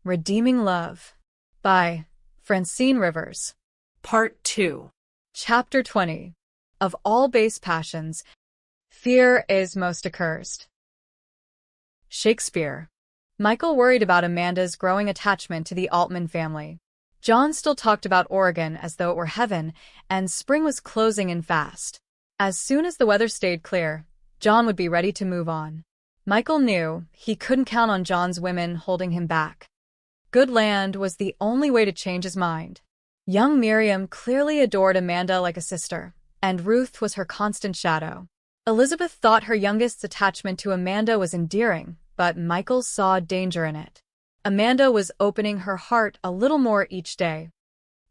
Redeeming Love by Francine Rivers. Part 2. Chapter 20. Of all base passions, fear is most accursed. Shakespeare. Michael worried about Amanda's growing attachment to the Altman family. John still talked about Oregon as though it were heaven, and spring was closing in fast. As soon as the weather stayed clear, John would be ready to move on. Michael knew he couldn't count on John's women holding him back. Good land was the only way to change his mind. Young Miriam clearly adored Amanda like a sister, and Ruth was her constant shadow. Elizabeth thought her youngest's attachment to Amanda was endearing, but Michael saw danger in it. Amanda was opening her heart a little more each day.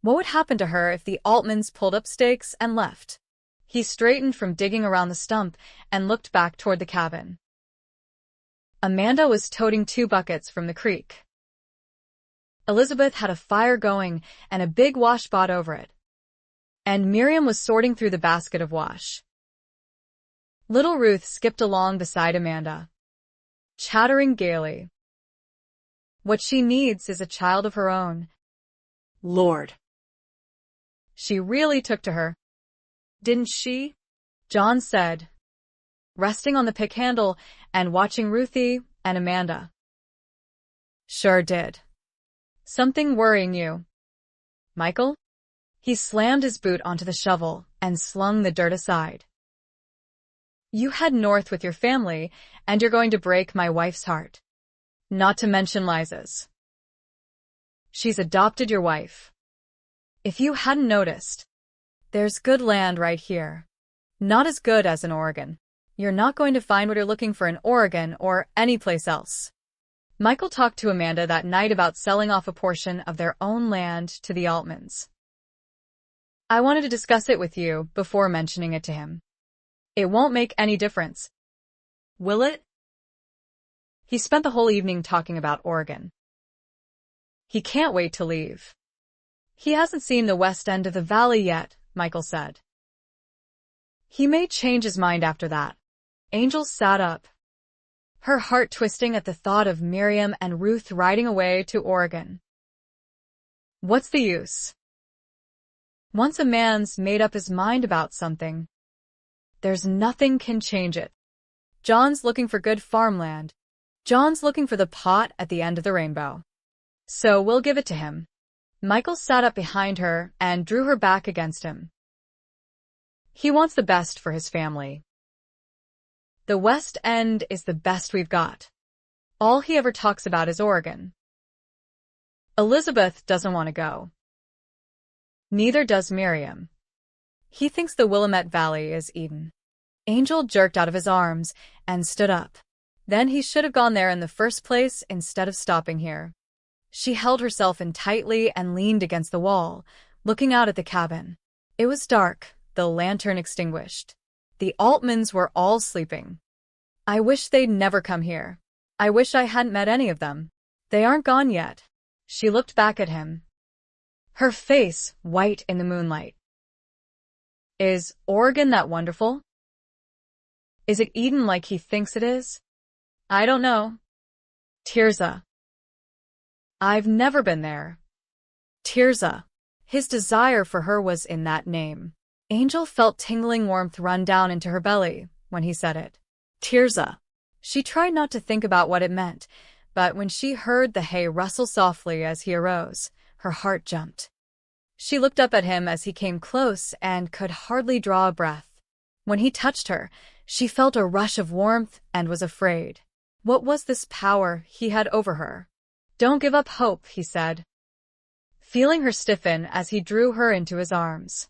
What would happen to her if the Altmans pulled up stakes and left? He straightened from digging around the stump and looked back toward the cabin. Amanda was toting 2 buckets from the creek. Elizabeth had a fire going and a big washpot over it. And Miriam was sorting through the basket of wash. Little Ruth skipped along beside Amanda, chattering gaily. What she needs is a child of her own. Lord. She really took to her, didn't she? John said, resting on the pick handle and watching Ruthie and Amanda. Sure did. Something worrying you, Michael? He slammed his boot onto the shovel and slung the dirt aside. You head north with your family, and you're going to break my wife's heart. Not to mention Liza's. She's adopted your wife. If you hadn't noticed, there's good land right here. Not as good as in Oregon. You're not going to find what you're looking for in Oregon or anyplace else. Michael talked to Amanda that night about selling off a portion of their own land to the Altmans. I wanted to discuss it with you before mentioning it to him. It won't make any difference. Will it? He spent the whole evening talking about Oregon. He can't wait to leave. He hasn't seen the west end of the valley yet, Michael said. He may change his mind after that. Angel sat up, her heart twisting at the thought of Miriam and Ruth riding away to Oregon. What's the use? Once a man's made up his mind about something, there's nothing can change it. John's looking for good farmland. John's looking for the pot at the end of the rainbow. So we'll give it to him. Michael sat up behind her and drew her back against him. He wants the best for his family. The West End is the best we've got. All he ever talks about is Oregon. Elizabeth doesn't want to go. Neither does Miriam. He thinks the Willamette Valley is Eden. Angel jerked out of his arms and stood up. Then he should have gone there in the first place instead of stopping here. She held herself in tightly and leaned against the wall, looking out at the cabin. It was dark, the lantern extinguished. The Altmans were all sleeping. I wish they'd never come here. I wish I hadn't met any of them. They aren't gone yet. She looked back at him, her face white in the moonlight. Is Oregon that wonderful? Is it Eden like he thinks it is? I don't know. Tirzah. I've never been there. Tirzah. His desire for her was in that name. Angel felt tingling warmth run down into her belly when he said it. Tirzah. She tried not to think about what it meant, but when she heard the hay rustle softly as he arose, her heart jumped. She looked up at him as he came close and could hardly draw a breath. When he touched her, she felt a rush of warmth and was afraid. What was this power he had over her? Don't give up hope, he said, feeling her stiffen as he drew her into his arms.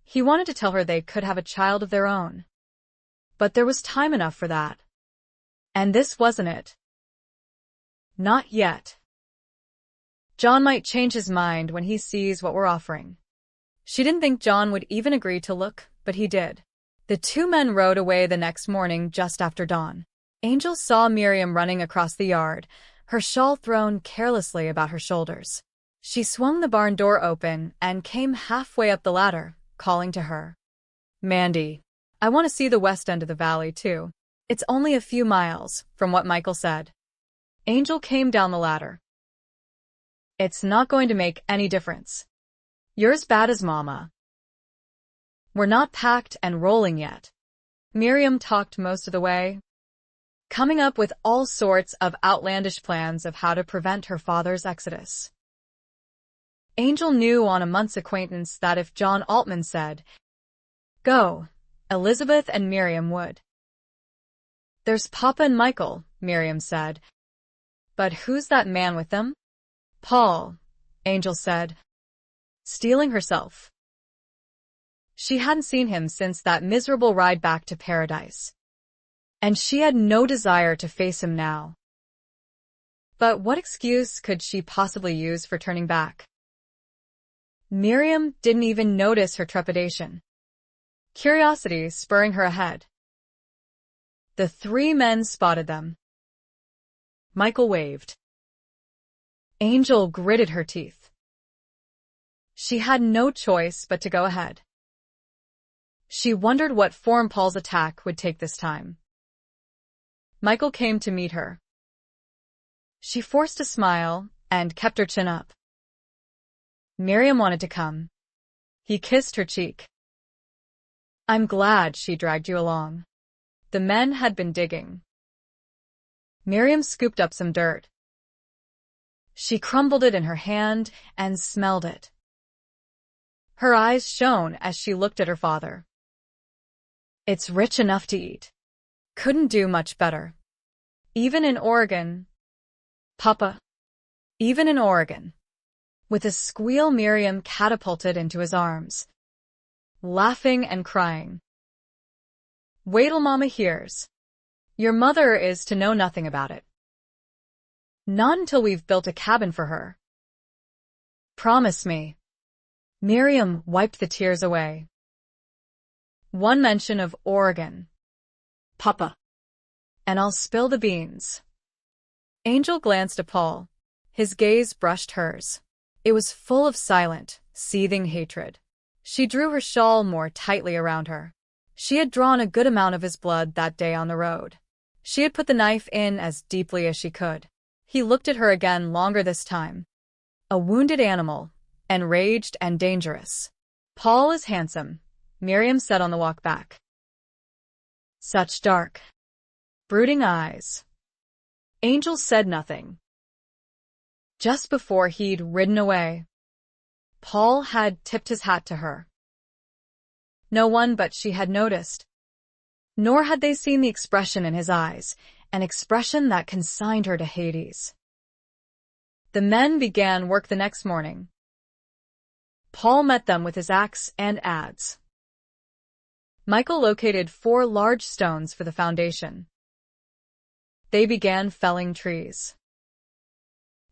He wanted to tell her they could have a child of their own. But there was time enough for that. And this wasn't it. Not yet. John might change his mind when he sees what we're offering. She didn't think John would even agree to look, but he did. The 2 men rode away the next morning just after dawn. Angel saw Miriam running across the yard, her shawl thrown carelessly about her shoulders. She swung the barn door open and came halfway up the ladder, calling to her. Mandy, I want to see the west end of the valley, too. It's only a few miles, from what Michael said. Angel came down the ladder. It's not going to make any difference. You're as bad as Mama. We're not packed and rolling yet. Miriam talked most of the way, coming up with all sorts of outlandish plans of how to prevent her father's exodus. Angel knew on a month's acquaintance that if John Altman said, "Go," Elizabeth and Miriam would. "There's Papa and Michael," Miriam said. "But who's that man with them?" "Paul," Angel said, steeling herself. She hadn't seen him since that miserable ride back to paradise, and she had no desire to face him now. But what excuse could she possibly use for turning back? Miriam didn't even notice her trepidation, curiosity spurring her ahead. The three men spotted them. Michael waved. Angel gritted her teeth. She had no choice but to go ahead. She wondered what form Paul's attack would take this time. Michael came to meet her. She forced a smile and kept her chin up. Miriam wanted to come. He kissed her cheek. "I'm glad she dragged you along." The men had been digging. Miriam scooped up some dirt. She crumbled it in her hand and smelled it. Her eyes shone as she looked at her father. "It's rich enough to eat. Couldn't do much better. Even in Oregon." "Papa." "Even in Oregon." With a squeal, Miriam catapulted into his arms, laughing and crying. "Wait till Mama hears. Your mother is to know nothing about it. Not until we've built a cabin for her. Promise me." Miriam wiped the tears away. "One mention of Oregon, Papa, and I'll spill the beans." Angel glanced at Paul. His gaze brushed hers. It was full of silent, seething hatred. She drew her shawl more tightly around her. She had drawn a good amount of his blood that day on the road. She had put the knife in as deeply as she could. He looked at her again, longer this time. A wounded animal, enraged and dangerous. "Paul is handsome," Miriam said on the walk back. "Such dark, brooding eyes." Angel said nothing. Just before he'd ridden away, Paul had tipped his hat to her. No one but she had noticed. Nor had they seen the expression in his eyes, an expression that consigned her to Hades. The men began work the next morning. Paul met them with his axe and adze. Michael located 4 large stones for the foundation. They began felling trees.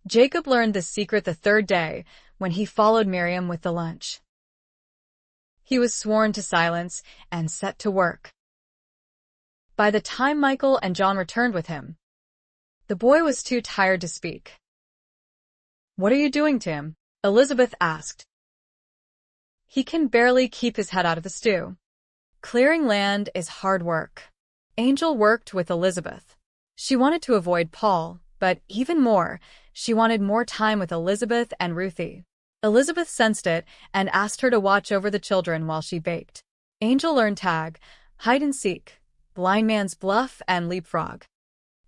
Jacob learned the secret the 3rd day when he followed Miriam with the lunch. He was sworn to silence and set to work. By the time Michael and John returned with him, the boy was too tired to speak. "What are you doing to him?" Elizabeth asked. "He can barely keep his head out of the stew." Clearing land is hard work. Angel worked with Elizabeth. She wanted to avoid Paul, but even more, she wanted more time with Elizabeth and Ruthie. Elizabeth sensed it and asked her to watch over the children while she baked. Angel learned tag, hide and seek, blind man's bluff, and leapfrog.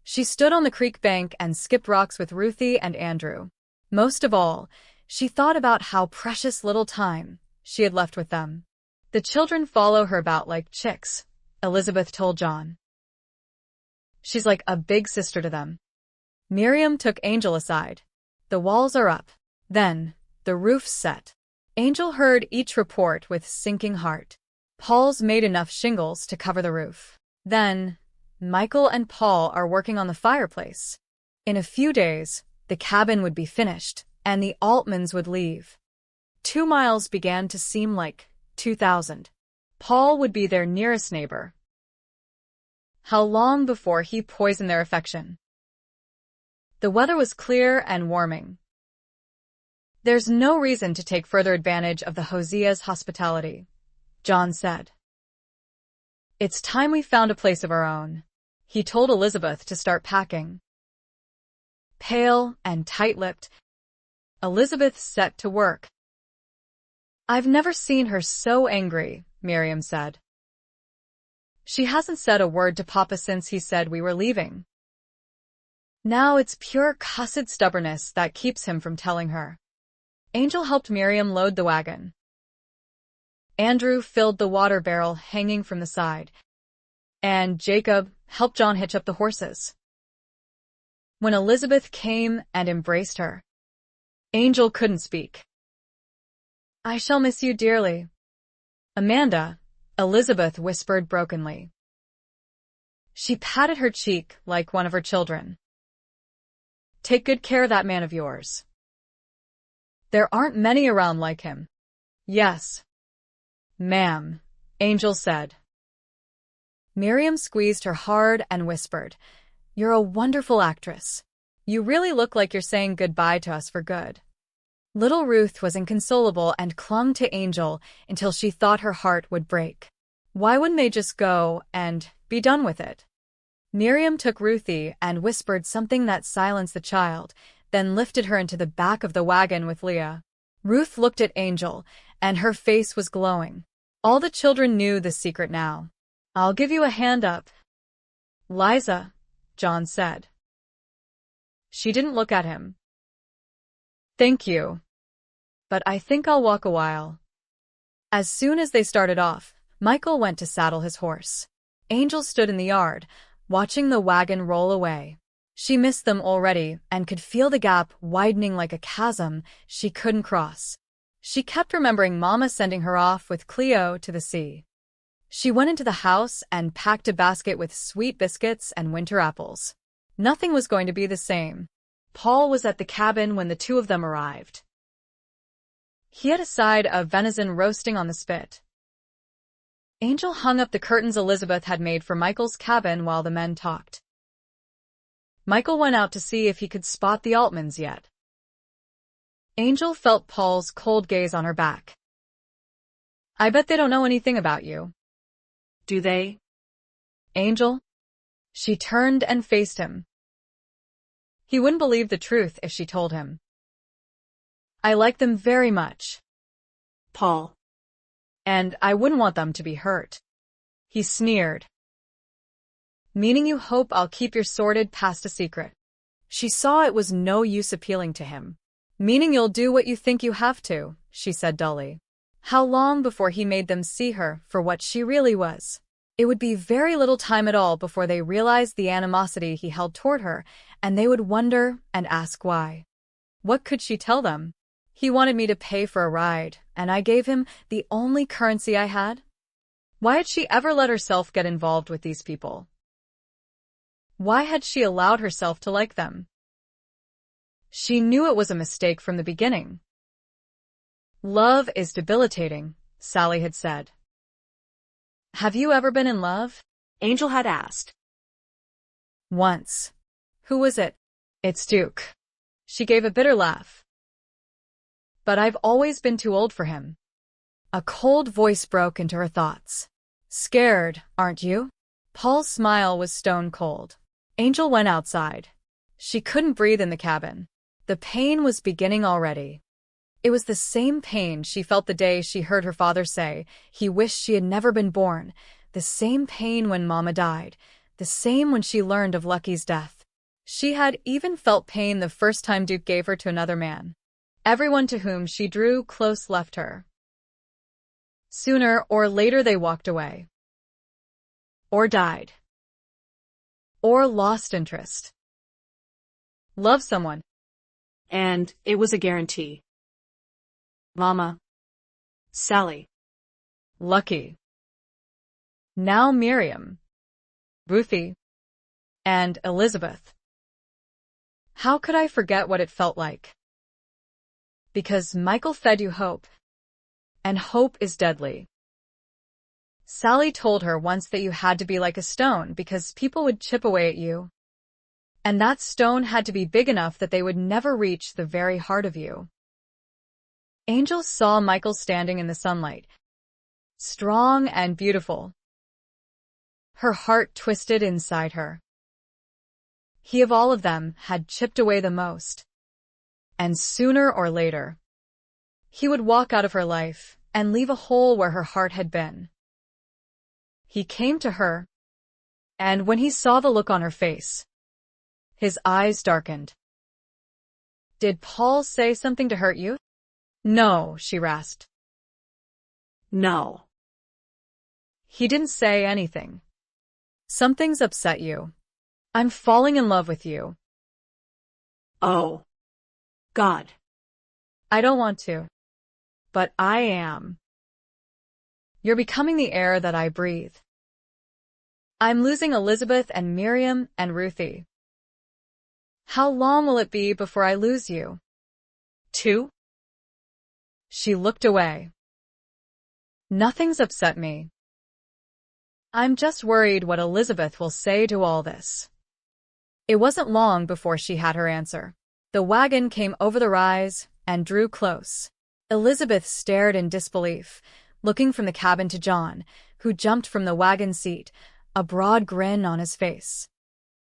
She stood on the creek bank and skipped rocks with Ruthie and Andrew. Most of all, she thought about how precious little time she had left with them. "The children follow her about like chicks," Elizabeth told John. "She's like a big sister to them." Miriam took Angel aside. "The walls are up. Then, the roof's set." Angel heard each report with sinking heart. Paul's made enough shingles to cover the roof. Then, Michael and Paul are working on the fireplace. In a few days, the cabin would be finished, and the Altmans would leave. 2 miles began to seem like 2,000. Paul would be their nearest neighbor. How long before he poisoned their affection? The weather was clear and warming. "There's no reason to take further advantage of the Hosea's hospitality," John said. "It's time we found a place of our own." He told Elizabeth to start packing. Pale and tight-lipped, Elizabeth set to work. "I've never seen her so angry," Miriam said. "She hasn't said a word to Papa since he said we were leaving. Now it's pure cussed stubbornness that keeps him from telling her." Angel helped Miriam load the wagon. Andrew filled the water barrel hanging from the side, and Jacob helped John hitch up the horses. When Elizabeth came and embraced her, Angel couldn't speak. "I shall miss you dearly, Amanda," Elizabeth whispered brokenly. She patted her cheek like one of her children. "Take good care of that man of yours. There aren't many around like him." "Yes, ma'am," Angel said. Miriam squeezed her hard and whispered, "You're a wonderful actress. You really look like you're saying goodbye to us for good." Little Ruth was inconsolable and clung to Angel until she thought her heart would break. Why wouldn't they just go and be done with it? Miriam took Ruthie and whispered something that silenced the child, then lifted her into the back of the wagon with Leah. Ruth looked at Angel, and her face was glowing. All the children knew the secret now. "I'll give you a hand up, Liza," John said. She didn't look at him. "Thank you, but I think I'll walk a while." As soon as they started off, Michael went to saddle his horse. Angel stood in the yard, watching the wagon roll away. She missed them already and could feel the gap widening like a chasm she couldn't cross. She kept remembering Mama sending her off with Cleo to the sea. She went into the house and packed a basket with sweet biscuits and winter apples. Nothing was going to be the same. Paul was at the cabin when the two of them arrived. He had a side of venison roasting on the spit. Angel hung up the curtains Elizabeth had made for Michael's cabin while the men talked. Michael went out to see if he could spot the Altmans yet. Angel felt Paul's cold gaze on her back. "I bet they don't know anything about you." Do they? Angel? She turned and faced him. He wouldn't believe the truth if she told him. "I like them very much, Paul. and I wouldn't want them to be hurt." He sneered. "Meaning you hope I'll keep your sordid past a secret?" She saw it was no use appealing to him. "Meaning you'll do what you think you have to," she said dully. How long before he made them see her for what she really was? It would be very little time at all before they realized the animosity he held toward her, and they would wonder and ask why. What could she tell them? "He wanted me to pay for a ride, and I gave him the only currency I had?" Why had she ever let herself get involved with these people? Why had she allowed herself to like them? She knew it was a mistake from the beginning. "Love is debilitating," Sally had said. "Have you ever been in love?" Angel had asked. "Once." "Who was it?" "It's Duke." She gave a bitter laugh. "But I've always been too old for him." A cold voice broke into her thoughts. "Scared, aren't you?" Paul's smile was stone cold. Angel went outside. She couldn't breathe in the cabin. The pain was beginning already. It was the same pain she felt the day she heard her father say he wished she had never been born, the same pain when Mama died, the same when she learned of Lucky's death. She had even felt pain the first time Duke gave her to another man. Everyone to whom she drew close left her. Sooner or later they walked away. Or died. Or lost interest. Love someone. And it was a guarantee. Mama. Sally. Lucky. Now Miriam. Ruthie. And Elizabeth. How could I forget what it felt like? Because Michael fed you hope. And hope is deadly. Sally told her once that you had to be like a stone because people would chip away at you. And that stone had to be big enough that they would never reach the very heart of you. Angel saw Michael standing in the sunlight, strong and beautiful. Her heart twisted inside her. He of all of them had chipped away the most. And sooner or later, he would walk out of her life and leave a hole where her heart had been. He came to her, and when he saw the look on her face, his eyes darkened. "Did Paul say something to hurt you?" "No," she rasped. No. "He didn't say anything. Something's upset you. I'm falling in love with you." Oh. God. "I don't want to. But I am. You're becoming the air that I breathe. I'm losing Elizabeth and Miriam and Ruthie. How long will it be before I lose you?" 2. She looked away. "Nothing's upset me. I'm just worried what Elizabeth will say to all this." It wasn't long before she had her answer. The wagon came over the rise and drew close. Elizabeth stared in disbelief, looking from the cabin to John, who jumped from the wagon seat, a broad grin on his face.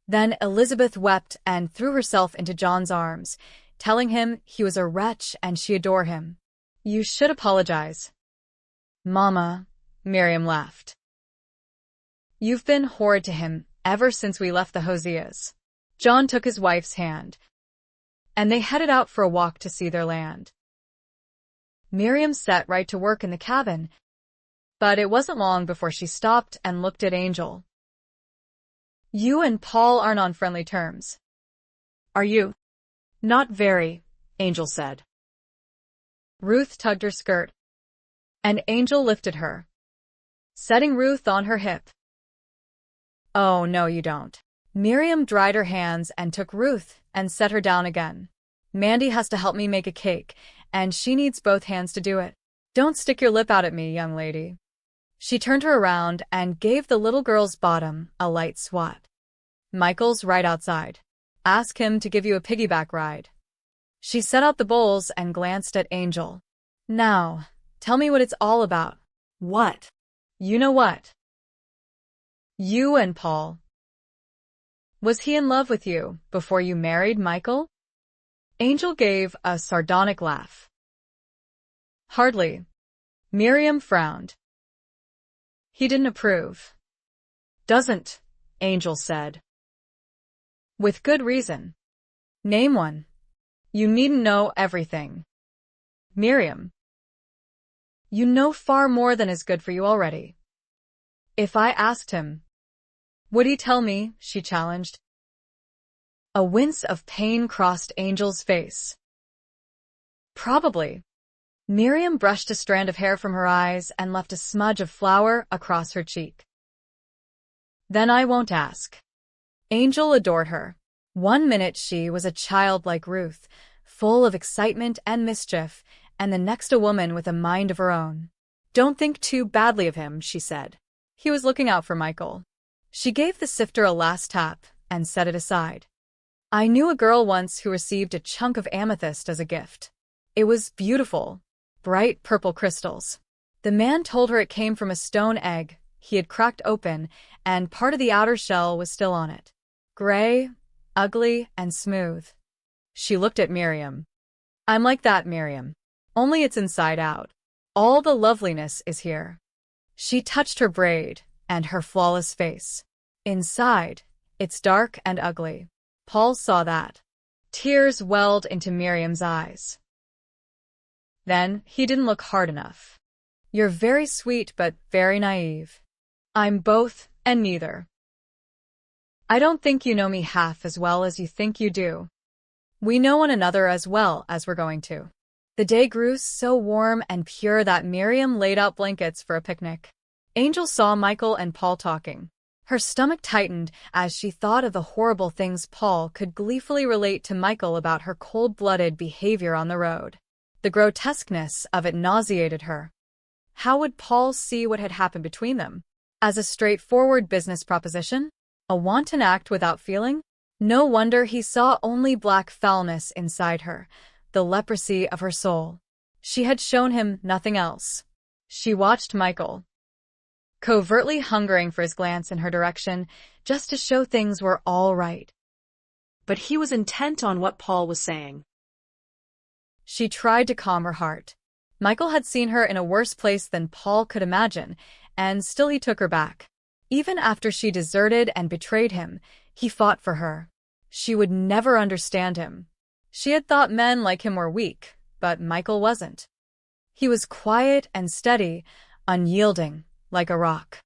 Then Elizabeth wept and threw herself into John's arms, telling him he was a wretch and she adored him. "You should apologize." "Mama," Miriam laughed. "You've been horrid to him ever since we left the Hoseas." John took his wife's hand, and they headed out for a walk to see their land. Miriam set right to work in the cabin, but it wasn't long before she stopped and looked at Angel. "You and Paul aren't on friendly terms." Are you? "Not very," Angel said. Ruth tugged her skirt, and Angel lifted her, setting Ruth on her hip. "Oh, no, you don't." Miriam dried her hands and took Ruth and set her down again. "Mandy has to help me make a cake, and she needs both hands to do it. Don't stick your lip out at me, young lady." She turned her around and gave the little girl's bottom a light swat. "Michael's right outside. Ask him to give you a piggyback ride." She set out the bowls and glanced at Angel. "Now, tell me what it's all about." What? "You know what? You and Paul. Was he in love with you before you married Michael?" Angel gave a sardonic laugh. "Hardly." Miriam frowned. "He didn't approve." "Doesn't," Angel said. "With good reason." "Name one." "You needn't know everything." "Miriam, you know far more than is good for you already." "If I asked him, would he tell me?" she challenged. A wince of pain crossed Angel's face. "Probably." Miriam brushed a strand of hair from her eyes and left a smudge of flour across her cheek. "Then I won't ask." Angel adored her. One minute she was a child like Ruth, full of excitement and mischief, and the next a woman with a mind of her own. "Don't think too badly of him," she said. "He was looking out for Michael." She gave the sifter a last tap and set it aside. "I knew a girl once who received a chunk of amethyst as a gift. It was beautiful, bright purple crystals. The man told her it came from a stone egg he had cracked open, and part of the outer shell was still on it. Gray, ugly, and smooth." She looked at Miriam. "I'm like that, Miriam. Only it's inside out. All the loveliness is here." She touched her braid and her flawless face. "Inside, it's dark and ugly." Paul saw that. Tears welled into Miriam's eyes. "Then he didn't look hard enough. You're very sweet but very naive." "I'm both and neither." "I don't think you know me half as well as you think you do." "We know one another as well as we're going to." The day grew so warm and pure that Miriam laid out blankets for a picnic. Angel saw Michael and Paul talking. Her stomach tightened as she thought of the horrible things Paul could gleefully relate to Michael about her cold-blooded behavior on the road. The grotesqueness of it nauseated her. How would Paul see what had happened between them? As a straightforward business proposition? A wanton act without feeling? No wonder he saw only black foulness inside her, the leprosy of her soul. She had shown him nothing else. She watched Michael, covertly hungering for his glance in her direction, just to show things were all right. but he was intent on what Paul was saying. She tried to calm her heart. Michael had seen her in a worse place than Paul could imagine, and still he took her back. Even after she deserted and betrayed him, he fought for her. She would never understand him. She had thought men like him were weak, but Michael wasn't. He was quiet and steady, unyielding, like a rock.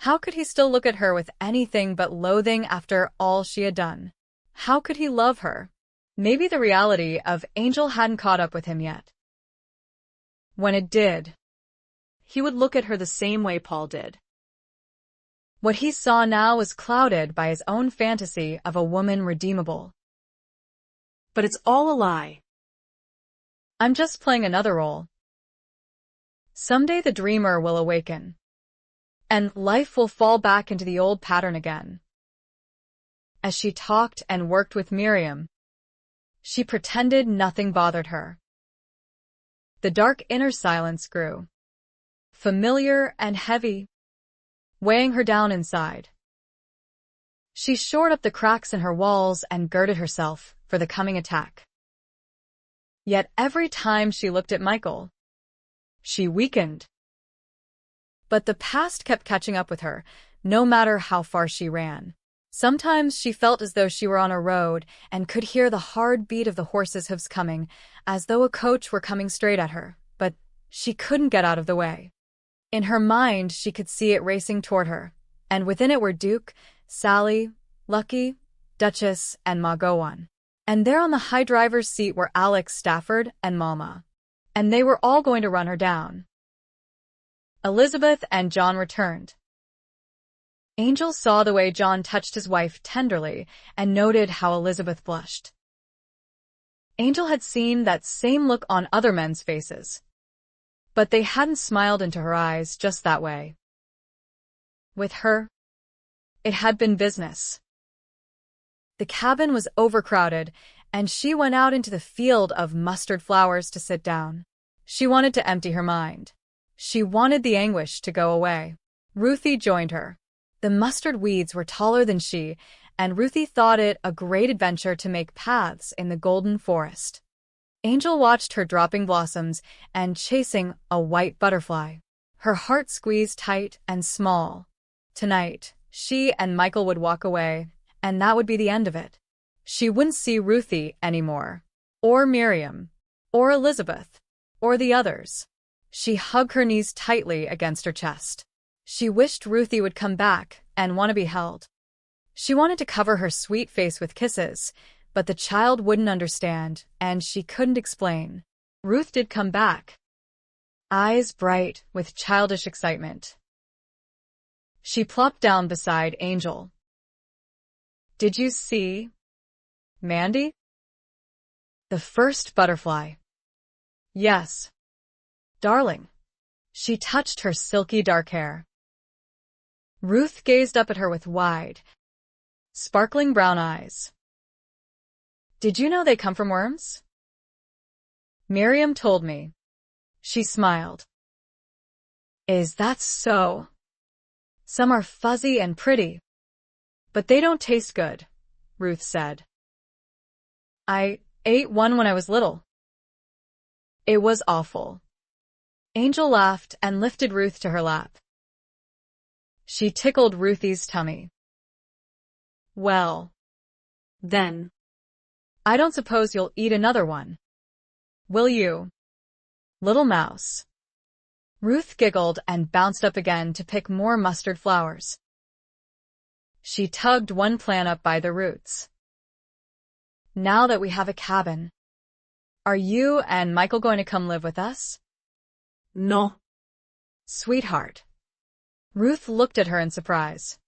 How could he still look at her with anything but loathing after all she had done? How could he love her? Maybe the reality of Angel hadn't caught up with him yet. When it did, He would look at her the same way Paul did. what he saw now was clouded by his own fantasy of a woman redeemable. But it's all a lie. I'm just playing another role. Someday the dreamer will awaken, and life will fall back into the old pattern again. As she talked and worked with Miriam, she pretended nothing bothered her. The dark inner silence grew, familiar and heavy, weighing her down inside. She shored up the cracks in her walls and girded herself for the coming attack. Yet every time she looked at Michael, she weakened. But the past kept catching up with her, no matter how far she ran. Sometimes she felt as though she were on a road and could hear the hard beat of the horses' hooves coming, as though a coach were coming straight at her, but she couldn't get out of the way. In her mind, she could see it racing toward her, and within it were Duke, Sally, Lucky, Duchess, and Magowan. And there on the high driver's seat were Alex Stafford and Mama. And they were all going to run her down. Elizabeth and John returned. Angel saw the way John touched his wife tenderly and noted how Elizabeth blushed. Angel had seen that same look on other men's faces, but they hadn't smiled into her eyes just that way. With her, it had been business. The cabin was overcrowded, and she went out into the field of mustard flowers to sit down. She wanted to empty her mind. She wanted the anguish to go away. Ruthie joined her. The mustard weeds were taller than she, and Ruthie thought it a great adventure to make paths in the golden forest. Angel watched her dropping blossoms and chasing a white butterfly. Her heart squeezed tight and small. Tonight, she and Michael would walk away, and that would be the end of it. She wouldn't see Ruthie anymore, or Miriam, or Elizabeth, or the others. She hugged her knees tightly against her chest. She wished Ruthie would come back and want to be held. She wanted to cover her sweet face with kisses, but the child wouldn't understand, and she couldn't explain. Ruth did come back, eyes bright with childish excitement. She plopped down beside Angel. Did you see, Mandy? The first butterfly. Yes. Darling. She touched her silky dark hair. Ruth gazed up at her with wide, sparkling brown eyes. Did you know they come from worms? Miriam told me. She smiled. Is that so? Some are fuzzy and pretty, but they don't taste good, Ruth said. I ate one when I was little. It was awful. Angel laughed and lifted Ruth to her lap. She tickled Ruthie's tummy. Well, Then, I don't suppose you'll eat another one, will you, little mouse? Ruth giggled and bounced up again to pick more mustard flowers. She tugged one plant up by the roots. Now that we have a cabin, are you and Michael going to come live with us? no. Sweetheart. Ruth looked at her in surprise.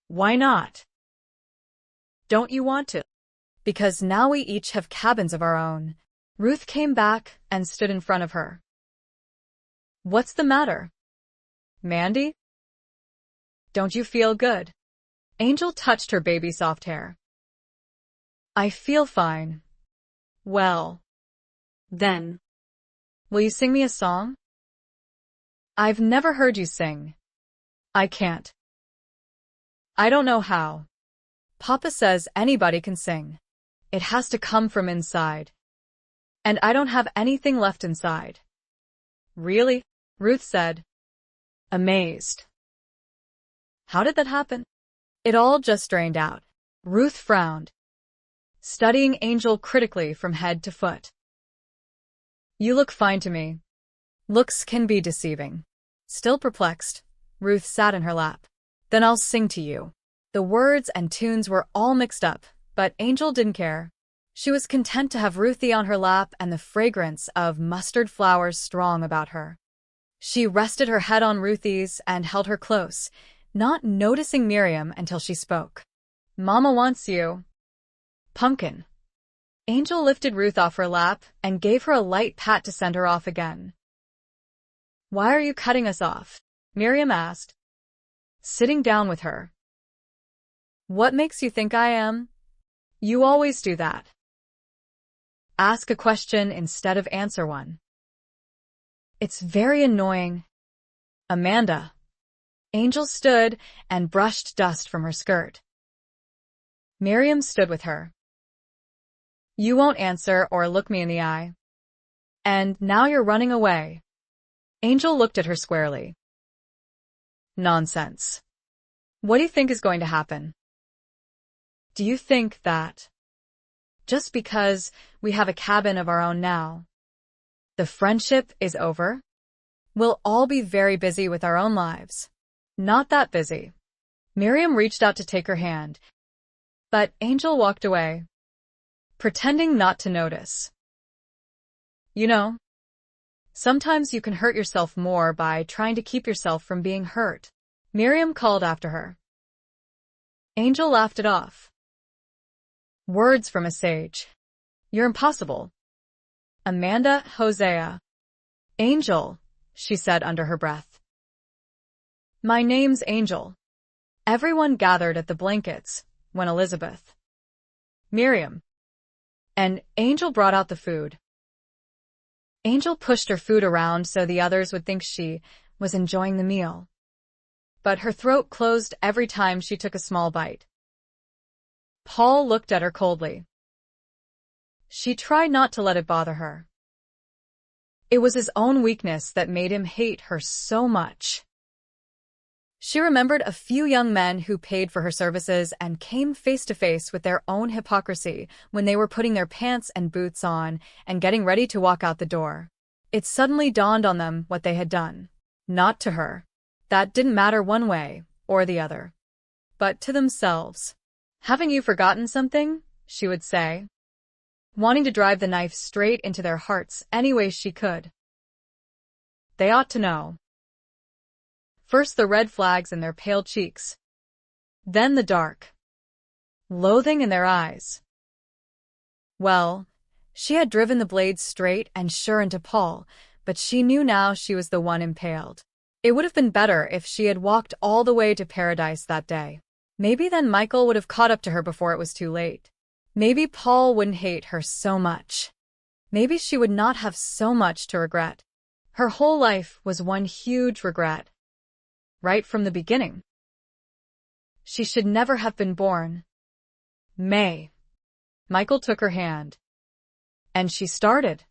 Why not? Don't you want to? Because now we each have cabins of our own. Ruth came back and stood in front of her. What's the matter, Mandy? Don't you feel good? Angel touched her baby soft hair. I feel fine. Well, Then, will you sing me a song? I've never heard you sing. I can't. I don't know how. Papa says anybody can sing. It has to come from inside. And I don't have anything left inside. Really? Ruth said, amazed. How did that happen? It all just drained out. Ruth frowned, studying Angel critically from head to foot. You look fine to me. Looks can be deceiving. Still perplexed, Ruth sat in her lap. Then I'll sing to you. The words and tunes were all mixed up, but Angel didn't care. She was content to have Ruthie on her lap and the fragrance of mustard flowers strong about her. She rested her head on Ruthie's and held her close, not noticing Miriam until she spoke. Mama wants you. Pumpkin. Angel lifted Ruth off her lap and gave her a light pat to send her off again. Why are you cutting us off? Miriam asked, sitting down with her. What makes you think I am? You always do that. Ask a question instead of answer one. It's very annoying. Amanda. Angel stood and brushed dust from her skirt. Miriam stood with her. You won't answer or look me in the eye. And now you're running away. Angel looked at her squarely. Nonsense. What do you think is going to happen? Do you think that, just because we have a cabin of our own now, the friendship is over? We'll all be very busy with our own lives. Not that busy. Miriam reached out to take her hand, but Angel walked away, pretending not to notice. You know, sometimes you can hurt yourself more by trying to keep yourself from being hurt. Miriam called after her. Angel laughed it off. Words from a sage. You're impossible. Amanda, Hosea. Angel, she said under her breath. My name's Angel. Everyone gathered at the blankets when Elizabeth. Miriam. And Angel brought out the food. Angel pushed her food around so the others would think she was enjoying the meal. But her throat closed every time she took a small bite. Paul looked at her coldly. She tried not to let it bother her. It was his own weakness that made him hate her so much. She remembered a few young men who paid for her services and came face to face with their own hypocrisy when they were putting their pants and boots on and getting ready to walk out the door. It suddenly dawned on them what they had done. Not to her. That didn't matter one way or the other. But to themselves. Haven't you forgotten something? She would say, wanting to drive the knife straight into their hearts any way she could. They ought to know. First the red flags in their pale cheeks. Then the dark loathing in their eyes. Well, she had driven the blade straight and sure into Paul, but she knew now she was the one impaled. It would have been better if she had walked all the way to paradise that day. Maybe then Michael would have caught up to her before it was too late. Maybe Paul wouldn't hate her so much. Maybe she would not have so much to regret. Her whole life was one huge regret. Right from the beginning. She should never have been born. May. Michael took her hand. And she started.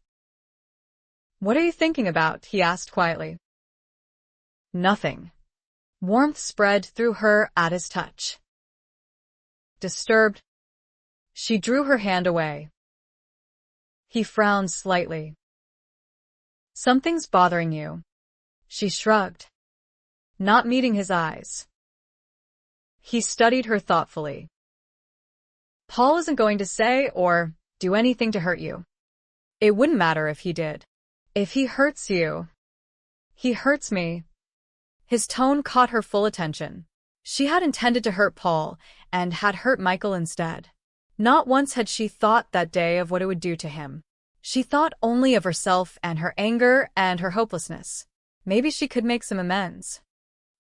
What are you thinking about? He asked quietly. Nothing. Warmth spread through her at his touch. Disturbed, she drew her hand away. He frowned slightly. Something's bothering you. She shrugged, not meeting his eyes. He studied her thoughtfully. Paul isn't going to say or do anything to hurt you. It wouldn't matter if he did. If he hurts you, he hurts me. His tone caught her full attention. She had intended to hurt Paul and had hurt Michael instead. Not once had she thought that day of what it would do to him. She thought only of herself and her anger and her hopelessness. Maybe she could make some amends.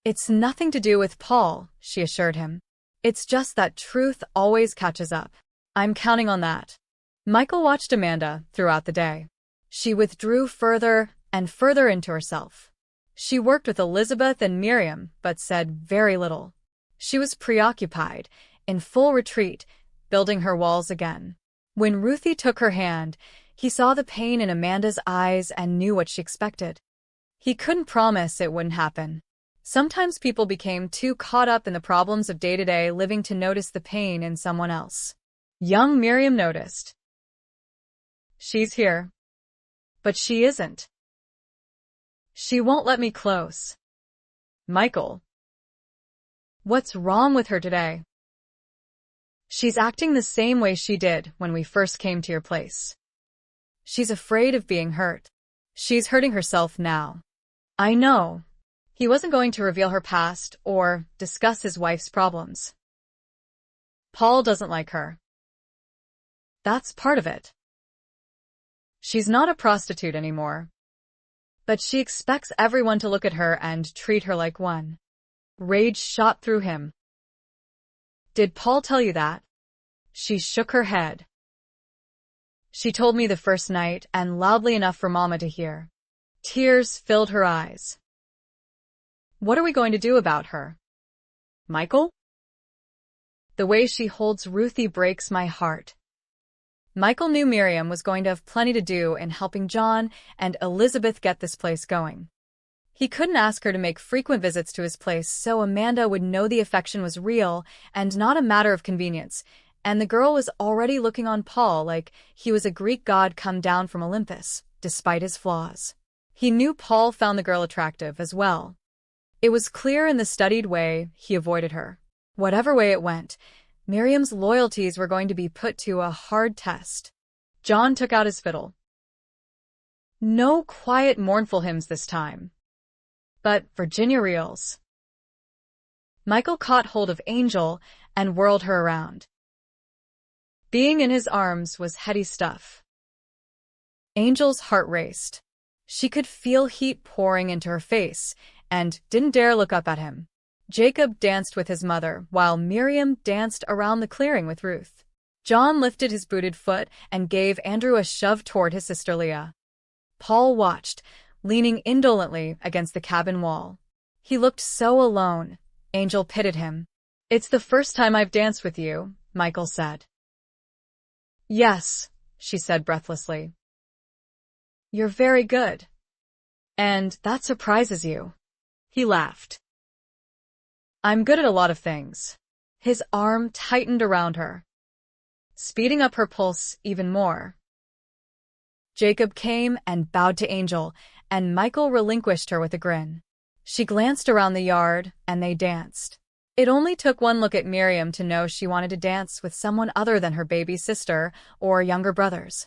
It's nothing to do with Paul, she assured him. It's just that truth always catches up. I'm counting on that. Michael watched Amanda throughout the day. She withdrew further and further into herself. She worked with Elizabeth and Miriam, but said very little. She was preoccupied, in full retreat, building her walls again. When Ruthie took her hand, he saw the pain in Amanda's eyes and knew what she expected. He couldn't promise it wouldn't happen. Sometimes people became too caught up in the problems of day-to-day living to notice the pain in someone else. Young Miriam noticed. She's here. But she isn't. She won't let me close. Michael. What's wrong with her today? She's acting the same way she did when we first came to your place. She's afraid of being hurt. She's hurting herself now. I know. He wasn't going to reveal her past or discuss his wife's problems. Paul doesn't like her. That's part of it. She's not a prostitute anymore. But she expects everyone to look at her and treat her like one. Rage shot through him. Did Paul tell you that? She shook her head. She told me the first night, and loudly enough for Mama to hear. Tears filled her eyes. What are we going to do about her? Michael? The way she holds Ruthie breaks my heart. Michael knew Miriam was going to have plenty to do in helping John and Elizabeth get this place going. He couldn't ask her to make frequent visits to his place so Amanda would know the affection was real and not a matter of convenience, and the girl was already looking on Paul like he was a Greek god come down from Olympus, despite his flaws. He knew Paul found the girl attractive as well. It was clear in the studied way he avoided her. Whatever way it went, Miriam's loyalties were going to be put to a hard test. John took out his fiddle. No quiet, mournful hymns this time, but Virginia reels. Michael caught hold of Angel and whirled her around. Being in his arms was heady stuff. Angel's heart raced. She could feel heat pouring into her face and didn't dare look up at him. Jacob danced with his mother, while Miriam danced around the clearing with Ruth. John lifted his booted foot and gave Andrew a shove toward his sister Leah. Paul watched, leaning indolently against the cabin wall. He looked so alone. Angel pitied him. It's the first time I've danced with you, Michael said. Yes, she said breathlessly. You're very good. And that surprises you. He laughed. I'm good at a lot of things. His arm tightened around her, speeding up her pulse even more. Jacob came and bowed to Angel, and Michael relinquished her with a grin. She glanced around the yard, and they danced. It only took one look at Miriam to know she wanted to dance with someone other than her baby sister or younger brothers.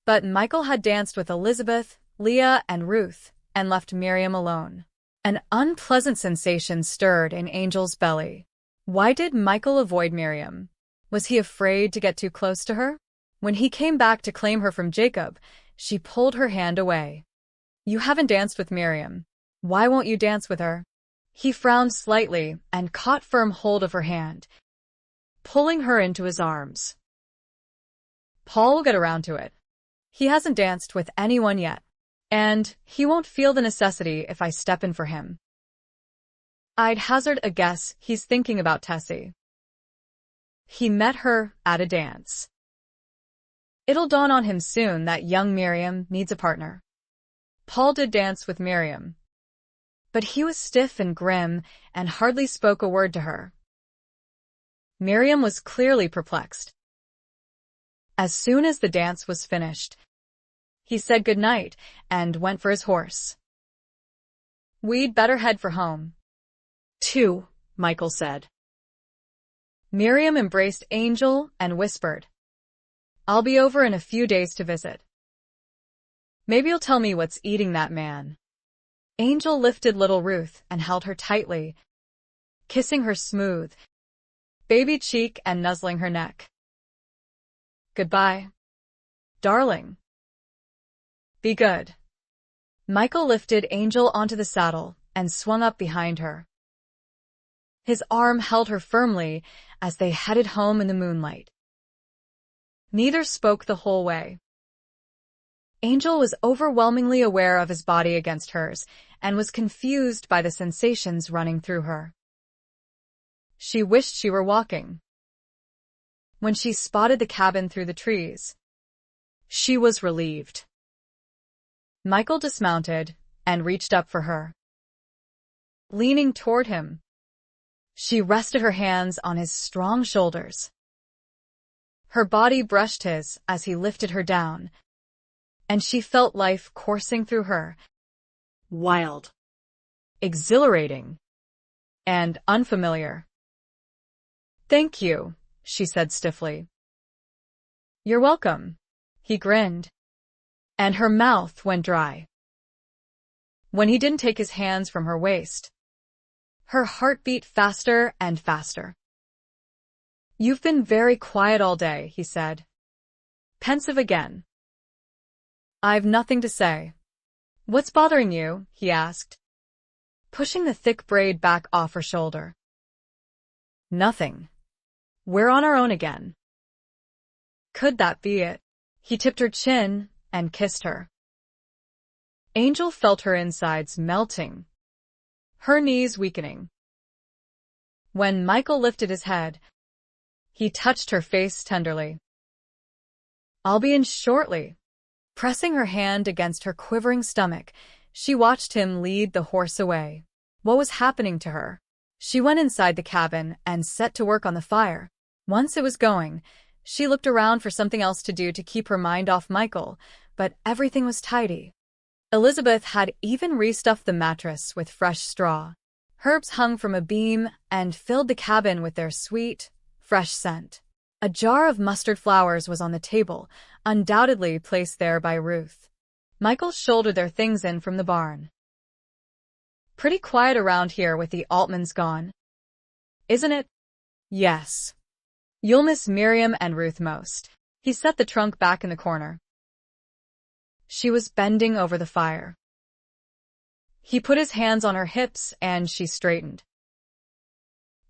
But Michael had danced with Elizabeth, Leah, and Ruth, and left Miriam alone. An unpleasant sensation stirred in Angel's belly. Why did Michael avoid Miriam? Was he afraid to get too close to her? When he came back to claim her from Jacob, she pulled her hand away. You haven't danced with Miriam. Why won't you dance with her? He frowned slightly and caught firm hold of her hand, pulling her into his arms. Paul will get around to it. He hasn't danced with anyone yet. And he won't feel the necessity if I step in for him. I'd hazard a guess he's thinking about Tessie. He met her at a dance. It'll dawn on him soon that young Miriam needs a partner. Paul did dance with Miriam, but he was stiff and grim and hardly spoke a word to her. Miriam was clearly perplexed. As soon as the dance was finished, he said goodnight and went for his horse. We'd better head for home. Too, Michael said. Miriam embraced Angel and whispered, I'll be over in a few days to visit. Maybe you'll tell me what's eating that man. Angel lifted little Ruth and held her tightly, kissing her smooth, baby cheek and nuzzling her neck. Goodbye, darling. Be good. Michael lifted Angel onto the saddle and swung up behind her. His arm held her firmly as they headed home in the moonlight. Neither spoke the whole way. Angel was overwhelmingly aware of his body against hers and was confused by the sensations running through her. She wished she were walking. When she spotted the cabin through the trees, she was relieved. Michael dismounted and reached up for her. Leaning toward him, she rested her hands on his strong shoulders. Her body brushed his as he lifted her down, and she felt life coursing through her. Wild. Exhilarating. And unfamiliar. "Thank you," she said stiffly. "You're welcome," he grinned, and her mouth went dry. When he didn't take his hands from her waist, her heart beat faster and faster. "You've been very quiet all day," he said. Pensive again. "I've nothing to say." "What's bothering you?" he asked, pushing the thick braid back off her shoulder. "Nothing. We're on our own again." Could that be it? He tipped her chin and kissed her. Angel felt her insides melting, her knees weakening. When Michael lifted his head, he touched her face tenderly. "I'll be in shortly." Pressing her hand against her quivering stomach, she watched him lead the horse away. What was happening to her? She went inside the cabin and set to work on the fire. Once it was going, she looked around for something else to do to keep her mind off Michael, but everything was tidy. Elizabeth had even restuffed the mattress with fresh straw. Herbs hung from a beam and filled the cabin with their sweet, fresh scent. A jar of mustard flowers was on the table, undoubtedly placed there by Ruth. Michael shouldered their things in from the barn. "Pretty quiet around here with the Altmans gone, isn't it?" "Yes. You'll miss Miriam and Ruth most." He set the trunk back in the corner. She was bending over the fire. He put his hands on her hips and she straightened.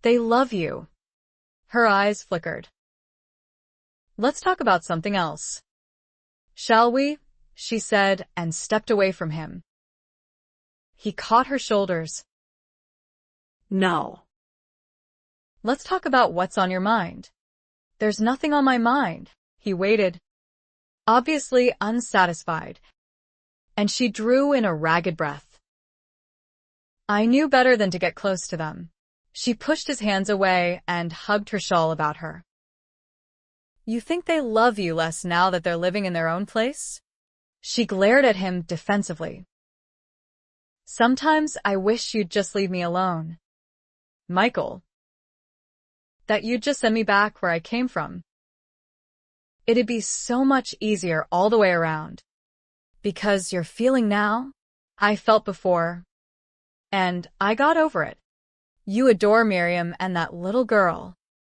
"They love you." Her eyes flickered. "Let's talk about something else, shall we?" she said and stepped away from him. He caught her shoulders. No. "Let's talk about what's on your mind." "There's nothing on my mind." He waited, obviously unsatisfied, and she drew in a ragged breath. I knew better than to get close to them. She pushed his hands away and hugged her shawl about her. "You think they love you less now that they're living in their own place?" She glared at him defensively. "Sometimes I wish you'd just leave me alone, Michael. That you'd just send me back where I came from. It'd be so much easier all the way around. Because you're feeling now, I felt before, and I got over it. You adore Miriam and that little girl.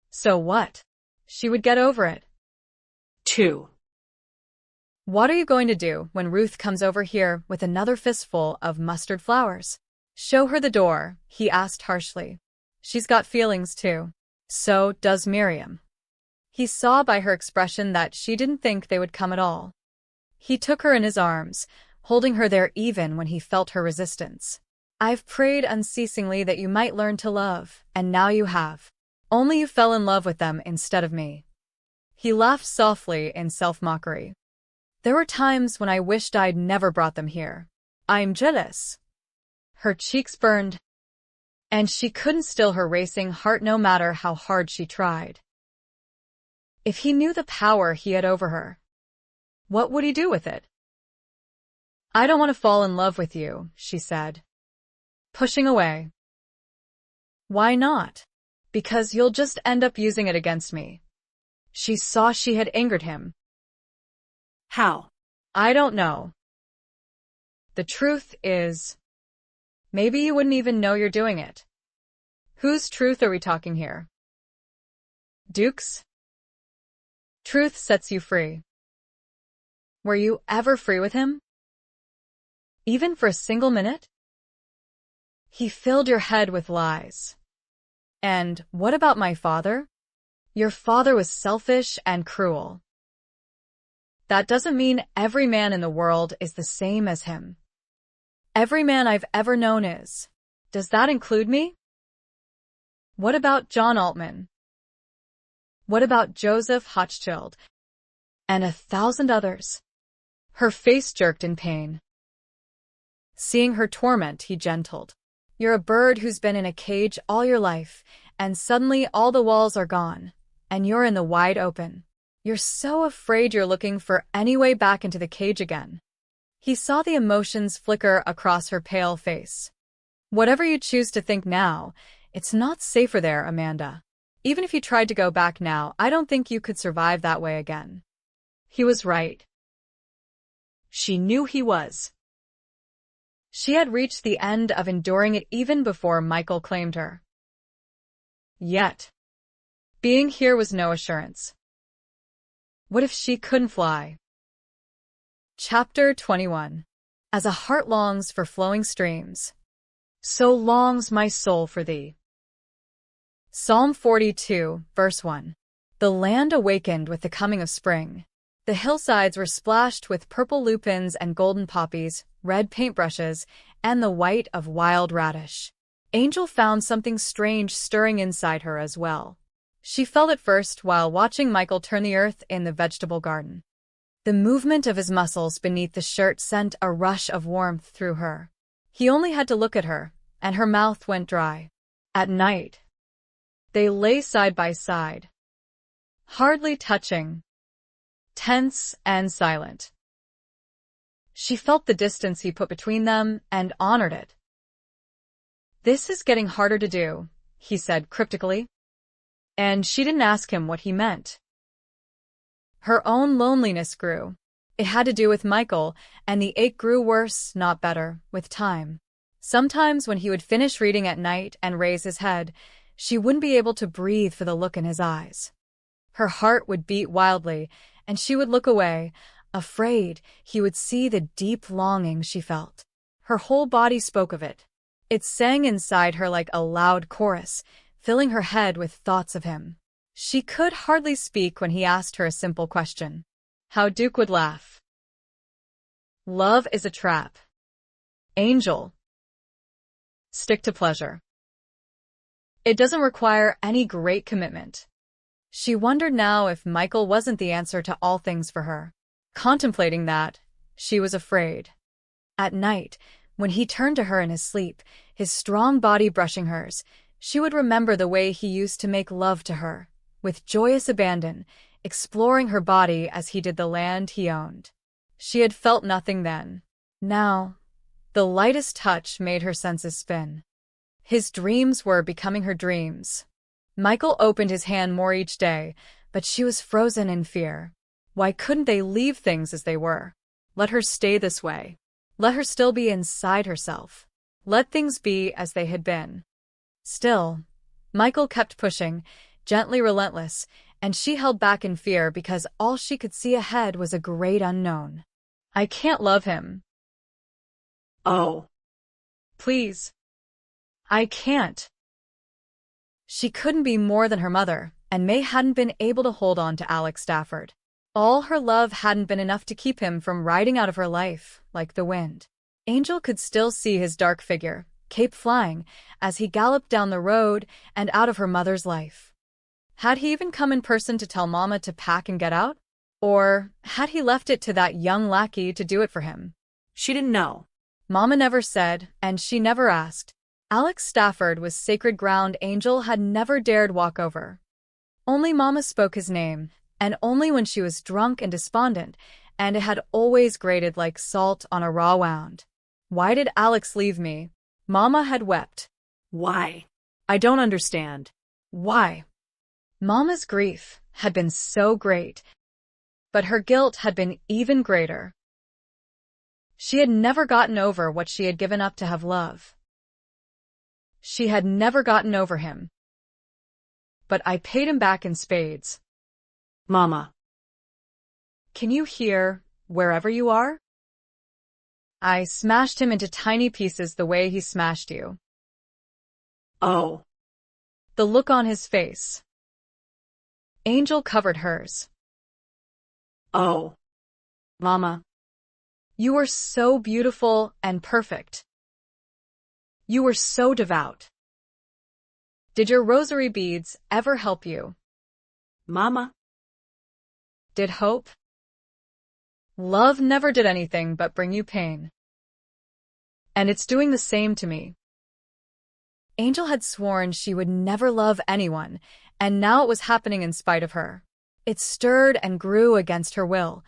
So what? She would get over it." 2. "What are you going to do when Ruth comes over here with another fistful of mustard flowers?" "Show her the door," he asked harshly. "She's got feelings too. So does Miriam." He saw by her expression that she didn't think they would come at all. He took her in his arms, holding her there even when he felt her resistance. "I've prayed unceasingly that you might learn to love, and now you have. Only you fell in love with them instead of me." He laughed softly in self-mockery. "There were times when I wished I'd never brought them here. I'm jealous." Her cheeks burned, and she couldn't still her racing heart no matter how hard she tried. If he knew the power he had over her, what would he do with it? "I don't want to fall in love with you," she said, pushing away. "Why not?" "Because you'll just end up using it against me." She saw she had angered him. How? "I don't know. The truth is, maybe you wouldn't even know you're doing it." Whose truth are we talking here? Duke's? Truth sets you free. Were you ever free with him? Even for a single minute? He filled your head with lies. And what about my father? Your father was selfish and cruel. That doesn't mean every man in the world is the same as him. Every man I've ever known is. Does that include me? What about John Altman? What about Joseph Hochschild and 1,000 others? Her face jerked in pain. Seeing her torment, he gentled. You're a bird who's been in a cage all your life, and suddenly all the walls are gone, and you're in the wide open. You're so afraid you're looking for any way back into the cage again. He saw the emotions flicker across her pale face. Whatever you choose to think now, it's not safer there, Amanda. Even if you tried to go back now, I don't think you could survive that way again. He was right. She knew he was. She had reached the end of enduring it even before Michael claimed her. Yet, being here was no assurance. What if she couldn't fly? Chapter 21. As a heart longs for flowing streams, so longs my soul for thee. Psalm 42, verse 1. The land awakened with the coming of spring. The hillsides were splashed with purple lupins and golden poppies, red paintbrushes, and the white of wild radish. Angel found something strange stirring inside her as well. She felt it first while watching Michael turn the earth in the vegetable garden. The movement of his muscles beneath the shirt sent a rush of warmth through her. He only had to look at her, and her mouth went dry. At night, they lay side by side, hardly touching, tense and silent. She felt the distance he put between them and honored it. This is getting harder to do, he said cryptically. And she didn't ask him what he meant. Her own loneliness grew. It had to do with Michael, and the ache grew worse, not better, with time. Sometimes when he would finish reading at night and raise his head, she wouldn't be able to breathe for the look in his eyes. Her heart would beat wildly, and she would look away, afraid he would see the deep longing she felt. Her whole body spoke of it. It sang inside her like a loud chorus, filling her head with thoughts of him. She could hardly speak when he asked her a simple question. How Duke would laugh. Love is a trap. Angel. Stick to pleasure. It doesn't require any great commitment. She wondered now if Michael wasn't the answer to all things for her. Contemplating that, she was afraid. At night, when he turned to her in his sleep, his strong body brushing hers, she would remember the way he used to make love to her, with joyous abandon, exploring her body as he did the land he owned. She had felt nothing then. Now, the lightest touch made her senses spin. His dreams were becoming her dreams. Michael opened his hand more each day, but she was frozen in fear. Why couldn't they leave things as they were? Let her stay this way. Let her still be inside herself. Let things be as they had been. Still, Michael kept pushing, gently relentless, and she held back in fear because all she could see ahead was a great unknown. I can't love him. Oh. Please. I can't. She couldn't be more than her mother, and May hadn't been able to hold on to Alex Stafford. All her love hadn't been enough to keep him from riding out of her life, like the wind. Angel could still see his dark figure, cape flying, as he galloped down the road and out of her mother's life. Had he even come in person to tell Mama to pack and get out? Or had he left it to that young lackey to do it for him? She didn't know. Mama never said, and she never asked. Alex Stafford was sacred ground Angel had never dared walk over. Only Mama spoke his name, and only when she was drunk and despondent, and it had always grated like salt on a raw wound. Why did Alex leave me? Mama had wept. Why? I don't understand. Why? Mama's grief had been so great, but her guilt had been even greater. She had never gotten over what she had given up to have love. She had never gotten over him. But I paid him back in spades. Mama. Can you hear, wherever you are? I smashed him into tiny pieces the way he smashed you. Oh. The look on his face. Angel covered hers. Oh. Mama. You were so beautiful and perfect. You were so devout. Did your rosary beads ever help you? Mama. Did hope? Love never did anything but bring you pain. And it's doing the same to me. Angel had sworn she would never love anyone, and now it was happening in spite of her. It stirred and grew against her will,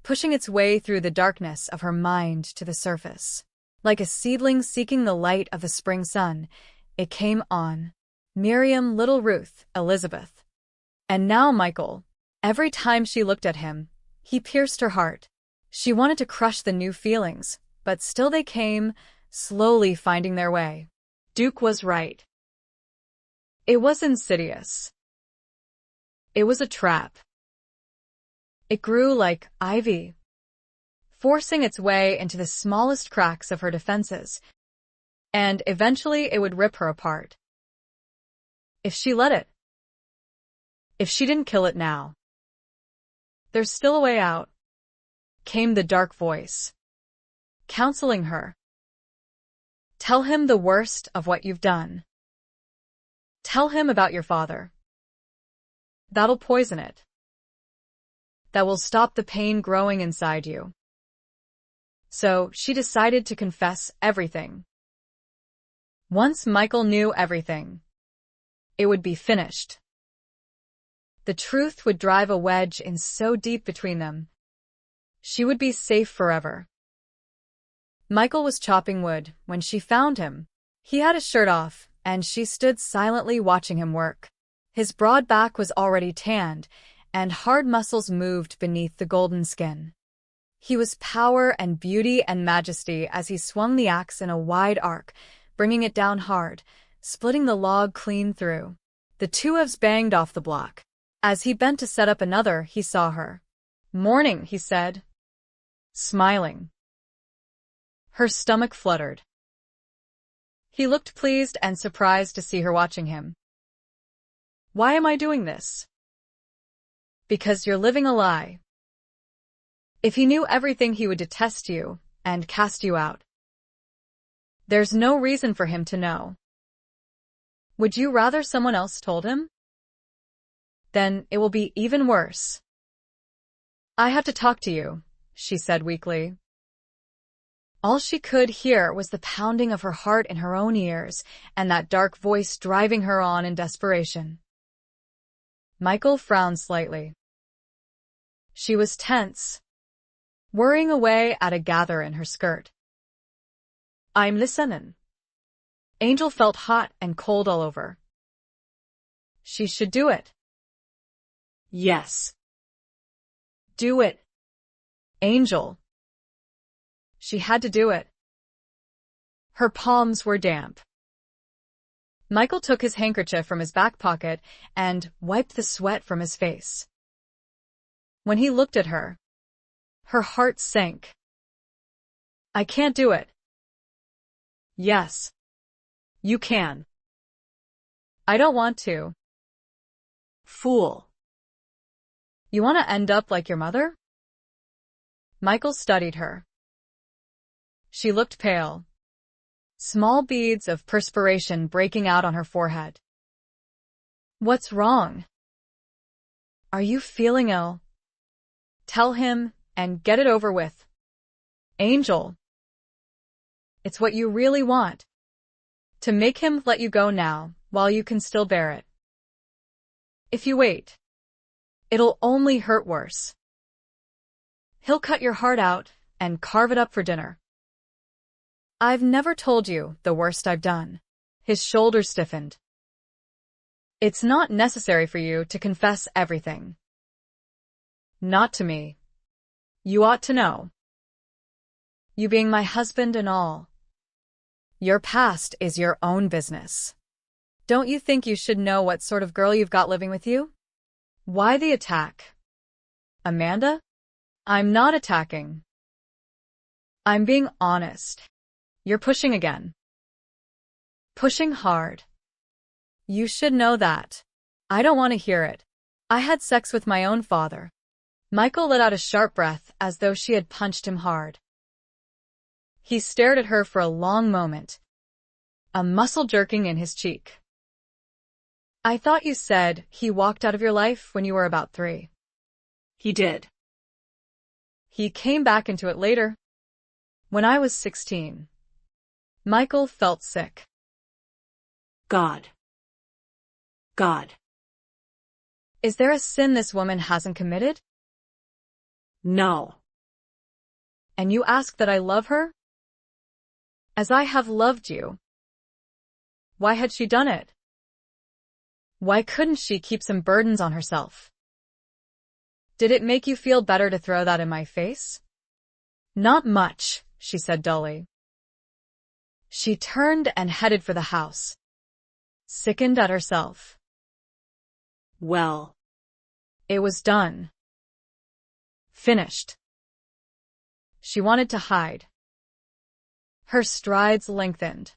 pushing its way through the darkness of her mind to the surface. Like a seedling seeking the light of the spring sun, it came on. Miriam, little Ruth, Elizabeth. And now Michael. Every time she looked at him, he pierced her heart. She wanted to crush the new feelings, but still they came, slowly finding their way. Duke was right. It was insidious. It was a trap. It grew like ivy, forcing its way into the smallest cracks of her defenses, and eventually it would rip her apart. If she let it. If she didn't kill it now. There's still a way out, came the dark voice, counseling her. Tell him the worst of what you've done. Tell him about your father. That'll poison it. That will stop the pain growing inside you. So she decided to confess everything. Once Michael knew everything, it would be finished. The truth would drive a wedge in so deep between them. She would be safe forever. Michael was chopping wood when she found him. He had his shirt off, and she stood silently watching him work. His broad back was already tanned, and hard muscles moved beneath the golden skin. He was power and beauty and majesty as he swung the axe in a wide arc, bringing it down hard, splitting the log clean through. The two halves banged off the block. As he bent to set up another, he saw her. "Morning," he said, smiling. Her stomach fluttered. He looked pleased and surprised to see her watching him. "Why am I doing this?" "Because you're living a lie. If he knew everything, he would detest you and cast you out. There's no reason for him to know. Would you rather someone else told him? Then it will be even worse." "I have to talk to you," she said weakly. All she could hear was the pounding of her heart in her own ears and that dark voice driving her on in desperation. Michael frowned slightly. She was tense, worrying away at a gather in her skirt. "I'm listening." Angel felt hot and cold all over. She should do it. Yes. Do it. Angel. She had to do it. Her palms were damp. Michael took his handkerchief from his back pocket and wiped the sweat from his face. When he looked at her, her heart sank. "I can't do it." "Yes. You can." "I don't want to." Fool. "You want to end up like your mother?" Michael studied her. She looked pale, small beads of perspiration breaking out on her forehead. "What's wrong? Are you feeling ill? Tell him and get it over with. Angel. It's what you really want. To make him let you go now, while you can still bear it. If you wait, it'll only hurt worse. He'll cut your heart out and carve it up for dinner." "I've never told you the worst I've done." His shoulders stiffened. "It's not necessary for you to confess everything. Not to me. You ought to know. You being my husband and all. Your past is your own business. Don't you think you should know what sort of girl you've got living with you?" "Why the attack?" "Amanda? I'm not attacking. I'm being honest. You're pushing again. Pushing hard. You should know that. I don't want to hear it. I had sex with my own father." Michael let out a sharp breath as though she had punched him hard. He stared at her for a long moment, a muscle jerking in his cheek. I thought you said he walked out of your life when you were about 3. He did. He came back into it later. When I was 16. Michael felt sick. God. God. Is there a sin this woman hasn't committed? No. And you ask that I love her? As I have loved you. Why had she done it? Why couldn't she keep some burdens on herself? Did it make you feel better to throw that in my face? Not much, she said dully. She turned and headed for the house, sickened at herself. Well. It was done. Finished. She wanted to hide. Her strides lengthened.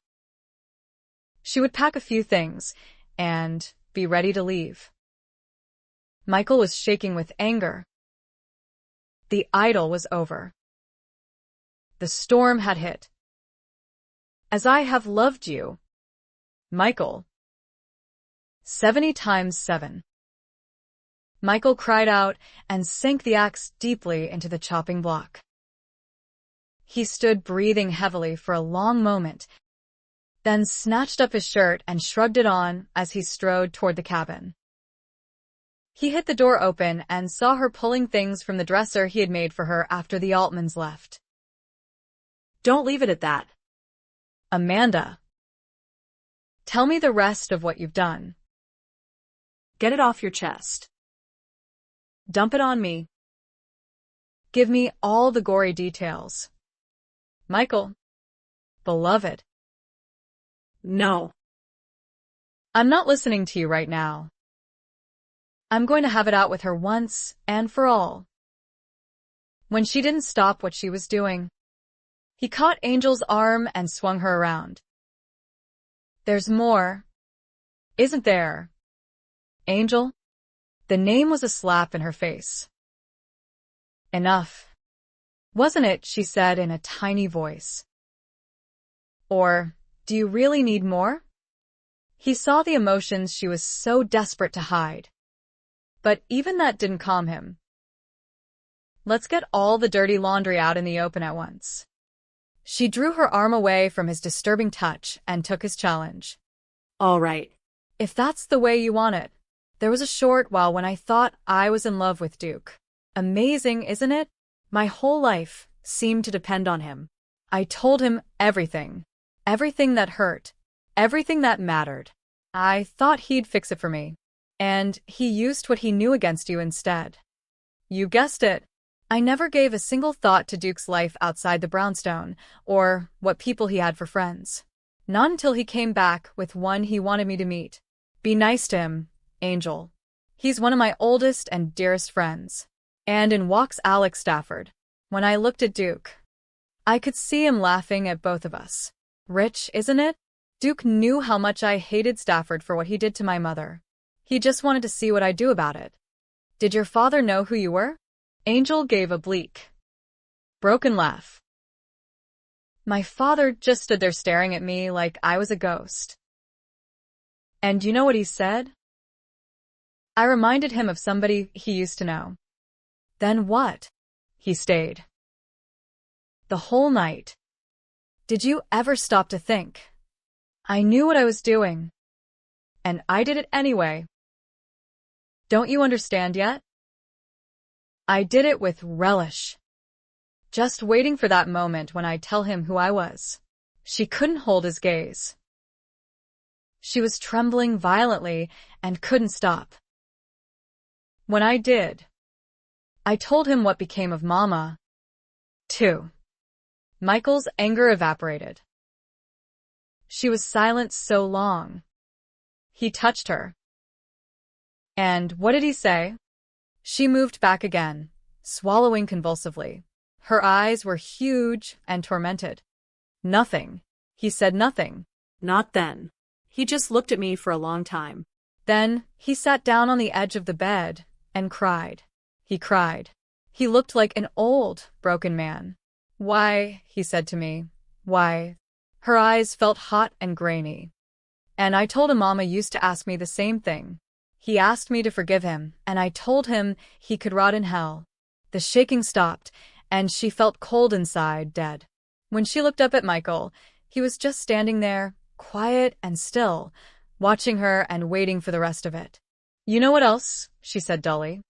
She would pack a few things and be ready to leave. Michael was shaking with anger. The idyll was over. The storm had hit. As I have loved you, Michael. 70 times 7. Michael cried out and sank the axe deeply into the chopping block. He stood breathing heavily for a long moment, then snatched up his shirt and shrugged it on as he strode toward the cabin. He hit the door open and saw her pulling things from the dresser he had made for her after the Altmans left. Don't leave it at that. Amanda. Tell me the rest of what you've done. Get it off your chest. Dump it on me. Give me all the gory details. Michael. Beloved. No. I'm not listening to you right now. I'm going to have it out with her once and for all. When she didn't stop what she was doing, he caught Angel's arm and swung her around. There's more, isn't there? Angel? The name was a slap in her face. Enough. Wasn't it? She said in a tiny voice. Or, do you really need more? He saw the emotions she was so desperate to hide. But even that didn't calm him. Let's get all the dirty laundry out in the open at once. She drew her arm away from his disturbing touch and took his challenge. All right. If that's the way you want it. There was a short while when I thought I was in love with Duke. Amazing, isn't it? My whole life seemed to depend on him. I told him everything. Everything that hurt. Everything that mattered. I thought he'd fix it for me. And he used what he knew against you instead. You guessed it. I never gave a single thought to Duke's life outside the brownstone, or what people he had for friends. Not until he came back with one he wanted me to meet. Be nice to him, Angel. He's one of my oldest and dearest friends. And in walks Alex Stafford. When I looked at Duke, I could see him laughing at both of us. Rich, isn't it? Duke knew how much I hated Stafford for what he did to my mother. He just wanted to see what I'd do about it. Did your father know who you were? Angel gave a bleak, broken laugh. My father just stood there staring at me like I was a ghost. And you know what he said? I reminded him of somebody he used to know. Then what? He stayed. The whole night. Did you ever stop to think? I knew what I was doing. And I did it anyway. Don't you understand yet? I did it with relish. Just waiting for that moment when I'd tell him who I was. She couldn't hold his gaze. She was trembling violently and couldn't stop. When I did, I told him what became of Mama, too. Michael's anger evaporated. She was silent so long. He touched her. And what did he say? She moved back again, swallowing convulsively. Her eyes were huge and tormented. Nothing. He said nothing. Not then. He just looked at me for a long time. Then he sat down on the edge of the bed and cried. He cried. He looked like an old, broken man. Why, he said to me, why? Her eyes felt hot and grainy. And I told him Mama used to ask me the same thing. He asked me to forgive him, and I told him he could rot in hell. The shaking stopped, and she felt cold inside, dead. When she looked up at Michael, he was just standing there, quiet and still, watching her and waiting for the rest of it. "You know what else?" she said dully.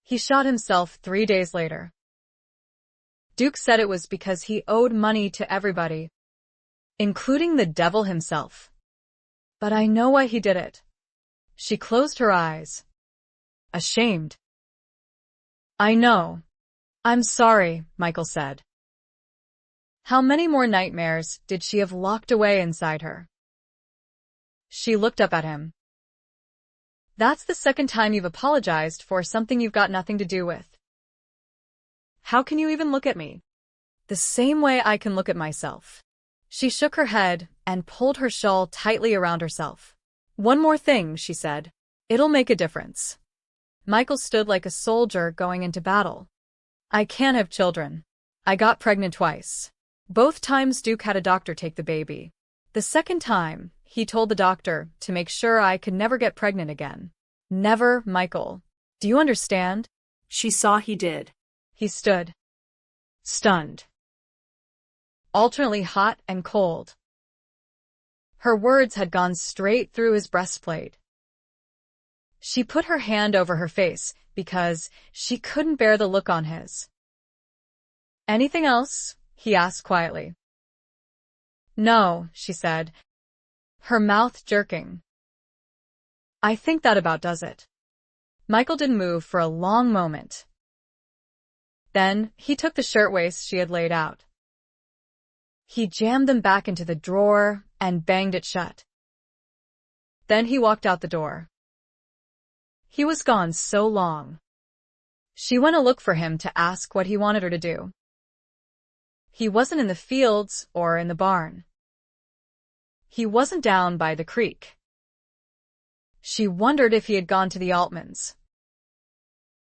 "He shot himself 3 days later. Duke said it was because he owed money to everybody, including the devil himself. But I know why he did it." She closed her eyes. Ashamed. "I know. I'm sorry," Michael said. How many more nightmares did she have locked away inside her? She looked up at him. "That's the second time you've apologized for something you've got nothing to do with. How can you even look at me? The same way I can look at myself." She shook her head and pulled her shawl tightly around herself. "One more thing," she said. "It'll make a difference." Michael stood like a soldier going into battle. "I can't have children. I got pregnant twice. Both times Duke had a doctor take the baby. The second time, he told the doctor to make sure I could never get pregnant again. Never, Michael. Do you understand?" She saw he did. He stood, stunned, alternately hot and cold. Her words had gone straight through his breastplate. She put her hand over her face because she couldn't bear the look on his. "Anything else?" he asked quietly. "No," she said, her mouth jerking. "I think that about does it." Michael didn't move for a long moment. Then he took the shirtwaist she had laid out. He jammed them back into the drawer and banged it shut. Then he walked out the door. He was gone so long. She went to look for him to ask what he wanted her to do. He wasn't in the fields or in the barn. He wasn't down by the creek. She wondered if he had gone to the Altmans.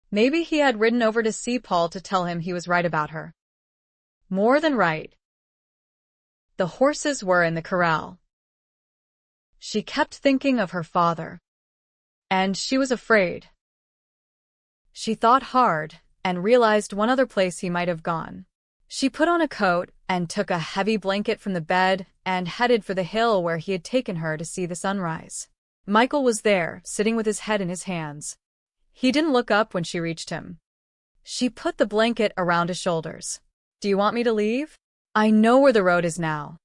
Maybe he had ridden over to see Paul to tell him he was right about her. More than right. The horses were in the corral. She kept thinking of her father. And she was afraid. She thought hard and realized one other place he might have gone. She put on a coat and took a heavy blanket from the bed and headed for the hill where he had taken her to see the sunrise. Michael was there, sitting with his head in his hands. He didn't look up when she reached him. She put the blanket around his shoulders. "Do you want me to leave? I know where the road is now.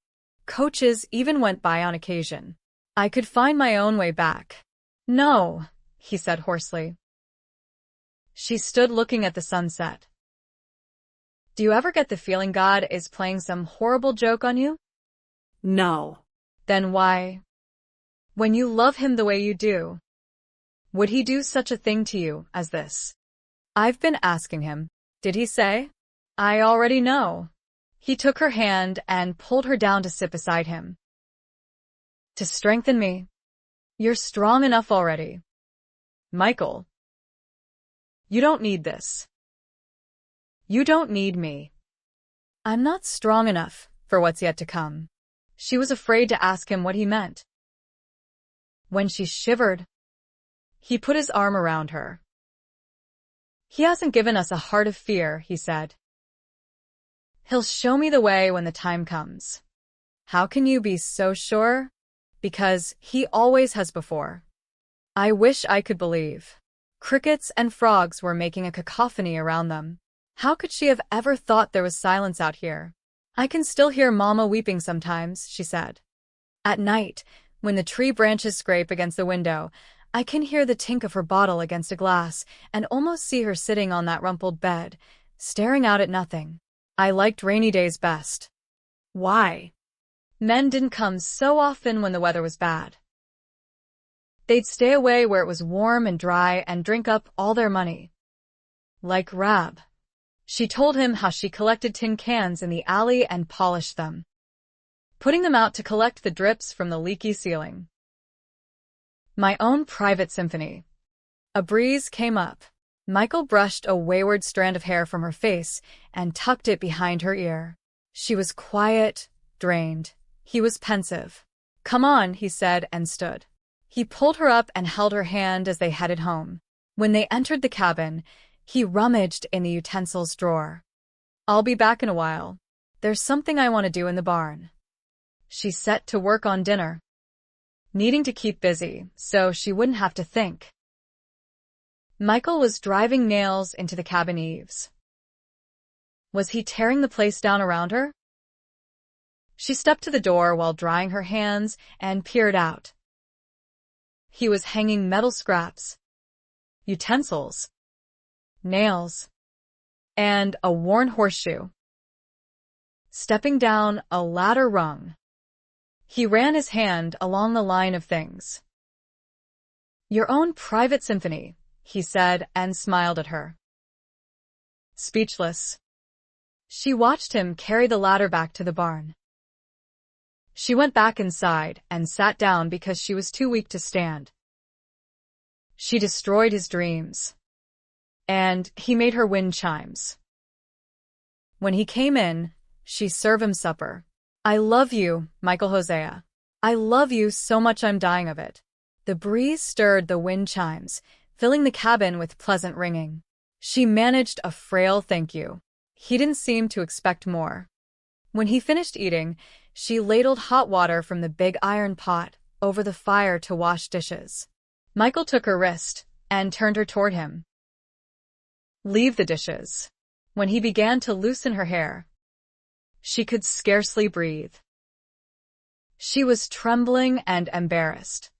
Coaches even went by on occasion. I could find my own way back." "No," he said hoarsely. She stood looking at the sunset. "Do you ever get the feeling God is playing some horrible joke on you?" No. "Then why? When you love him the way you do, would he do such a thing to you as this?" "I've been asking him." "Did he say?" "I already know." He took her hand and pulled her down to sit beside him. "To strengthen me. You're strong enough already. Michael, you don't need this. You don't need me. I'm not strong enough for what's yet to come." She was afraid to ask him what he meant. When she shivered, he put his arm around her. "He hasn't given us a heart of fear," he said. "He'll show me the way when the time comes." "How can you be so sure?" "Because he always has before." I wish I could believe. Crickets and frogs were making a cacophony around them. How could she have ever thought there was silence out here? "I can still hear Mama weeping sometimes," she said. "At night, when the tree branches scrape against the window, I can hear the tink of her bottle against a glass and almost see her sitting on that rumpled bed, staring out at nothing. I liked rainy days best." Why? Men didn't come so often when the weather was bad. They'd stay away where it was warm and dry and drink up all their money. Like Rab. She told him how she collected tin cans in the alley and polished them, putting them out to collect the drips from the leaky ceiling. My own private symphony. A breeze came up. Michael brushed a wayward strand of hair from her face and tucked it behind her ear. She was quiet, drained. He was pensive. Come on, he said and stood. He pulled her up and held her hand as they headed home. When they entered the cabin, he rummaged in the utensils drawer. I'll be back in a while. There's something I want to do in the barn. She set to work on dinner, needing to keep busy so she wouldn't have to think. Michael was driving nails into the cabin eaves. Was he tearing the place down around her? She stepped to the door while drying her hands and peered out. He was hanging metal scraps, utensils, nails, and a worn horseshoe. Stepping down a ladder rung, he ran his hand along the line of things. Your own private symphony, he said and smiled at her. Speechless, she watched him carry the ladder back to the barn. She went back inside and sat down because she was too weak to stand. She destroyed his dreams, and he made her wind chimes. When he came in, she served him supper. I love you, Michael Hosea. I love you so much I'm dying of it. The breeze stirred the wind chimes, filling the cabin with pleasant ringing. She managed a frail thank you. He didn't seem to expect more. When he finished eating, she ladled hot water from the big iron pot over the fire to wash dishes. Michael took her wrist and turned her toward him. Leave the dishes. When he began to loosen her hair, she could scarcely breathe. She was trembling and embarrassed.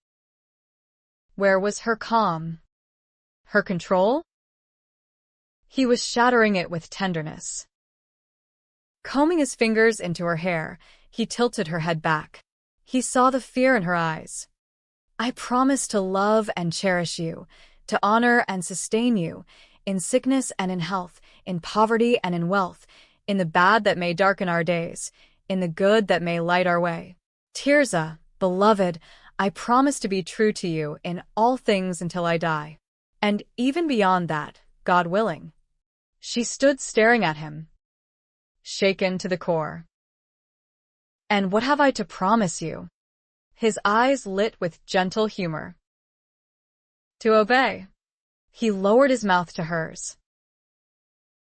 Where was her calm? Her control? He was shattering it with tenderness. Combing his fingers into her hair, he tilted her head back. He saw the fear in her eyes. I promise to love and cherish you, to honor and sustain you, in sickness and in health, in poverty and in wealth, in the bad that may darken our days, in the good that may light our way. Tirza, beloved, I promise to be true to you in all things until I die. And even beyond that, God willing. She stood staring at him, shaken to the core. And what have I to promise you? His eyes lit with gentle humor. To obey. He lowered his mouth to hers.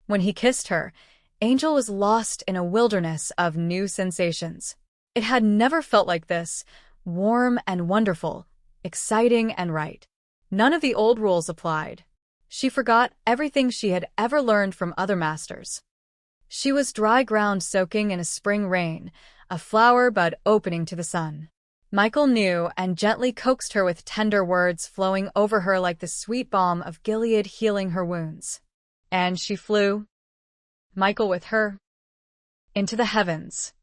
When he kissed her, Angel was lost in a wilderness of new sensations. It had never felt like this, warm and wonderful, exciting and right. None of the old rules applied. She forgot everything she had ever learned from other masters. She was dry ground soaking in a spring rain, a flower bud opening to the sun. Michael knew and gently coaxed her with tender words flowing over her like the sweet balm of Gilead healing her wounds. And she flew, Michael with her, into the heavens.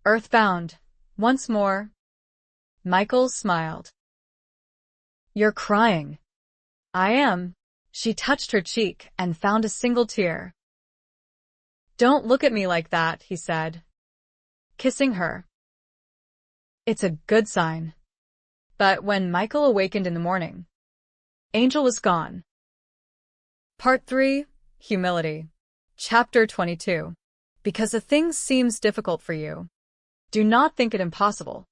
Earthbound, once more. Michael smiled. You're crying. I am. She touched her cheek and found a single tear. Don't look at me like that, he said, kissing her. It's a good sign. But when Michael awakened in the morning, Angel was gone. Part 3, Humility. Chapter 22. Because a thing seems difficult for you, do not think it impossible.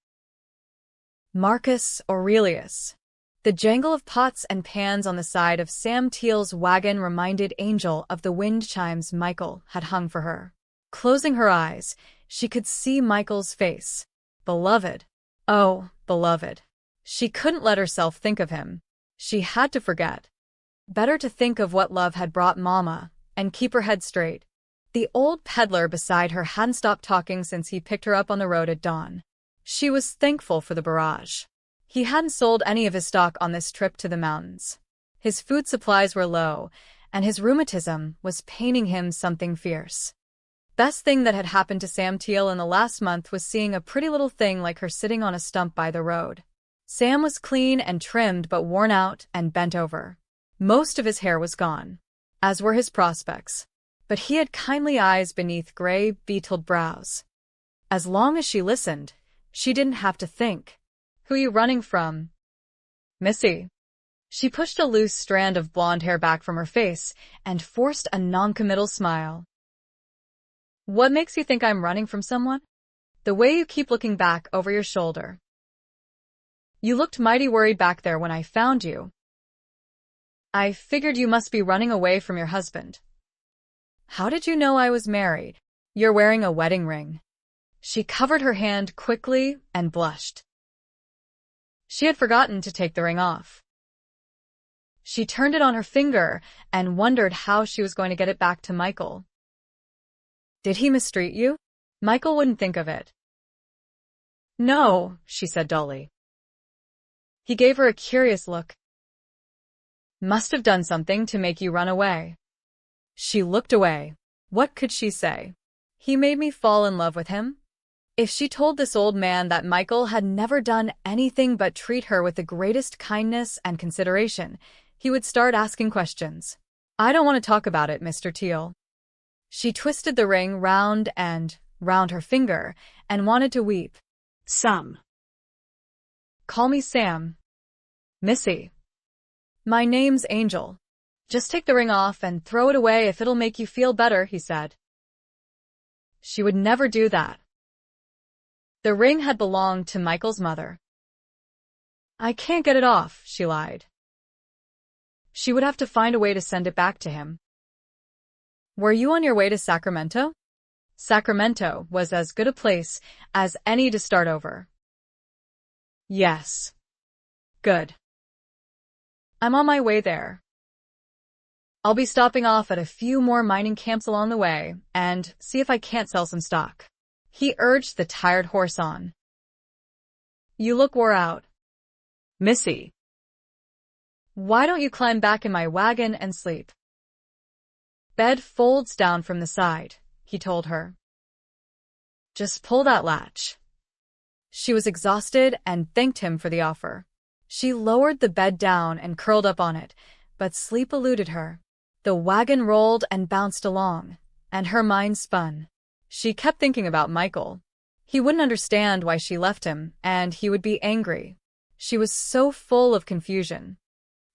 Marcus Aurelius. The jangle of pots and pans on the side of Sam Teal's wagon reminded Angel of the wind chimes Michael had hung for her. Closing her eyes, she could see Michael's face. Beloved. Oh, beloved. She couldn't let herself think of him. She had to forget. Better to think of what love had brought Mama, and keep her head straight. The old peddler beside her hadn't stopped talking since he picked her up on the road at dawn. She was thankful for the barrage. He hadn't sold any of his stock on this trip to the mountains. His food supplies were low, and his rheumatism was paining him something fierce. Best thing that had happened to Sam Teal in the last month was seeing a pretty little thing like her sitting on a stump by the road. Sam was clean and trimmed but worn out and bent over. Most of his hair was gone, as were his prospects, but he had kindly eyes beneath gray, beetled brows. As long as she listened, she didn't have to think. Who you running from? Missy. She pushed a loose strand of blonde hair back from her face and forced a noncommittal smile. What makes you think I'm running from someone? The way you keep looking back over your shoulder. You looked mighty worried back there when I found you. I figured you must be running away from your husband. How did you know I was married? You're wearing a wedding ring. She covered her hand quickly and blushed. She had forgotten to take the ring off. She turned it on her finger and wondered how she was going to get it back to Michael. Did he mistreat you? Michael wouldn't think of it. No, she said dully. He gave her a curious look. Must have done something to make you run away. She looked away. What could she say? He made me fall in love with him? If she told this old man that Michael had never done anything but treat her with the greatest kindness and consideration, he would start asking questions. I don't want to talk about it, Mr. Teal. She twisted the ring round and round her finger and wanted to weep. Some. Call me Sam. Missy. My name's Angel. Just take the ring off and throw it away if it'll make you feel better, he said. She would never do that. The ring had belonged to Michael's mother. I can't get it off, she lied. She would have to find a way to send it back to him. Were you on your way to Sacramento? Sacramento was as good a place as any to start over. Yes. Good. I'm on my way there. I'll be stopping off at a few more mining camps along the way and see if I can't sell some stock. He urged the tired horse on. You look wore out. Missy. Why don't you climb back in my wagon and sleep? Bed folds down from the side, he told her. Just pull that latch. She was exhausted and thanked him for the offer. She lowered the bed down and curled up on it, but sleep eluded her. The wagon rolled and bounced along, and her mind spun. She kept thinking about Michael. He wouldn't understand why she left him, and he would be angry. She was so full of confusion.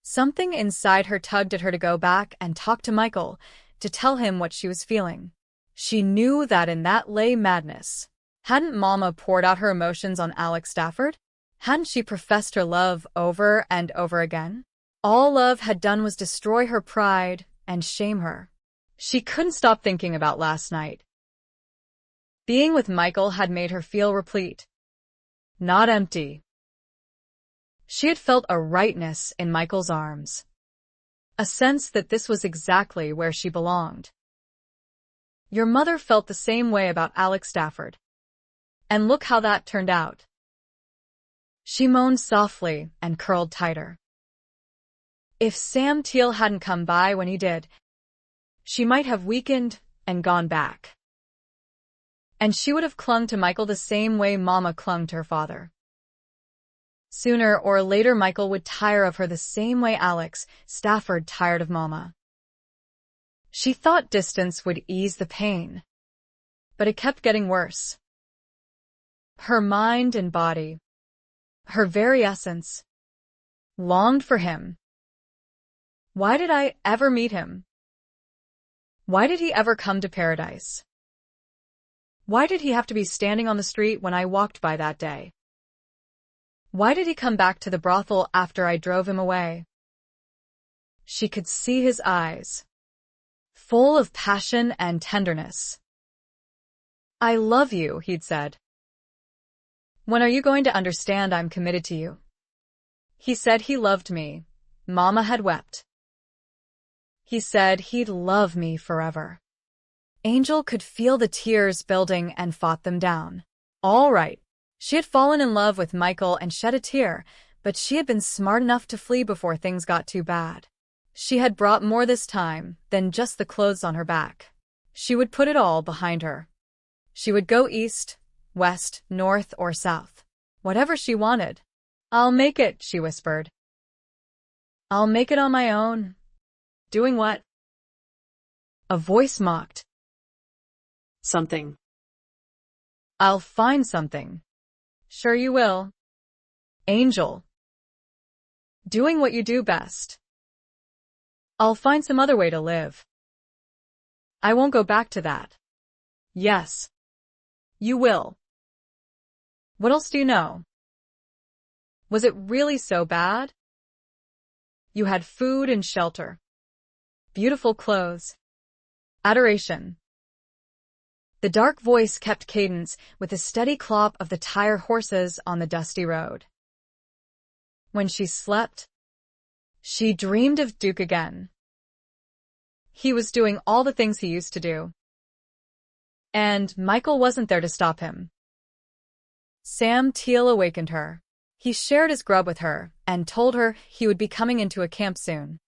Something inside her tugged at her to go back and talk to Michael, to tell him what she was feeling. She knew that in that lay madness. Hadn't Mama poured out her emotions on Alex Stafford? Hadn't she professed her love over and over again? All love had done was destroy her pride and shame her. She couldn't stop thinking about last night. Being with Michael had made her feel replete, not empty. She had felt a rightness in Michael's arms, a sense that this was exactly where she belonged. Your mother felt the same way about Alex Stafford. And look how that turned out. She moaned softly and curled tighter. If Sam Teal hadn't come by when he did, she might have weakened and gone back. And she would have clung to Michael the same way Mama clung to her father. Sooner or later Michael would tire of her the same way Alex Stafford tired of Mama. She thought distance would ease the pain, but it kept getting worse. Her mind and body, her very essence, longed for him. Why did I ever meet him? Why did he ever come to paradise? Why did he have to be standing on the street when I walked by that day? Why did he come back to the brothel after I drove him away? She could see his eyes, full of passion and tenderness. I love you, he'd said. When are you going to understand I'm committed to you? He said he loved me. Mama had wept. He said he'd love me forever. Angel could feel the tears building and fought them down. All right. She had fallen in love with Michael and shed a tear, but she had been smart enough to flee before things got too bad. She had brought more this time than just the clothes on her back. She would put it all behind her. She would go east, west, north, or south. Whatever she wanted. I'll make it, she whispered. I'll make it on my own. Doing what? A voice mocked. Something. I'll find something. Sure you will. Angel. Doing what you do best. I'll find some other way to live. I won't go back to that. Yes. You will. What else do you know? Was it really so bad? You had food and shelter, beautiful clothes, adoration. The dark voice kept cadence with the steady clop of the tire horses on the dusty road. When she slept, she dreamed of Duke again. He was doing all the things he used to do. And Michael wasn't there to stop him. Sam Teal awakened her. He shared his grub with her and told her he would be coming into a camp soon.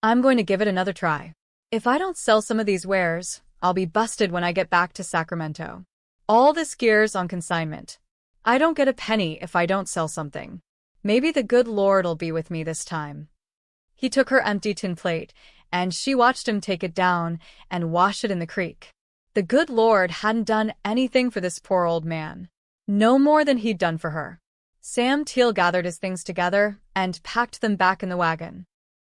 I'm going to give it another try. If I don't sell some of these wares, I'll be busted when I get back to Sacramento. All this gear's on consignment. I don't get a penny if I don't sell something. Maybe the good Lord'll be with me this time. He took her empty tin plate, and she watched him take it down and wash it in the creek. The good Lord hadn't done anything for this poor old man. No more than he'd done for her. Sam Teal gathered his things together and packed them back in the wagon.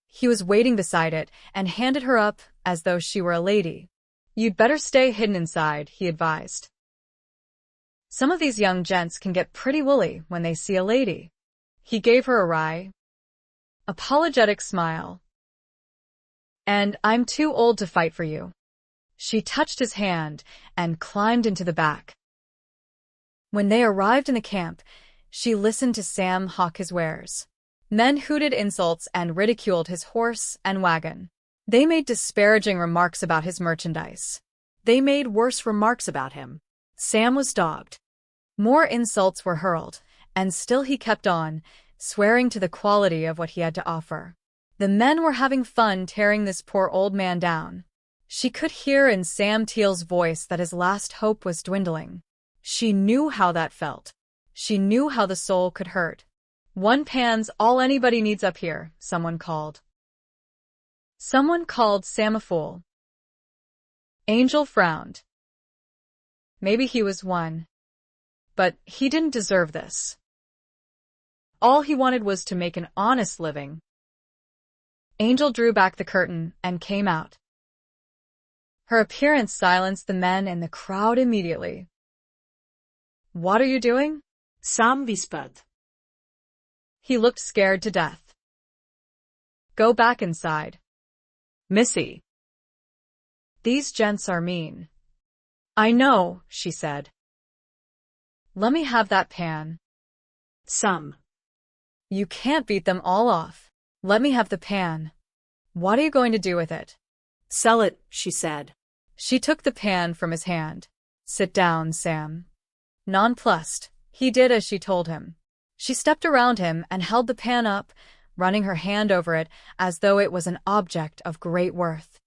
He was waiting beside it and handed her up as though she were a lady. You'd better stay hidden inside, he advised. Some of these young gents can get pretty woolly when they see a lady. He gave her a wry, apologetic smile. And I'm too old to fight for you. She touched his hand and climbed into the back. When they arrived in the camp, she listened to Sam hawk his wares. Men hooted insults and ridiculed his horse and wagon. They made disparaging remarks about his merchandise. They made worse remarks about him. Sam was dogged. More insults were hurled, and still he kept on, swearing to the quality of what he had to offer. The men were having fun tearing this poor old man down. She could hear in Sam Teal's voice that his last hope was dwindling. She knew how that felt. She knew how the soul could hurt. One pan's all anybody needs up here, someone called. Someone called Sam a fool. Angel frowned. Maybe he was one. But he didn't deserve this. All he wanted was to make an honest living. Angel drew back the curtain and came out. Her appearance silenced the men in the crowd immediately. What are you doing? Sam whispered. He looked scared to death. Go back inside. Missy. These gents are mean. I know, she said. Let me have that pan. Sam. You can't beat them all off. Let me have the pan. What are you going to do with it? Sell it, she said. She took the pan from his hand. Sit down, Sam. Nonplussed, he did as she told him. She stepped around him and held the pan up, running her hand over it as though it was an object of great worth.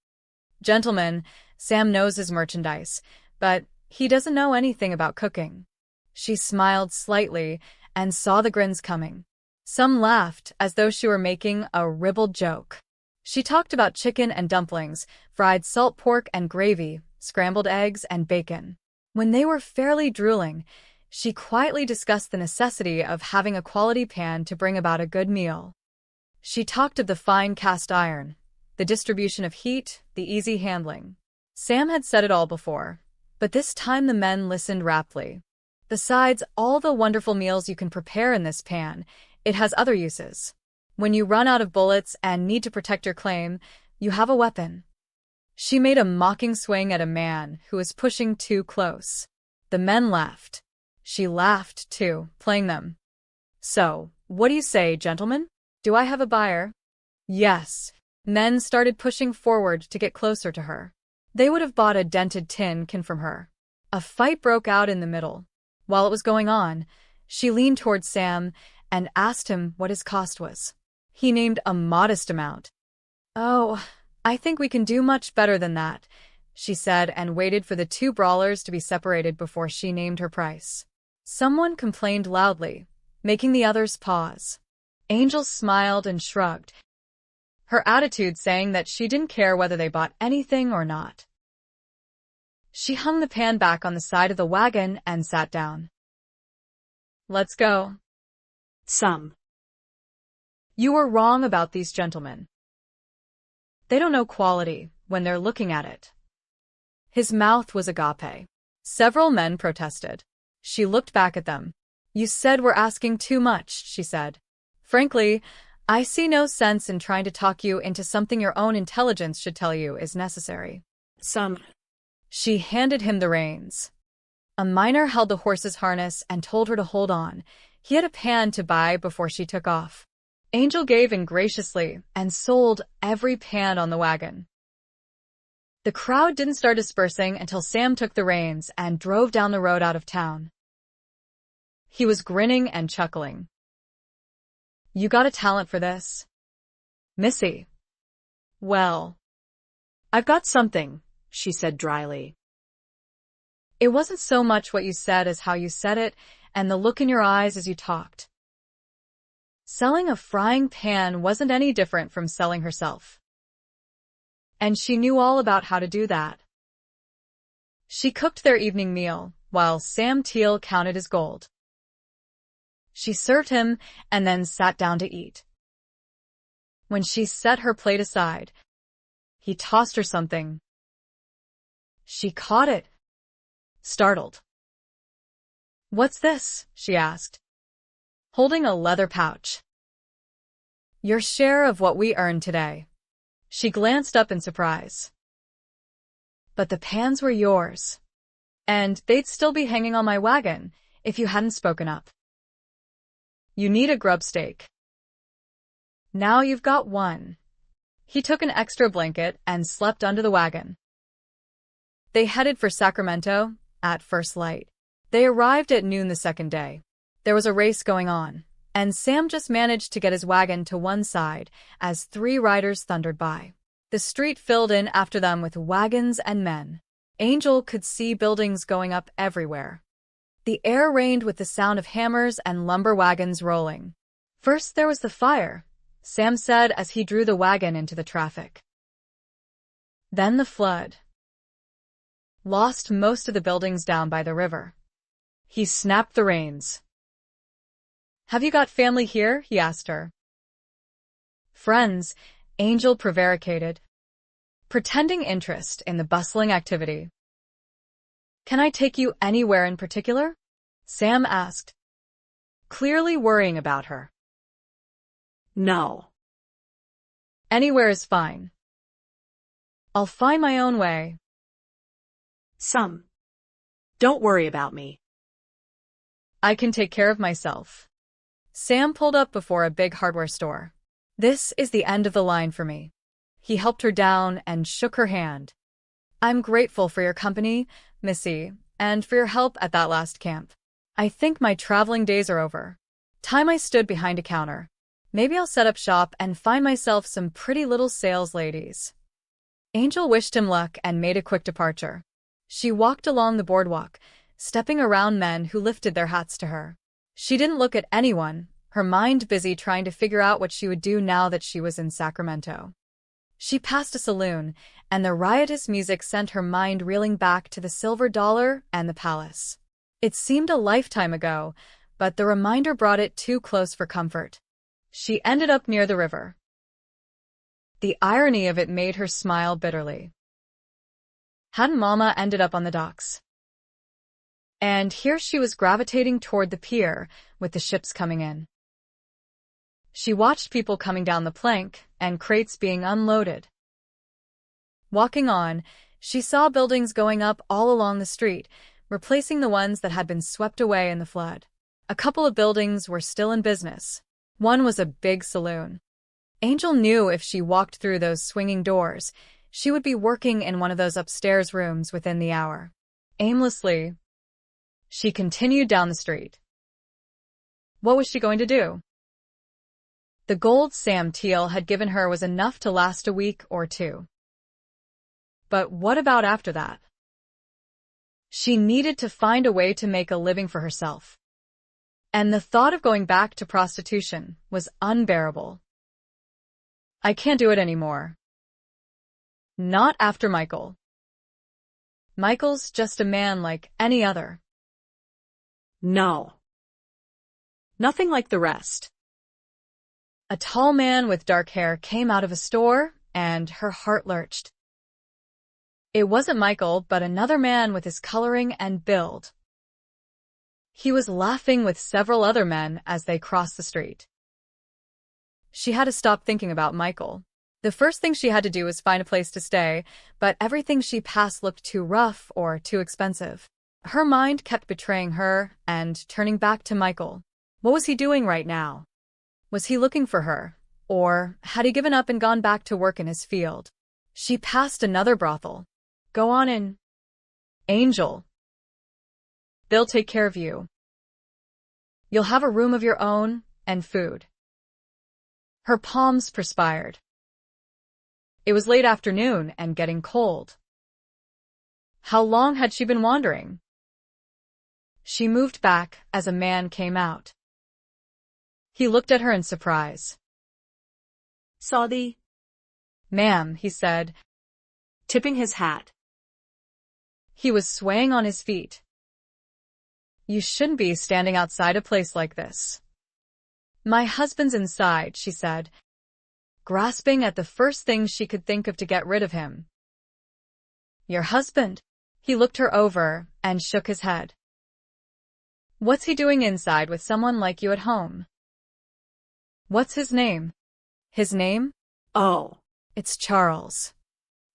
Gentlemen, Sam knows his merchandise, but he doesn't know anything about cooking. She smiled slightly and saw the grins coming. Some laughed as though she were making a ribald joke. She talked about chicken and dumplings, fried salt pork and gravy, scrambled eggs and bacon. When they were fairly drooling, she quietly discussed the necessity of having a quality pan to bring about a good meal. She talked of the fine cast iron, the distribution of heat, the easy handling. Sam had said it all before, but this time the men listened raptly. Besides all the wonderful meals you can prepare in this pan, it has other uses. When you run out of bullets and need to protect your claim, you have a weapon. She made a mocking swing at a man who was pushing too close. The men laughed. She laughed, too, playing them. So, what do you say, gentlemen? Do I have a buyer? Yes. Men started pushing forward to get closer to her. They would have bought a dented tin can from her. A fight broke out in the middle. While it was going on, she leaned towards Sam and asked him what his cost was. He named a modest amount. Oh, I think we can do much better than that, she said, and waited for the two brawlers to be separated before she named her price. Someone complained loudly, making the others pause. Angel smiled and shrugged, her attitude saying that she didn't care whether they bought anything or not. She hung the pan back on the side of the wagon and sat down. Let's go. Sam. You were wrong about these gentlemen. They don't know quality when they're looking at it. His mouth was agape. Several men protested. She looked back at them. You said we're asking too much, she said. Frankly, I see no sense in trying to talk you into something your own intelligence should tell you is necessary. She handed him the reins. A miner held the horse's harness and told her to hold on. He had a pan to buy before she took off. Angel gave in graciously and sold every pan on the wagon. The crowd didn't start dispersing until Sam took the reins and drove down the road out of town. He was grinning and chuckling. You got a talent for this, Missy. Well, I've got something, she said dryly. It wasn't so much what you said as how you said it and the look in your eyes as you talked. Selling a frying pan wasn't any different from selling herself. And she knew all about how to do that. She cooked their evening meal, while Sam Teal counted his gold. She served him and then sat down to eat. When she set her plate aside, he tossed her something. She caught it, startled. What's this? She asked, holding a leather pouch. Your share of what we earned today. She glanced up in surprise. But the pans were yours, and they'd still be hanging on my wagon if you hadn't spoken up. You need a grub stake. Now you've got one. He took an extra blanket and slept under the wagon. They headed for Sacramento at first light. They arrived at noon the second day. There was a race going on, and Sam just managed to get his wagon to one side as 3 riders thundered by. The street filled in after them with wagons and men. Angel could see buildings going up everywhere. The air rained with the sound of hammers and lumber wagons rolling. First there was the fire, Sam said as he drew the wagon into the traffic. Then the flood. Lost most of the buildings down by the river. He snapped the reins. Have you got family here? He asked her. Friends, Angel prevaricated, pretending interest in the bustling activity. Can I take you anywhere in particular? Sam asked, clearly worrying about her. No. Anywhere is fine. I'll find my own way. Don't worry about me. I can take care of myself. Sam pulled up before a big hardware store. This is the end of the line for me. He helped her down and shook her hand. I'm grateful for your company, Missy, and for your help at that last camp. I think my traveling days are over. Time I stood behind a counter. Maybe I'll set up shop and find myself some pretty little sales ladies. Angel wished him luck and made a quick departure. She walked along the boardwalk, stepping around men who lifted their hats to her. She didn't look at anyone, her mind busy trying to figure out what she would do now that she was in Sacramento. She passed a saloon, and the riotous music sent her mind reeling back to the silver dollar and the palace. It seemed a lifetime ago, but the reminder brought it too close for comfort. She ended up near the river. The irony of it made her smile bitterly. Hadn't Mama ended up on the docks? And here she was gravitating toward the pier, with the ships coming in. She watched people coming down the plank and crates being unloaded. Walking on, she saw buildings going up all along the street, replacing the ones that had been swept away in the flood. A couple of buildings were still in business. One was a big saloon. Angel knew if she walked through those swinging doors, she would be working in one of those upstairs rooms within the hour. Aimlessly, she continued down the street. What was she going to do? The gold Sam Teal had given her was enough to last a week or two. But what about after that? She needed to find a way to make a living for herself. And the thought of going back to prostitution was unbearable. I can't do it anymore. Not after Michael. Michael's just a man like any other. No. Nothing like the rest. A tall man with dark hair came out of a store, and her heart lurched. It wasn't Michael, but another man with his coloring and build. He was laughing with several other men as they crossed the street. She had to stop thinking about Michael. The first thing she had to do was find a place to stay, but everything she passed looked too rough or too expensive. Her mind kept betraying her and turning back to Michael. What was he doing right now? Was he looking for her? Or had he given up and gone back to work in his field? She passed another brothel. Go on in. Angel. They'll take care of you. You'll have a room of your own and food. Her palms perspired. It was late afternoon and getting cold. How long had she been wandering? She moved back as a man came out. He looked at her in surprise. Saudi, Ma'am, he said, tipping his hat. He was swaying on his feet. You shouldn't be standing outside a place like this. My husband's inside, she said, grasping at the first thing she could think of to get rid of him. Your husband? He looked her over and shook his head. What's he doing inside with someone like you at home? What's his name? His name? Oh. It's Charles.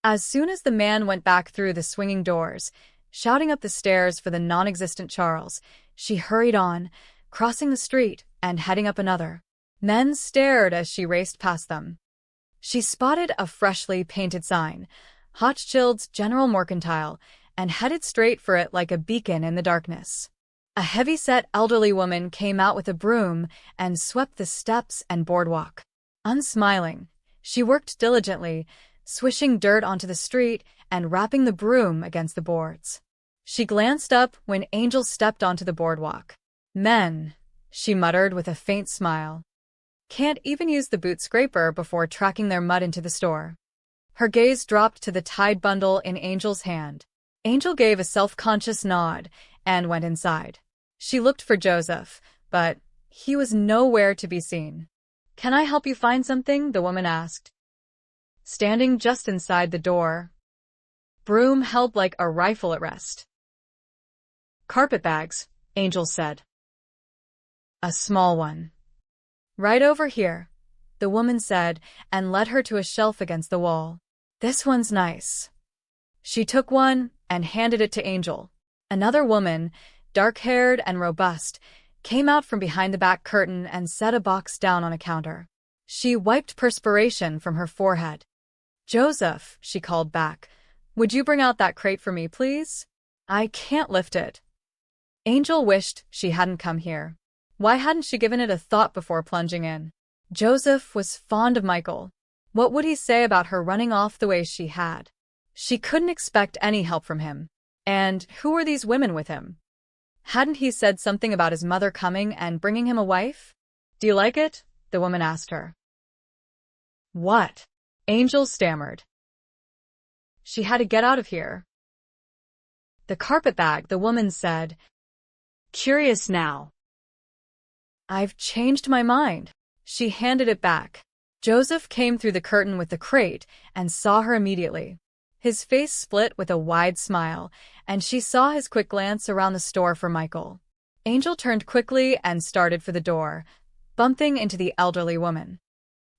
As soon as the man went back through the swinging doors, shouting up the stairs for the non-existent Charles, she hurried on, crossing the street and heading up another. Men stared as she raced past them. She spotted a freshly painted sign, Hochschild's General Mercantile, and headed straight for it like a beacon in the darkness. A heavy-set elderly woman came out with a broom and swept the steps and boardwalk. Unsmiling, she worked diligently, swishing dirt onto the street and rapping the broom against the boards. She glanced up when Angel stepped onto the boardwalk. Men, she muttered with a faint smile. Can't even use the boot scraper before tracking their mud into the store. Her gaze dropped to the tied bundle in Angel's hand. Angel gave a self-conscious nod and went inside. She looked for Joseph, but he was nowhere to be seen. Can I help you find something? The woman asked. Standing just inside the door, broom held like a rifle at rest. Carpetbags, Angel said. A small one. Right over here, the woman said and led her to a shelf against the wall. This one's nice. She took one and handed it to Angel. Another woman, dark-haired and robust, came out from behind the back curtain and set a box down on a counter. She wiped perspiration from her forehead. Joseph, she called back, would you bring out that crate for me, please? I can't lift it. Angel wished she hadn't come here. Why hadn't she given it a thought before plunging in? Joseph was fond of Michael. What would he say about her running off the way she had? She couldn't expect any help from him. And who were these women with him? Hadn't he said something about his mother coming and bringing him a wife? Do you like it? The woman asked her. What? Angel stammered. She had to get out of here. The carpetbag, the woman said. Curious now. I've changed my mind. She handed it back. Joseph came through the curtain with the crate and saw her immediately. His face split with a wide smile, and she saw his quick glance around the store for Michael. Angel turned quickly and started for the door, bumping into the elderly woman.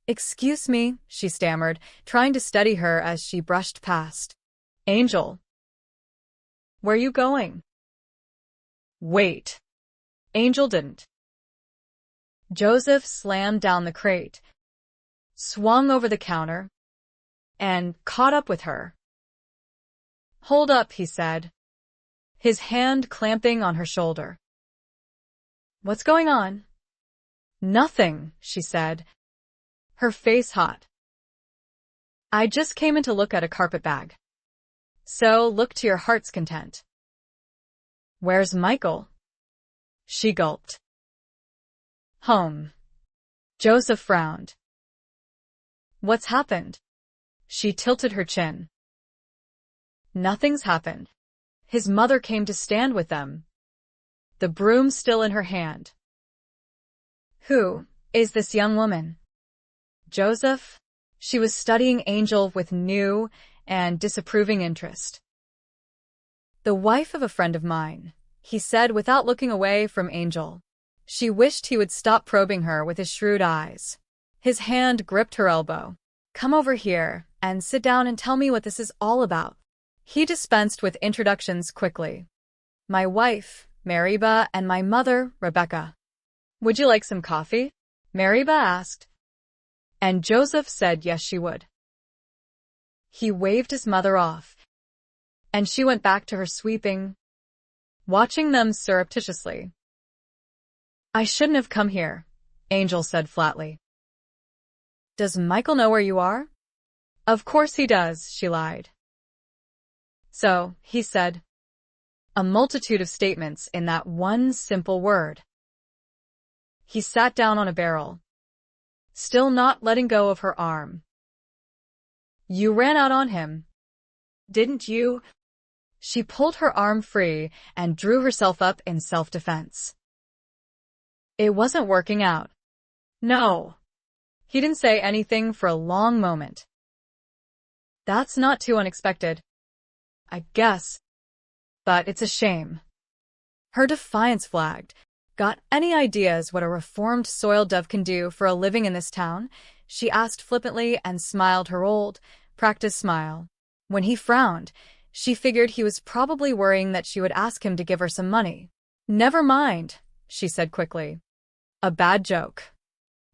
Excuse me, she stammered, trying to steady her as she brushed past. Angel. Where are you going? Wait. Angel didn't. Joseph slammed down the crate, swung over the counter, and caught up with her. Hold up, he said, his hand clamping on her shoulder. What's going on? Nothing, she said, her face hot. I just came in to look at a carpetbag. So look to your heart's content. Where's Michael? She gulped. Home. Joseph frowned. What's happened? She tilted her chin. Nothing's happened. His mother came to stand with them, the broom still in her hand. Who is this young woman? Joseph? She was studying Angel with new and disapproving interest. The wife of a friend of mine, he said without looking away from Angel. She wished he would stop probing her with his shrewd eyes. His hand gripped her elbow. Come over here and sit down and tell me what this is all about. He dispensed with introductions quickly. My wife, Mariba, and my mother, Rebecca. Would you like some coffee? Mariba asked. And Joseph said yes she would. He waved his mother off, and she went back to her sweeping, watching them surreptitiously. I shouldn't have come here, Angel said flatly. Does Michael know where you are? Of course he does, she lied. So, he said. A multitude of statements in that one simple word. He sat down on a barrel, still not letting go of her arm. You ran out on him, didn't you? She pulled her arm free and drew herself up in self-defense. It wasn't working out. No. He didn't say anything for a long moment. That's not too unexpected, I guess. But it's a shame. Her defiance flagged. Got any ideas what a reformed soil dove can do for a living in this town? She asked flippantly and smiled her old, practiced smile. When he frowned, she figured he was probably worrying that she would ask him to give her some money. Never mind, she said quickly. A bad joke.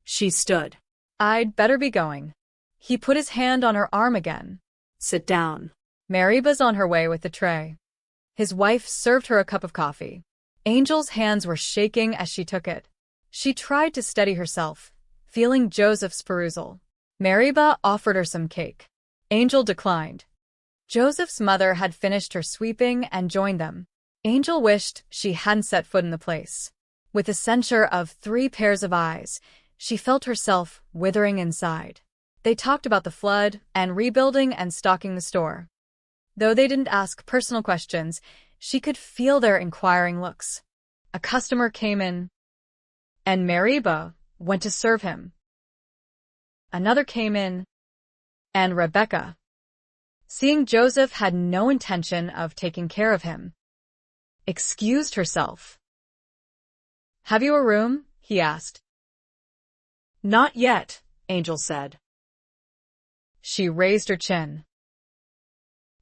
She stood. I'd better be going. He put his hand on her arm again. Sit down. Mariba's on her way with the tray. His wife served her a cup of coffee. Angel's hands were shaking as she took it. She tried to steady herself, feeling Joseph's perusal. Mariba offered her some cake. Angel declined. Joseph's mother had finished her sweeping and joined them. Angel wished she hadn't set foot in the place. With the censure of 3 pairs of eyes, she felt herself withering inside. They talked about the flood and rebuilding and stocking the store. Though they didn't ask personal questions, she could feel their inquiring looks. A customer came in, and Mariba went to serve him. Another came in, and Rebecca, seeing Joseph had no intention of taking care of him, excused herself. Have you a room? He asked. Not yet, Angel said. She raised her chin.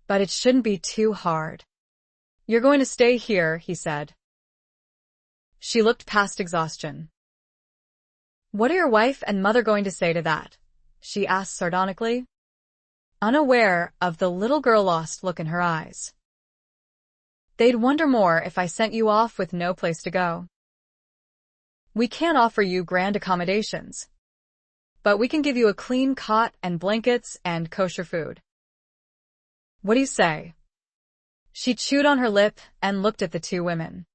But it shouldn't be too hard. You're going to stay here, he said. She looked past exhaustion. What are your wife and mother going to say to that? She asked sardonically, unaware of the little girl-lost look in her eyes. They'd wonder more if I sent you off with no place to go. We can't offer you grand accommodations, but we can give you a clean cot and blankets and kosher food. What do you say? She chewed on her lip and looked at the 2 women.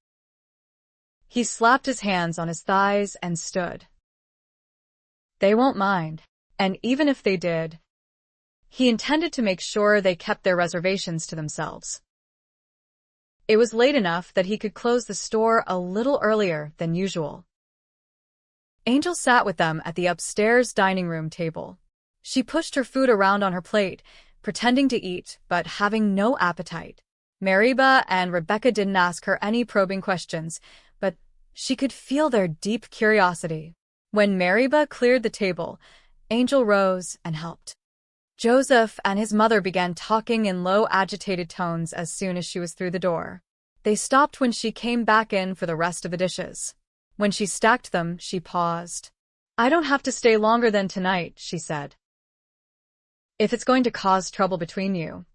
He slapped his hands on his thighs and stood. They won't mind, and even if they did, he intended to make sure they kept their reservations to themselves. It was late enough that he could close the store a little earlier than usual. Angel sat with them at the upstairs dining room table. She pushed her food around on her plate, pretending to eat, but having no appetite. Mariba and Rebecca didn't ask her any probing questions, but she could feel their deep curiosity. When Mariba cleared the table, Angel rose and helped. Joseph and his mother began talking in low, agitated tones as soon as she was through the door. They stopped when she came back in for the rest of the dishes. When she stacked them, she paused. I don't have to stay longer than tonight, she said. If it's going to cause trouble between you,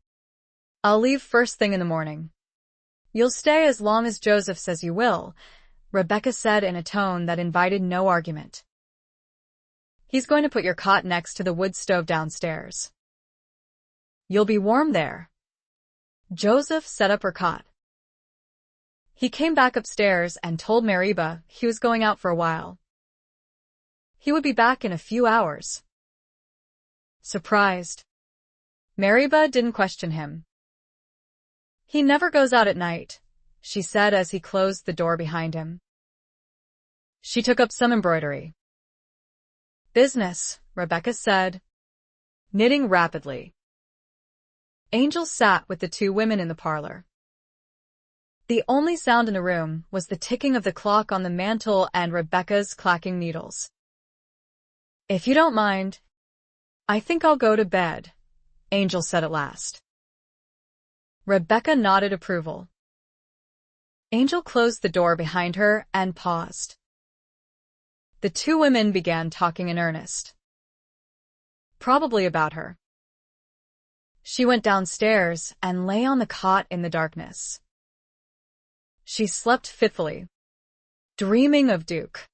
I'll leave first thing in the morning. You'll stay as long as Joseph says you will, Rebecca said in a tone that invited no argument. He's going to put your cot next to the wood stove downstairs. You'll be warm there. Joseph set up her cot. He came back upstairs and told Mariba he was going out for a while. He would be back in a few hours. Surprised, Mariba didn't question him. He never goes out at night, she said as he closed the door behind him. She took up some embroidery. Business, Rebecca said, knitting rapidly. Angel sat with the 2 women in the parlor. The only sound in the room was the ticking of the clock on the mantel and Rebecca's clacking needles. "If you don't mind, I think I'll go to bed," Angel said at last. Rebecca nodded approval. Angel closed the door behind her and paused. The two women began talking in earnest. Probably about her. She went downstairs and lay on the cot in the darkness. She slept fitfully, dreaming of Duke.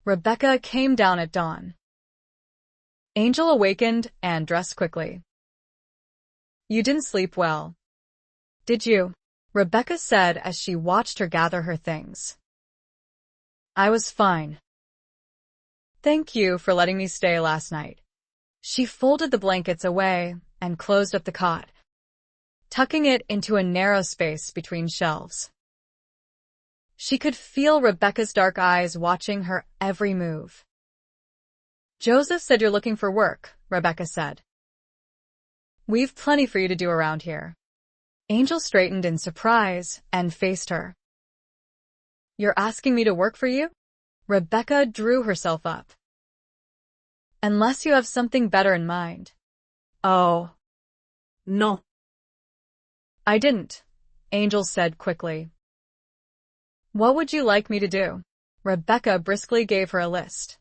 Rebecca came down at dawn. Angel awakened and dressed quickly. "You didn't sleep well, did you?" Rebecca said as she watched her gather her things. "I was fine. Thank you for letting me stay last night." She folded the blankets away and closed up the cot, tucking it into a narrow space between shelves. She could feel Rebecca's dark eyes watching her every move. "Joseph said you're looking for work," Rebecca said. "We've plenty for you to do around here." Angel straightened in surprise and faced her. "You're asking me to work for you?" Rebecca drew herself up. "Unless you have something better in mind." "Oh, No. I didn't," Angel said quickly. "What would you like me to do?" Rebecca briskly gave her a list.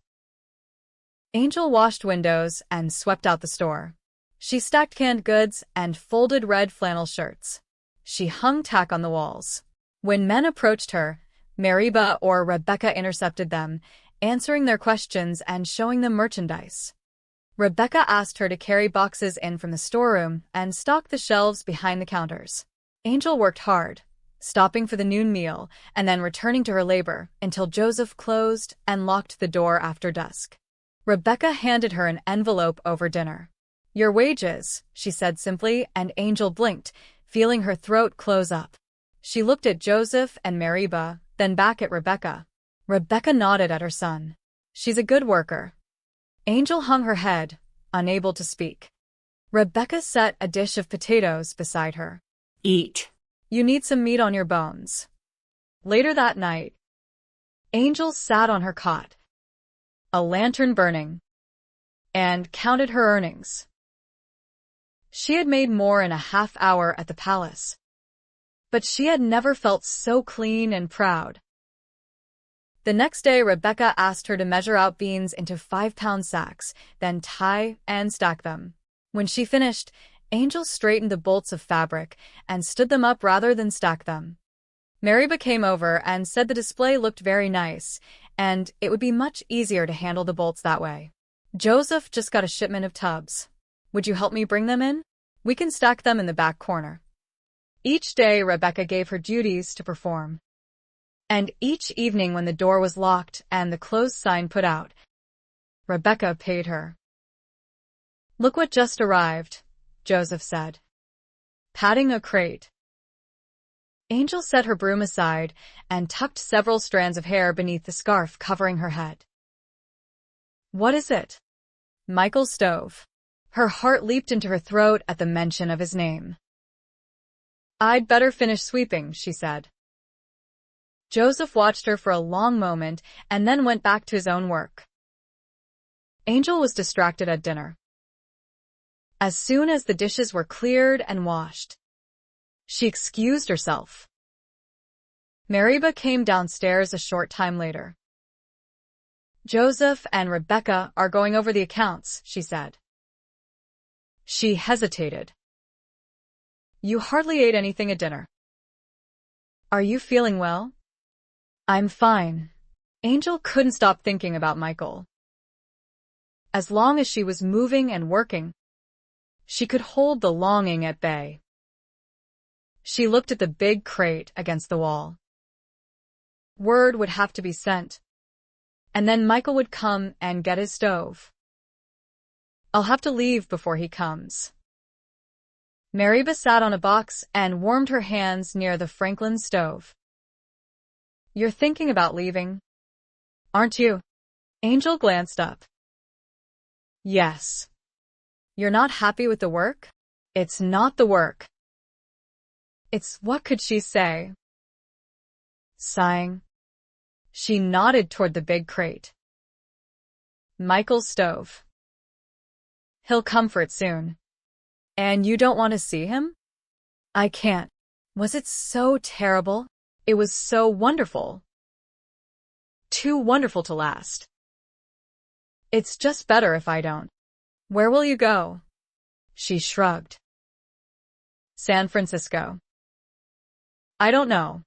Angel washed windows and swept out the store. She stacked canned goods and folded red flannel shirts. She hung tack on the walls. When men approached her, Mariba or Rebecca intercepted them, answering their questions and showing them merchandise. Rebecca asked her to carry boxes in from the storeroom and stock the shelves behind the counters. Angel worked hard, stopping for the noon meal and then returning to her labor until Joseph closed and locked the door after dusk. Rebecca handed her an envelope over dinner. "Your wages," she said simply, and Angel blinked, feeling her throat close up. She looked at Joseph and Mariba, then back at Rebecca. Rebecca nodded at her son. "She's a good worker." Angel hung her head, unable to speak. Rebecca set a dish of potatoes beside her. Eat. "You need some meat on your bones." Later that night, Angel sat on her cot, a lantern burning, and counted her earnings. She had made more in a half hour at the palace, but she had never felt so clean and proud. The next day, Rebecca asked her to measure out beans into 5-pound sacks, then tie and stack them. When she finished, Angel straightened the bolts of fabric and stood them up rather than stack them. Mariba came over and said the display looked very nice, and it would be much easier to handle the bolts that way. "Joseph just got a shipment of tubs. Would you help me bring them in? We can stack them in the back corner." Each day, Rebecca gave her duties to perform. And each evening when the door was locked and the closed sign put out, Rebecca paid her. "Look what just arrived," Joseph said, patting a crate. Angel set her broom aside and tucked several strands of hair beneath the scarf covering her head. "What is it?" "Michael's stove." Her heart leaped into her throat at the mention of his name. "I'd better finish sweeping," she said. Joseph watched her for a long moment and then went back to his own work. Angel was distracted at dinner. As soon as the dishes were cleared and washed, she excused herself. Mariba came downstairs a short time later. "Joseph and Rebecca are going over the accounts," she said. She hesitated. "You hardly ate anything at dinner. Are you feeling well?" "I'm fine." Angel couldn't stop thinking about Michael. As long as she was moving and working, she could hold the longing at bay. She looked at the big crate against the wall. Word would have to be sent, and then Michael would come and get his stove. "I'll have to leave before he comes." Mariba sat on a box and warmed her hands near the Franklin stove. "You're thinking about leaving, aren't you?" Angel glanced up. "Yes." "You're not happy with the work?" "It's not the work. It's what could she say? Sighing, she nodded toward the big crate. Michael's stove. He'll come for it soon. And you don't want to see him? I can't. Was it so terrible? It was so wonderful. Too wonderful to last. It's just better if I don't. Where will you go? She shrugged. San Francisco. I don't know.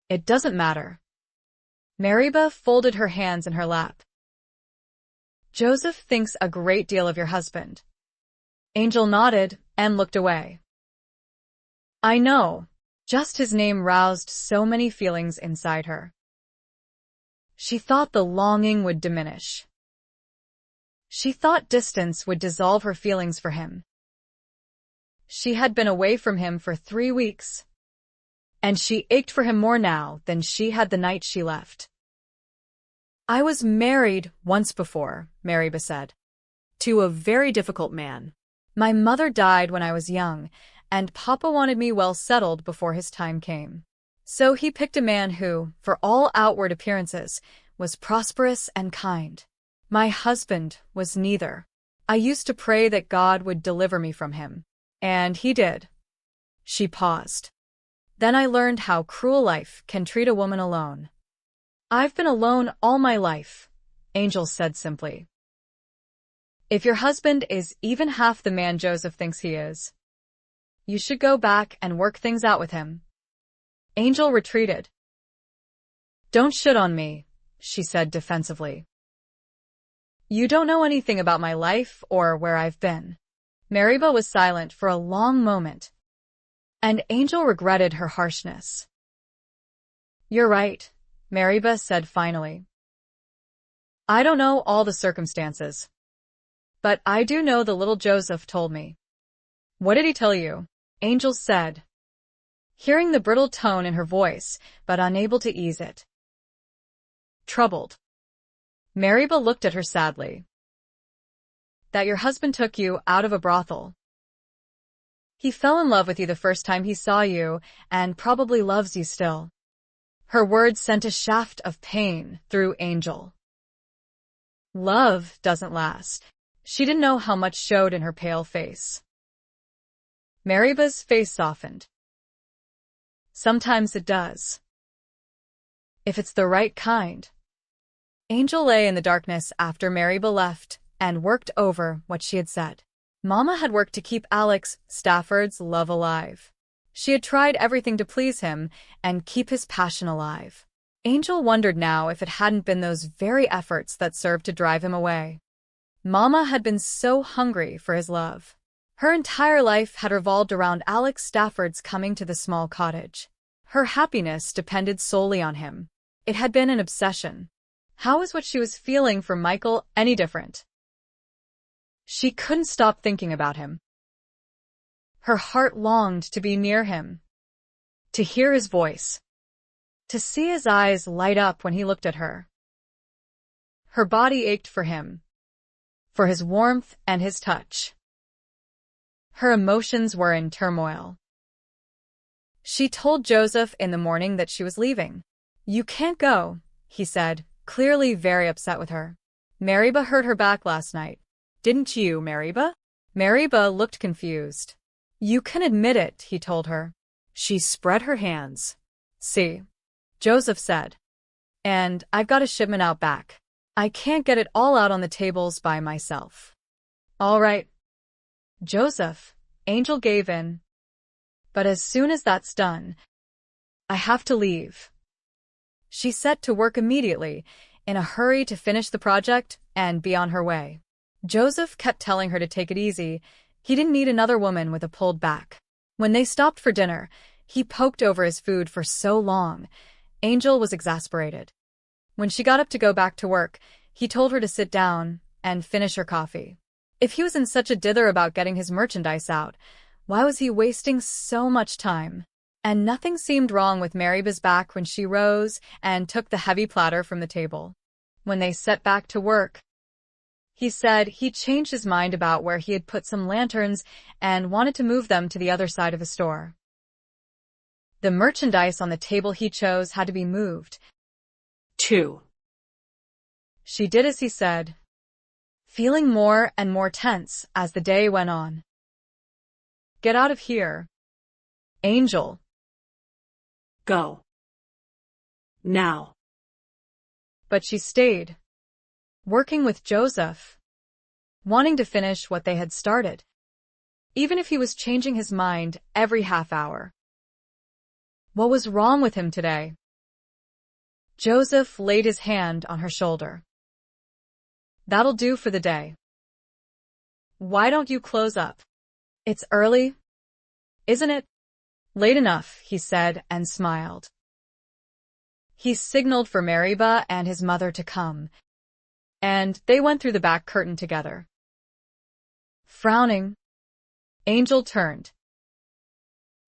It doesn't matter. Mariba folded her hands in her lap. Joseph thinks a great deal of your husband. Angel nodded and looked away. I know. Just his name roused so many feelings inside her. She thought the longing would diminish. She thought distance would dissolve her feelings for him. She had been away from him for 3 weeks, and she ached for him more now than she had the night she left. I was married once before, Mariba said. To a very difficult man. My mother died when I was young, and Papa wanted me well settled before his time came. So he picked a man who, for all outward appearances, was prosperous and kind. My husband was neither. I used to pray that God would deliver me from him. And he did. She paused. Then I learned how cruel life can treat a woman alone. I've been alone all my life, Angel said simply. If your husband is even half the man Joseph thinks he is, you should go back and work things out with him. Angel retreated. Don't shit on me, she said defensively. You don't know anything about my life or where I've been. Mariba was silent for a long moment, and Angel regretted her harshness. You're right, Mariba said finally. I don't know all the circumstances, but I do know the little Joseph told me. What did he tell you? Angel said, hearing the brittle tone in her voice, but unable to ease it. Troubled. Mariba looked at her sadly. That your husband took you out of a brothel. He fell in love with you the first time he saw you, and probably loves you still. Her words sent a shaft of pain through Angel. Love doesn't last. She didn't know how much showed in her pale face. Mariba's face softened. Sometimes it does. If it's the right kind. Angel lay in the darkness after Mariba left and worked over what she had said. Mama had worked to keep Alex Stafford's love alive. She had tried everything to please him and keep his passion alive. Angel wondered now if it hadn't been those very efforts that served to drive him away. Mama had been so hungry for his love. Her entire life had revolved around Alex Stafford's coming to the small cottage. Her happiness depended solely on him. It had been an obsession. How was what she was feeling for Michael any different? She couldn't stop thinking about him. Her heart longed to be near him, to hear his voice, to see his eyes light up when he looked at her. Her body ached for him, for his warmth and his touch. Her emotions were in turmoil. She told Joseph in the morning that she was leaving. You can't go, he said, clearly very upset with her. Mariba hurt her back last night. Didn't you, Mariba? Mariba looked confused. You can admit it, he told her. She spread her hands. See, Joseph said. And I've got a shipment out back. I can't get it all out on the tables by myself. All right. Joseph, Angel gave in. But as soon as that's done, I have to leave. She set to work immediately, in a hurry to finish the project and be on her way. Joseph kept telling her to take it easy. He didn't need another woman with a pulled back. When they stopped for dinner, he poked over his food for so long. Angel was exasperated. When she got up to go back to work, he told her to sit down and finish her coffee. If he was in such a dither about getting his merchandise out, why was he wasting so much time? And nothing seemed wrong with Mariba's back when she rose and took the heavy platter from the table. When they set back to work, he said he'd changed his mind about where he had put some lanterns and wanted to move them to the other side of the store. The merchandise on the table he chose had to be moved. 2. She did as he said, feeling more and more tense as the day went on. Get out of here, Angel. Go. Now. But she stayed, working with Joseph, wanting to finish what they had started, even if he was changing his mind every half hour. What was wrong with him today? Joseph laid his hand on her shoulder. That'll do for the day. Why don't you close up? It's early, isn't it? Late enough, he said and smiled. He signaled for Mariba and his mother to come, and they went through the back curtain together. Frowning, Angel turned.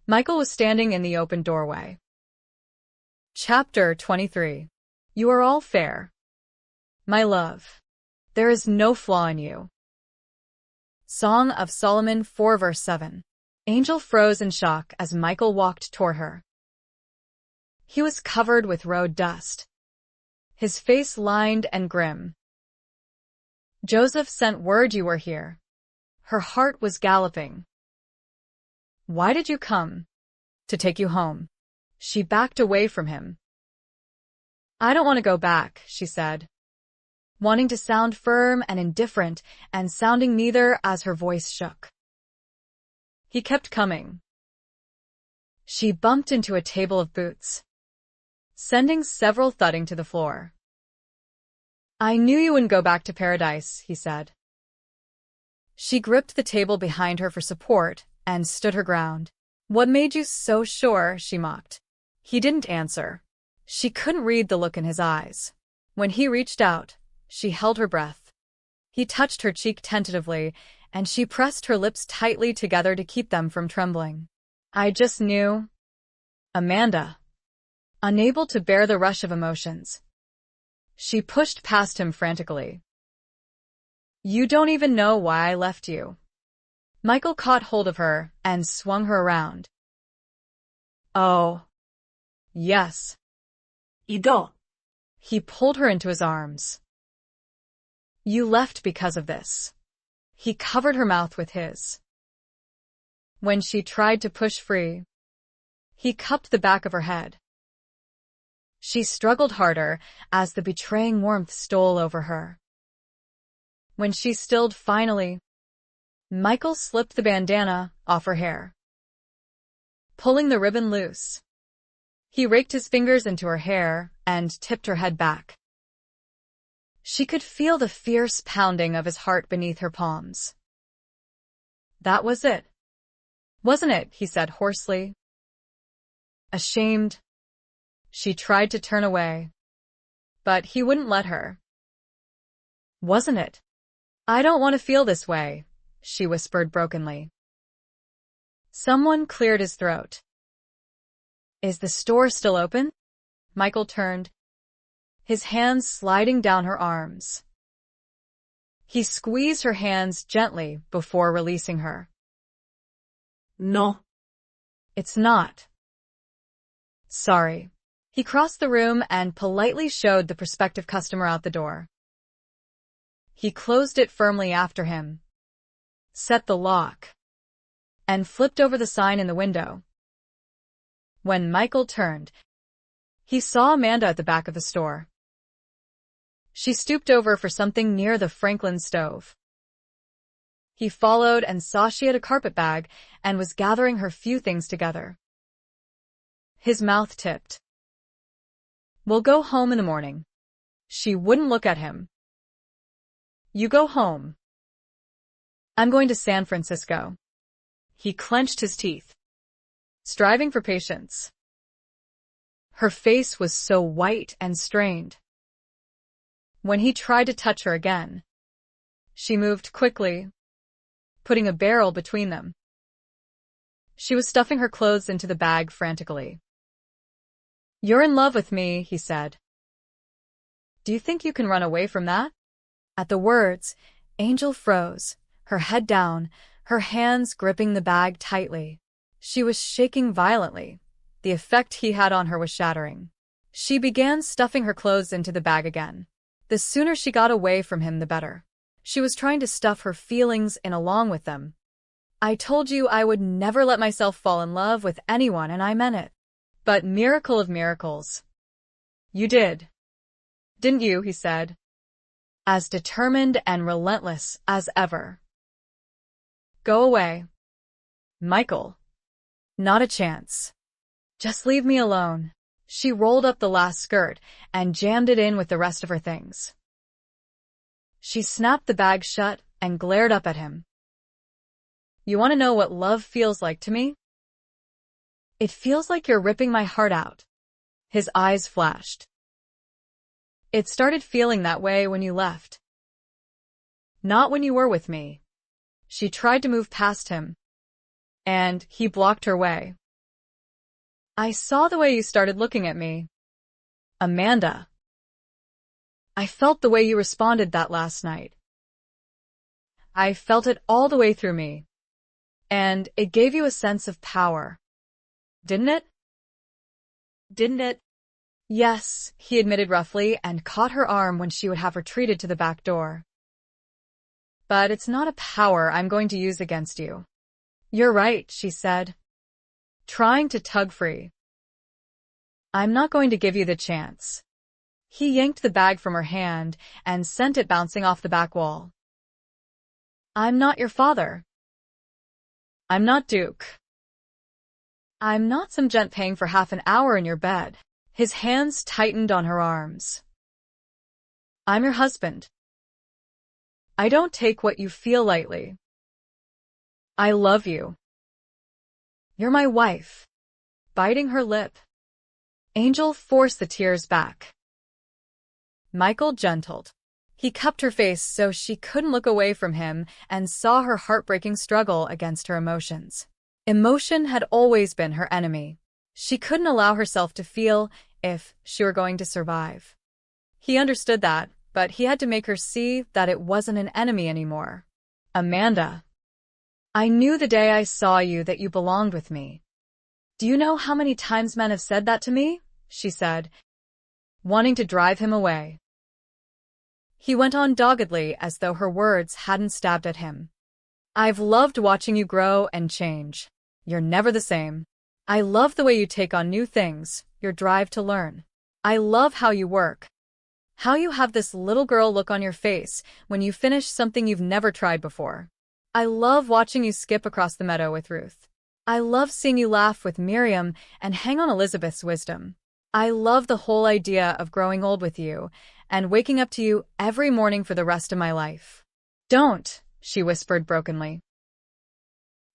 Michael was standing in the open doorway. Chapter 23. You are all fair. My love, there is no flaw in you. Song of Solomon 4 verse 7. Angel froze in shock as Michael walked toward her. He was covered with road dust, his face lined and grim. Joseph sent word you were here. Her heart was galloping. Why did you come? To take you home. She backed away from him. I don't want to go back, she said, wanting to sound firm and indifferent and sounding neither as her voice shook. He kept coming. She bumped into a table of boots, sending several thudding to the floor. I knew you wouldn't go back to paradise, he said. She gripped the table behind her for support and stood her ground. What made you so sure? She mocked. He didn't answer. She couldn't read the look in his eyes. When he reached out, she held her breath. He touched her cheek tentatively, and she pressed her lips tightly together to keep them from trembling. I just knew. Amanda. Unable to bear the rush of emotions, she pushed past him frantically. You don't even know why I left you. Michael caught hold of her and swung her around. Oh. Yes. Ido. He pulled her into his arms. You left because of this. He covered her mouth with his. When she tried to push free, he cupped the back of her head. She struggled harder as the betraying warmth stole over her. When she stilled finally, Michael slipped the bandana off her hair, pulling the ribbon loose. He raked his fingers into her hair and tipped her head back. She could feel the fierce pounding of his heart beneath her palms. That was it, wasn't it? He said hoarsely. Ashamed, she tried to turn away, but he wouldn't let her. Wasn't it? I don't want to feel this way, she whispered brokenly. Someone cleared his throat. Is the store still open? Michael turned, his hands sliding down her arms. He squeezed her hands gently before releasing her. No. It's not. Sorry. He crossed the room and politely showed the prospective customer out the door. He closed it firmly after him, set the lock, and flipped over the sign in the window. When Michael turned, he saw Amanda at the back of the store. She stooped over for something near the Franklin stove. He followed and saw she had a carpet bag and was gathering her few things together. His mouth tipped. We'll go home in the morning. She wouldn't look at him. You go home. I'm going to San Francisco. He clenched his teeth, striving for patience. Her face was so white and strained. When he tried to touch her again, she moved quickly, putting a barrel between them. She was stuffing her clothes into the bag frantically. You're in love with me, he said. Do you think you can run away from that? At the words, Angel froze, her head down, her hands gripping the bag tightly. She was shaking violently, The effect he had on her was shattering. She began stuffing her clothes into the bag again. The sooner she got away from him, the better. She was trying to stuff her feelings in along with them. I told you I would never let myself fall in love with anyone, and I meant it. But miracle of miracles. You did. Didn't you? He said, as determined and relentless as ever. Go away. Michael. Not a chance. Just leave me alone. She rolled up the last skirt and jammed it in with the rest of her things. She snapped the bag shut and glared up at him. You want to know what love feels like to me? It feels like you're ripping my heart out. His eyes flashed. It started feeling that way when you left. Not when you were with me. She tried to move past him, and he blocked her way. I saw the way you started looking at me. Amanda. I felt the way you responded that last night. I felt it all the way through me. And it gave you a sense of power. Didn't it? Didn't it? Yes, he admitted roughly and caught her arm when she would have retreated to the back door. But it's not a power I'm going to use against you. You're right, she said, trying to tug free. I'm not going to give you the chance. He yanked the bag from her hand and sent it bouncing off the back wall. I'm not your father. I'm not Duke. I'm not some gent paying for half an hour in your bed. His hands tightened on her arms. I'm your husband. I don't take what you feel lightly. I love you. You're my wife. Biting her lip, Angel forced the tears back. Michael gentled. He cupped her face so she couldn't look away from him and saw her heartbreaking struggle against her emotions. Emotion had always been her enemy. She couldn't allow herself to feel if she were going to survive. He understood that, but he had to make her see that it wasn't an enemy anymore. Amanda. I knew the day I saw you that you belonged with me. Do you know how many times men have said that to me? She said, wanting to drive him away. He went on doggedly as though her words hadn't stabbed at him. I've loved watching you grow and change. You're never the same. I love the way you take on new things, your drive to learn. I love how you work. How you have this little girl look on your face when you finish something you've never tried before. I love watching you skip across the meadow with Ruth. I love seeing you laugh with Miriam and hang on Elizabeth's wisdom. I love the whole idea of growing old with you and waking up to you every morning for the rest of my life. Don't, she whispered brokenly.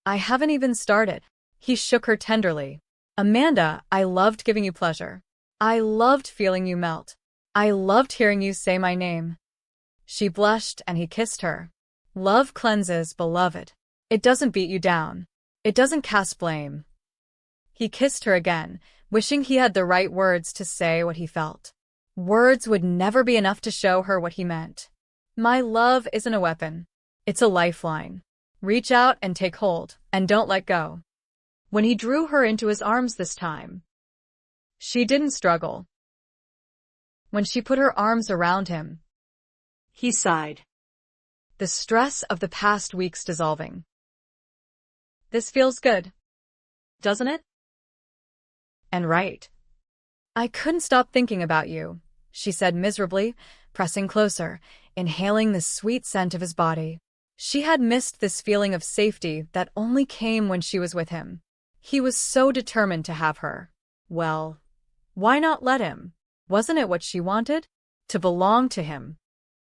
I haven't even started. He shook her tenderly. Amanda, I loved giving you pleasure. I loved feeling you melt. I loved hearing you say my name. She blushed and he kissed her. Love cleanses, beloved. It doesn't beat you down. It doesn't cast blame. He kissed her again, wishing he had the right words to say what he felt. Words would never be enough to show her what he meant. My love isn't a weapon. It's a lifeline. Reach out and take hold, and don't let go. When he drew her into his arms this time, she didn't struggle. When she put her arms around him, he sighed. The stress of the past weeks dissolving. This feels good, doesn't it? And right. I couldn't stop thinking about you, she said miserably, pressing closer, inhaling the sweet scent of his body. She had missed this feeling of safety that only came when she was with him. He was so determined to have her. Well, why not let him? Wasn't it what she wanted? To belong to him.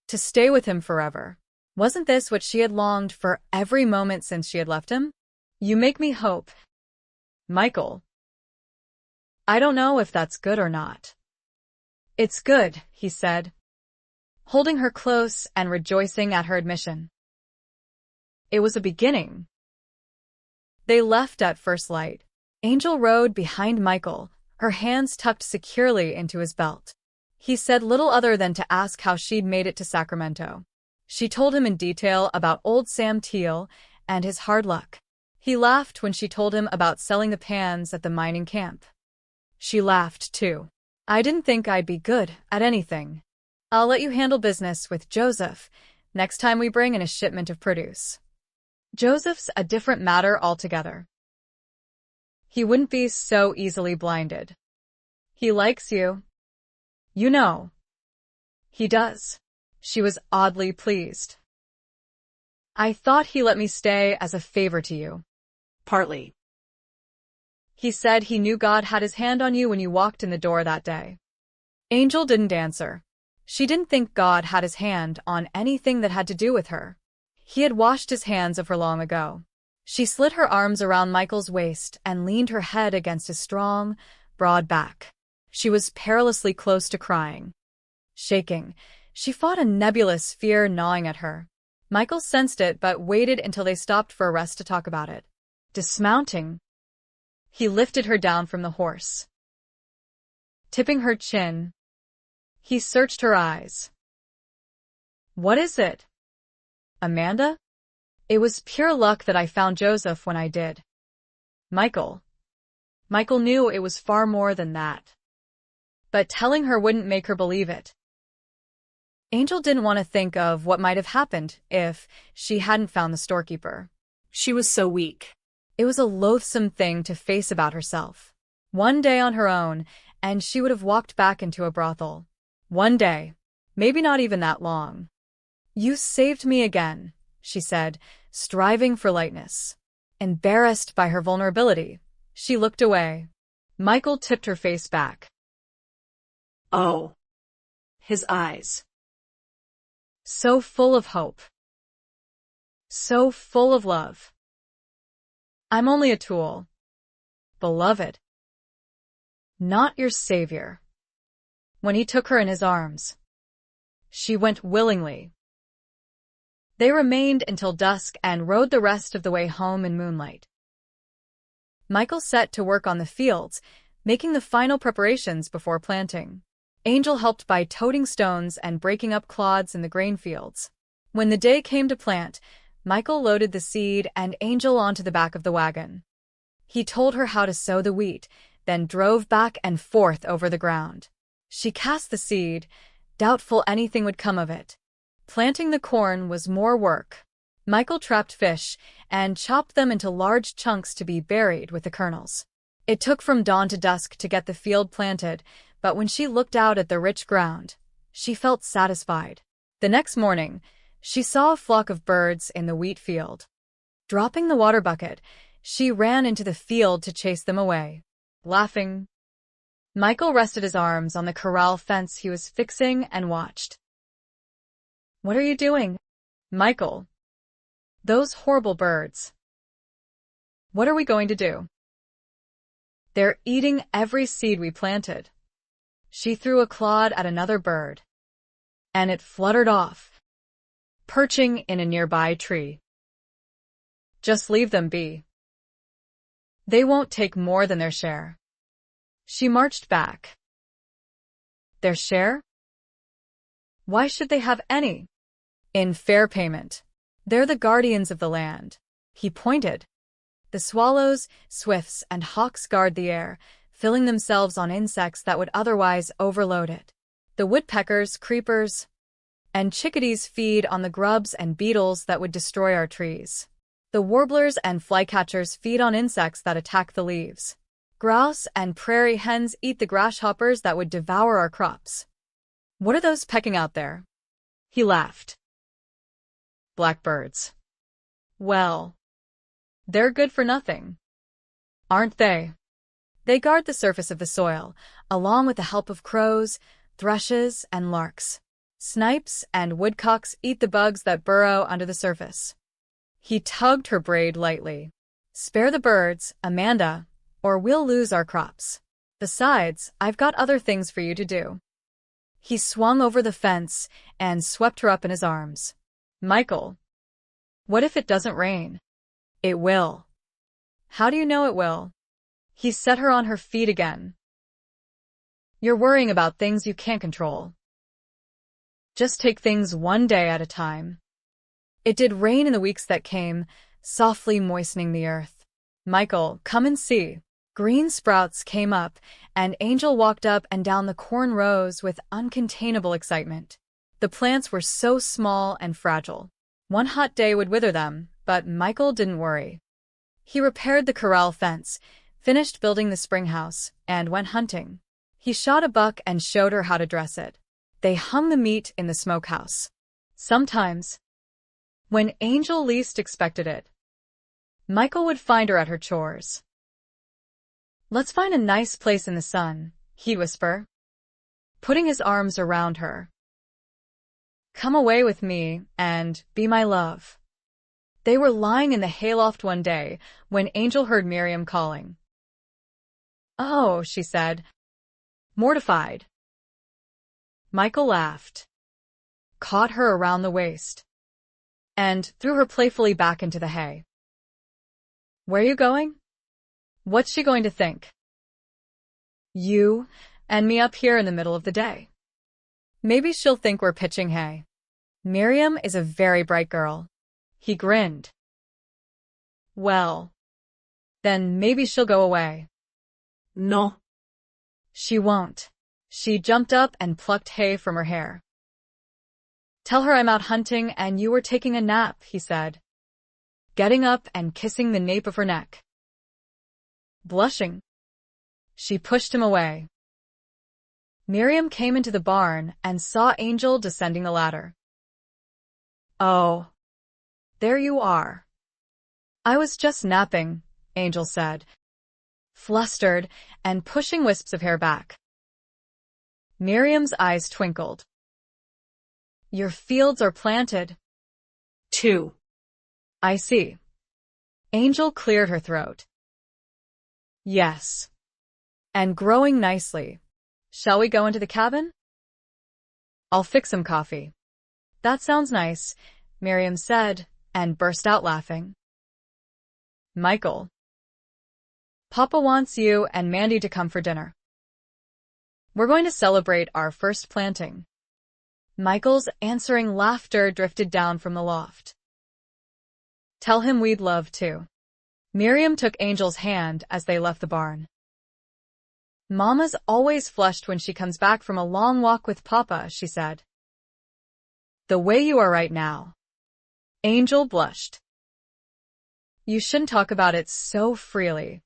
To stay with him forever. Wasn't this what she had longed for every moment since she had left him? You make me hope. Michael. I don't know if that's good or not. It's good, he said, holding her close and rejoicing at her admission. It was a beginning. They left at first light. Angel rode behind Michael, her hands tucked securely into his belt. He said little other than to ask how she'd made it to Sacramento. She told him in detail about old Sam Teal and his hard luck. He laughed when she told him about selling the pans at the mining camp. She laughed, too. I didn't think I'd be good at anything. I'll let you handle business with Joseph next time we bring in a shipment of produce. Joseph's a different matter altogether. He wouldn't be so easily blinded. He likes you. You know. He does. She was oddly pleased. I thought he let me stay as a favor to you. Partly. He said he knew God had his hand on you when you walked in the door that day. Angel didn't answer. She didn't think God had his hand on anything that had to do with her. He had washed his hands of her long ago. She slid her arms around Michael's waist and leaned her head against his strong, broad back. She was perilously close to crying. Shaking, she fought a nebulous fear gnawing at her. Michael sensed it but waited until they stopped for a rest to talk about it. Dismounting, he lifted her down from the horse. Tipping her chin, he searched her eyes. What is it? Amanda? It was pure luck that I found Joseph when I did. Michael knew it was far more than that. But telling her wouldn't make her believe it. Angel didn't want to think of what might have happened if she hadn't found the storekeeper. She was so weak. It was a loathsome thing to face about herself. One day on her own, and she would have walked back into a brothel. One day, maybe not even that long. You saved me again, she said, striving for lightness. Embarrassed by her vulnerability, she looked away. Michael tipped her face back. Oh. His eyes. So full of hope. So full of love. I'm only a tool. Beloved. Not your savior. When he took her in his arms, she went willingly. They remained until dusk and rode the rest of the way home in moonlight. Michael set to work on the fields, making the final preparations before planting. Angel helped by toting stones and breaking up clods in the grain fields. When the day came to plant, Michael loaded the seed and Angel onto the back of the wagon. He told her how to sow the wheat, then drove back and forth over the ground. She cast the seed, doubtful anything would come of it. Planting the corn was more work. Michael trapped fish and chopped them into large chunks to be buried with the kernels. It took from dawn to dusk to get the field planted, but when she looked out at the rich ground, she felt satisfied. The next morning, she saw a flock of birds in the wheat field. Dropping the water bucket, she ran into the field to chase them away. Laughing, Michael rested his arms on the corral fence he was fixing and watched. What are you doing, Michael? Those horrible birds. What are we going to do? They're eating every seed we planted. She threw a clod at another bird, and it fluttered off, perching in a nearby tree. Just leave them be. They won't take more than their share. She marched back. Their share? Why should they have any? In fair payment. They're the guardians of the land. He pointed. The swallows, swifts, and hawks guard the air, filling themselves on insects that would otherwise overload it. The woodpeckers, creepers, and chickadees feed on the grubs and beetles that would destroy our trees. The warblers and flycatchers feed on insects that attack the leaves. Grouse and prairie hens eat the grasshoppers that would devour our crops. What are those pecking out there? He laughed. Blackbirds. Well, they're good for nothing, aren't they? They guard the surface of the soil, along with the help of crows, thrushes, and larks. Snipes and woodcocks eat the bugs that burrow under the surface. He tugged her braid lightly. Spare the birds, Amanda, or we'll lose our crops. Besides, I've got other things for you to do. He swung over the fence and swept her up in his arms. Michael, what if it doesn't rain? It will. How do you know it will? He set her on her feet again. You're worrying about things you can't control. Just take things one day at a time. It did rain in the weeks that came, softly moistening the earth. Michael, come and see. Green sprouts came up, and Angel walked up and down the corn rows with uncontainable excitement. The plants were so small and fragile. One hot day would wither them, but Michael didn't worry. He repaired the corral fence, finished building the spring house, and went hunting. He shot a buck and showed her how to dress it. They hung the meat in the smokehouse. Sometimes, when Angel least expected it, Michael would find her at her chores. "Let's find a nice place in the sun," he'd whisper, putting his arms around her. "Come away with me and be my love." They were lying in the hayloft one day when Angel heard Miriam calling. "Oh," she said, mortified. Michael laughed, caught her around the waist, and threw her playfully back into the hay. "Where you going? What's she going to think? You and me up here in the middle of the day. Maybe she'll think we're pitching hay." "Miriam is a very bright girl." He grinned. "Well, then maybe she'll go away." No. "She won't." She jumped up and plucked hay from her hair. "Tell her I'm out hunting and you were taking a nap," he said, getting up and kissing the nape of her neck. Blushing, she pushed him away. Miriam came into the barn and saw Angel descending the ladder. "Oh, there you are." "I was just napping," Angel said, flustered and pushing wisps of hair back. Miriam's eyes twinkled. "Your fields are planted." 2. "I see." Angel cleared her throat. "Yes. And growing nicely. Shall we go into the cabin?" "I'll fix some coffee." "That sounds nice," Miriam said, and burst out laughing. "Michael, Papa wants you and Mandy to come for dinner. We're going to celebrate our first planting." Michael's answering laughter drifted down from the loft. "Tell him we'd love to." Miriam took Angel's hand as they left the barn. "Mama's always flushed when she comes back from a long walk with Papa," she said. "The way you are right now." Angel blushed. "You shouldn't talk about it so freely."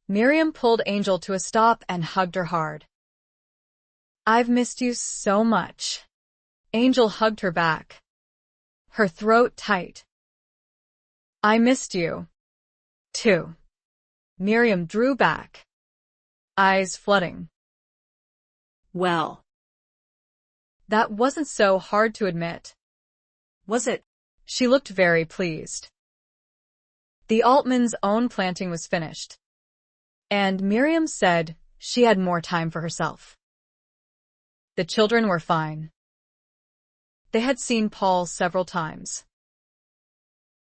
Miriam pulled Angel to a stop and hugged her hard. "I've missed you so much." Angel hugged her back, her throat tight. "I missed you, too." Miriam drew back, eyes flooding. Well, That wasn't so hard to admit. was it? She looked very pleased. The Altmans' own planting was finished, and Miriam said she had more time for herself. The children were fine. They had seen Paul several times.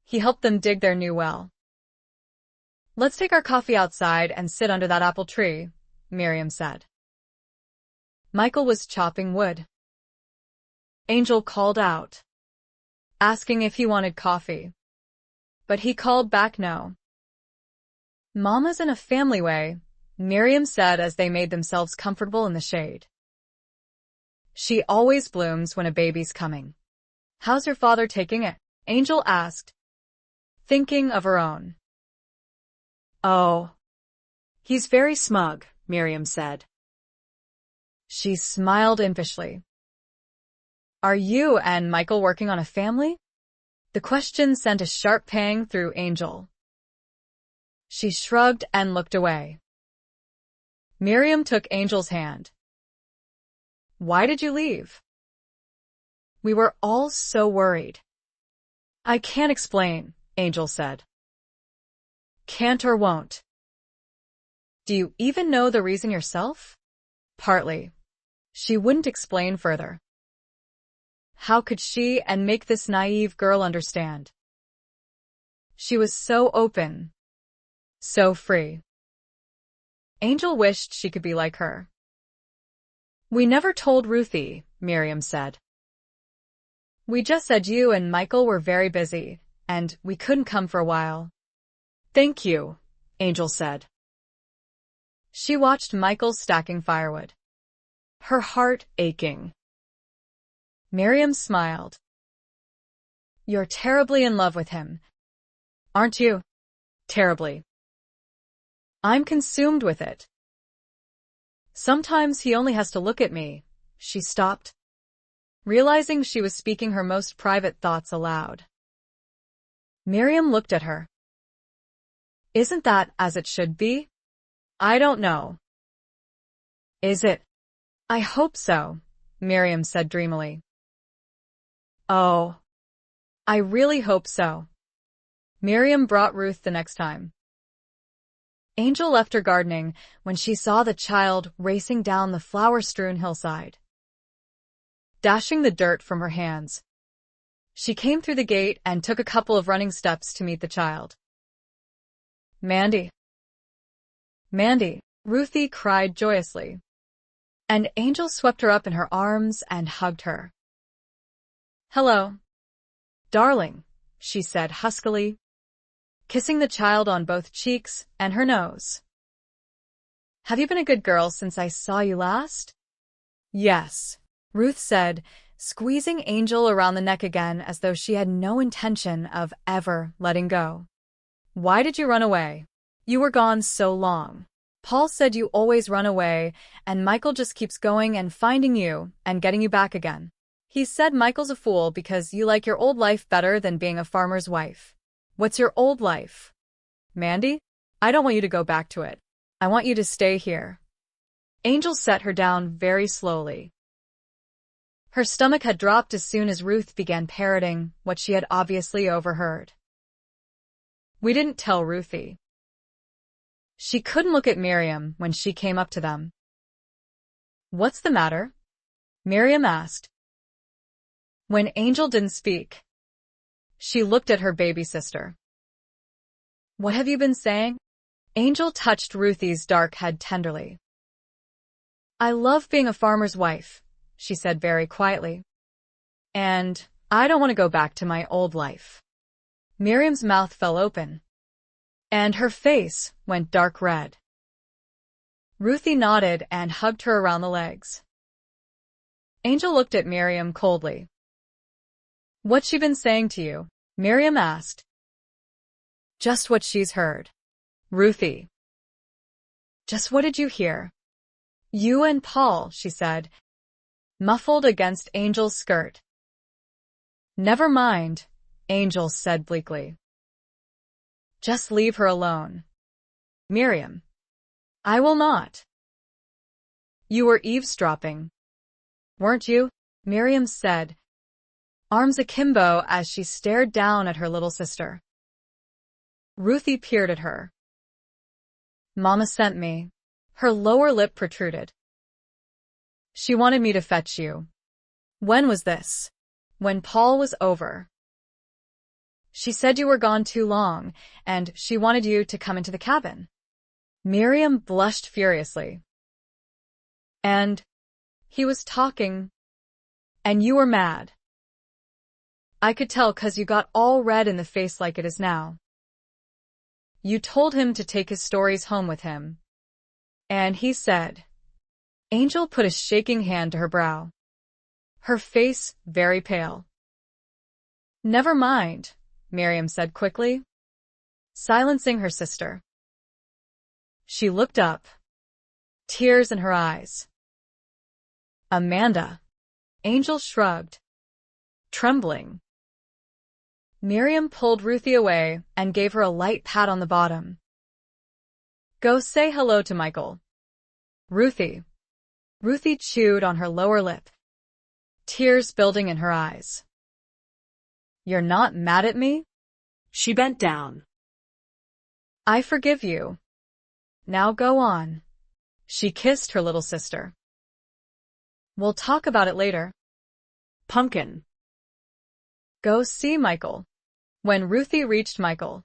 He helped them dig their new well. "Let's take our coffee outside and sit under that apple tree," Miriam said. Michael was chopping wood. Angel called out, asking if he wanted coffee, but he called back no. "Mama's in a family way," Miriam said as they made themselves comfortable in the shade. "She always blooms when a baby's coming." "How's your father taking it?" Angel asked, thinking of her own. "Oh, He's very smug," Miriam said. She smiled impishly. "Are you and Michael working on a family?" The question sent a sharp pang through Angel. She shrugged and looked away. Miriam took Angel's hand. "Why did you leave?" "We were all so worried." "I can't explain," Angel said. "Can't or won't." "Do you even know the reason yourself?" "Partly." She wouldn't explain further. How could she and make this naive girl understand? She was so open, so free. Angel wished she could be like her. "We never told Ruthie," Miriam said. "We just said you and Michael were very busy, and we couldn't come for a while." "Thank you," Angel said. She watched Michael stacking firewood, her heart aching. Miriam smiled. You're terribly in love with him, aren't you? Terribly. I'm consumed with it. Sometimes he only has to look at me. She stopped, realizing she was speaking her most private thoughts aloud. Miriam looked at her. Isn't that as it should be? I don't know. Is it? I hope so, Miriam said dreamily. Oh, I really hope so. Miriam brought Ruth the next time. Angel left her gardening when she saw the child racing down the flower-strewn hillside, dashing the dirt from her hands. She came through the gate and took a couple of running steps to meet the child. Mandy. Mandy, Ruthie cried joyously, and Angel swept her up in her arms and hugged her. Hello, darling, she said huskily, kissing the child on both cheeks and her nose. Have you been a good girl since I saw you last? Yes, Ruth said, squeezing Angel around the neck again as though she had no intention of ever letting go. Why did you run away? You were gone so long. Paul said you always run away, and Michael just keeps going and finding you and getting you back again. He said Michael's a fool because you like your old life better than being a farmer's wife. What's your old life? Mandy? I don't want you to go back to it. I want you to stay here. Angel set her down very slowly. Her stomach had dropped as soon as Ruth began parroting what she had obviously overheard. We didn't tell Ruthie. She couldn't look at Miriam when she came up to them. What's the matter? Miriam asked. When Angel didn't speak, she looked at her baby sister. What have you been saying? Angel touched Ruthie's dark head tenderly. I love being a farmer's wife, she said very quietly. And I don't want to go back to my old life. Miriam's mouth fell open, and her face went dark red. Ruthie nodded and hugged her around the legs. Angel looked at Miriam coldly. What's she been saying to you? Miriam asked. Just what she's heard. Ruthie. Just what did you hear? You and Paul, she said, muffled against Angel's skirt. Never mind, Angel said bleakly. Just leave her alone. Miriam. I will not. You were eavesdropping, weren't you? Miriam said, arms akimbo as she stared down at her little sister. Ruthie peered at her. Mama sent me. Her lower lip protruded. She wanted me to fetch you. When was this? When Paul was over. She said you were gone too long, and she wanted you to come into the cabin. Miriam blushed furiously. And he was talking, and you were mad. I could tell 'cause you got all red in the face like it is now. You told him to take his stories home with him. And he said. Angel put a shaking hand to her brow, her face very pale. Never mind, Miriam said quickly, silencing her sister. She looked up, tears in her eyes. Amanda. Angel shrugged, trembling. Miriam pulled Ruthie away and gave her a light pat on the bottom. Go say hello to Michael. Ruthie. Ruthie chewed on her lower lip, tears building in her eyes. You're not mad at me? She bent down. I forgive you. Now go on. She kissed her little sister. We'll talk about it later. Pumpkin. Go see Michael. When Ruthie reached Michael,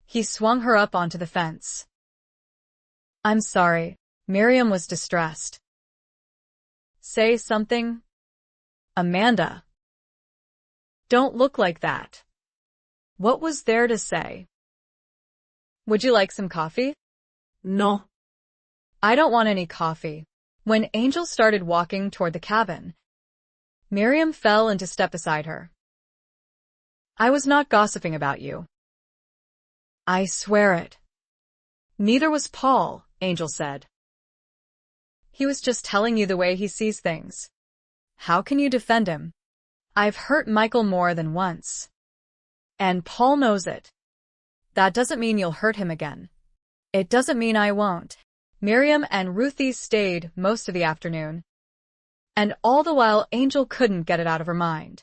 he swung her up onto the fence. I'm sorry. Miriam was distressed. Say something? Amanda. Don't look like that. What was there to say? Would you like some coffee? No. I don't want any coffee. When Angel started walking toward the cabin, Miriam fell into step beside her. I was not gossiping about you. I swear it. Neither was Paul, Angel said. He was just telling you the way he sees things. How can you defend him? I've hurt Michael more than once. And Paul knows it. That doesn't mean you'll hurt him again. It doesn't mean I won't. Miriam and Ruthie stayed most of the afternoon. And all the while Angel couldn't get it out of her mind.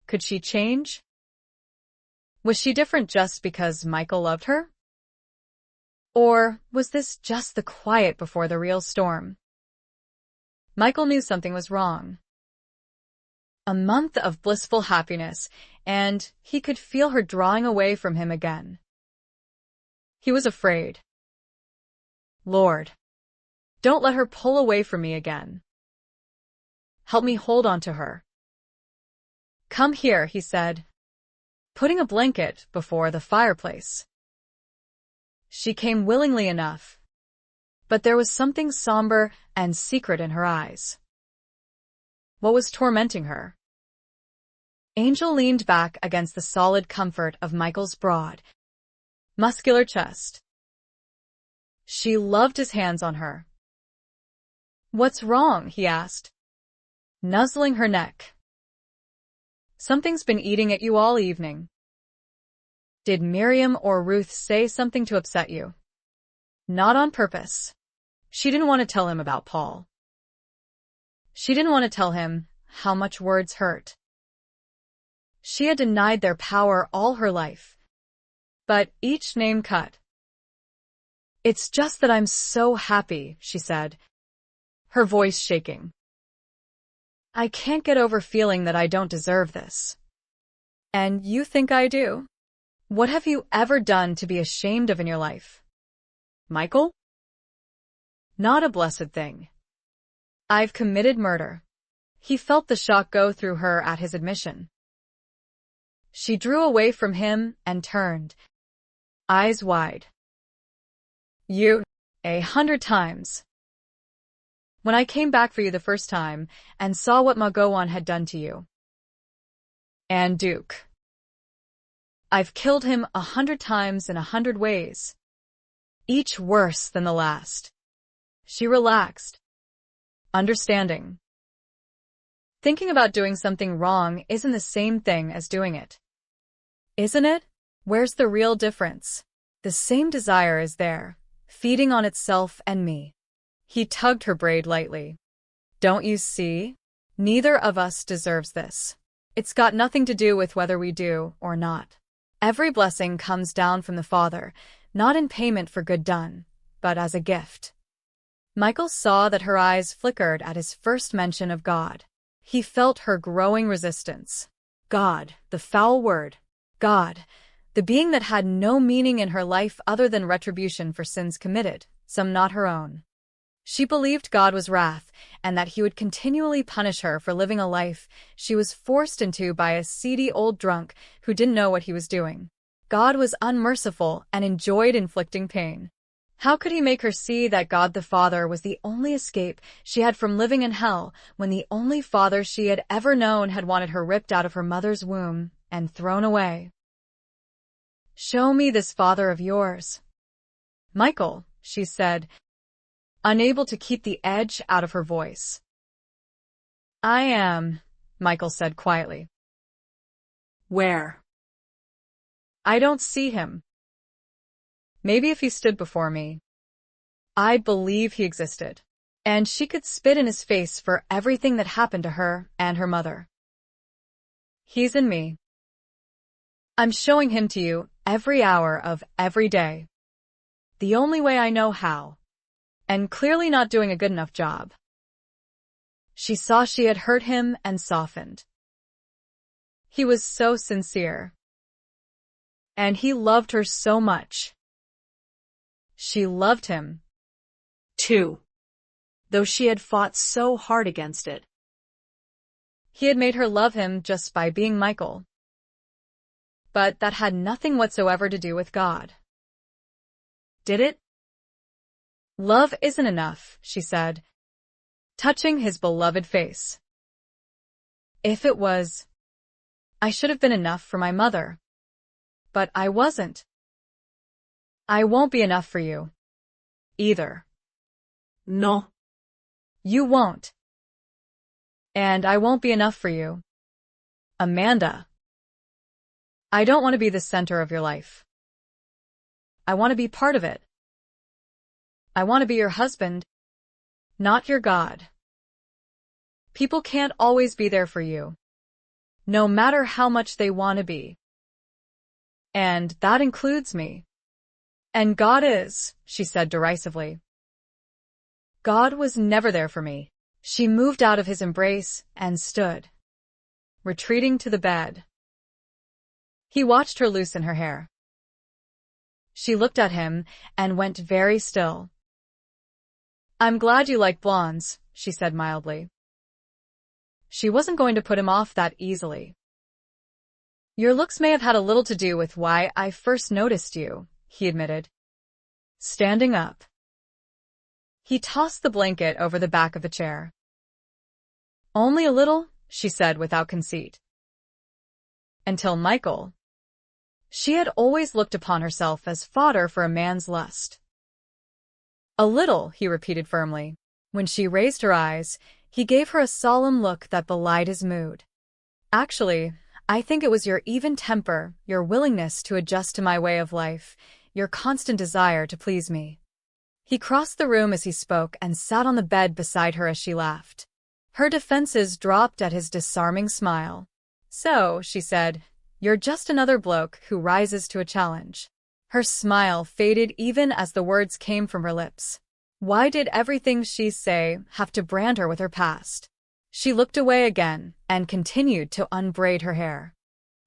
Could she change? Was she different just because Michael loved her? Or was this just the quiet before the real storm? Michael knew something was wrong. A month of blissful happiness, and he could feel her drawing away from him again. He was afraid. Lord, don't let her pull away from me again. Help me hold on to her. Come here, he said, putting a blanket before the fireplace. She came willingly enough, but there was something somber and secret in her eyes. What was tormenting her? Angel leaned back against the solid comfort of Michael's broad, muscular chest. She loved his hands on her. What's wrong? He asked, nuzzling her neck. Something's been eating at you all evening. Did Miriam or Ruth say something to upset you? Not on purpose. She didn't want to tell him about Paul. She didn't want to tell him how much words hurt. She had denied their power all her life. But each name cut. It's just that I'm so happy, she said, her voice shaking. I can't get over feeling that I don't deserve this. And you think I do? What have you ever done to be ashamed of in your life? Michael? Not a blessed thing. I've committed murder. He felt the shock go through her at his admission. She drew away from him and turned, eyes wide. You, 100 times. When I came back for you the first time and saw what Magowan had done to you. And Duke. I've killed him 100 times in 100 ways. Each worse than the last. She relaxed. Understanding. Thinking about doing something wrong isn't the same thing as doing it. Isn't it? Where's the real difference? The same desire is there, feeding on itself and me. He tugged her braid lightly. Don't you see? Neither of us deserves this. It's got nothing to do with whether we do or not. Every blessing comes down from the Father, not in payment for good done, but as a gift. Michael saw that her eyes flickered at his first mention of God. He felt her growing resistance. God, the foul word. God, the being that had no meaning in her life other than retribution for sins committed, some not her own. She believed God was wrath, and that he would continually punish her for living a life she was forced into by a seedy old drunk who didn't know what he was doing. God was unmerciful and enjoyed inflicting pain. How could he make her see that God the Father was the only escape she had from living in hell, when the only father she had ever known had wanted her ripped out of her mother's womb and thrown away? Show me this father of yours. Michael, she said, unable to keep the edge out of her voice. I am, Michael said quietly. Where? I don't see him. Maybe if he stood before me, I'd believe he existed, and she could spit in his face for everything that happened to her and her mother. He's in me. I'm showing him to you every hour of every day. The only way I know how. And clearly not doing a good enough job. She saw she had hurt him and softened. He was so sincere. And he loved her so much. She loved him, too, though she had fought so hard against it. He had made her love him just by being Michael. But that had nothing whatsoever to do with God. Did it? Love isn't enough, she said, touching his beloved face. If it was, I should have been enough for my mother. But I wasn't. I won't be enough for you. Either. No. You won't. And I won't be enough for you. Amanda. I don't want to be the center of your life. I want to be part of it. I want to be your husband, not your God. People can't always be there for you, no matter how much they want to be. And that includes me. And God is, she said derisively. God was never there for me. She moved out of his embrace and stood, retreating to the bed. He watched her loosen her hair. She looked at him and went very still. I'm glad you like blondes, she said mildly. She wasn't going to put him off that easily. Your looks may have had a little to do with why I first noticed you, he admitted, standing up. He tossed the blanket over the back of the chair. Only a little, she said without conceit. Until Michael. She had always looked upon herself as fodder for a man's lust. A little, he repeated firmly. When she raised her eyes, he gave her a solemn look that belied his mood. Actually, I think it was your even temper, your willingness to adjust to my way of life, your constant desire to please me. He crossed the room as he spoke and sat on the bed beside her as she laughed. Her defenses dropped at his disarming smile. So, she said, you're just another bloke who rises to a challenge. Her smile faded even as the words came from her lips. Why did everything she say have to brand her with her past? She looked away again and continued to unbraid her hair.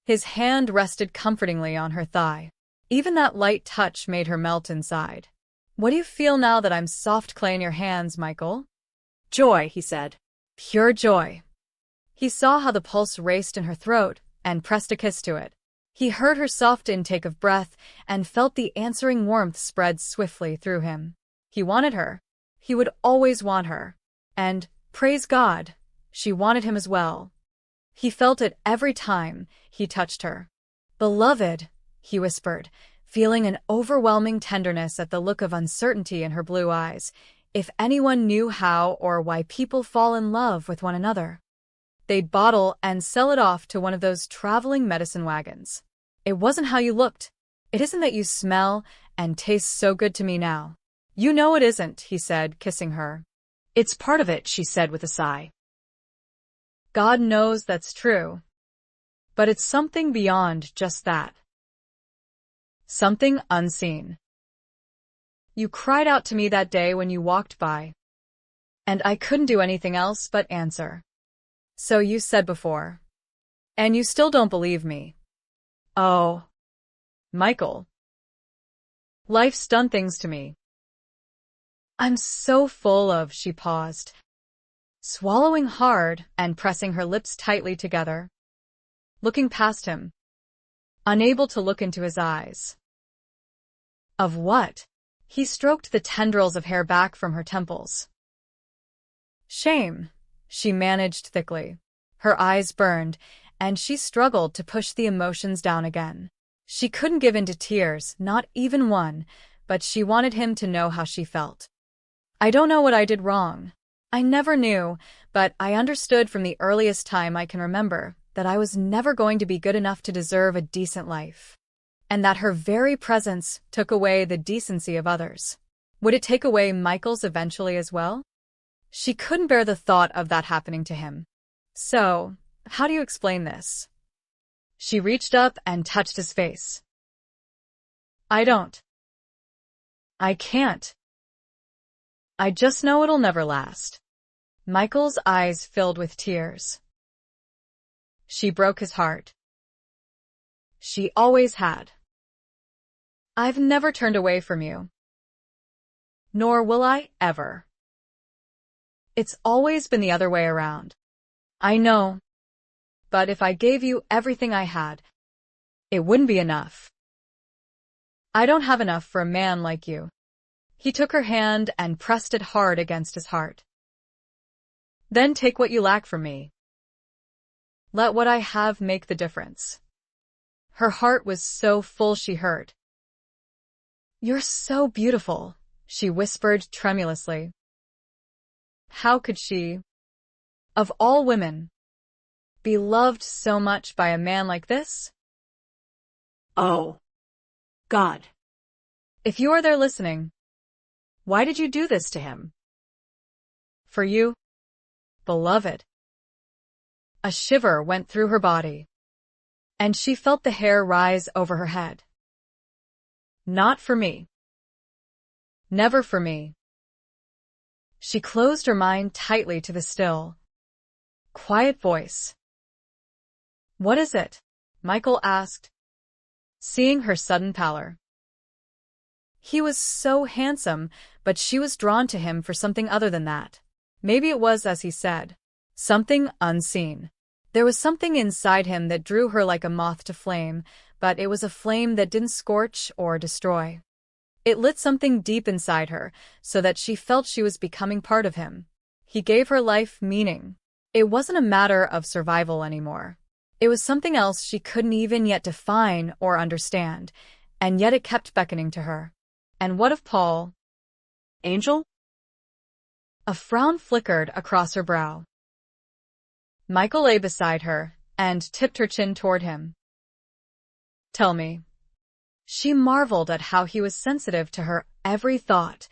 His hand rested comfortingly on her thigh. Even that light touch made her melt inside. What do you feel now that I'm soft clay in your hands, Michael? Joy, he said. Pure joy. He saw how the pulse raced in her throat and pressed a kiss to it. He heard her soft intake of breath and felt the answering warmth spread swiftly through him. He wanted her. He would always want her. And, praise God, she wanted him as well. He felt it every time he touched her. Beloved, he whispered, feeling an overwhelming tenderness at the look of uncertainty in her blue eyes. If anyone knew how or why people fall in love with one another, they'd bottle and sell it off to one of those traveling medicine wagons. It wasn't how you looked. It isn't that you smell and taste so good to me now. You know it isn't, he said, kissing her. It's part of it, she said with a sigh. God knows that's true. But it's something beyond just that. Something unseen. You cried out to me that day when you walked by. And I couldn't do anything else but answer. So you said before. And you still don't believe me. Oh. Michael. Life's done things to me. I'm so full of, she paused, swallowing hard and pressing her lips tightly together, looking past him, unable to look into his eyes. Of what? He stroked the tendrils of hair back from her temples. Shame, she managed thickly. Her eyes burned, and she struggled to push the emotions down again. She couldn't give in to tears, not even one, but she wanted him to know how she felt. I don't know what I did wrong. I never knew, but I understood from the earliest time I can remember that I was never going to be good enough to deserve a decent life. And that her very presence took away the decency of others. Would it take away Michael's eventually as well? She couldn't bear the thought of that happening to him. So, how do you explain this? She reached up and touched his face. I don't. I can't. I just know it'll never last. Michael's eyes filled with tears. She broke his heart. She always had. I've never turned away from you. Nor will I, ever. It's always been the other way around. I know. But if I gave you everything I had, it wouldn't be enough. I don't have enough for a man like you. He took her hand and pressed it hard against his heart. Then take what you lack from me. Let what I have make the difference. Her heart was so full she hurt. You're so beautiful, she whispered tremulously. How could she, of all women, be loved so much by a man like this? Oh, God. If you are there listening, why did you do this to him? For you, beloved. A shiver went through her body, and she felt the hair rise over her head. Not for me. Never for me. She closed her mind tightly to the still, quiet voice. What is it? Michael asked, seeing her sudden pallor. He was so handsome, but she was drawn to him for something other than that. Maybe it was as he said, something unseen. There was something inside him that drew her like a moth to flame, but it was a flame that didn't scorch or destroy. It lit something deep inside her, so that she felt she was becoming part of him. He gave her life meaning. It wasn't a matter of survival anymore. It was something else she couldn't even yet define or understand, and yet it kept beckoning to her. And what of Paul? Angel? A frown flickered across her brow. Michael lay beside her and tipped her chin toward him. Tell me. She marveled at how he was sensitive to her every thought.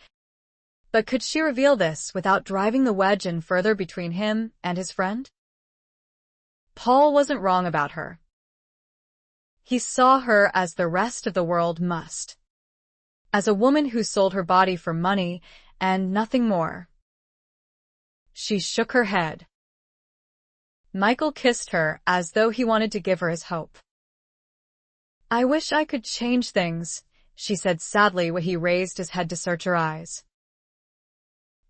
But could she reveal this without driving the wedge in further between him and his friend? Paul wasn't wrong about her. He saw her as the rest of the world must. As a woman who sold her body for money and nothing more. She shook her head. Michael kissed her as though he wanted to give her his hope. I wish I could change things, she said sadly when he raised his head to search her eyes.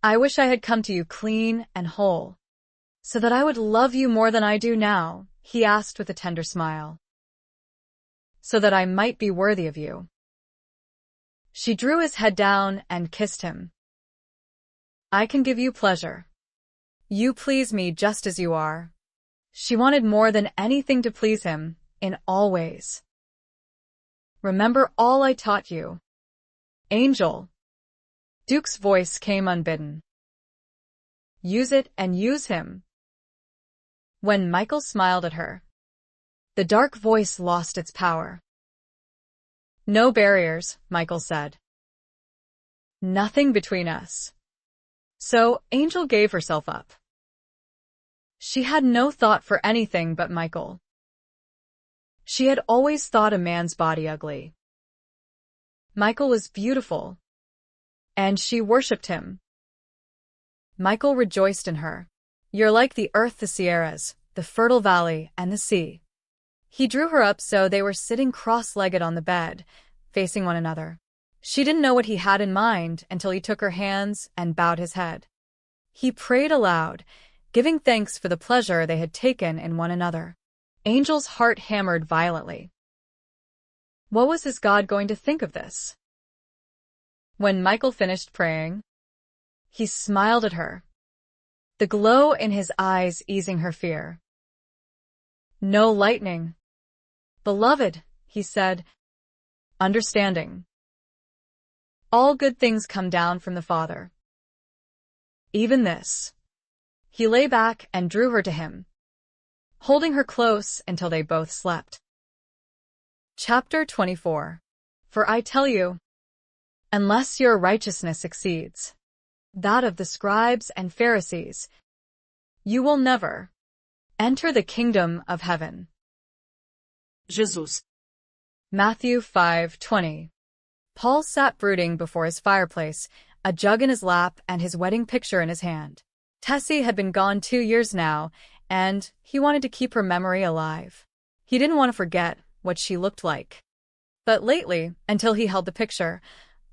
I wish I had come to you clean and whole, so that I would love you more than I do now, he asked with a tender smile. So that I might be worthy of you. She drew his head down and kissed him. I can give you pleasure. You please me just as you are. She wanted more than anything to please him, in all ways. Remember all I taught you. Angel. Duke's voice came unbidden. Use it and use him. When Michael smiled at her, the dark voice lost its power. No barriers, Michael said. Nothing between us. So Angel gave herself up. She had no thought for anything but Michael. She had always thought a man's body ugly. Michael was beautiful, and she worshipped him. Michael rejoiced in her. You're like the earth, the Sierras, the fertile valley, and the sea. He drew her up so they were sitting cross-legged on the bed, facing one another. She didn't know what he had in mind until he took her hands and bowed his head. He prayed aloud, giving thanks for the pleasure they had taken in one another. Angel's heart hammered violently. What was his God going to think of this? When Michael finished praying, he smiled at her, the glow in his eyes easing her fear. No lightning. Beloved, he said, understanding. All good things come down from the Father. Even this. He lay back and drew her to him, holding her close until they both slept. Chapter 24. For I tell you, unless your righteousness exceeds that of the scribes and Pharisees, you will never enter the kingdom of heaven. Jesus. Matthew 5:20. Paul sat brooding before his fireplace, a jug in his lap and his wedding picture in his hand. Tessie had been gone 2 years now, and he wanted to keep her memory alive. He didn't want to forget what she looked like. But lately, until he held the picture,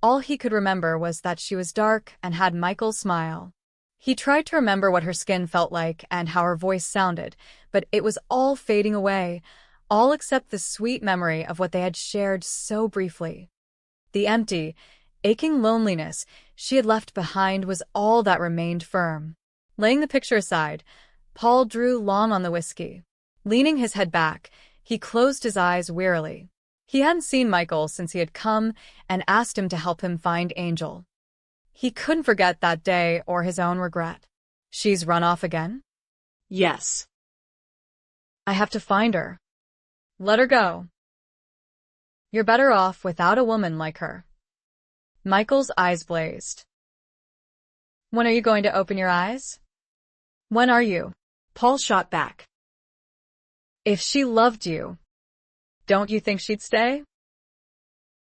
all he could remember was that she was dark and had Michael's smile. He tried to remember what her skin felt like and how her voice sounded, but it was all fading away, all except the sweet memory of what they had shared so briefly. The empty, aching loneliness she had left behind was all that remained firm. Laying the picture aside, Paul drew long on the whiskey. Leaning his head back, he closed his eyes wearily. He hadn't seen Michael since he had come and asked him to help him find Angel. He couldn't forget that day or his own regret. She's run off again? Yes. I have to find her. Let her go. You're better off without a woman like her. Michael's eyes blazed. When are you going to open your eyes? When are you? Paul shot back. If she loved you, don't you think she'd stay?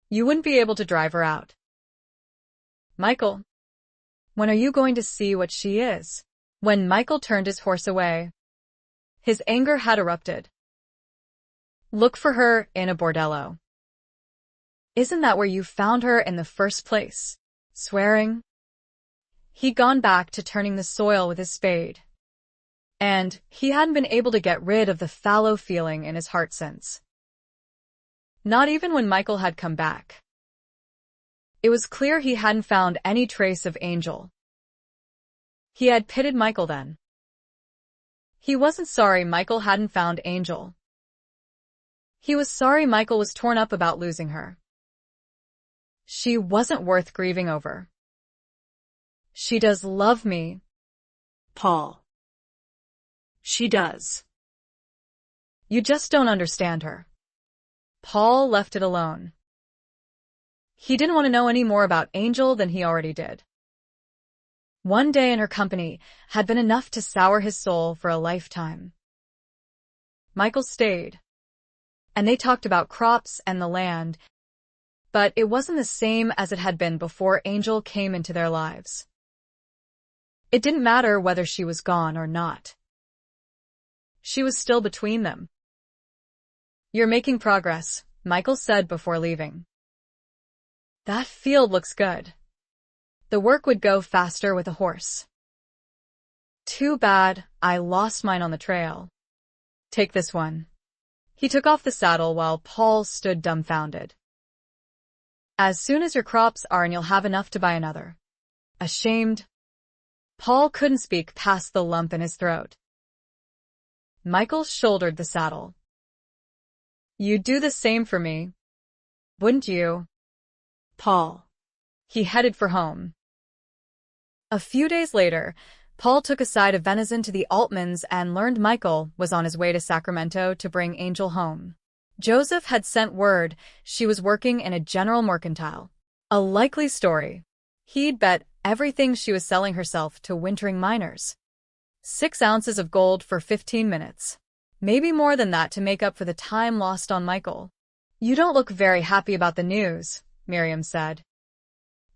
You wouldn't be able to drive her out. Michael, when are you going to see what she is? When Michael turned his horse away, his anger had erupted. Look for her in a bordello. Isn't that where you found her in the first place? Swearing. He'd gone back to turning the soil with his spade. And he hadn't been able to get rid of the fallow feeling in his heart since. Not even when Michael had come back. It was clear he hadn't found any trace of Angel. He had pitied Michael then. He wasn't sorry Michael hadn't found Angel. He was sorry Michael was torn up about losing her. She wasn't worth grieving over. She does love me. Paul. She does. You just don't understand her. Paul left it alone. He didn't want to know any more about Angel than he already did. One day in her company had been enough to sour his soul for a lifetime. Michael stayed, and they talked about crops and the land, but it wasn't the same as it had been before Angel came into their lives. It didn't matter whether she was gone or not. She was still between them. You're making progress, Michael said before leaving. That field looks good. The work would go faster with a horse. Too bad I lost mine on the trail. Take this one. He took off the saddle while Paul stood dumbfounded. As soon as your crops are and you'll have enough to buy another. Ashamed. Paul couldn't speak past the lump in his throat. Michael shouldered the saddle. You'd do the same for me, wouldn't you? Paul. He headed for home. A few days later, Paul took a side of venison to the Altmans and learned Michael was on his way to Sacramento to bring Angel home. Joseph had sent word she was working in a general mercantile. A likely story. He'd bet everything she was selling herself to wintering miners. 6 ounces of gold for 15 minutes. Maybe more than that to make up for the time lost on Michael. You don't look very happy about the news, Miriam said,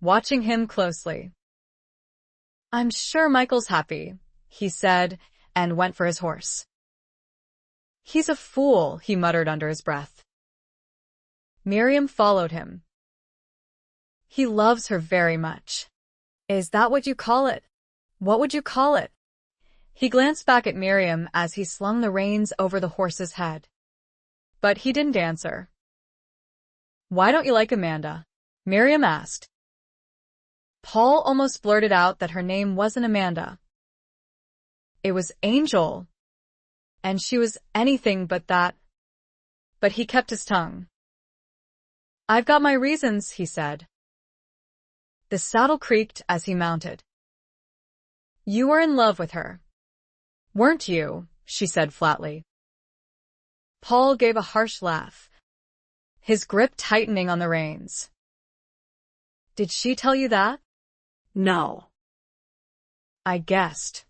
watching him closely. I'm sure Michael's happy, he said, and went for his horse. He's a fool, he muttered under his breath. Miriam followed him. He loves her very much. Is that what you call it? What would you call it? He glanced back at Miriam as he slung the reins over the horse's head. But he didn't answer. Why don't you like Amanda? Miriam asked. Paul almost blurted out that her name wasn't Amanda. It was Angel. And she was anything but that. But he kept his tongue. I've got my reasons, he said. The saddle creaked as he mounted. You were in love with her. Weren't you? She said flatly. Paul gave a harsh laugh, his grip tightening on the reins. Did she tell you that? No. I guessed.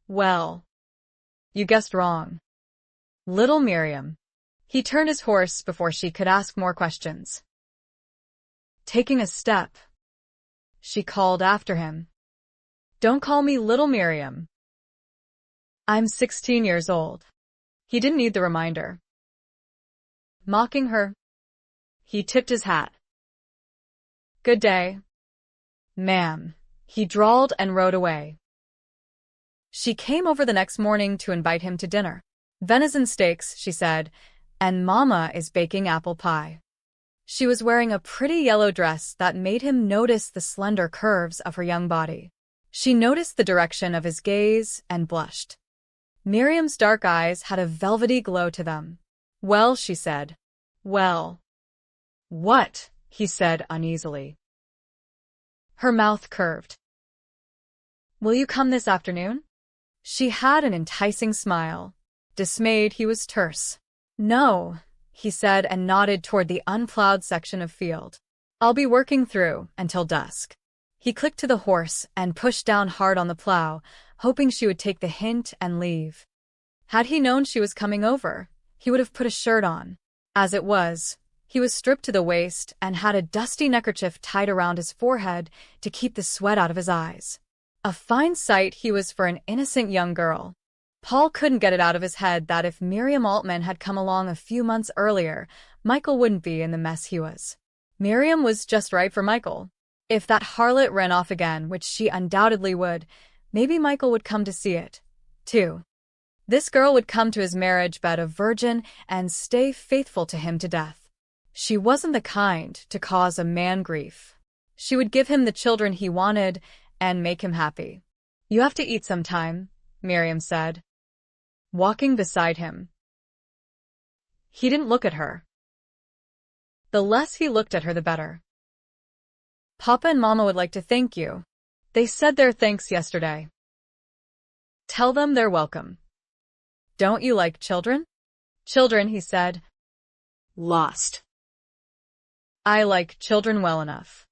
Well, you guessed wrong. Little Miriam. He turned his horse before she could ask more questions. Taking a step, she called after him. Don't call me Little Miriam. I'm 16 years old. He didn't need the reminder. Mocking her, he tipped his hat. Good day, ma'am, he drawled and rode away. She came over the next morning to invite him to dinner. Venison steaks, she said, and Mama is baking apple pie. She was wearing a pretty yellow dress that made him notice the slender curves of her young body. She noticed the direction of his gaze and blushed. Miriam's dark eyes had a velvety glow to them. "Well," she said. "Well." "What?" he said uneasily. Her mouth curved. "Will you come this afternoon?" She had an enticing smile. Dismayed, he was terse. "No," he said and nodded toward the unplowed section of field. "I'll be working through until dusk." He clicked to the horse and pushed down hard on the plow, hoping she would take the hint and leave. Had he known she was coming over, he would have put a shirt on. As it was, he was stripped to the waist and had a dusty neckerchief tied around his forehead to keep the sweat out of his eyes. A fine sight he was for an innocent young girl. Paul couldn't get it out of his head that if Miriam Altman had come along a few months earlier, Michael wouldn't be in the mess he was. Miriam was just right for Michael. If that harlot ran off again, which she undoubtedly would, maybe Michael would come to see it, too. This girl would come to his marriage bed a virgin and stay faithful to him to death. She wasn't the kind to cause a man grief. She would give him the children he wanted and make him happy. "You have to eat sometime," Miriam said, walking beside him. He didn't look at her. The less he looked at her, the better. "Papa and Mama would like to thank you. They said their thanks yesterday." "Tell them they're welcome." "Don't you like children?" "Children," he said. Lost. "I like children well enough."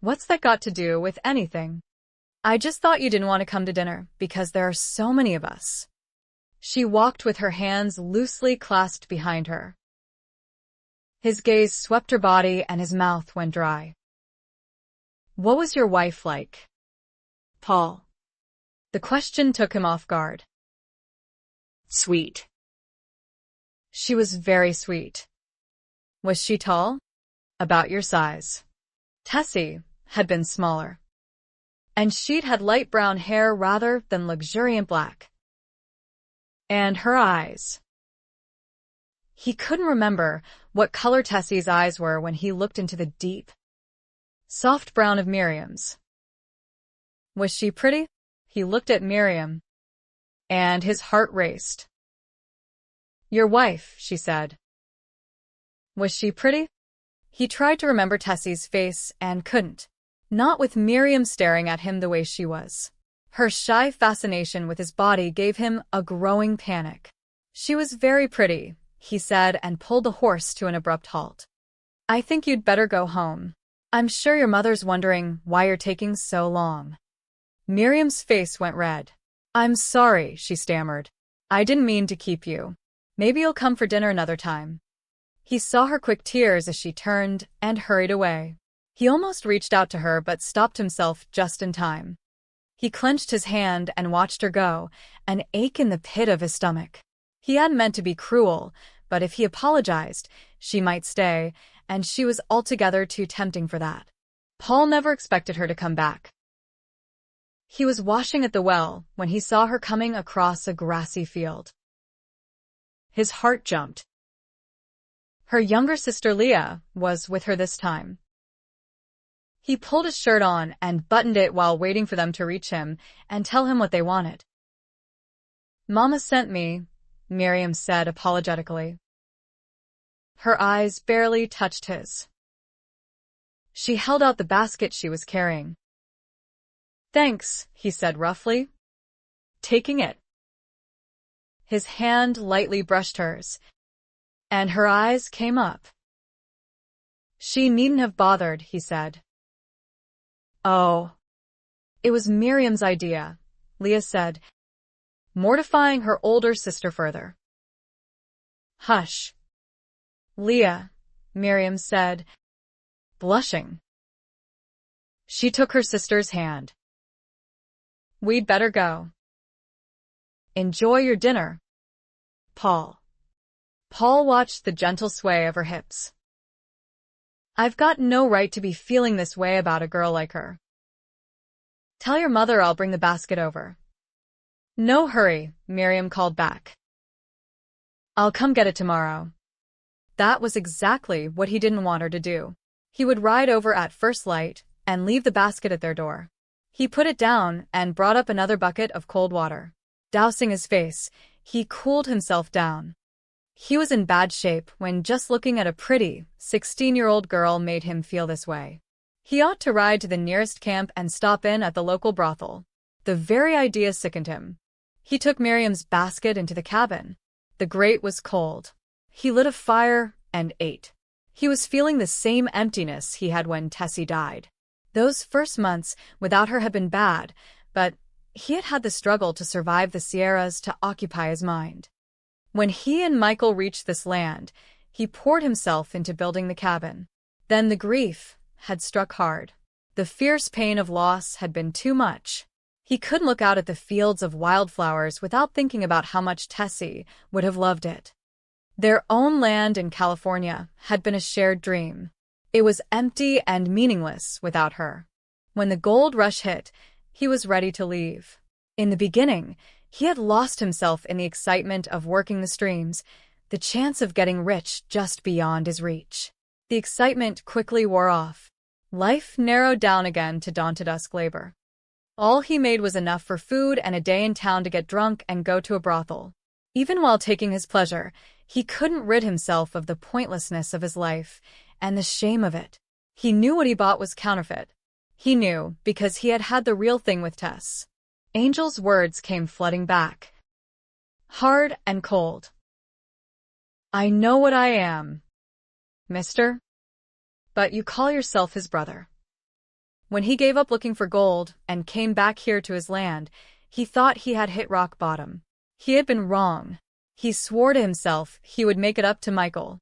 "What's that got to do with anything?" "I just thought you didn't want to come to dinner, because there are so many of us." She walked with her hands loosely clasped behind her. His gaze swept her body and his mouth went dry. "What was your wife like?" Paul. The question took him off guard. Sweet. "She was very sweet." "Was she tall?" "About your size." Tessie had been smaller. And she'd had light brown hair rather than luxuriant black. And her eyes. He couldn't remember what color Tessie's eyes were when he looked into the deep, soft brown of Miriam's. Was she pretty? He looked at Miriam, and his heart raced. "Your wife," she said. "Was she pretty?" He tried to remember Tessie's face and couldn't. Not with Miriam staring at him the way she was. Her shy fascination with his body gave him a growing panic. "She was very pretty," he said and pulled the horse to an abrupt halt. "I think you'd better go home. I'm sure your mother's wondering why you're taking so long." Miriam's face went red. "I'm sorry," she stammered. "I didn't mean to keep you. Maybe you'll come for dinner another time." He saw her quick tears as she turned and hurried away. He almost reached out to her but stopped himself just in time. He clenched his hand and watched her go, an ache in the pit of his stomach. He hadn't meant to be cruel, but if he apologized, she might stay, and she was altogether too tempting for that. Paul never expected her to come back. He was washing at the well when he saw her coming across a grassy field. His heart jumped. Her younger sister Leah was with her this time. He pulled his shirt on and buttoned it while waiting for them to reach him and tell him what they wanted. "Mama sent me," Miriam said apologetically. Her eyes barely touched his. She held out the basket she was carrying. "Thanks," he said roughly, taking it. His hand lightly brushed hers, and her eyes came up. "She needn't have bothered," he said. "Oh." "It was Miriam's idea," Leah said, mortifying her older sister further. "Hush." "Leah," Miriam said, blushing. She took her sister's hand. "We'd better go." "Enjoy your dinner, Paul." Paul watched the gentle sway of her hips. "I've got no right to be feeling this way about a girl like her." "Tell your mother I'll bring the basket over." "No hurry," Miriam called back. "I'll come get it tomorrow." That was exactly what he didn't want her to do. He would ride over at first light and leave the basket at their door. He put it down and brought up another bucket of cold water. Dousing his face, he cooled himself down. He was in bad shape when just looking at a pretty, 16-year-old girl made him feel this way. He ought to ride to the nearest camp and stop in at the local brothel. The very idea sickened him. He took Miriam's basket into the cabin. The grate was cold. He lit a fire and ate. He was feeling the same emptiness he had when Tessie died. Those first months without her had been bad, but he had had the struggle to survive the Sierras to occupy his mind. When he and Michael reached this land, he poured himself into building the cabin. Then the grief had struck hard. The fierce pain of loss had been too much. He couldn't look out at the fields of wildflowers without thinking about how much Tessie would have loved it. Their own land in California had been a shared dream. It was empty and meaningless without her. When the gold rush hit, he was ready to leave. In the beginning, he had lost himself in the excitement of working the streams, the chance of getting rich just beyond his reach. The excitement quickly wore off. Life narrowed down again to dawn-to-dusk labor. All he made was enough for food and a day in town to get drunk and go to a brothel. Even while taking his pleasure, he couldn't rid himself of the pointlessness of his life and the shame of it. He knew what he bought was counterfeit. He knew because he had had the real thing with Tess. Angel's words came flooding back. Hard and cold. I know what I am, mister. But you call yourself his brother. When he gave up looking for gold and came back here to his land, he thought he had hit rock bottom. He had been wrong. He swore to himself he would make it up to Michael.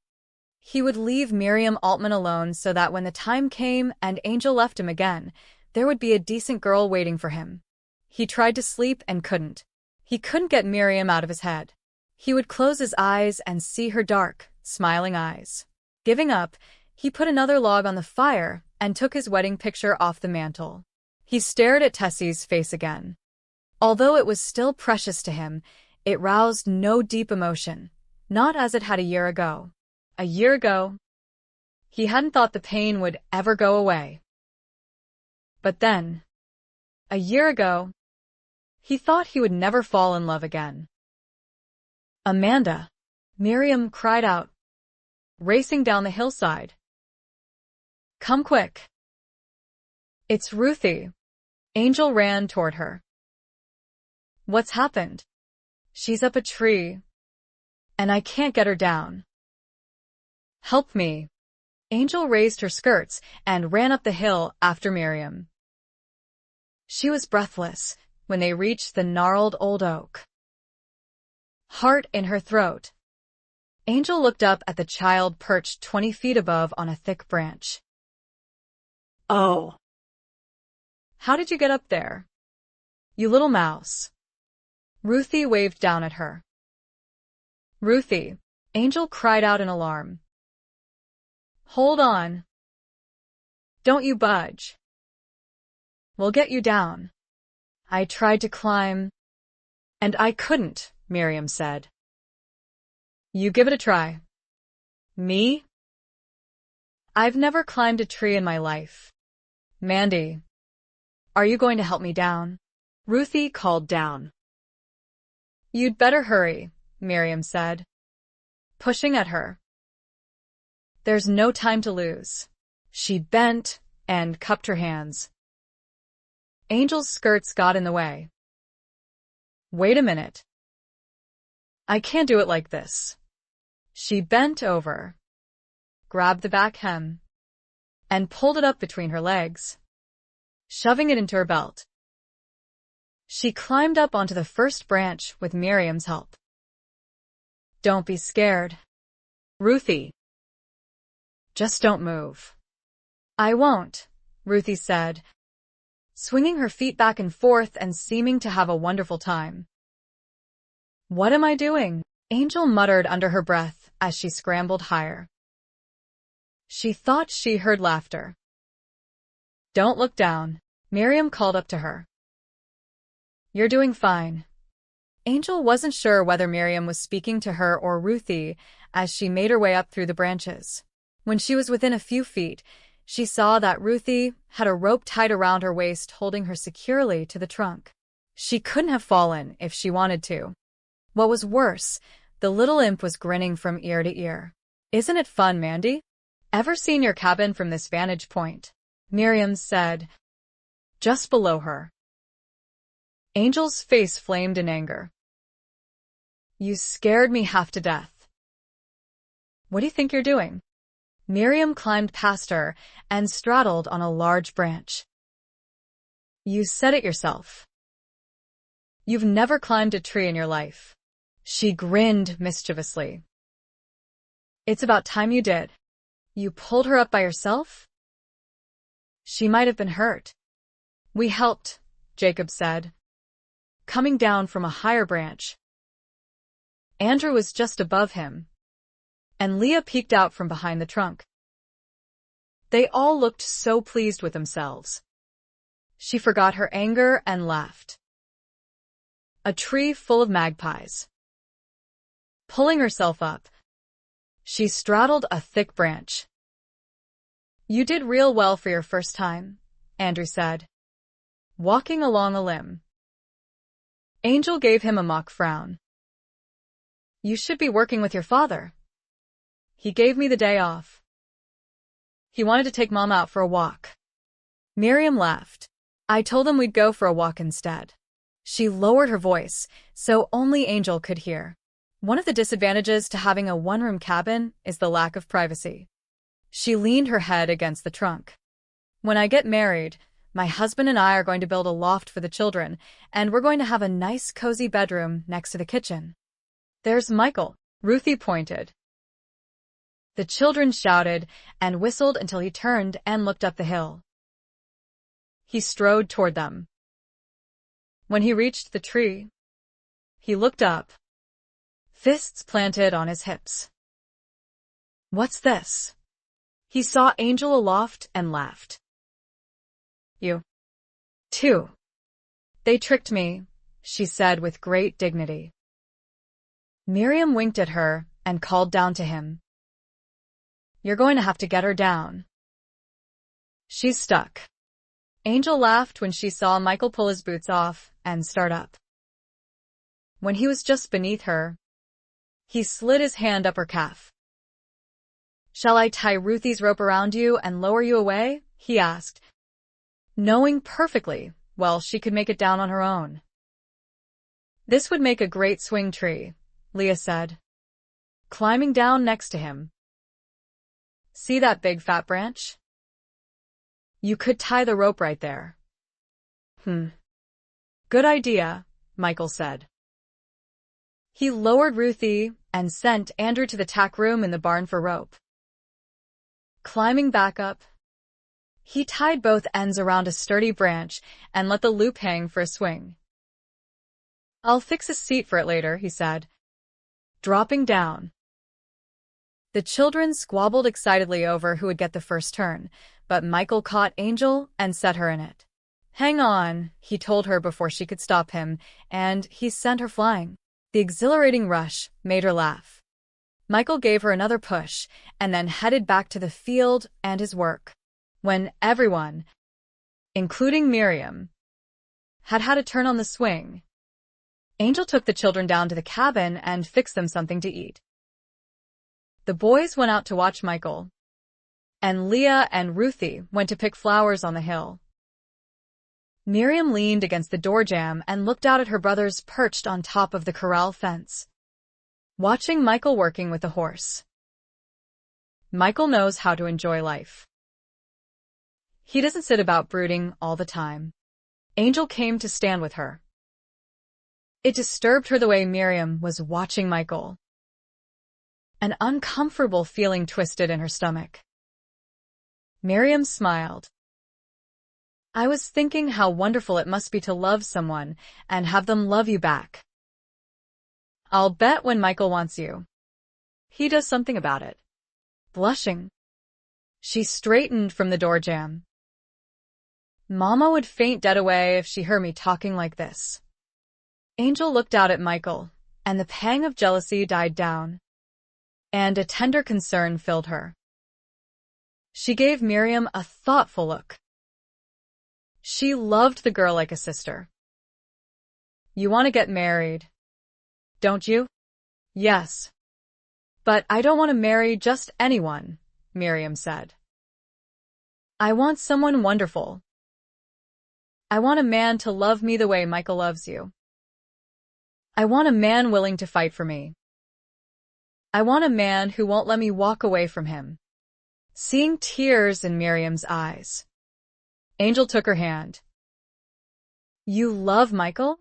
He would leave Miriam Altman alone so that when the time came and Angel left him again, there would be a decent girl waiting for him. He tried to sleep and couldn't. He couldn't get Miriam out of his head. He would close his eyes and see her dark, smiling eyes. Giving up, he put another log on the fire and took his wedding picture off the mantel. He stared at Tessie's face again. Although it was still precious to him, it roused no deep emotion, not as it had a year ago. A year ago, he hadn't thought the pain would ever go away. But then, a year ago, he thought he would never fall in love again. Amanda, Miriam cried out, racing down the hillside. Come quick. It's Ruthie. Angel ran toward her. What's happened? She's up a tree, and I can't get her down. Help me. Angel raised her skirts and ran up the hill after Miriam. She was breathless when they reached the gnarled old oak. Heart in her throat, Angel looked up at the child perched 20 feet above on a thick branch. Oh. How did you get up there? You little mouse. Ruthie waved down at her. Ruthie, Angel cried out in alarm. Hold on. Don't you budge. We'll get you down. I tried to climb, and I couldn't, Miriam said. You give it a try. Me? I've never climbed a tree in my life. Mandy, are you going to help me down? Ruthie called down. You'd better hurry, Miriam said, pushing at her. There's no time to lose. She bent and cupped her hands. Angel's skirts got in the way. Wait a minute. I can't do it like this. She bent over, grabbed the back hem, and pulled it up between her legs, shoving it into her belt. She climbed up onto the first branch with Miriam's help. Don't be scared, Ruthie. Just don't move. I won't, Ruthie said, swinging her feet back and forth and seeming to have a wonderful time. What am I doing? Angel muttered under her breath as she scrambled higher. She thought she heard laughter. Don't look down, Miriam called up to her. You're doing fine. Angel wasn't sure whether Miriam was speaking to her or Ruthie as she made her way up through the branches. When she was within a few feet, she saw that Ruthie had a rope tied around her waist holding her securely to the trunk. She couldn't have fallen if she wanted to. What was worse, the little imp was grinning from ear to ear. "Isn't it fun, Mandy? Ever seen your cabin from this vantage point?" Miriam said, just below her. Angel's face flamed in anger. "You scared me half to death." "What do you think you're doing?" Miriam climbed past her and straddled on a large branch. "You said it yourself. You've never climbed a tree in your life." She grinned mischievously. "It's about time you did. You pulled her up by yourself?" "She might have been hurt." "We helped," Jacob said, coming down from a higher branch. Andrew was just above him, and Leah peeked out from behind the trunk. They all looked so pleased with themselves. She forgot her anger and laughed. A tree full of magpies. Pulling herself up, she straddled a thick branch. "You did real well for your first time," Andrew said, walking along a limb. Angel gave him a mock frown. "You should be working with your father. He gave me the day off. He wanted to take Mom out for a walk." Miriam laughed. "I told him we'd go for a walk instead." She lowered her voice, so only Angel could hear. One of the disadvantages to having a one-room cabin is the lack of privacy. She leaned her head against the trunk. "When I get married, my husband and I are going to build a loft for the children, and we're going to have a nice cozy bedroom next to the kitchen." "There's Michael," Ruthie pointed. The children shouted and whistled until he turned and looked up the hill. He strode toward them. When he reached the tree, he looked up, fists planted on his hips. "What's this?" He saw Angel aloft and laughed. "You, too." "They tricked me," she said with great dignity. Miriam winked at her and called down to him. "You're going to have to get her down. She's stuck." Angel laughed when she saw Michael pull his boots off and start up. When he was just beneath her, he slid his hand up her calf. "Shall I tie Ruthie's rope around you and lower you away?" he asked, knowing perfectly well she could make it down on her own. "This would make a great swing tree," Leah said, climbing down next to him. "See that big fat branch? You could tie the rope right there." Good idea," Michael said. He lowered Ruthie and sent Andrew to the tack room in the barn for rope. Climbing back up, he tied both ends around a sturdy branch and let the loop hang for a swing. "I'll fix a seat for it later," he said, dropping down. The children squabbled excitedly over who would get the first turn, but Michael caught Angel and set her in it. "Hang on," he told her before she could stop him, and he sent her flying. The exhilarating rush made her laugh. Michael gave her another push and then headed back to the field and his work. When everyone, including Miriam, had had a turn on the swing, Angel took the children down to the cabin and fixed them something to eat. The boys went out to watch Michael, and Leah and Ruthie went to pick flowers on the hill. Miriam leaned against the door jamb and looked out at her brothers perched on top of the corral fence, watching Michael working with the horse. Michael knows how to enjoy life. He doesn't sit about brooding all the time. Angel came to stand with her. It disturbed her the way Miriam was watching Michael. An uncomfortable feeling twisted in her stomach. Miriam smiled. "I was thinking how wonderful it must be to love someone and have them love you back. I'll bet when Michael wants you, he does something about it." Blushing, she straightened from the door jamb. "Mama would faint dead away if she heard me talking like this." Angel looked out at Michael, and the pang of jealousy died down, and a tender concern filled her. She gave Miriam a thoughtful look. She loved the girl like a sister. "You want to get married, don't you?" "Yes. But I don't want to marry just anyone," Miriam said. "I want someone wonderful. I want a man to love me the way Michael loves you. I want a man willing to fight for me. I want a man who won't let me walk away from him." Seeing tears in Miriam's eyes, Angel took her hand. "You love Michael?"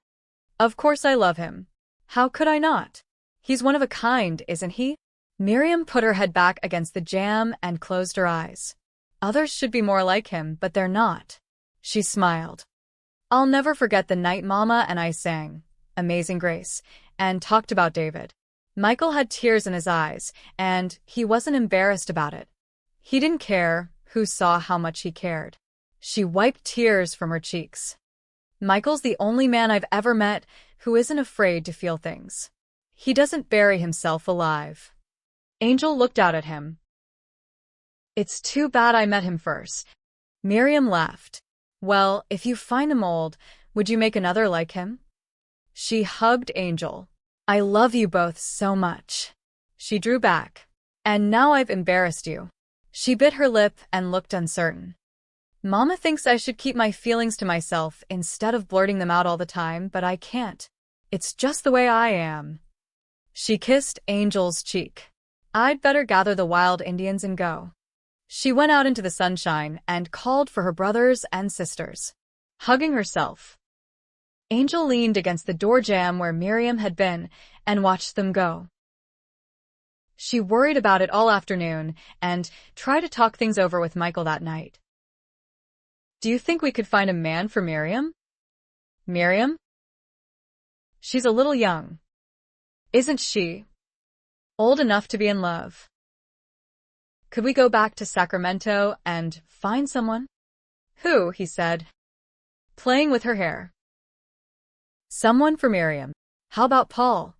"Of course I love him. How could I not? He's one of a kind, isn't he?" Miriam put her head back against the jamb and closed her eyes. "Others should be more like him, but they're not." She smiled. "I'll never forget the night Mama and I sang Amazing Grace and talked about David." Michael had tears in his eyes, and he wasn't embarrassed about it. He didn't care who saw how much he cared. She wiped tears from her cheeks. "Michael's the only man I've ever met who isn't afraid to feel things. He doesn't bury himself alive." Angel looked out at him. "It's too bad I met him first." Miriam laughed. "Well, if you find him old, would you make another like him?" She hugged Angel. "I love you both so much." She drew back. "And now I've embarrassed you." She bit her lip and looked uncertain. "Mama thinks I should keep my feelings to myself instead of blurting them out all the time, but I can't. It's just the way I am." She kissed Angel's cheek. "I'd better gather the wild Indians and go." She went out into the sunshine and called for her brothers and sisters. Hugging herself, Angel leaned against the door jamb where Miriam had been and watched them go. She worried about it all afternoon and tried to talk things over with Michael that night. "Do you think we could find a man for Miriam?" "Miriam? She's a little young. Isn't she? Old enough to be in love. Could we go back to Sacramento and find someone?" "Who?" he said, playing with her hair. "Someone for Miriam. How about Paul?"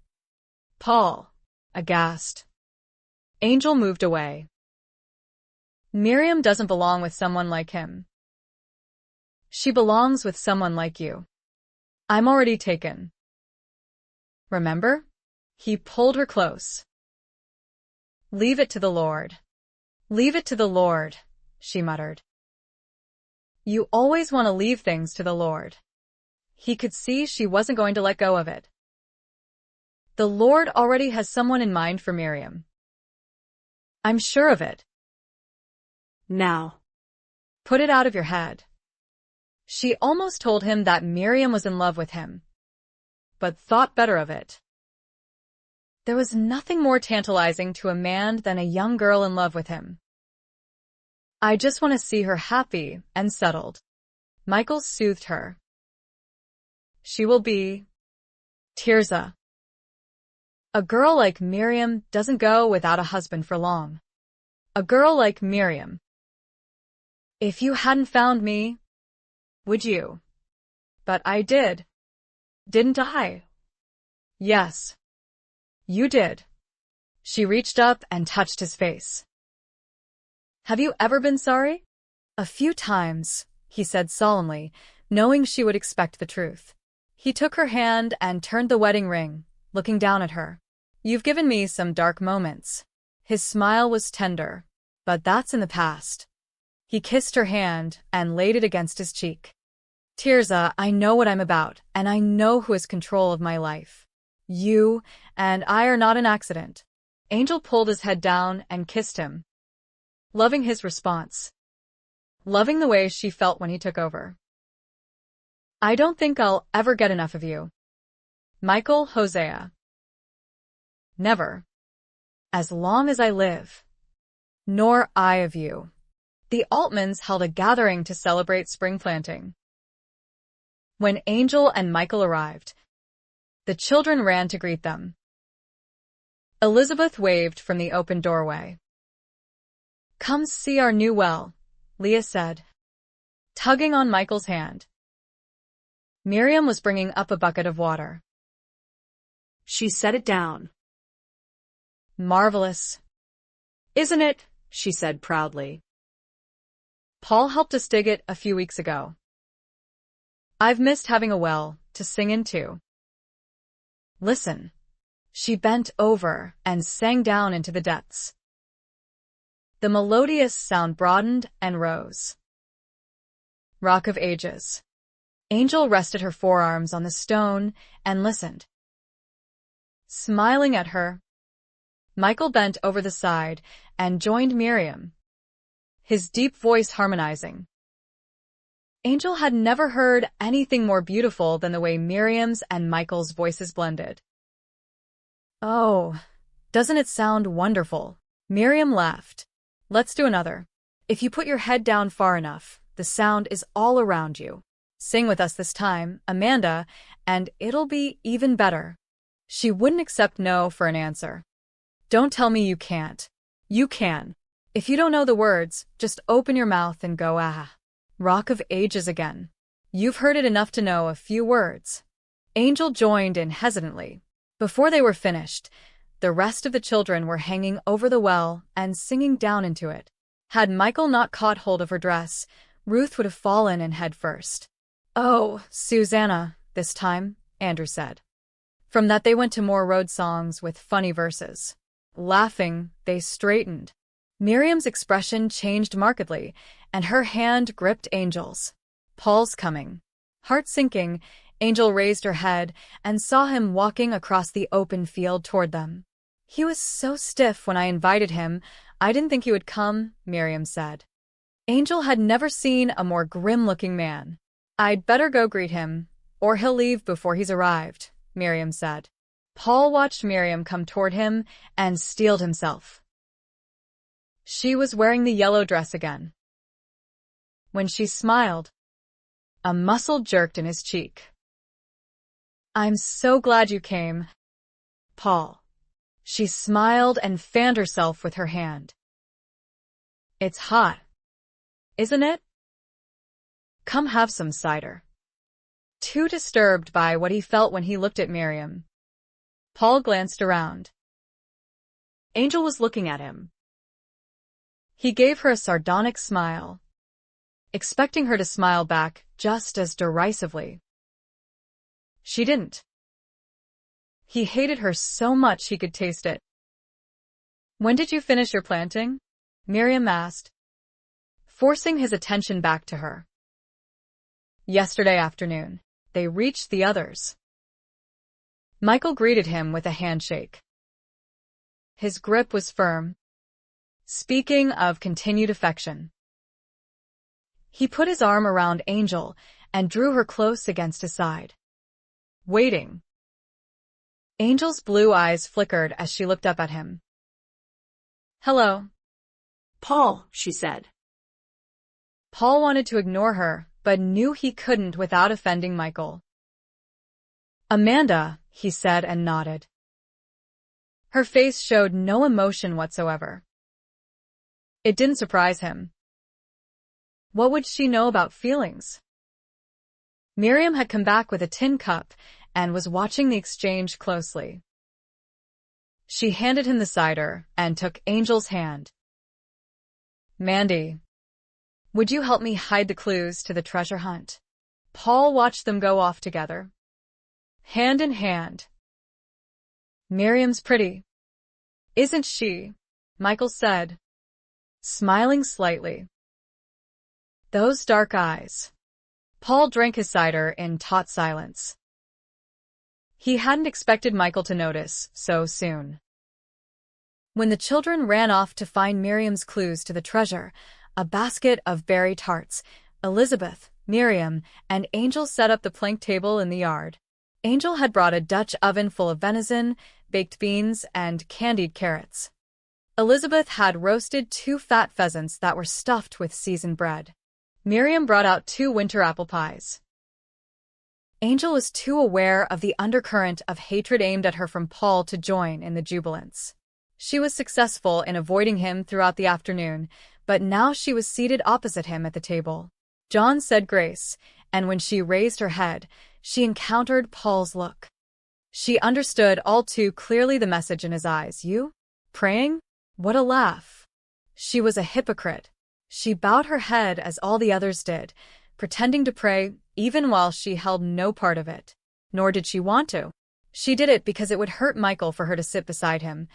"Paul?" Aghast. Angel moved away. "Miriam doesn't belong with someone like him. She belongs with someone like you. I'm already taken. Remember?" He pulled her close. "Leave it to the Lord. Leave it to the Lord," she muttered. "You always want to leave things to the Lord." He could see she wasn't going to let go of it. "The Lord already has someone in mind for Miriam. I'm sure of it. Now, put it out of your head." She almost told him that Miriam was in love with him, but thought better of it. There was nothing more tantalizing to a man than a young girl in love with him. "I just want to see her happy and settled." Michael soothed her. "She will be, Tirza. A girl like Miriam doesn't go without a husband for long. A girl like Miriam. If you hadn't found me, would you?" "But I did. Didn't I?" "Yes. You did." She reached up and touched his face. "Have you ever been sorry?" "A few times," he said solemnly, knowing she would expect the truth. He took her hand and turned the wedding ring, looking down at her. "You've given me some dark moments." His smile was tender. "But that's in the past." He kissed her hand and laid it against his cheek. "Tirza, I know what I'm about, and I know who has control of my life. You and I are not an accident." Angel pulled his head down and kissed him, loving his response, loving the way she felt when he took over. "I don't think I'll ever get enough of you, Michael Hosea. Never. As long as I live. Nor I of you." The Altmans held a gathering to celebrate spring planting. When Angel and Michael arrived, the children ran to greet them. Elizabeth waved from the open doorway. "Come see our new well," Leah said, tugging on Michael's hand. Miriam was bringing up a bucket of water. She set it down. Marvelous. Isn't it? She said proudly. Paul helped us dig it a few weeks ago. I've missed having a well to sing into. Listen. She bent over and sang down into the depths. The melodious sound broadened and rose. Rock of Ages. Angel rested her forearms on the stone and listened. Smiling at her, Michael bent over the side and joined Miriam, his deep voice harmonizing. Angel had never heard anything more beautiful than the way Miriam's and Michael's voices blended. Oh, doesn't it sound wonderful? Miriam laughed. Let's do another. If you put your head down far enough, the sound is all around you. Sing with us this time, Amanda, and it'll be even better. She wouldn't accept no for an answer. Don't tell me you can't. You can. If you don't know the words, just open your mouth and go ah. Rock of Ages again. You've heard it enough to know a few words. Angel joined in hesitantly. Before they were finished, the rest of the children were hanging over the well and singing down into it. Had Michael not caught hold of her dress, Ruth would have fallen in head first. Oh, Susanna, this time, Andrew said. From that they went to more road songs with funny verses. Laughing, they straightened. Miriam's expression changed markedly, and her hand gripped Angel's. Paul's coming. Heart sinking, Angel raised her head and saw him walking across the open field toward them. He was so stiff when I invited him, I didn't think he would come, Miriam said. Angel had never seen a more grim-looking man. I'd better go greet him, or he'll leave before he's arrived, Miriam said. Paul watched Miriam come toward him and steeled himself. She was wearing the yellow dress again. When she smiled, a muscle jerked in his cheek. I'm so glad you came, Paul. She smiled and fanned herself with her hand. It's hot, isn't it? Come have some cider. Too disturbed by what he felt when he looked at Miriam, Paul glanced around. Angel was looking at him. He gave her a sardonic smile, expecting her to smile back just as derisively. She didn't. He hated her so much he could taste it. When did you finish your planting? Miriam asked, forcing his attention back to her. Yesterday afternoon. They reached the others. Michael greeted him with a handshake. His grip was firm. Speaking of continued affection, he put his arm around Angel and drew her close against his side. Waiting. Angel's blue eyes flickered as she looked up at him. Hello. Paul, she said. Paul wanted to ignore her, but knew he couldn't without offending Michael. Amanda, he said and nodded. Her face showed no emotion whatsoever. It didn't surprise him. What would she know about feelings? Miriam had come back with a tin cup and was watching the exchange closely. She handed him the cider and took Angel's hand. Mandy, would you help me hide the clues to the treasure hunt? Paul watched them go off together, hand in hand. Miriam's pretty, isn't she? Michael said, smiling slightly. Those dark eyes. Paul drank his cider in taut silence. He hadn't expected Michael to notice so soon. When the children ran off to find Miriam's clues to the treasure, a basket of berry tarts, Elizabeth, Miriam, and Angel set up the plank table in the yard. Angel had brought a Dutch oven full of venison, baked beans, and candied carrots. Elizabeth had roasted 2 fat pheasants that were stuffed with seasoned bread. Miriam brought out 2 winter apple pies. Angel was too aware of the undercurrent of hatred aimed at her from Paul to join in the jubilance. She was successful in avoiding him throughout the afternoon, but now she was seated opposite him at the table. John said grace, and when she raised her head, she encountered Paul's look. She understood all too clearly the message in his eyes. You? Praying? What a laugh. She was a hypocrite. She bowed her head as all the others did, pretending to pray even while she held no part of it. Nor did she want to. She did it because it would hurt Michael for her to sit beside him,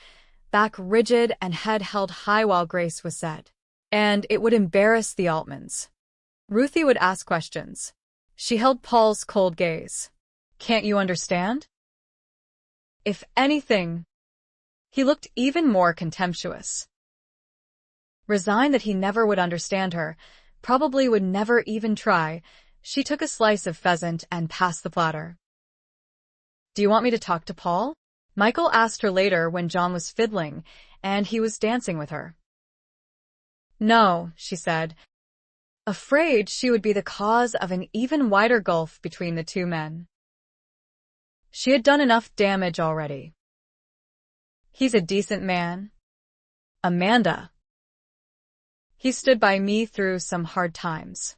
back rigid and head held high while grace was said. And it would embarrass the Altmans. Ruthie would ask questions. She held Paul's cold gaze. Can't you understand? If anything, he looked even more contemptuous. Resigned that he never would understand her, probably would never even try, she took a slice of pheasant and passed the platter. Do you want me to talk to Paul? Michael asked her later when John was fiddling, and he was dancing with her. No, she said, afraid she would be the cause of an even wider gulf between the two men. She had done enough damage already. He's a decent man. Amanda. He stood by me through some hard times.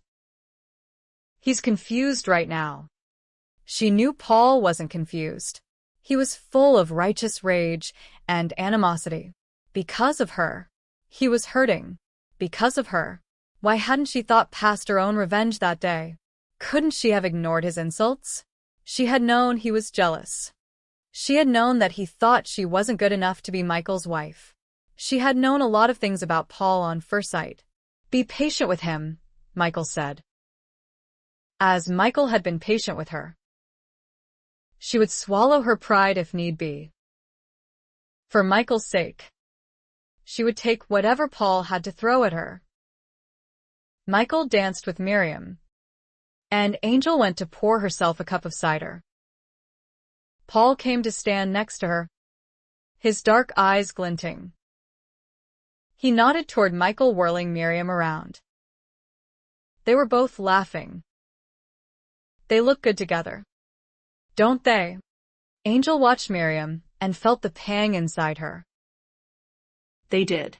He's confused right now. She knew Paul wasn't confused. He was full of righteous rage and animosity. Because of her. He was hurting. Because of her. Why hadn't she thought past her own revenge that day? Couldn't she have ignored his insults? She had known he was jealous. She had known that he thought she wasn't good enough to be Michael's wife. She had known a lot of things about Paul on first sight. Be patient with him, Michael said. As Michael had been patient with her. She would swallow her pride if need be. For Michael's sake. She would take whatever Paul had to throw at her. Michael danced with Miriam, and Angel went to pour herself a cup of cider. Paul came to stand next to her, his dark eyes glinting. He nodded toward Michael, whirling Miriam around. They were both laughing. They look good together. Don't they? Angel watched Miriam and felt the pang inside her. They did.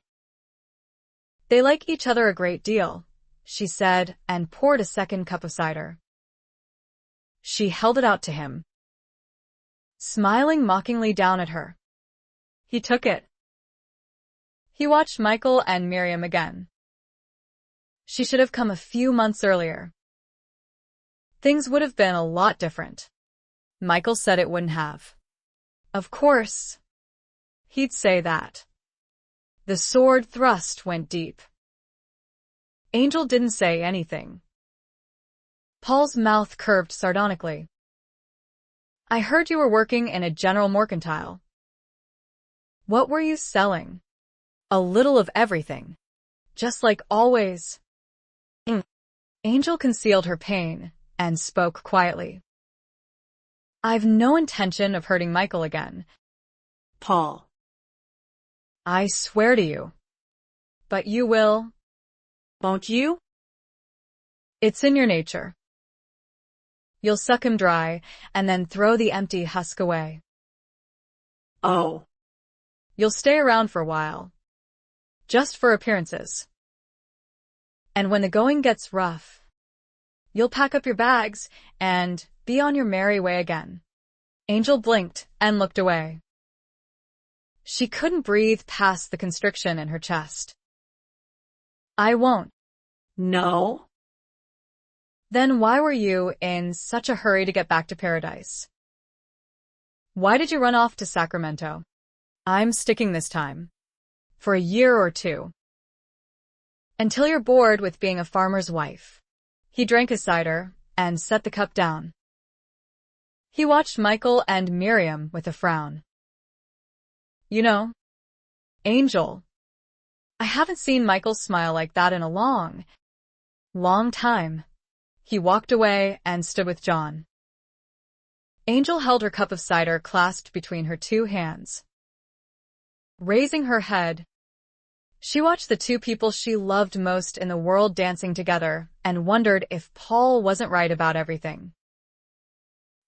They like each other a great deal, she said, and poured a second cup of cider. She held it out to him, smiling mockingly down at her. He took it. He watched Michael and Miriam again. She should have come a few months earlier. Things would have been a lot different. Michael said it wouldn't have. Of course. He'd say that. The sword thrust went deep. Angel didn't say anything. Paul's mouth curved sardonically. I heard you were working in a general mercantile. What were you selling? A little of everything. Just like always. Angel concealed her pain and spoke quietly. I've no intention of hurting Michael again. Paul. I swear to you. But you will. Won't you? It's in your nature. You'll suck him dry and then throw the empty husk away. Oh. You'll stay around for a while. Just for appearances. And when the going gets rough, you'll pack up your bags and be on your merry way again. Angel blinked and looked away. She couldn't breathe past the constriction in her chest. I won't. No. Then why were you in such a hurry to get back to paradise? Why did you run off to Sacramento? I'm sticking this time. For a year or two. Until you're bored with being a farmer's wife. He drank his cider and set the cup down. He watched Michael and Miriam with a frown. You know, Angel, I haven't seen Michael smile like that in a long time. He walked away and stood with John. Angel held her cup of cider clasped between her two hands. Raising her head, she watched the two people she loved most in the world dancing together and wondered if Paul wasn't right about everything.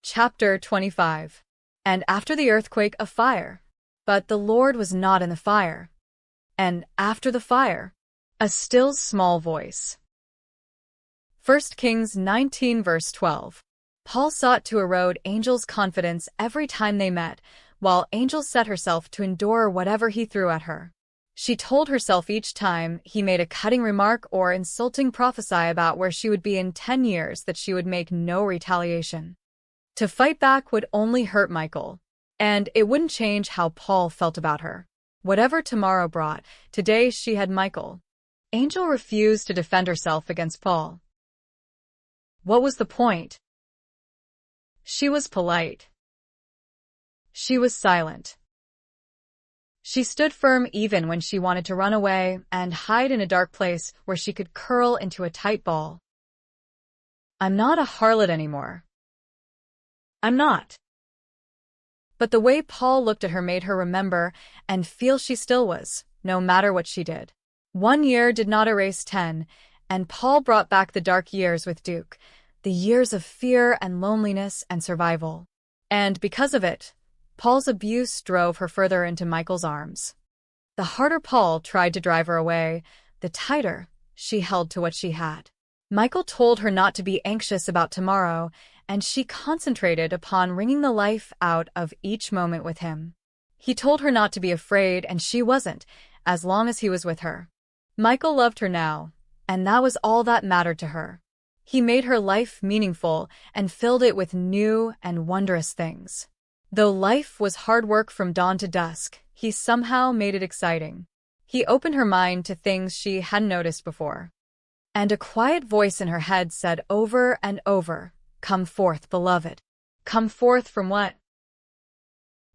Chapter 25. And after the earthquake, a fire. But the Lord was not in the fire. And after the fire, a still small voice. 1 Kings 19 verse 12. Paul sought to erode Angel's confidence every time they met, while Angel set herself to endure whatever he threw at her. She told herself each time he made a cutting remark or insulting prophesy about where she would be in 10 years that she would make no retaliation. To fight back would only hurt Michael, and it wouldn't change how Paul felt about her. Whatever tomorrow brought, today she had Michael. Angel refused to defend herself against Paul. What was the point? She was polite. She was silent. She stood firm even when she wanted to run away and hide in a dark place where she could curl into a tight ball. I'm not a harlot anymore. I'm not. But the way Paul looked at her made her remember and feel she still was, no matter what she did. 1 year did not erase 10, and Paul brought back the dark years with Duke, the years of fear and loneliness and survival. And because of it, Paul's abuse drove her further into Michael's arms. The harder Paul tried to drive her away, the tighter she held to what she had. Michael told her not to be anxious about tomorrow, and she concentrated upon wringing the life out of each moment with him. He told her not to be afraid, and she wasn't, as long as he was with her. Michael loved her now, and that was all that mattered to her. He made her life meaningful and filled it with new and wondrous things. Though life was hard work from dawn to dusk, he somehow made it exciting. He opened her mind to things she hadn't noticed before. And a quiet voice in her head said over and over, "Come forth, beloved." Come forth from what?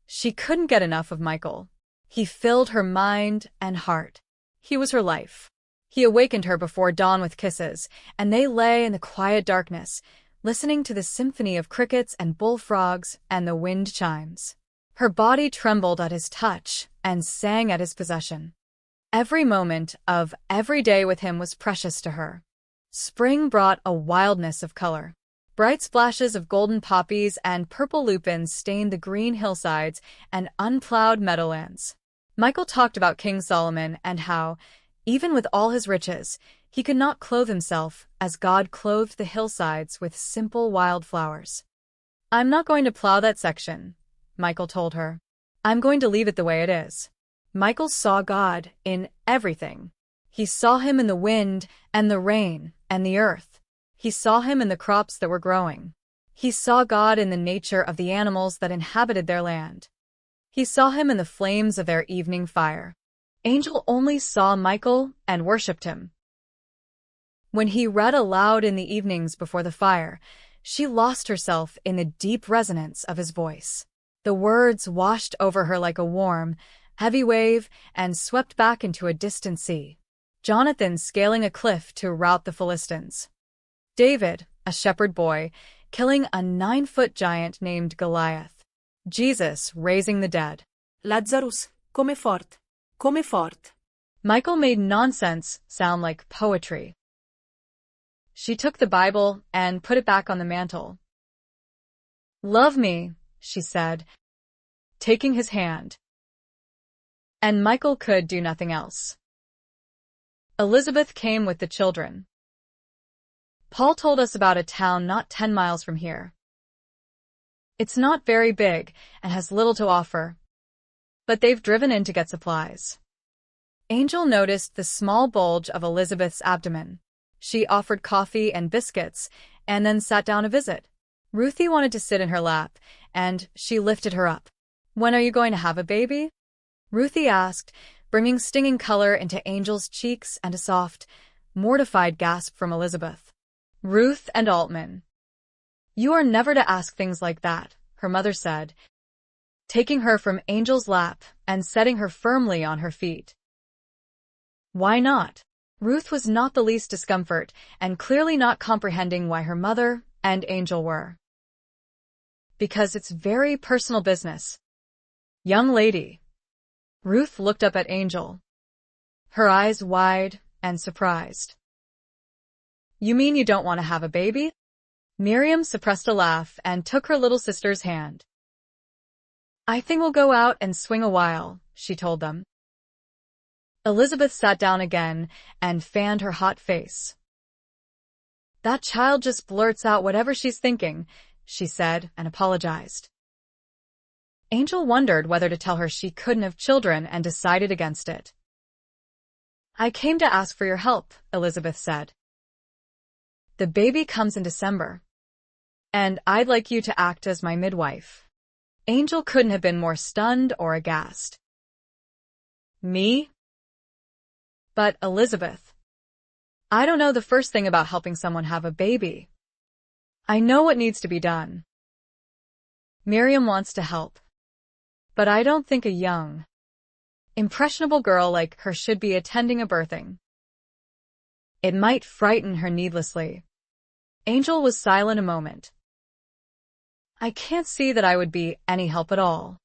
She couldn't get enough of Michael. He filled her mind and heart. He was her life. He awakened her before dawn with kisses, and they lay in the quiet darkness, listening to the symphony of crickets and bullfrogs and the wind chimes. Her body trembled at his touch and sang at his possession. Every moment of every day with him was precious to her. Spring brought a wildness of color. Bright splashes of golden poppies and purple lupins stained the green hillsides and unplowed meadowlands. Michael talked about King Solomon and how, even with all his riches, he could not clothe himself as God clothed the hillsides with simple wildflowers. I'm not going to plow that section, Michael told her. I'm going to leave it the way it is. Michael saw God in everything. He saw him in the wind and the rain and the earth. He saw him in the crops that were growing. He saw God in the nature of the animals that inhabited their land. He saw him in the flames of their evening fire. Angel only saw Michael and worshipped him. When he read aloud in the evenings before the fire, she lost herself in the deep resonance of his voice. The words washed over her like a warm, heavy wave and swept back into a distant sea. Jonathan scaling a cliff to rout the Philistines. David, a shepherd boy, killing a 9-foot giant named Goliath. Jesus raising the dead. Lazarus, come fort, come fort. Michael made nonsense sound like poetry. She took the Bible and put it back on the mantel. Love me, she said, taking his hand. And Michael could do nothing else. Elizabeth came with the children. Paul told us about a town not 10 miles from here. It's not very big and has little to offer, but they've driven in to get supplies. Angel noticed the small bulge of Elizabeth's abdomen. She offered coffee and biscuits and then sat down to visit. Ruthie wanted to sit in her lap, and she lifted her up. When are you going to have a baby? Ruthie asked, bringing stinging color into Angel's cheeks and a soft, mortified gasp from Elizabeth. Ruth and Altman. You are never to ask things like that, her mother said, taking her from Angel's lap and setting her firmly on her feet. Why not? Ruth was not the least discomfort and clearly not comprehending why her mother and Angel were. Because it's very personal business. Young lady. Ruth looked up at Angel, her eyes wide and surprised. You mean you don't want to have a baby? Miriam suppressed a laugh and took her little sister's hand. I think we'll go out and swing a while, she told them. Elizabeth sat down again and fanned her hot face. That child just blurts out whatever she's thinking, she said, and apologized. Angel wondered whether to tell her she couldn't have children and decided against it. I came to ask for your help, Elizabeth said. The baby comes in December, and I'd like you to act as my midwife. Angel couldn't have been more stunned or aghast. Me? But, Elizabeth, I don't know the first thing about helping someone have a baby. I know what needs to be done. Miriam wants to help, but I don't think a young, impressionable girl like her should be attending a birthing. It might frighten her needlessly. Angel was silent a moment. I can't see that I would be any help at all.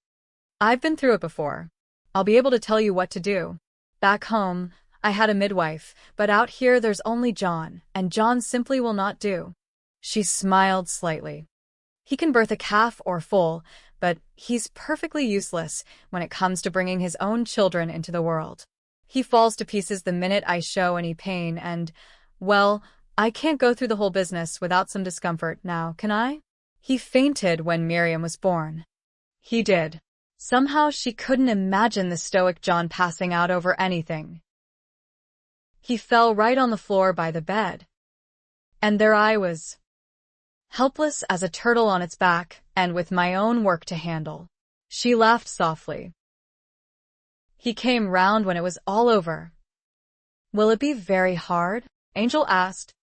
I've been through it before. I'll be able to tell you what to do. Back home, I had a midwife, but out here there's only John, and John simply will not do. She smiled slightly. He can birth a calf or foal, but he's perfectly useless when it comes to bringing his own children into the world. He falls to pieces the minute I show any pain and, well, I can't go through the whole business without some discomfort now, can I? He fainted when Miriam was born. He did. Somehow she couldn't imagine the stoic John passing out over anything. He fell right on the floor by the bed. And there I was, helpless as a turtle on its back, and with my own work to handle. She laughed softly. He came round when it was all over. Will it be very hard? Angel asked,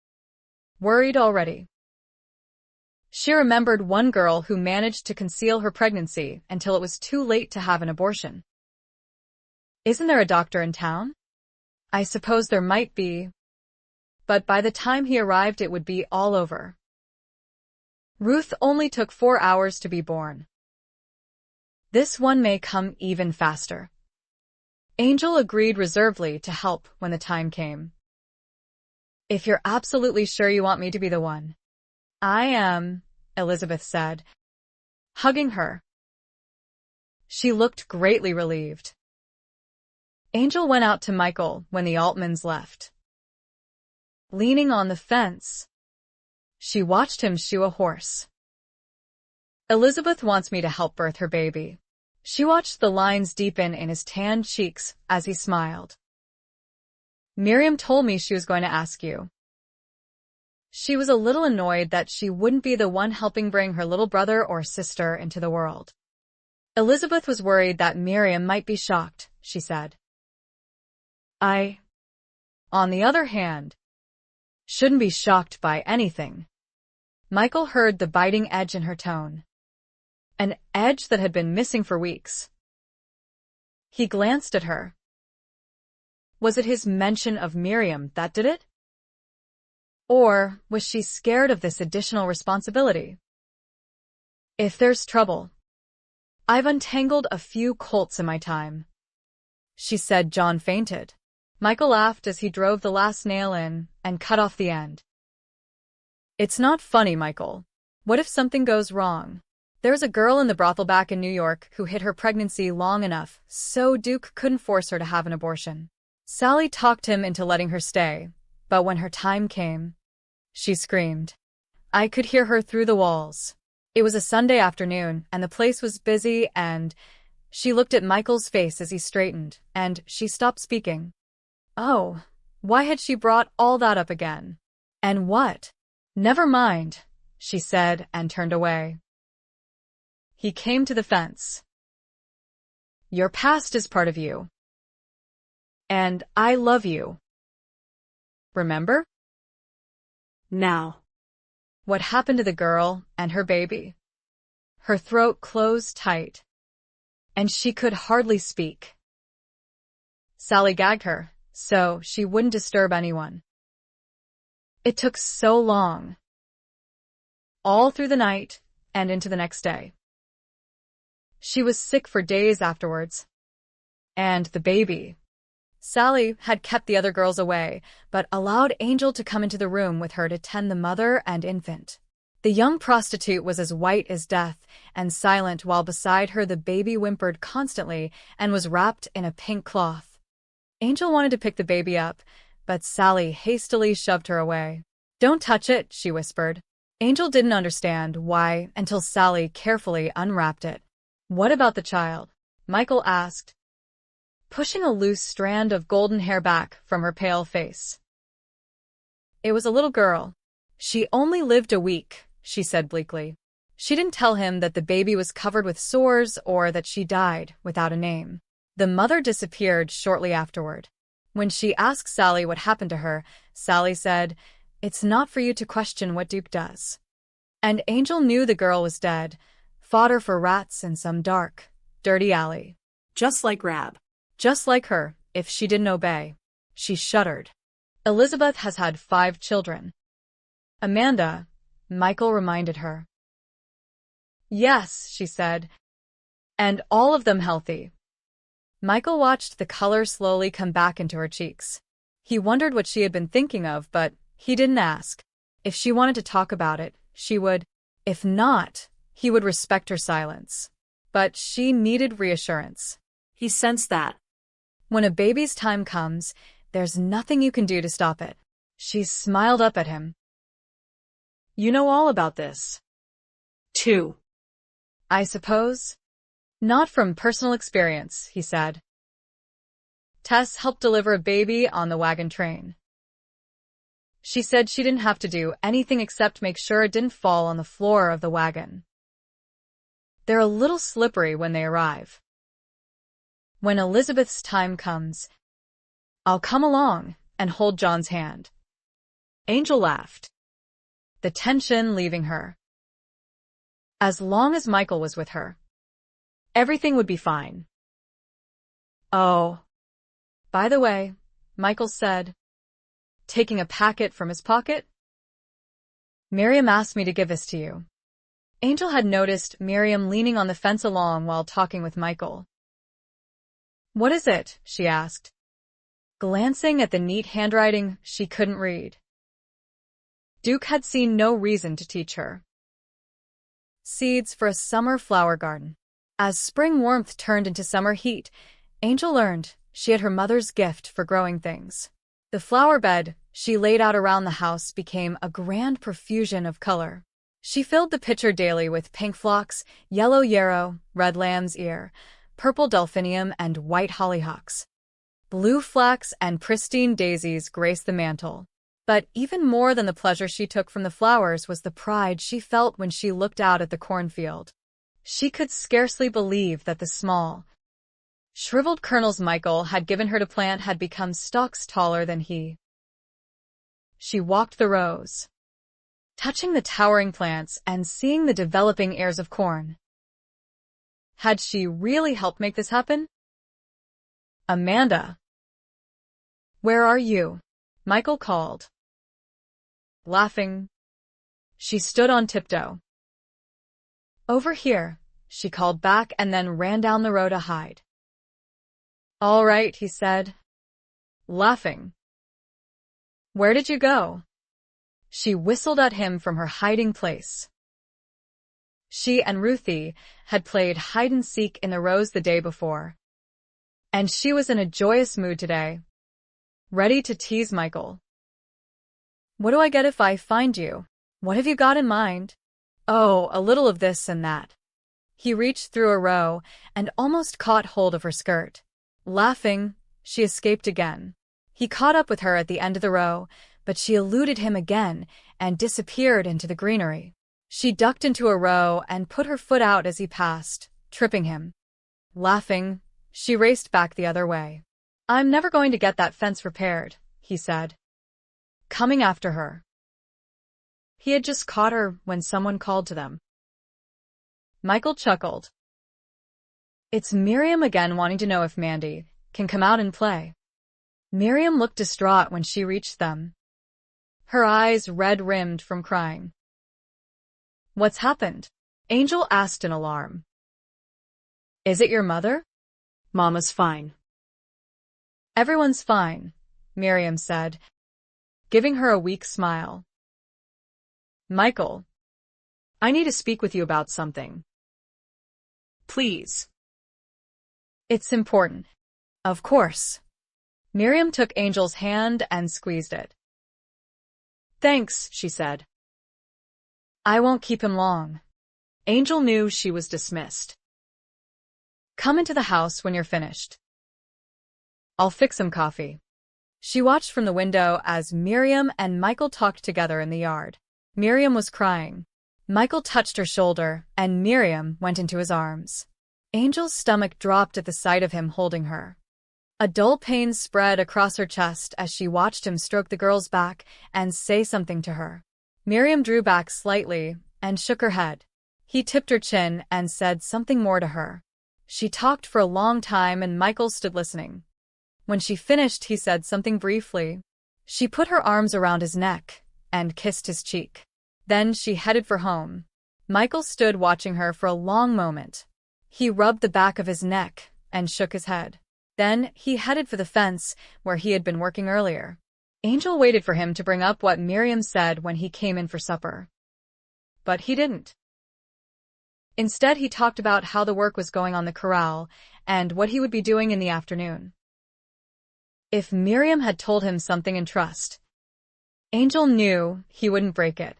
worried already. She remembered one girl who managed to conceal her pregnancy until it was too late to have an abortion. Isn't there a doctor in town? I suppose there might be, but by the time he arrived it would be all over. Ruth only took 4 hours to be born. This one may come even faster. Angel agreed reservedly to help when the time came. If you're absolutely sure you want me to be the one. I am, Elizabeth said, hugging her. She looked greatly relieved. Angel went out to Michael when the Altmans left. Leaning on the fence, she watched him shoe a horse. Elizabeth wants me to help birth her baby. She watched the lines deepen in his tanned cheeks as he smiled. Miriam told me she was going to ask you. She was a little annoyed that she wouldn't be the one helping bring her little brother or sister into the world. Elizabeth was worried that Miriam might be shocked, she said. I, on the other hand, shouldn't be shocked by anything. Michael heard the biting edge in her tone. An edge that had been missing for weeks. He glanced at her. Was it his mention of Miriam that did it? Or was she scared of this additional responsibility? If there's trouble, I've untangled a few colts in my time. She said. John fainted. Michael laughed as he drove the last nail in and cut off the end. It's not funny, Michael. What if something goes wrong? There's a girl in the brothel back in New York who hid her pregnancy long enough so Duke couldn't force her to have an abortion. Sally talked him into letting her stay, but when her time came, she screamed. I could hear her through the walls. It was a Sunday afternoon, and the place was busy, and she looked at Michael's face as he straightened, and she stopped speaking. Oh, why had she brought all that up again? And what? Never mind, she said and turned away. He came to the fence. Your past is part of you. And I love you. Remember? Now. What happened to the girl and her baby? Her throat closed tight, and she could hardly speak. Sally gagged her, so she wouldn't disturb anyone. It took so long. All through the night and into the next day. She was sick for days afterwards. And the baby. Sally had kept the other girls away, but allowed Angel to come into the room with her to tend the mother and infant. The young prostitute was as white as death and silent while beside her the baby whimpered constantly and was wrapped in a pink cloth. Angel wanted to pick the baby up, but Sally hastily shoved her away. Don't touch it, she whispered. Angel didn't understand why until Sally carefully unwrapped it. "What about the child?" Michael asked, pushing a loose strand of golden hair back from her pale face. "It was a little girl. She only lived a week," she said bleakly. She didn't tell him that the baby was covered with sores or that she died without a name. The mother disappeared shortly afterward. When she asked Sally what happened to her, Sally said, "It's not for you to question what Duke does." And Angel knew the girl was dead, fodder for rats in some dark, dirty alley. Just like Rab. Just like her, if she didn't obey. She shuddered. "Elizabeth has had 5 children. Amanda," Michael reminded her. "Yes," she said, "and all of them healthy." Michael watched the color slowly come back into her cheeks. He wondered what she had been thinking of, but he didn't ask. If she wanted to talk about it, she would. If not, he would respect her silence. But she needed reassurance. He sensed that. When a baby's time comes, there's nothing you can do to stop it. She smiled up at him. "You know all about this." "2. "I suppose." "Not from personal experience," he said. "Tess helped deliver a baby on the wagon train. She said she didn't have to do anything except make sure it didn't fall on the floor of the wagon. They're a little slippery when they arrive. When Elizabeth's time comes, I'll come along and hold John's hand." Angel laughed, the tension leaving her. As long as Michael was with her, everything would be fine. "Oh, by the way," Michael said, taking a packet from his pocket, "Miriam asked me to give this to you." Angel had noticed Miriam leaning on the fence along while talking with Michael. "What is it?" she asked, glancing at the neat handwriting she couldn't read. Duke had seen no reason to teach her. "Seeds for a summer flower garden." As spring warmth turned into summer heat, Angel learned she had her mother's gift for growing things. The flower bed she laid out around the house became a grand profusion of color. She filled the pitcher daily with pink phlox, yellow yarrow, red lamb's ear, purple delphinium, and white hollyhocks. Blue flax and pristine daisies graced the mantel. But even more than the pleasure she took from the flowers was the pride she felt when she looked out at the cornfield. She could scarcely believe that the small, shriveled kernels Michael had given her to plant had become stalks taller than he. She walked the rows, touching the towering plants and seeing the developing ears of corn. Had she really helped make this happen? "Amanda, where are you?" Michael called. Laughing, she stood on tiptoe. "Over here," she called back and then ran down the road to hide. "All right," he said, laughing. "Where did you go?" She whistled at him from her hiding place. She and Ruthie had played hide-and-seek in the rows the day before, and she was in a joyous mood today, ready to tease Michael. "What do I get if I find you? What have you got in mind?" "Oh, a little of this and that." He reached through a row and almost caught hold of her skirt. Laughing, she escaped again. He caught up with her at the end of the row, but she eluded him again and disappeared into the greenery. She ducked into a row and put her foot out as he passed, tripping him. Laughing, she raced back the other way. "I'm never going to get that fence repaired," he said, coming after her. He had just caught her when someone called to them. Michael chuckled. "It's Miriam again wanting to know if Mandy can come out and play." Miriam looked distraught when she reached them, her eyes red-rimmed from crying. "What's happened?" Angel asked in alarm. "Is it your mother?" "Mama's fine." "Everyone's fine," Miriam said, giving her a weak smile. "Michael, I need to speak with you about something." "Please." "It's important." "Of course." Miriam took Angel's hand and squeezed it. "Thanks," she said. I won't keep him long. Angel knew she was dismissed. Come into the house when you're finished. I'll fix some coffee. She watched from the window as Miriam and Michael talked together in the yard. Miriam was crying. Michael touched her shoulder, and Miriam went into his arms. Angel's stomach dropped at the sight of him holding her. A dull pain spread across her chest as she watched him stroke the girl's back and say something to her. Miriam drew back slightly and shook her head. He tipped her chin and said something more to her. She talked for a long time and Michael stood listening. When she finished, he said something briefly. She put her arms around his neck and kissed his cheek. Then she headed for home. Michael stood watching her for a long moment. He rubbed the back of his neck and shook his head. Then he headed for the fence where he had been working earlier. Angel waited for him to bring up what Miriam said when he came in for supper. But he didn't. Instead, he talked about how the work was going on the corral and what he would be doing in the afternoon. If Miriam had told him something in trust, Angel knew he wouldn't break it.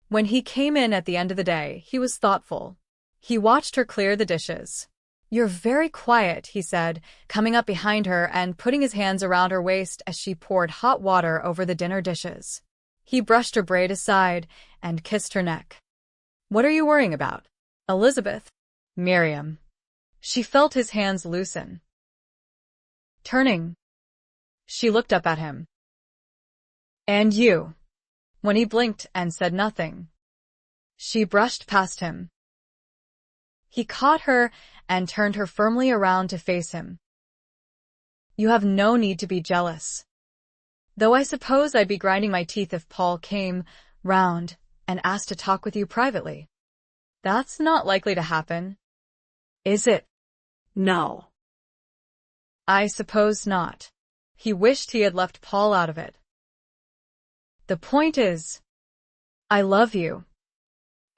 When he came in at the end of the day, he was thoughtful. He watched her clear the dishes. "You're very quiet," he said, coming up behind her and putting his hands around her waist as she poured hot water over the dinner dishes. He brushed her braid aside and kissed her neck. "What are you worrying about?" "Elizabeth." "Miriam." She felt his hands loosen. Turning, she looked up at him. "And you?" When he blinked and said nothing, she brushed past him. He caught her and turned her firmly around to face him. "You have no need to be jealous. Though I suppose I'd be grinding my teeth if Paul came round and asked to talk with you privately. That's not likely to happen, is it?" No. "I suppose not." He wished he had left Paul out of it. "The point is, I love you.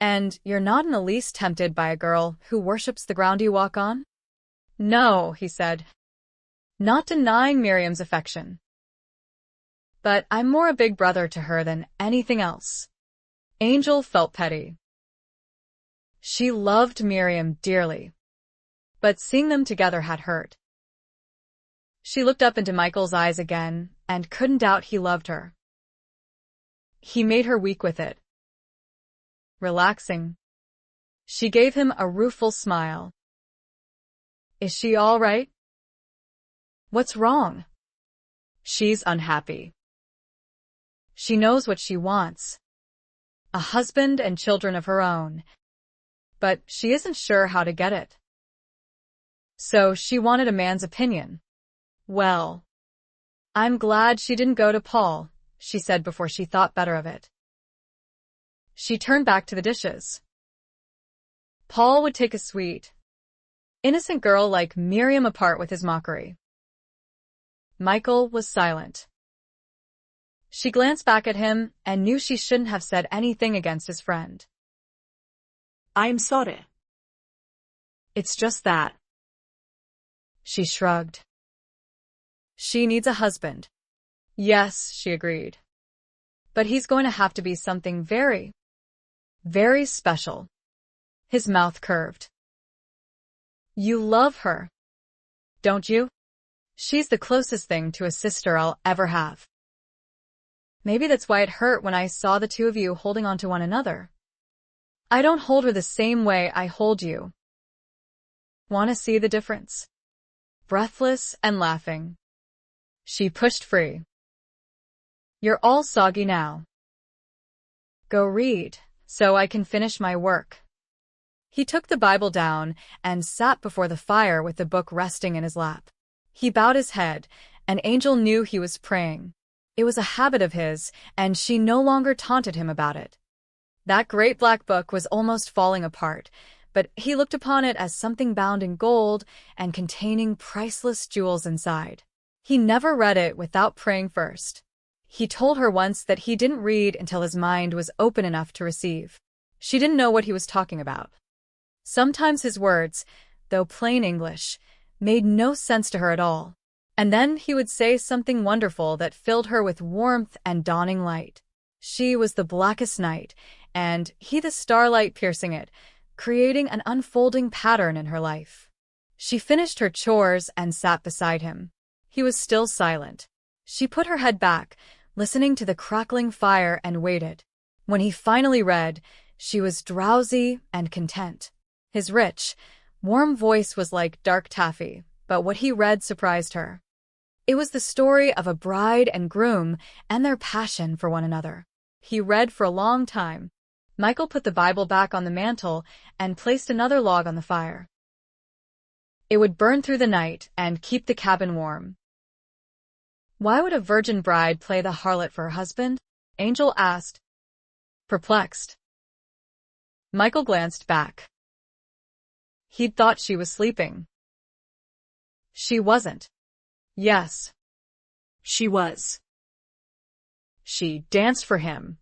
And you're not in the least tempted by a girl who worships the ground you walk on?" "No," he said, not denying Miriam's affection. "But I'm more a big brother to her than anything else." Angel felt petty. She loved Miriam dearly, but seeing them together had hurt. She looked up into Michael's eyes again and couldn't doubt he loved her. He made her weak with it. Relaxing, she gave him a rueful smile. "Is she all right?" "What's wrong?" "She's unhappy. She knows what she wants. A husband and children of her own. But she isn't sure how to get it. So she wanted a man's opinion." "Well, I'm glad she didn't go to Paul," she said before she thought better of it. She turned back to the dishes. Paul would take a sweet, innocent girl like Miriam apart with his mockery. Michael was silent. She glanced back at him and knew she shouldn't have said anything against his friend. "I'm sorry." "It's just that." She shrugged. "She needs a husband." "Yes," she agreed. "But he's going to have to be something very, very special." His mouth curved. "You love her, don't you?" "She's the closest thing to a sister I'll ever have." "Maybe that's why it hurt when I saw the two of you holding on to one another. I don't hold her the same way I hold you. Want to see the difference?" Breathless and laughing, she pushed free. "You're all soggy now. Go read, so I can finish my work." He took the Bible down and sat before the fire with the book resting in his lap. He bowed his head, and Angel knew he was praying. It was a habit of his, and she no longer taunted him about it. That great black book was almost falling apart, but he looked upon it as something bound in gold and containing priceless jewels inside. He never read it without praying first. He told her once that he didn't read until his mind was open enough to receive. She didn't know what he was talking about. Sometimes his words, though plain English, made no sense to her at all. And then he would say something wonderful that filled her with warmth and dawning light. She was the blackest night, and he the starlight piercing it, creating an unfolding pattern in her life. She finished her chores and sat beside him. He was still silent. She put her head back, listening to the crackling fire, and waited. When he finally read, she was drowsy and content. His rich, warm voice was like dark taffy, but what he read surprised her. It was the story of a bride and groom and their passion for one another. He read for a long time. Michael put the Bible back on the mantel and placed another log on the fire. It would burn through the night and keep the cabin warm. Why would a virgin bride play the harlot for her husband? Angel asked, perplexed. Michael glanced back. He'd thought she was sleeping. She wasn't. Yes. She was. She danced for him.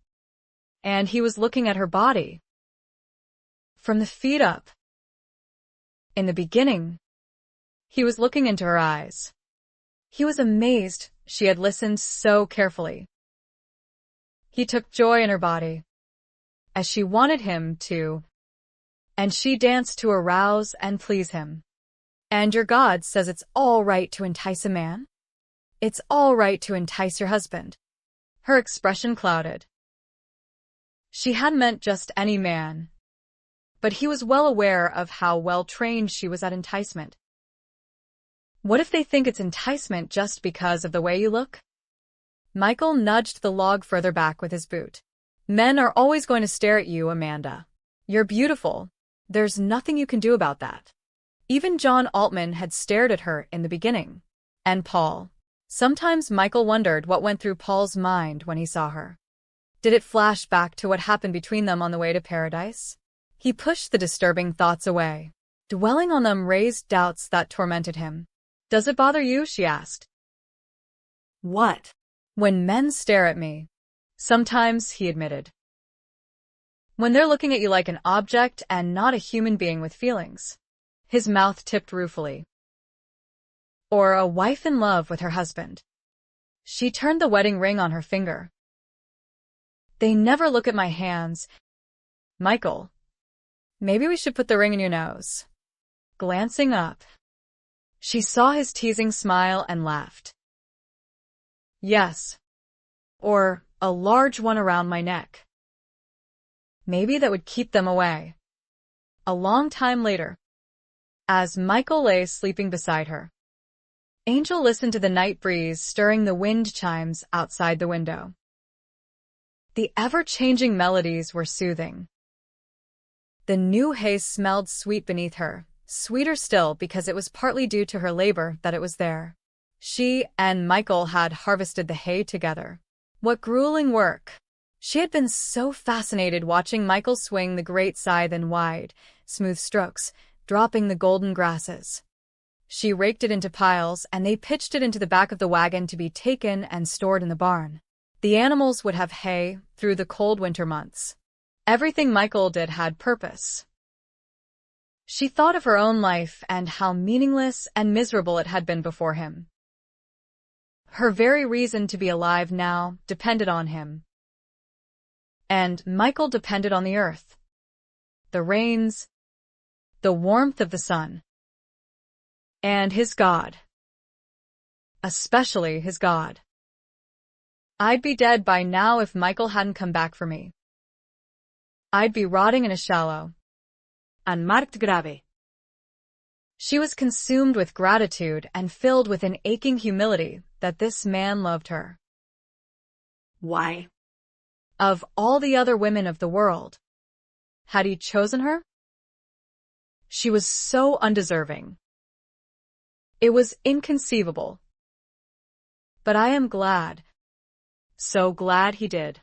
And he was looking at her body. From the feet up. In the beginning, he was looking into her eyes. He was amazed she had listened so carefully. He took joy in her body, as she wanted him to, and she danced to arouse and please him. And your God says it's all right to entice a man? It's all right to entice your husband. Her expression clouded. She hadn't meant just any man, but he was well aware of how well trained she was at enticement. What if they think it's enticement just because of the way you look? Michael nudged the log further back with his boot. Men are always going to stare at you, Amanda. You're beautiful. There's nothing you can do about that. Even John Altman had stared at her in the beginning. And Paul. Sometimes Michael wondered what went through Paul's mind when he saw her. Did it flash back to what happened between them on the way to paradise? He pushed the disturbing thoughts away. Dwelling on them raised doubts that tormented him. Does it bother you? She asked. What? When men stare at me. Sometimes, he admitted. When they're looking at you like an object and not a human being with feelings. His mouth tipped ruefully. Or a wife in love with her husband. She turned the wedding ring on her finger. They never look at my hands. Michael, maybe we should put the ring in your nose. Glancing up, she saw his teasing smile and laughed. Yes. Or a large one around my neck. Maybe that would keep them away. A long time later, as Michael lay sleeping beside her, Angel listened to the night breeze stirring the wind chimes outside the window. The ever-changing melodies were soothing. The new hay smelled sweet beneath her, sweeter still because it was partly due to her labor that it was there. She and Michael had harvested the hay together. What grueling work! She had been so fascinated watching Michael swing the great scythe in wide, smooth strokes, dropping the golden grasses. She raked it into piles, and they pitched it into the back of the wagon to be taken and stored in the barn. The animals would have hay through the cold winter months. Everything Michael did had purpose. She thought of her own life and how meaningless and miserable it had been before him. Her very reason to be alive now depended on him. And Michael depended on the earth, the rains, the warmth of the sun, and his God. Especially his God. I'd be dead by now if Michael hadn't come back for me. I'd be rotting in a shallow, unmarked grave. She was consumed with gratitude and filled with an aching humility that this man loved her. Why? Of all the other women of the world, had he chosen her? She was so undeserving. It was inconceivable. But I am glad, so glad he did.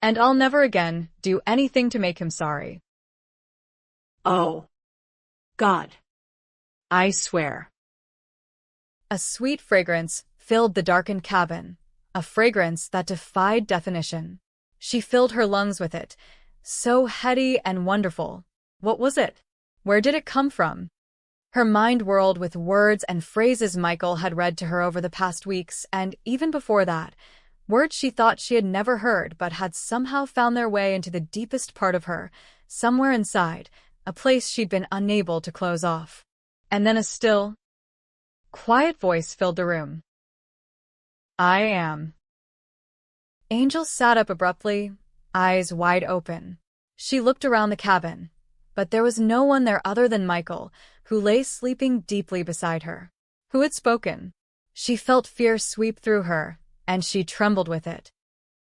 And I'll never again do anything to make him sorry. Oh, God. I swear. A sweet fragrance filled the darkened cabin, a fragrance that defied definition. She filled her lungs with it, so heady and wonderful. What was it? Where did it come from? Her mind whirled with words and phrases Michael had read to her over the past weeks, and even before that, Words she thought she had never heard but had somehow found their way into the deepest part of her, somewhere inside, a place she'd been unable to close off. And then a still, quiet voice filled the room. I am. Angel sat up abruptly, eyes wide open. She looked around the cabin, but there was no one there other than Michael, who lay sleeping deeply beside her. Who had spoken? She felt fear sweep through her, and she trembled with it.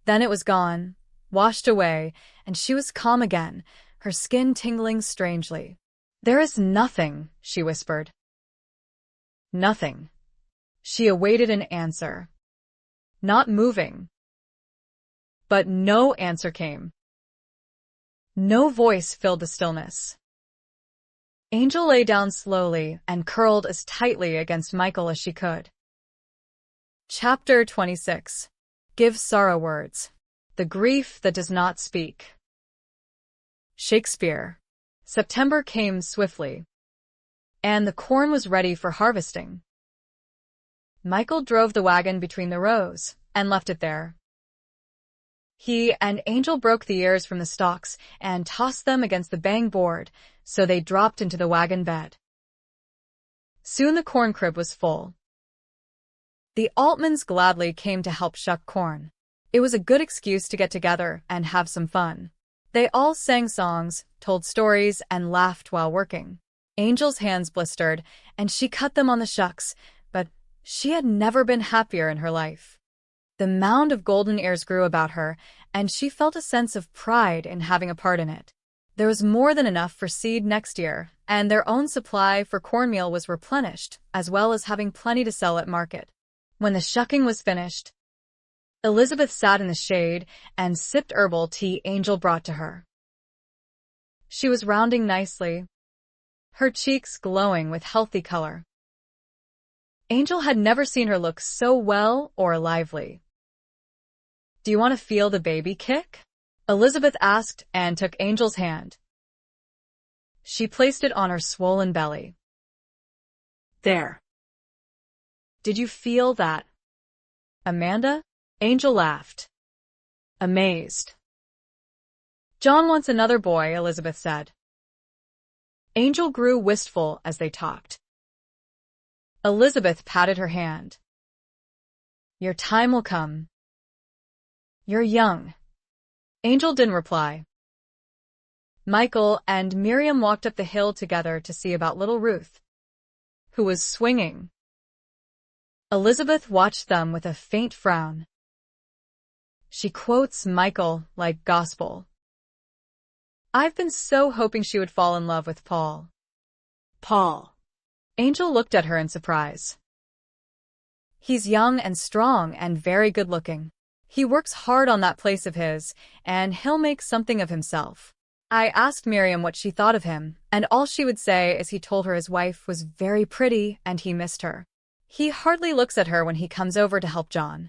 Then it was gone, washed away, and she was calm again, her skin tingling strangely. There is nothing, she whispered. Nothing. She awaited an answer. Not moving. But no answer came. No voice filled the stillness. Angel lay down slowly and curled as tightly against Michael as she could. Chapter 26. Give sorrow words. The grief that does not speak. Shakespeare. September came swiftly, and the corn was ready for harvesting. Michael drove the wagon between the rows and left it there. He and Angel broke the ears from the stalks and tossed them against the bang board so they dropped into the wagon bed. Soon the corn crib was full. The Altmans gladly came to help shuck corn. It was a good excuse to get together and have some fun. They all sang songs, told stories, and laughed while working. Angel's hands blistered, and she cut them on the shucks, but she had never been happier in her life. The mound of golden ears grew about her, and she felt a sense of pride in having a part in it. There was more than enough for seed next year, and their own supply for cornmeal was replenished, as well as having plenty to sell at market. When the shucking was finished, Elizabeth sat in the shade and sipped herbal tea Angel brought to her. She was rounding nicely, her cheeks glowing with healthy color. Angel had never seen her look so well or lively. Do you want to feel the baby kick? Elizabeth asked and took Angel's hand. She placed it on her swollen belly. There. Did you feel that, Amanda? Angel laughed, amazed. John wants another boy, Elizabeth said. Angel grew wistful as they talked. Elizabeth patted her hand. Your time will come. You're young. Angel didn't reply. Michael and Miriam walked up the hill together to see about little Ruth, who was swinging. Elizabeth watched them with a faint frown. She quotes Michael like gospel. I've been so hoping she would fall in love with Paul. Paul. Angel looked at her in surprise. He's young and strong and very good-looking. He works hard on that place of his, and he'll make something of himself. I asked Miriam what she thought of him, and all she would say is he told her his wife was very pretty and he missed her. He hardly looks at her when he comes over to help John.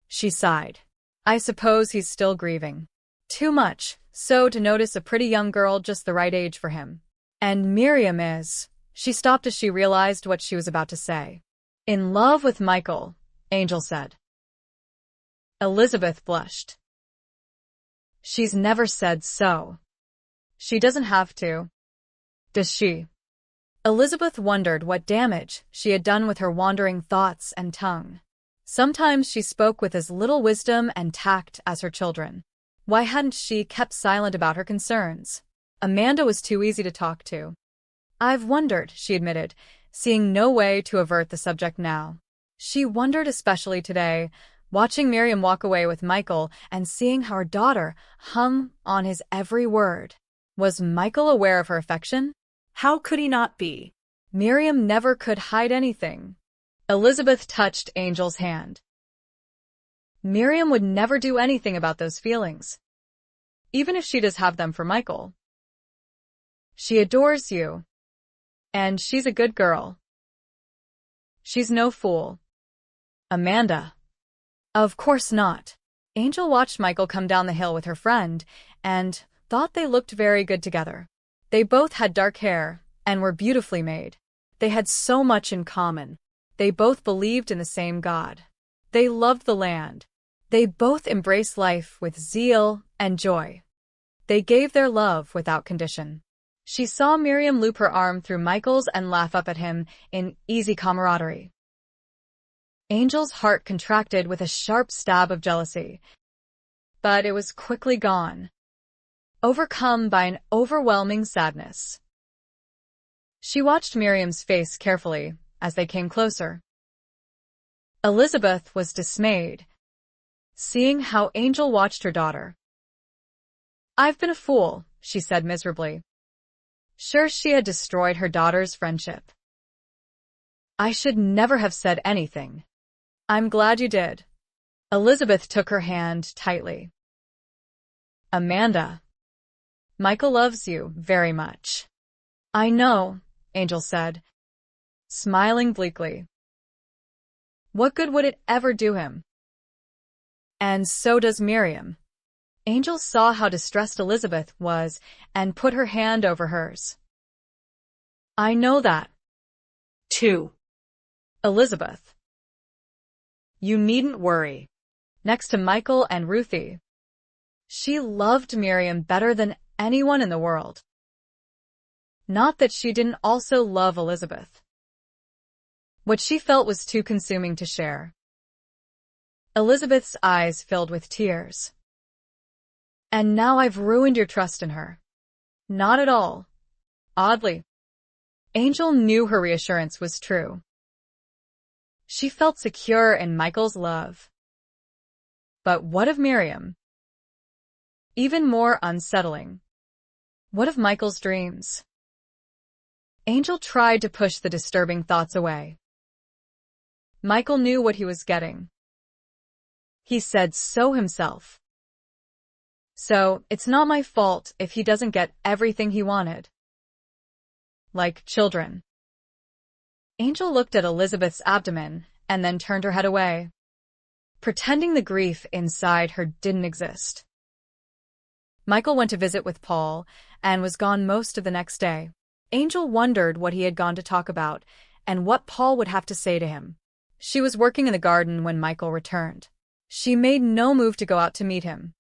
She sighed. I suppose he's still grieving. Too much, so to notice a pretty young girl just the right age for him. And Miriam is. She stopped as she realized what she was about to say. In love with Michael, Angel said. Elizabeth blushed. She's never said so. She doesn't have to. Does she? Elizabeth wondered what damage she had done with her wandering thoughts and tongue. Sometimes she spoke with as little wisdom and tact as her children. Why hadn't she kept silent about her concerns? Amanda was too easy to talk to. I've wondered, she admitted, seeing no way to avert the subject now. She wondered especially today, watching Miriam walk away with Michael and seeing how her daughter hung on his every word. Was Michael aware of her affection? How could he not be? Miriam never could hide anything. Elizabeth touched Angel's hand. Miriam would never do anything about those feelings, even if she does have them for Michael. She adores you, and she's a good girl. She's no fool. Amanda. Of course not. Angel watched Michael come down the hill with her friend and thought they looked very good together. They both had dark hair and were beautifully made. They had so much in common. They both believed in the same God. They loved the land. They both embraced life with zeal and joy. They gave their love without condition. She saw Miriam loop her arm through Michael's and laugh up at him in easy camaraderie. Angel's heart contracted with a sharp stab of jealousy, but it was quickly gone, overcome by an overwhelming sadness. She watched Miriam's face carefully as they came closer. Elizabeth was dismayed, seeing how Angel watched her daughter. "I've been a fool," she said miserably. Sure, she had destroyed her daughter's friendship. "I should never have said anything." "I'm glad you did." Elizabeth took her hand tightly. "Amanda, Michael loves you very much." "I know," Angel said, smiling bleakly. "What good would it ever do him?" "And so does Miriam." Angel saw how distressed Elizabeth was and put her hand over hers. "I know that, too, Elizabeth. You needn't worry." Next to Michael and Ruthie, she loved Miriam better than anyone in the world. Not that she didn't also love Elizabeth. What she felt was too consuming to share. Elizabeth's eyes filled with tears. "And now I've ruined your trust in her." "Not at all." Oddly, Angel knew her reassurance was true. She felt secure in Michael's love. But what of Miriam? Even more unsettling. What of Michael's dreams? Angel tried to push the disturbing thoughts away. Michael knew what he was getting. He said so himself. So, it's not my fault if he doesn't get everything he wanted. Like children. Angel looked at Elizabeth's abdomen and then turned her head away, pretending the grief inside her didn't exist. Michael went to visit with Paul and was gone most of the next day. Angel wondered what he had gone to talk about and what Paul would have to say to him. She was working in the garden when Michael returned. She made no move to go out to meet him.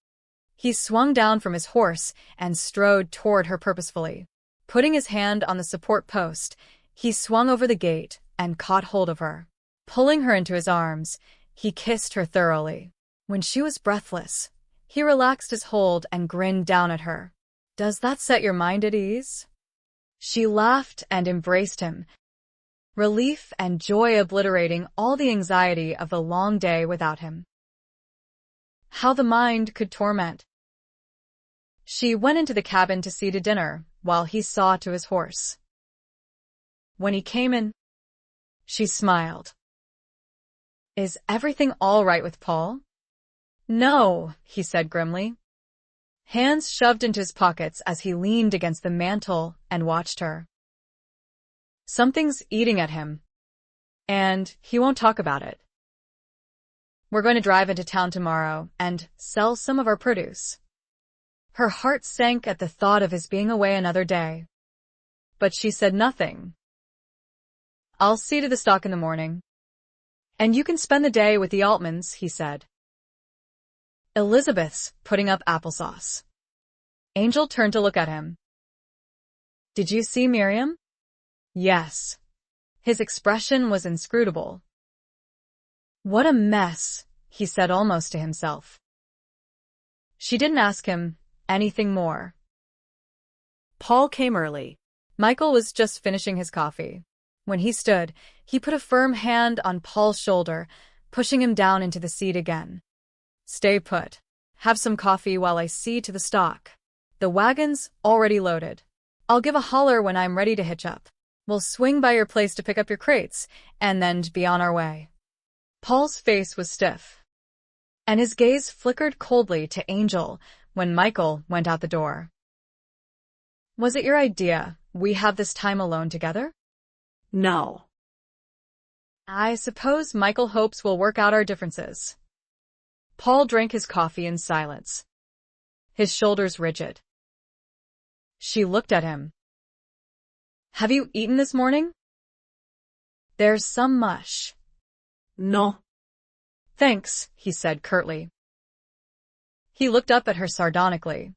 He swung down from his horse and strode toward her purposefully. Putting his hand on the support post, he swung over the gate and caught hold of her. Pulling her into his arms, he kissed her thoroughly. When she was breathless, he relaxed his hold and grinned down at her. "Does that set your mind at ease?" She laughed and embraced him, relief and joy obliterating all the anxiety of the long day without him. How the mind could torment. She went into the cabin to see to dinner while he saw to his horse. When he came in, she smiled. "Is everything all right with Paul?" "No," he said grimly, hands shoved into his pockets as he leaned against the mantel and watched her. "Something's eating at him, and he won't talk about it. We're going to drive into town tomorrow and sell some of our produce." Her heart sank at the thought of his being away another day. But she said nothing. "I'll see to the stock in the morning. And you can spend the day with the Altmans," he said. "Elizabeth's putting up applesauce." Angel turned to look at him. "Did you see Miriam?" "Yes." His expression was inscrutable. "What a mess," he said almost to himself. She didn't ask him anything more. Paul came early. Michael was just finishing his coffee. When he stood, he put a firm hand on Paul's shoulder, pushing him down into the seat again. "Stay put. Have some coffee while I see to the stock. The wagon's already loaded. I'll give a holler when I'm ready to hitch up. We'll swing by your place to pick up your crates, and then be on our way." Paul's face was stiff, and his gaze flickered coldly to Angel when Michael went out the door. "Was it your idea we have this time alone together?" "No." "I suppose Michael hopes we'll work out our differences." Paul drank his coffee in silence, his shoulders rigid. She looked at him. "Have you eaten this morning?" "There's some mush." "No." "Thanks," he said curtly. He looked up at her sardonically.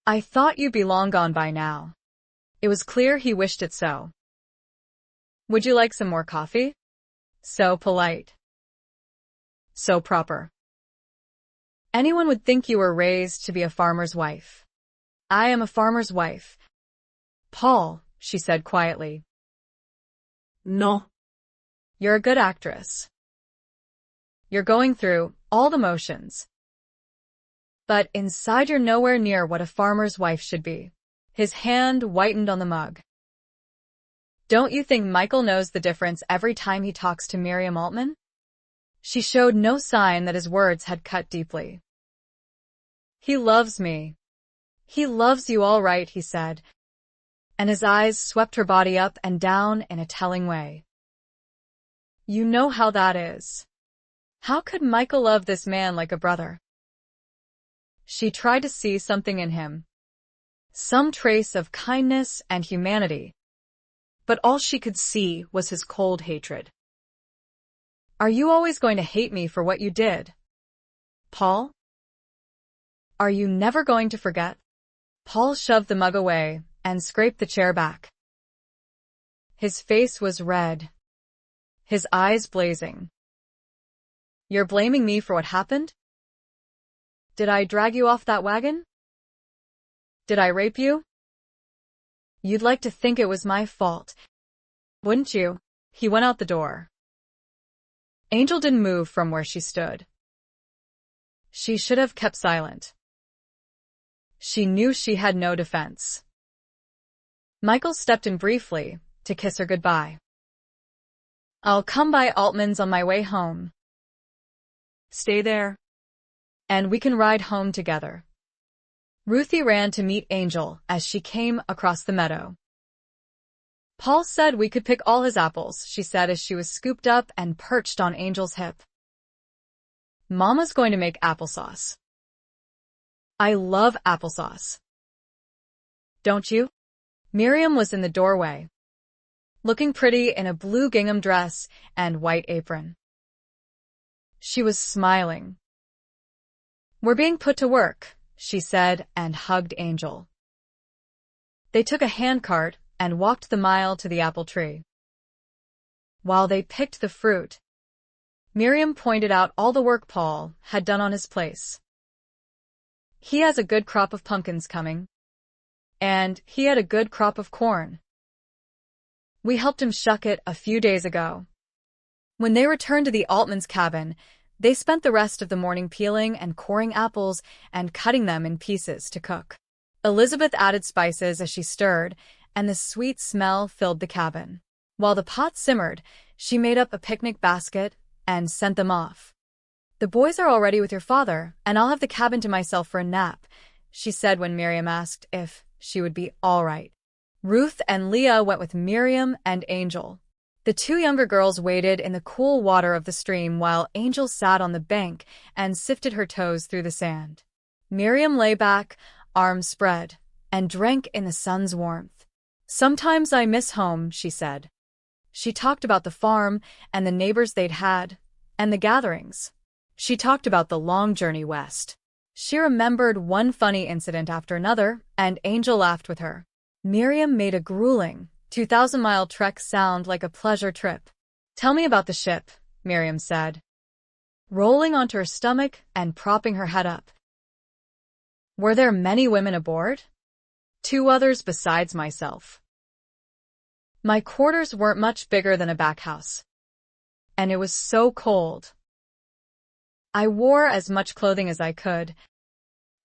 I thought you'd be long gone by now. It was clear he wished it so. Would you like some more coffee? So polite. So proper. Anyone would think you were raised to be a farmer's wife. I am a farmer's wife. Paul, she said quietly. No. You're a good actress. You're going through all the motions. But inside you're nowhere near what a farmer's wife should be. His hand whitened on the mug. Don't you think Michael knows the difference every time he talks to Miriam Altman? She showed no sign that his words had cut deeply. He loves me. He loves you all right, he said, and his eyes swept her body up and down in a telling way. You know how that is. How could Michael love this man like a brother? She tried to see something in him, some trace of kindness and humanity, but all she could see was his cold hatred. Are you always going to hate me for what you did, Paul? Are you never going to forget? Paul shoved the mug away and scraped the chair back. His face was red, his eyes blazing. You're blaming me for what happened? Did I drag you off that wagon? Did I rape you? You'd like to think it was my fault, wouldn't you? He went out the door. Angel didn't move from where she stood. She should have kept silent. She knew she had no defense. Michael stepped in briefly to kiss her goodbye. I'll come by Altman's on my way home. Stay there, and we can ride home together. Ruthie ran to meet Angel as she came across the meadow. Paul said we could pick all his apples, she said as she was scooped up and perched on Angel's hip. Mama's going to make applesauce. I love applesauce. Don't you? Miriam was in the doorway, looking pretty in a blue gingham dress and white apron. She was smiling. We're being put to work, she said and hugged Angel. They took a handcart and walked the mile to the apple tree. While they picked the fruit, Miriam pointed out all the work Paul had done on his place. He has a good crop of pumpkins coming, and he had a good crop of corn. We helped him shuck it a few days ago. When they returned to the Altman's cabin, they spent the rest of the morning peeling and coring apples and cutting them in pieces to cook. Elizabeth added spices as she stirred, and the sweet smell filled the cabin. While the pot simmered, she made up a picnic basket and sent them off. The boys are already with your father, and I'll have the cabin to myself for a nap, she said when Miriam asked if she would be all right. Ruth and Leah went with Miriam and Angel. The two younger girls waded in the cool water of the stream while Angel sat on the bank and sifted her toes through the sand. Miriam lay back, arms spread, and drank in the sun's warmth. Sometimes I miss home, she said. She talked about the farm and the neighbors they'd had, and the gatherings. She talked about the long journey west. She remembered one funny incident after another, and Angel laughed with her. Miriam made a grueling 2,000-mile trek sound like a pleasure trip. Tell me about the ship, Miriam said, rolling onto her stomach and propping her head up. Were there many women aboard? 2 others besides myself. My quarters weren't much bigger than a back house, and it was so cold. I wore as much clothing as I could,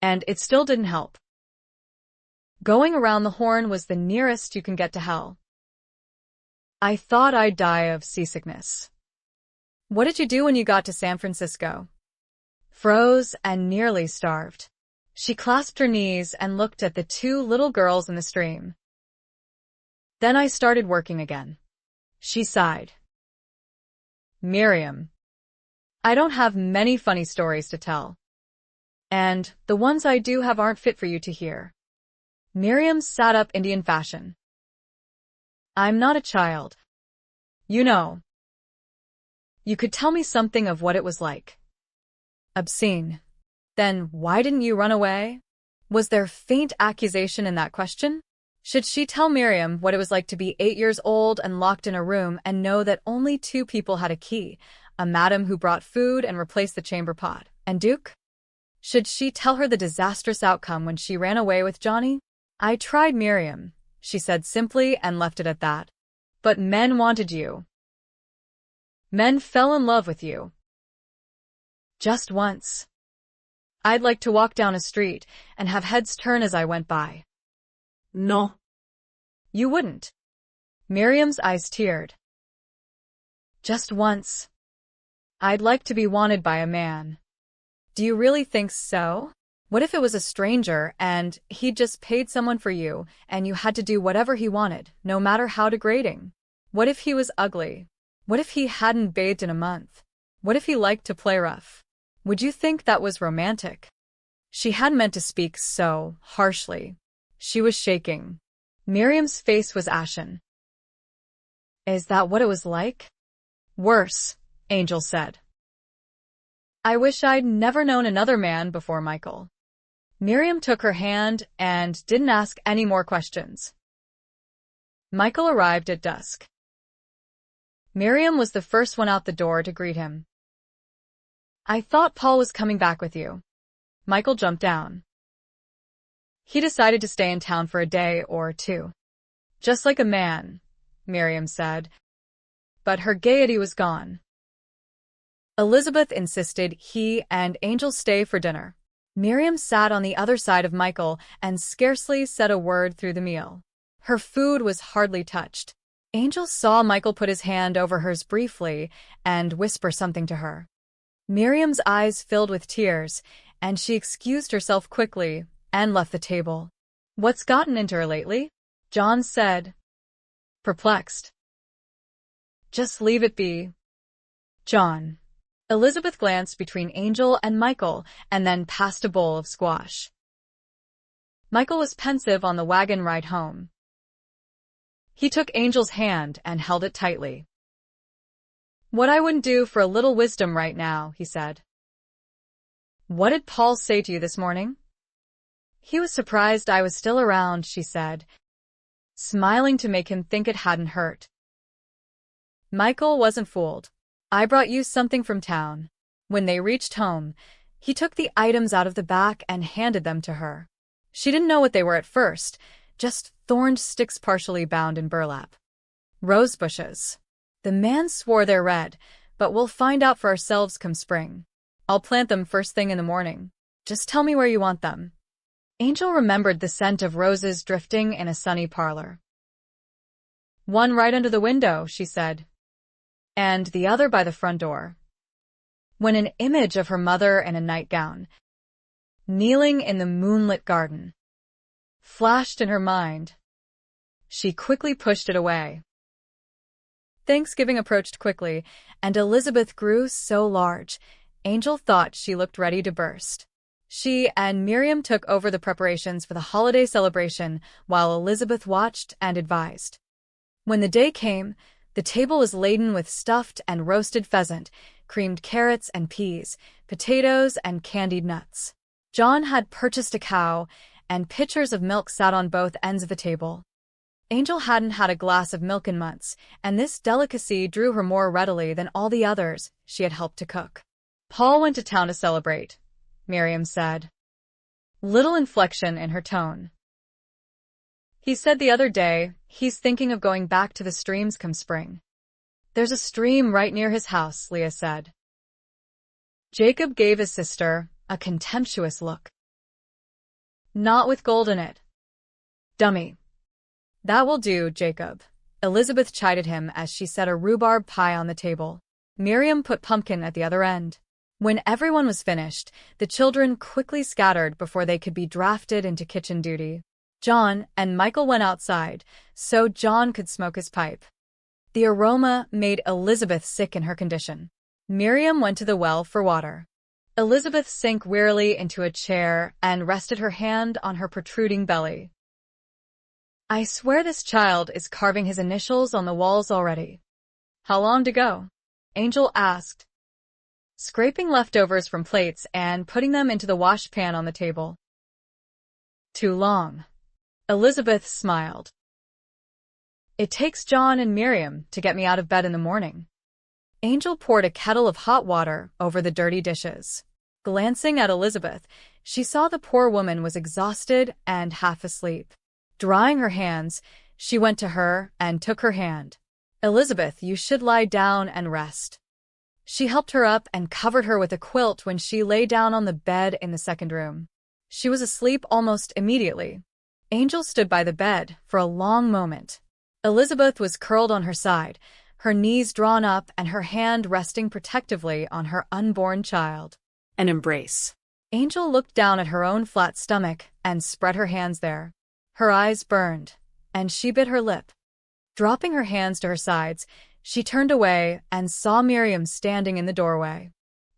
and it still didn't help. Going around the Horn was the nearest you can get to hell. I thought I'd die of seasickness. What did you do when you got to San Francisco? Froze and nearly starved. She clasped her knees and looked at the 2 little girls in the stream. Then I started working again. She sighed. Miriam, I don't have many funny stories to tell. And the ones I do have aren't fit for you to hear. Miriam sat up Indian fashion. I'm not a child. You know. You could tell me something of what it was like. Obscene. Then why didn't you run away? Was there faint accusation in that question? Should she tell Miriam what it was like to be 8 years old and locked in a room and know that only 2 people had a key, a madam who brought food and replaced the chamber pot, and Duke? Should she tell her the disastrous outcome when she ran away with Johnny? I tried, Miriam, she said simply and left it at that. But men wanted you. Men fell in love with you. Just once. I'd like to walk down a street and have heads turn as I went by. No. You wouldn't. Miriam's eyes teared. Just once. I'd like to be wanted by a man. Do you really think so? What if it was a stranger and he'd just paid someone for you and you had to do whatever he wanted, no matter how degrading? What if he was ugly? What if he hadn't bathed in a month? What if he liked to play rough? Would you think that was romantic? She hadn't meant to speak so harshly. She was shaking. Miriam's face was ashen. Is that what it was like? Worse, Angel said. I wish I'd never known another man before Michael. Miriam took her hand and didn't ask any more questions. Michael arrived at dusk. Miriam was the first one out the door to greet him. I thought Paul was coming back with you. Michael jumped down. He decided to stay in town for a day or two. Just like a man, Miriam said. But her gaiety was gone. Elizabeth insisted he and Angel stay for dinner. Miriam sat on the other side of Michael and scarcely said a word through the meal. Her food was hardly touched. Angel saw Michael put his hand over hers briefly and whisper something to her. Miriam's eyes filled with tears, and she excused herself quickly and left the table. What's gotten into her lately? John said, perplexed. Just leave it be. John. Elizabeth glanced between Angel and Michael and then passed a bowl of squash. Michael was pensive on the wagon ride home. He took Angel's hand and held it tightly. What I wouldn't do for a little wisdom right now, he said. What did Paul say to you this morning? He was surprised I was still around, she said, smiling to make him think it hadn't hurt. Michael wasn't fooled. I brought you something from town. When they reached home, he took the items out of the back and handed them to her. She didn't know what they were at first, just thorned sticks partially bound in burlap. Rose bushes. The man swore they're red, but we'll find out for ourselves come spring. I'll plant them first thing in the morning. Just tell me where you want them. Angel remembered the scent of roses drifting in a sunny parlor. One right under the window, she said, and the other by the front door. When an image of her mother in a nightgown, kneeling in the moonlit garden, flashed in her mind, she quickly pushed it away. Thanksgiving approached quickly, and Elizabeth grew so large, Angel thought she looked ready to burst. She and Miriam took over the preparations for the holiday celebration while Elizabeth watched and advised. When the day came, the table was laden with stuffed and roasted pheasant, creamed carrots and peas, potatoes and candied nuts. John had purchased a cow, and pitchers of milk sat on both ends of the table. Angel hadn't had a glass of milk in months, and this delicacy drew her more readily than all the others she had helped to cook. Paul went to town to celebrate, Miriam said. Little inflection in her tone. He said the other day he's thinking of going back to the streams come spring. There's a stream right near his house, Leah said. Jacob gave his sister a contemptuous look. Not with gold in it. Dummy. That will do, Jacob. Elizabeth chided him as she set a rhubarb pie on the table. Miriam put pumpkin at the other end. When everyone was finished, the children quickly scattered before they could be drafted into kitchen duty. John and Michael went outside, so John could smoke his pipe. The aroma made Elizabeth sick in her condition. Miriam went to the well for water. Elizabeth sank wearily into a chair and rested her hand on her protruding belly. I swear this child is carving his initials on the walls already. How long to go? Angel asked. scraping leftovers from plates and putting them into the washpan on the table. Too long. Elizabeth smiled. It takes John and Miriam to get me out of bed in the morning. Angel poured a kettle of hot water over the dirty dishes. Glancing at Elizabeth, she saw the poor woman was exhausted and half asleep. Drying her hands, she went to her and took her hand. Elizabeth, you should lie down and rest. She helped her up and covered her with a quilt when she lay down on the bed in the second room. She was asleep almost immediately. Angel stood by the bed for a long moment. Elizabeth was curled on her side, her knees drawn up and her hand resting protectively on her unborn child. An embrace. Angel looked down at her own flat stomach and spread her hands there. Her eyes burned, and she bit her lip. Dropping her hands to her sides, she turned away and saw Miriam standing in the doorway.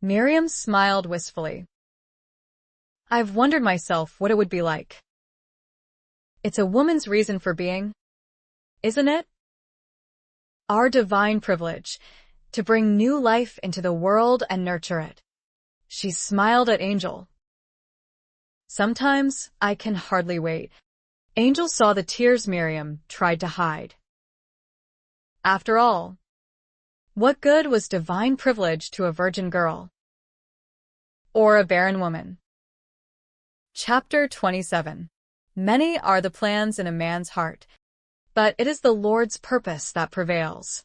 Miriam smiled wistfully. I've wondered myself what it would be like. It's a woman's reason for being, isn't it? Our divine privilege, to bring new life into the world and nurture it. She smiled at Angel. Sometimes I can hardly wait. Angel saw the tears Miriam tried to hide. After all, what good was divine privilege to a virgin girl? Or a barren woman? Chapter 27. Many are the plans in a man's heart, but it is the Lord's purpose that prevails.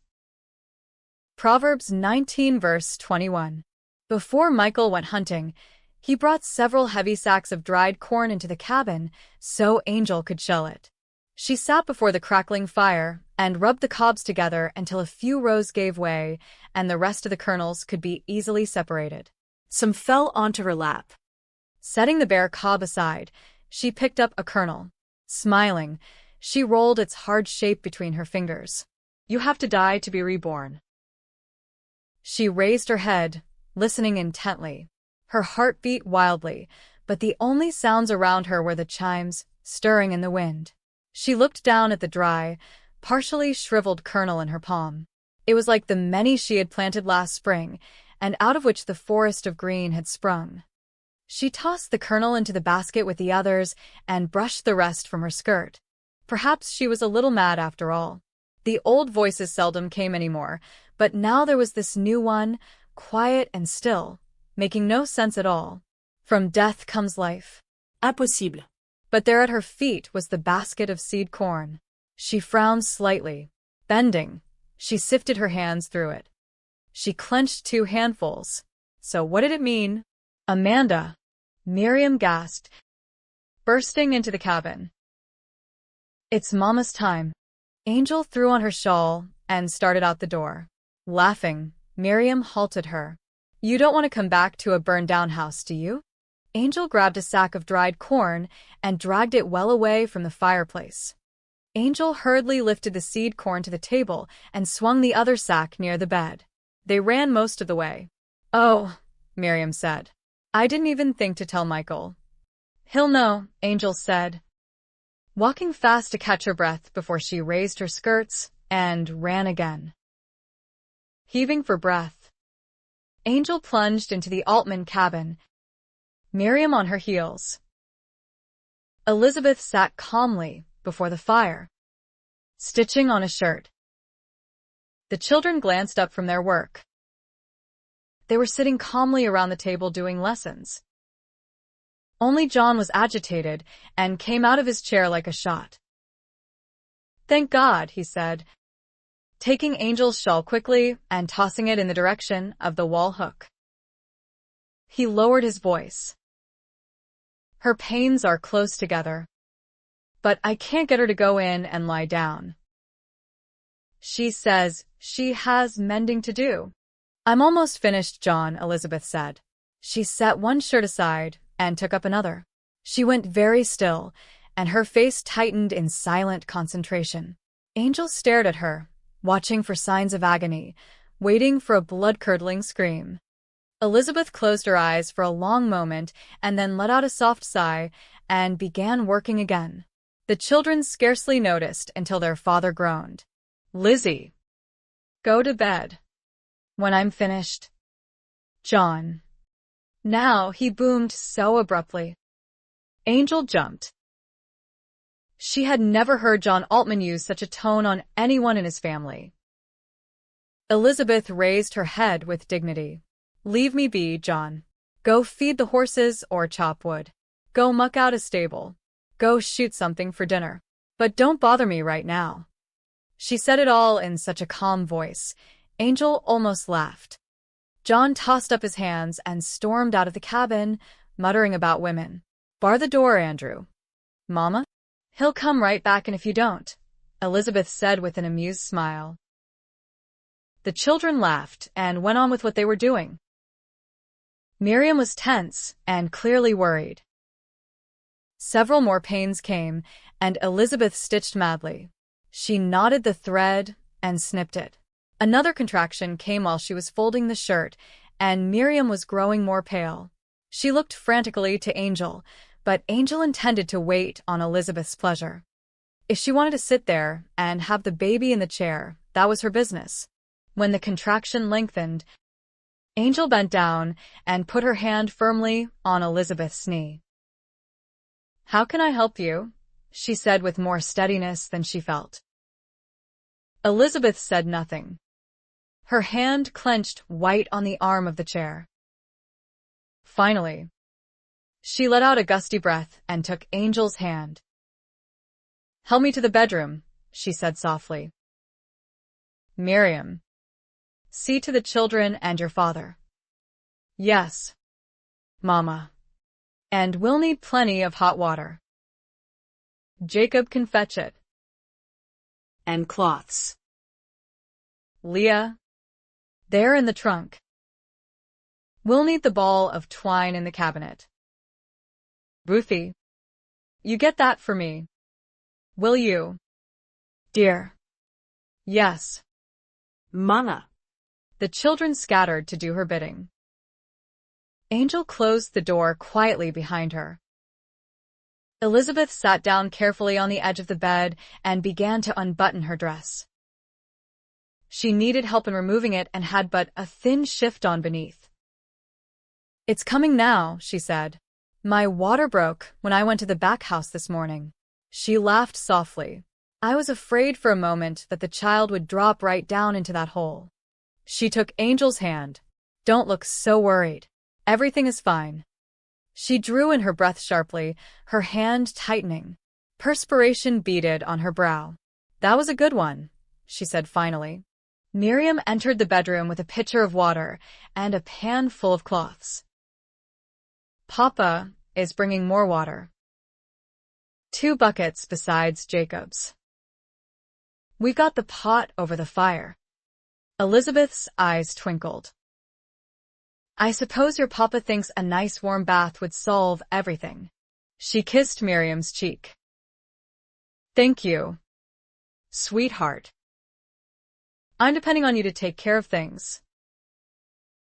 Proverbs 19 verse 21. Before Michael went hunting, he brought several heavy sacks of dried corn into the cabin so Angel could shell it. She sat before the crackling fire and rubbed the cobs together until a few rows gave way and the rest of the kernels could be easily separated. Some fell onto her lap. Setting the bare cob aside, she picked up a kernel. Smiling, she rolled its hard shape between her fingers. You have to die to be reborn. She raised her head, listening intently. Her heart beat wildly, but the only sounds around her were the chimes, stirring in the wind. She looked down at the dry, partially shriveled kernel in her palm. It was like the many she had planted last spring, and out of which the forest of green had sprung. She tossed the kernel into the basket with the others and brushed the rest from her skirt. Perhaps she was a little mad after all. The old voices seldom came anymore, but now there was this new one, quiet and still, making no sense at all. From death comes life. Impossible. But there at her feet was the basket of seed corn. She frowned slightly. Bending, she sifted her hands through it. She clenched 2 handfuls. So what did it mean? Amanda! Miriam gasped, bursting into the cabin. It's Mama's time. Angel threw on her shawl and started out the door. Laughing, Miriam halted her. You don't want to come back to a burned-down house, do you? Angel grabbed a sack of dried corn and dragged it well away from the fireplace. Angel hurriedly lifted the seed corn to the table and swung the other sack near the bed. They ran most of the way. Oh, Miriam said. I didn't even think to tell Michael. He'll know, Angel said, walking fast to catch her breath before she raised her skirts and ran again. Heaving for breath, Angel plunged into the Altman cabin, Miriam on her heels. Elizabeth sat calmly before the fire, stitching on a shirt. The children glanced up from their work. They were sitting calmly around the table doing lessons. Only John was agitated and came out of his chair like a shot. Thank God, he said, taking Angel's shawl quickly and tossing it in the direction of the wall hook. He lowered his voice. Her pains are close together, but I can't get her to go in and lie down. She says she has mending to do. I'm almost finished, John, Elizabeth said. She set one shirt aside and took up another. She went very still, and her face tightened in silent concentration. Angel stared at her, watching for signs of agony, waiting for a blood-curdling scream. Elizabeth closed her eyes for a long moment and then let out a soft sigh and began working again. The children scarcely noticed until their father groaned. Lizzie, go to bed. When I'm finished, John. Now he boomed so abruptly. Angel jumped. She had never heard John Altman use such a tone on anyone in his family. Elizabeth raised her head with dignity. Leave me be, John. Go feed the horses or chop wood. Go muck out a stable. Go shoot something for dinner. But don't bother me right now. She said it all in such a calm voice. Angel almost laughed. John tossed up his hands and stormed out of the cabin, muttering about women. Bar the door, Andrew. Mama? He'll come right back and if you don't, Elizabeth said with an amused smile. The children laughed and went on with what they were doing. Miriam was tense and clearly worried. Several more pains came, and Elizabeth stitched madly. She knotted the thread and snipped it. Another contraction came while she was folding the shirt, and Miriam was growing more pale. She looked frantically to Angel, but Angel intended to wait on Elizabeth's pleasure. If she wanted to sit there and have the baby in the chair, that was her business. When the contraction lengthened, Angel bent down and put her hand firmly on Elizabeth's knee. How can I help you? She said with more steadiness than she felt. Elizabeth said nothing. Her hand clenched white on the arm of the chair. Finally, she let out a gusty breath and took Angel's hand. Help me to the bedroom, she said softly. Miriam. See to the children and your father. Yes, Mama. And we'll need plenty of hot water. Jacob can fetch it. And cloths. Leah. They're in the trunk. We'll need the ball of twine in the cabinet. Ruthie. You get that for me. Will you? Dear. Yes. Mana. The children scattered to do her bidding. Angel closed the door quietly behind her. Elizabeth sat down carefully on the edge of the bed and began to unbutton her dress. She needed help in removing it and had but a thin shift on beneath. It's coming now, she said. My water broke when I went to the back house this morning. She laughed softly. I was afraid for a moment that the child would drop right down into that hole. She took Angel's hand. Don't look so worried. Everything is fine. She drew in her breath sharply, her hand tightening. Perspiration beaded on her brow. That was a good one, she said finally. Miriam entered the bedroom with a pitcher of water and a pan full of cloths. Papa is bringing more water. 2 buckets besides Jacob's. We've got the pot over the fire. Elizabeth's eyes twinkled. I suppose your papa thinks a nice warm bath would solve everything. She kissed Miriam's cheek. Thank you, sweetheart. I'm depending on you to take care of things.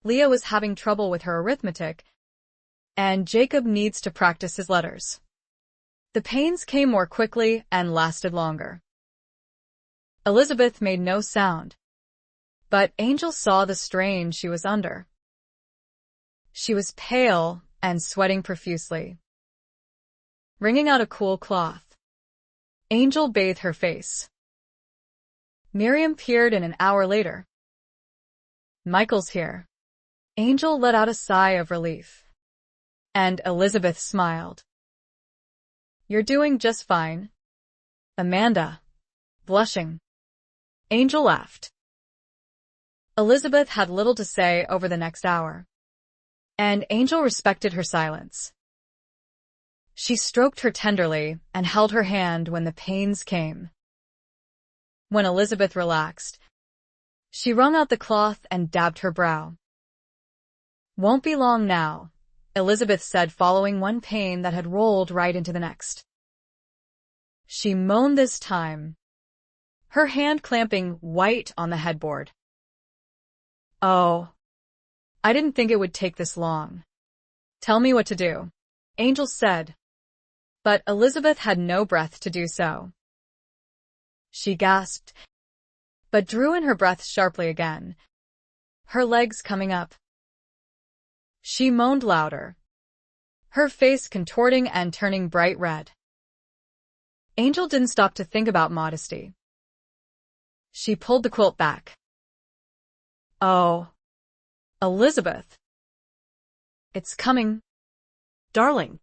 Leah was having trouble with her arithmetic, and Jacob needs to practice his letters. The pains came more quickly and lasted longer. Elizabeth made no sound, but Angel saw the strain she was under. She was pale and sweating profusely. Wringing out a cool cloth, Angel bathed her face. Miriam peered in an hour later. Michael's here. Angel let out a sigh of relief. And Elizabeth smiled. You're doing just fine. Amanda, blushing. Angel laughed. Elizabeth had little to say over the next hour, and Angel respected her silence. She stroked her tenderly and held her hand when the pains came. When Elizabeth relaxed, she wrung out the cloth and dabbed her brow. Won't be long now, Elizabeth said, following one pain that had rolled right into the next. She moaned this time, her hand clamping white on the headboard. Oh, I didn't think it would take this long. Tell me what to do, Angel said. But Elizabeth had no breath to do so. She gasped, but drew in her breath sharply again, her legs coming up. She moaned louder, her face contorting and turning bright red. Angel didn't stop to think about modesty. She pulled the quilt back. Oh, Elizabeth. It's coming. Darling.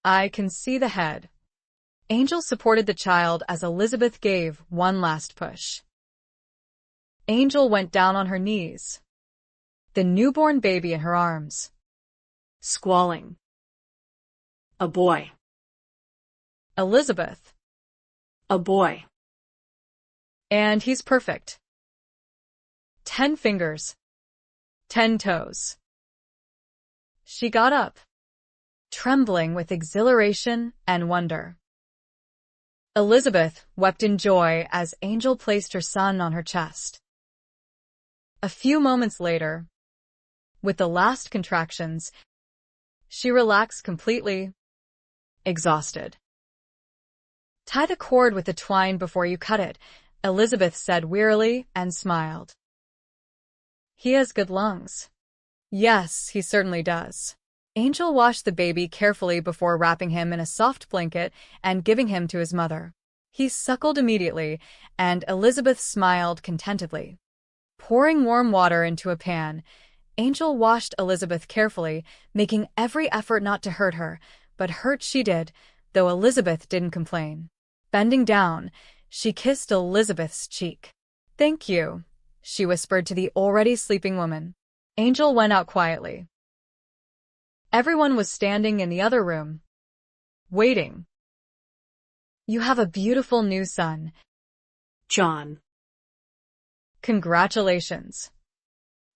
I can see the head. Angel supported the child as Elizabeth gave one last push. Angel went down on her knees, the newborn baby in her arms. Squalling. A boy. Elizabeth. A boy. And he's perfect. 10 fingers. 10 toes. She got up, trembling with exhilaration and wonder. Elizabeth wept in joy as Angel placed her son on her chest. A few moments later, with the last contractions, she relaxed completely, exhausted. Tie the cord with the twine before you cut it, Elizabeth said wearily and smiled. He has good lungs. Yes, he certainly does. Angel washed the baby carefully before wrapping him in a soft blanket and giving him to his mother. He suckled immediately, and Elizabeth smiled contentedly. Pouring warm water into a pan, Angel washed Elizabeth carefully, making every effort not to hurt her, but hurt she did, though Elizabeth didn't complain. Bending down, she kissed Elizabeth's cheek. "Thank you," she whispered to the already sleeping woman. Angel went out quietly. Everyone was standing in the other room, waiting. "You have a beautiful new son, John." "Congratulations."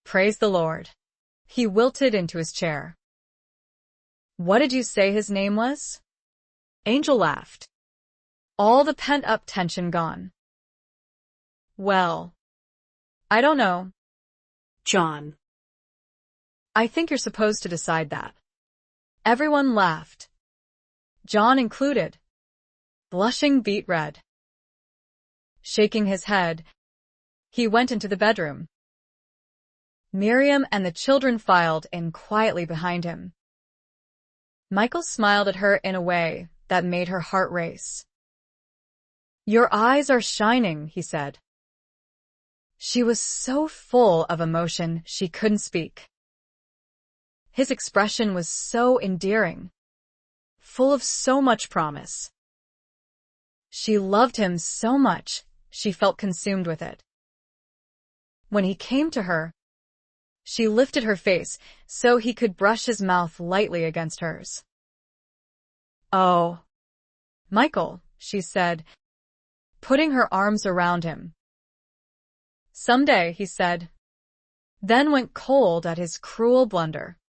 "Praise the Lord." He wilted into his chair. "What did you say his name was?" Angel laughed. All the pent-up tension gone. "Well, I don't know." "John." "I think you're supposed to decide that." Everyone laughed, John included. Blushing beet red. Shaking his head, he went into the bedroom. Miriam and the children filed in quietly behind him. Michael smiled at her in a way that made her heart race. "Your eyes are shining," he said. She was so full of emotion she couldn't speak. His expression was so endearing, full of so much promise. She loved him so much, she felt consumed with it. When he came to her, she lifted her face so he could brush his mouth lightly against hers. "Oh, Michael," she said, putting her arms around him. "Someday," he said, then went cold at his cruel blunder.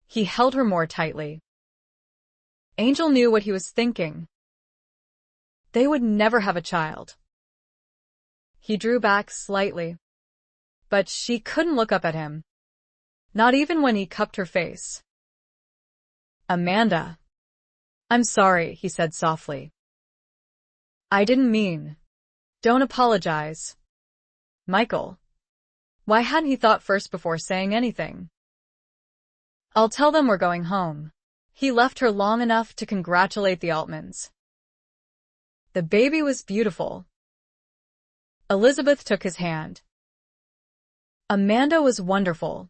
He held her more tightly. Angel knew what he was thinking. They would never have a child. He drew back slightly, but she couldn't look up at him, not even when he cupped her face. "Amanda." "I'm sorry," he said softly. "I didn't mean." "Don't apologize." Michael. Why hadn't he thought first before saying anything? "I'll tell them we're going home." He left her long enough to congratulate the Altmans. The baby was beautiful. Elizabeth took his hand. "Amanda was wonderful.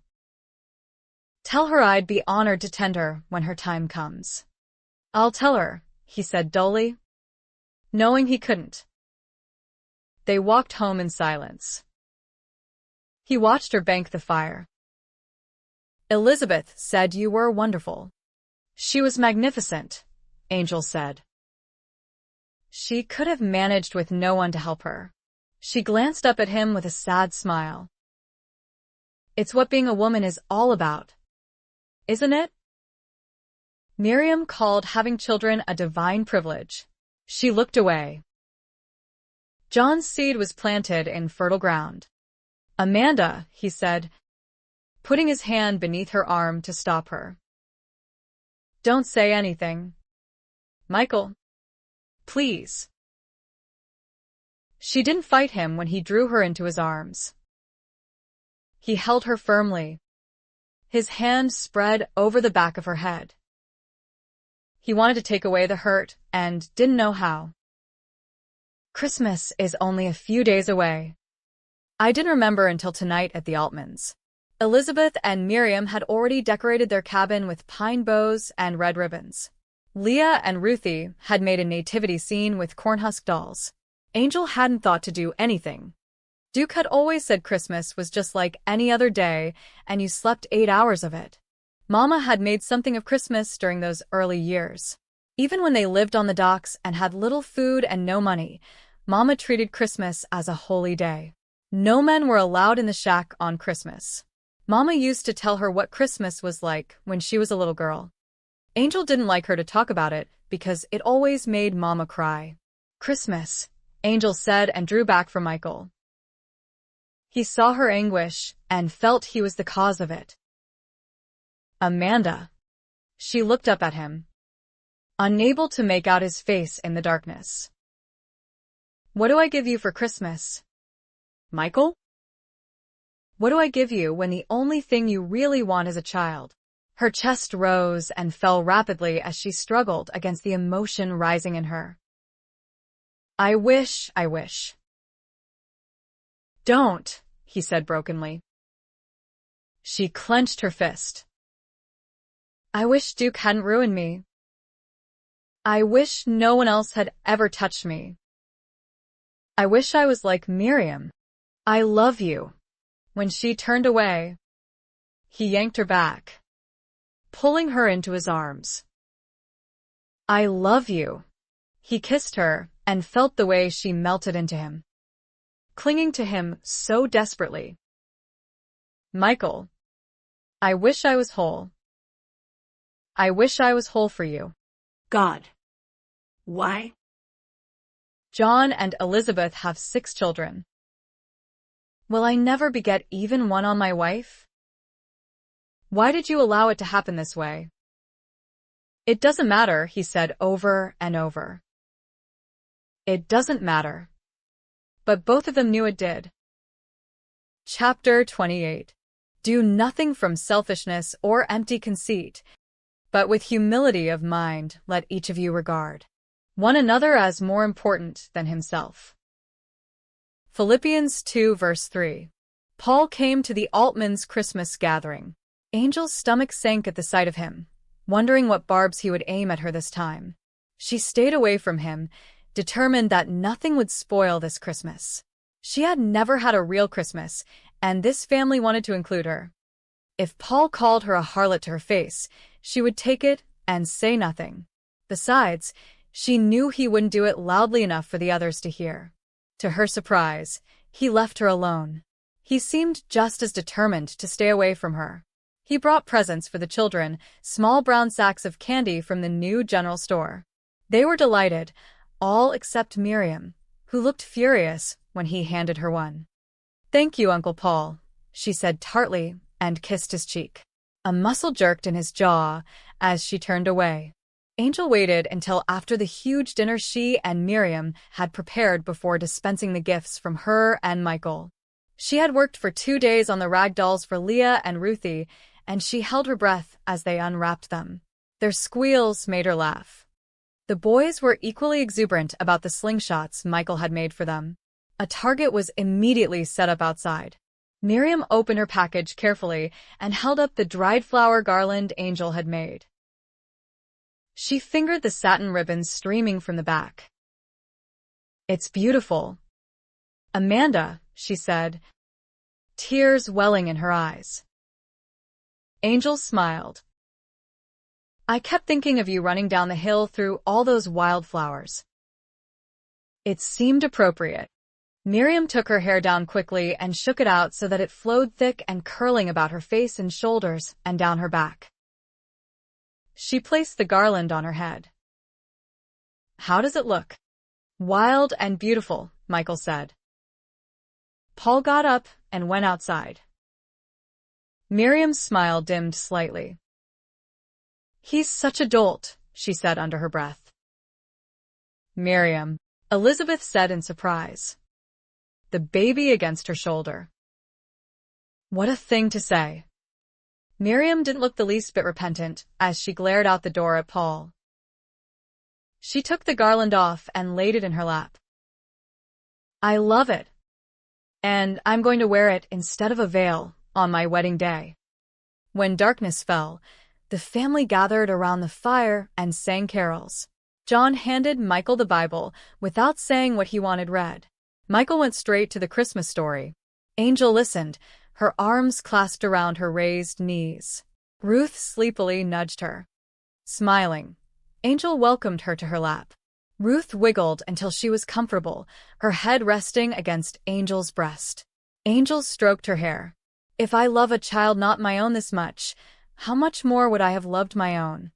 Tell her I'd be honored to tend her when her time comes." "I'll tell her," he said dully, knowing he couldn't. They walked home in silence. He watched her bank the fire. "Elizabeth said you were wonderful." "She was magnificent," Angel said. She could have managed with no one to help her. She glanced up at him with a sad smile. "It's what being a woman is all about, isn't it?" Miriam called having children a divine privilege. She looked away. John's seed was planted in fertile ground. "Amanda," he said, putting his hand beneath her arm to stop her. "Don't say anything. Michael. Please." She didn't fight him when he drew her into his arms. He held her firmly, His hand spread over the back of her head. He wanted to take away the hurt and didn't know how. Christmas is only a few days away. I didn't remember until tonight at the Altmans. Elizabeth and Miriam had already decorated their cabin with pine boughs and red ribbons. Leah and Ruthie had made a nativity scene with cornhusk dolls. Angel hadn't thought to do anything. Duke had always said Christmas was just like any other day, and you slept 8 hours of it. Mama had made something of Christmas during those early years. Even when they lived on the docks and had little food and no money, Mama treated Christmas as a holy day. No men were allowed in the shack on Christmas. Mama used to tell her what Christmas was like when she was a little girl. Angel didn't like her to talk about it because it always made Mama cry. Christmas, Angel said and drew back from Michael. He saw her anguish and felt he was the cause of it. Amanda. She looked up at him, unable to make out his face in the darkness. What do I give you for Christmas? Michael? What do I give you when the only thing you really want is a child? Her chest rose and fell rapidly as she struggled against the emotion rising in her. I wish. Don't, he said brokenly. She clenched her fist. I wish Duke hadn't ruined me. I wish no one else had ever touched me. I wish I was like Miriam. I love you. When she turned away, he yanked her back, pulling her into his arms. I love you. He kissed her and felt the way she melted into him, clinging to him so desperately. Michael, I wish I was whole. I wish I was whole for you. God. Why? John and Elizabeth have 6 children. Will I never beget even one on my wife? Why did you allow it to happen this way? It doesn't matter, he said over and over. It doesn't matter. But both of them knew it did. Chapter 28. Do nothing from selfishness or empty conceit, but with humility of mind let each of you regard one another as more important than himself. Philippians 2 verse 3. Paul came to the Altmans' Christmas gathering. Angel's stomach sank at the sight of him, wondering what barbs he would aim at her this time. She stayed away from him, determined that nothing would spoil this Christmas. She had never had a real Christmas, and this family wanted to include her. If Paul called her a harlot to her face, she would take it and say nothing. Besides, she knew he wouldn't do it loudly enough for the others to hear. To her surprise, he left her alone. He seemed just as determined to stay away from her. He brought presents for the children, small brown sacks of candy from the new general store. They were delighted, all except Miriam, who looked furious when he handed her one. Thank you, Uncle Paul, she said tartly and kissed his cheek. A muscle jerked in his jaw as she turned away. Angel waited until after the huge dinner she and Miriam had prepared before dispensing the gifts from her and Michael. She had worked for 2 days on the rag dolls for Leah and Ruthie, and she held her breath as they unwrapped them. Their squeals made her laugh. The boys were equally exuberant about the slingshots Michael had made for them. A target was immediately set up outside. Miriam opened her package carefully and held up the dried flower garland Angel had made. She fingered the satin ribbons streaming from the back. It's beautiful. Amanda, she said, tears welling in her eyes. Angel smiled. I kept thinking of you running down the hill through all those wildflowers. It seemed appropriate. Miriam took her hair down quickly and shook it out so that it flowed thick and curling about her face and shoulders and down her back. She placed the garland on her head. How does it look? Wild and beautiful, Michael said. Paul got up and went outside. Miriam's smile dimmed slightly. He's such a dolt, she said under her breath. Miriam, Elizabeth said in surprise. The baby against her shoulder. What a thing to say. Miriam didn't look the least bit repentant as she glared out the door at Paul. She took the garland off and laid it in her lap. I love it. And I'm going to wear it instead of a veil on my wedding day. When darkness fell, the family gathered around the fire and sang carols. John handed Michael the Bible without saying what he wanted read. Michael went straight to the Christmas story. Angel listened, her arms clasped around her raised knees. Ruth sleepily nudged her. Smiling, Angel welcomed her to her lap. Ruth wiggled until she was comfortable, her head resting against Angel's breast. Angel stroked her hair. If I love a child not my own this much, how much more would I have loved my own?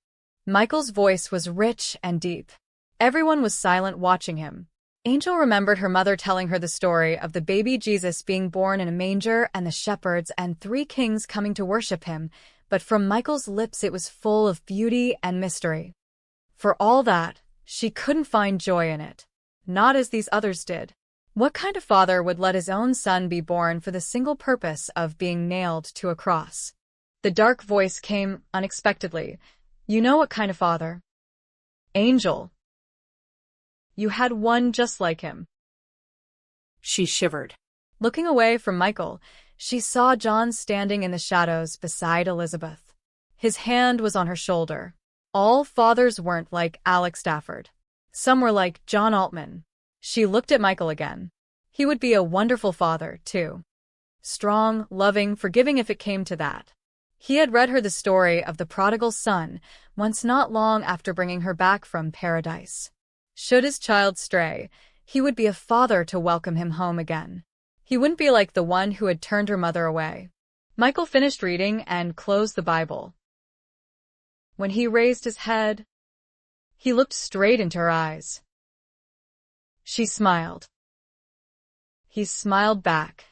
Michael's voice was rich and deep. Everyone was silent watching him. Angel remembered her mother telling her the story of the baby Jesus being born in a manger and the shepherds and 3 kings coming to worship him, but from Michael's lips it was full of beauty and mystery. For all that, she couldn't find joy in it. Not as these others did. What kind of father would let his own son be born for the single purpose of being nailed to a cross? The dark voice came unexpectedly. You know what kind of father? Angel. You had one just like him. She shivered. Looking away from Michael, she saw John standing in the shadows beside Elizabeth. His hand was on her shoulder. All fathers weren't like Alex Stafford. Some were like John Altman. She looked at Michael again. He would be a wonderful father, too. Strong, loving, forgiving if it came to that. He had read her the story of the prodigal son once not long after bringing her back from paradise. Should his child stray, he would be a father to welcome him home again. He wouldn't be like the one who had turned her mother away. Michael finished reading and closed the Bible. When he raised his head, he looked straight into her eyes. She smiled. He smiled back.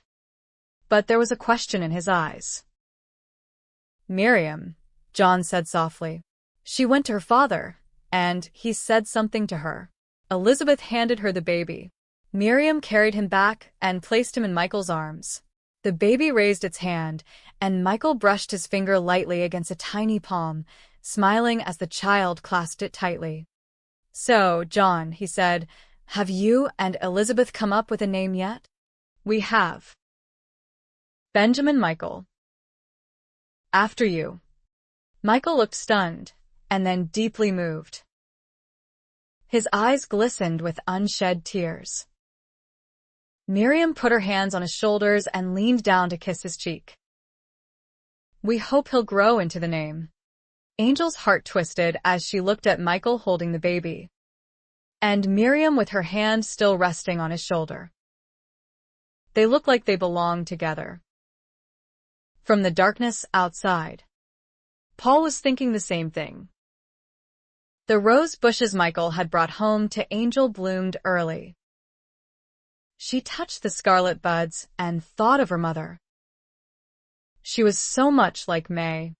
But there was a question in his eyes. Miriam, John said softly. She went to her father, and he said something to her. Elizabeth handed her the baby. Miriam carried him back and placed him in Michael's arms. The baby raised its hand, and Michael brushed his finger lightly against a tiny palm, smiling as the child clasped it tightly. So, John, he said, have you and Elizabeth come up with a name yet? We have. Benjamin Michael. After you. Michael looked stunned, and then deeply moved. His eyes glistened with unshed tears. Miriam put her hands on his shoulders and leaned down to kiss his cheek. We hope he'll grow into the name. Angel's heart twisted as she looked at Michael holding the baby, and Miriam with her hand still resting on his shoulder. They looked like they belonged together. From the darkness outside, Paul was thinking the same thing. The rose bushes Michael had brought home to Angel bloomed early. She touched the scarlet buds and thought of her mother. She was so much like May.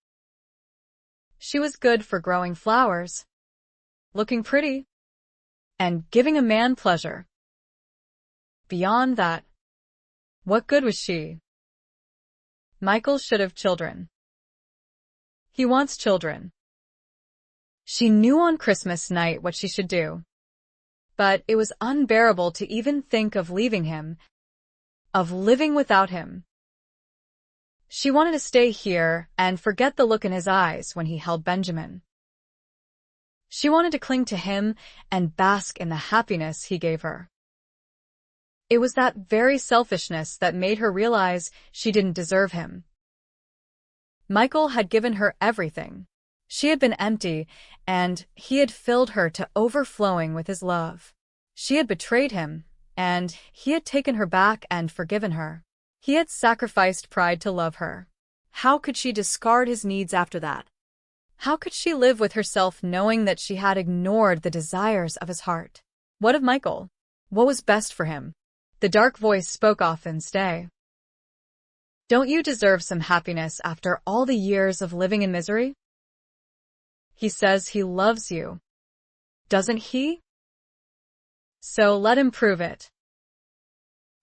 She was good for growing flowers, looking pretty, and giving a man pleasure. Beyond that, what good was she? Michael should have children. He wants children. She knew on Christmas night what she should do. But it was unbearable to even think of leaving him, of living without him. She wanted to stay here and forget the look in his eyes when he held Benjamin. She wanted to cling to him and bask in the happiness he gave her. It was that very selfishness that made her realize she didn't deserve him. Michael had given her everything. She had been empty, and he had filled her to overflowing with his love. She had betrayed him, and he had taken her back and forgiven her. He had sacrificed pride to love her. How could she discard his needs after that? How could she live with herself knowing that she had ignored the desires of his heart? What of Michael? What was best for him? The dark voice spoke often, stay. Don't you deserve some happiness after all the years of living in misery? He says he loves you. Doesn't he? So let him prove it.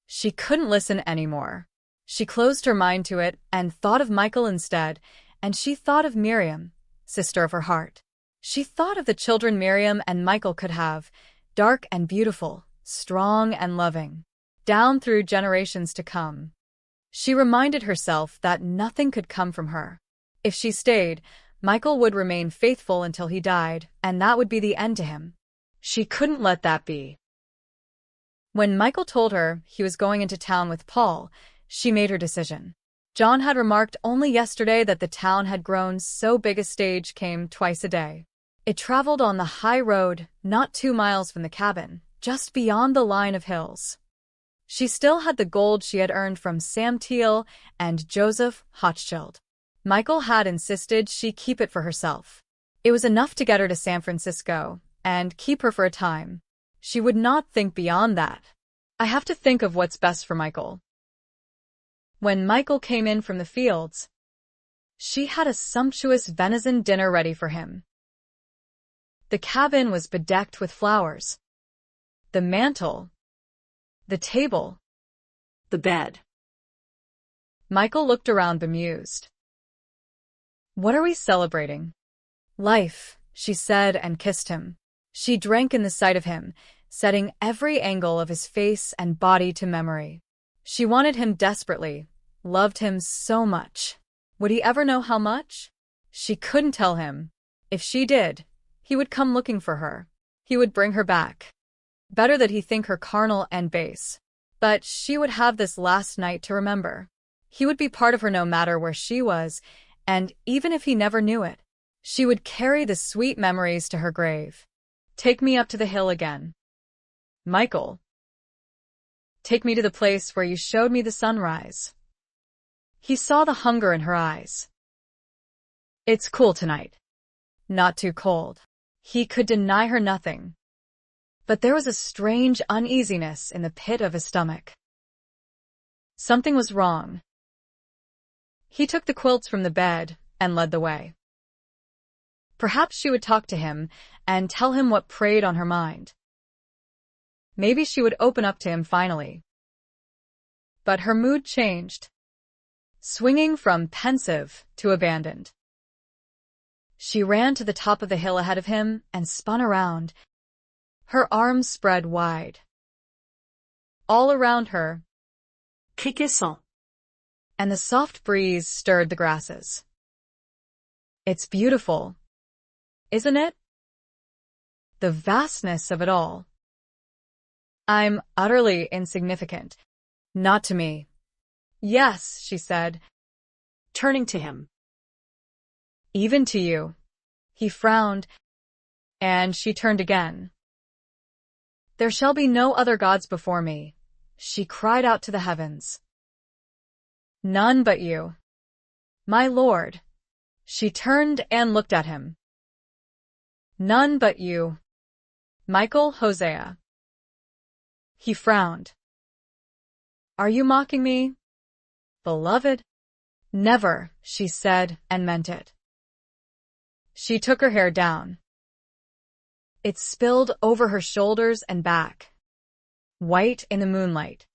She couldn't listen anymore. She closed her mind to it and thought of Michael instead, and she thought of Miriam, sister of her heart. She thought of the children Miriam and Michael could have, dark and beautiful, strong and loving, down through generations to come. She reminded herself that nothing could come from her. If she stayed, Michael would remain faithful until he died, and that would be the end to him. She couldn't let that be. When Michael told her he was going into town with Paul, she made her decision. John had remarked only yesterday that the town had grown so big a stage came twice a day. It traveled on the high road, not 2 miles from the cabin, just beyond the line of hills. She still had the gold she had earned from Sam Teal and Joseph Hochschild. Michael had insisted she keep it for herself. It was enough to get her to San Francisco and keep her for a time. She would not think beyond that. I have to think of what's best for Michael. When Michael came in from the fields, she had a sumptuous venison dinner ready for him. The cabin was bedecked with flowers. The mantel, the table, The bed. Michael looked around bemused. What are we celebrating? Life, she said and kissed him. She drank in the sight of him, setting every angle of his face and body to memory. She wanted him desperately, loved him so much. Would he ever know how much? She couldn't tell him. If she did, he would come looking for her. He would bring her back. Better that he think her carnal and base. But she would have this last night to remember. He would be part of her no matter where she was, and even if he never knew it, she would carry the sweet memories to her grave. Take me up to the hill again. Michael. Take me to the place where you showed me the sunrise. He saw the hunger in her eyes. It's cool tonight. Not too cold. He could deny her nothing. But there was a strange uneasiness in the pit of his stomach. Something was wrong. He took the quilts from the bed and led the way. Perhaps she would talk to him and tell him what preyed on her mind. Maybe she would open up to him finally. But her mood changed, swinging from pensive to abandoned. She ran to the top of the hill ahead of him and spun around, her arms spread wide. All around her, Kikisson. And the soft breeze stirred the grasses. It's beautiful, isn't it? The vastness of it all. I'm utterly insignificant. Not to me. Yes, she said, Turning to him. even to you. He frowned, and she turned again. There shall be no other gods before me, she cried out to the heavens. None but you. My Lord. She turned and looked at him. None but you. Michael Hosea. He frowned. Are you mocking me, beloved? Never, she said, and meant it. She took her hair down. It spilled over her shoulders and back, white in the moonlight.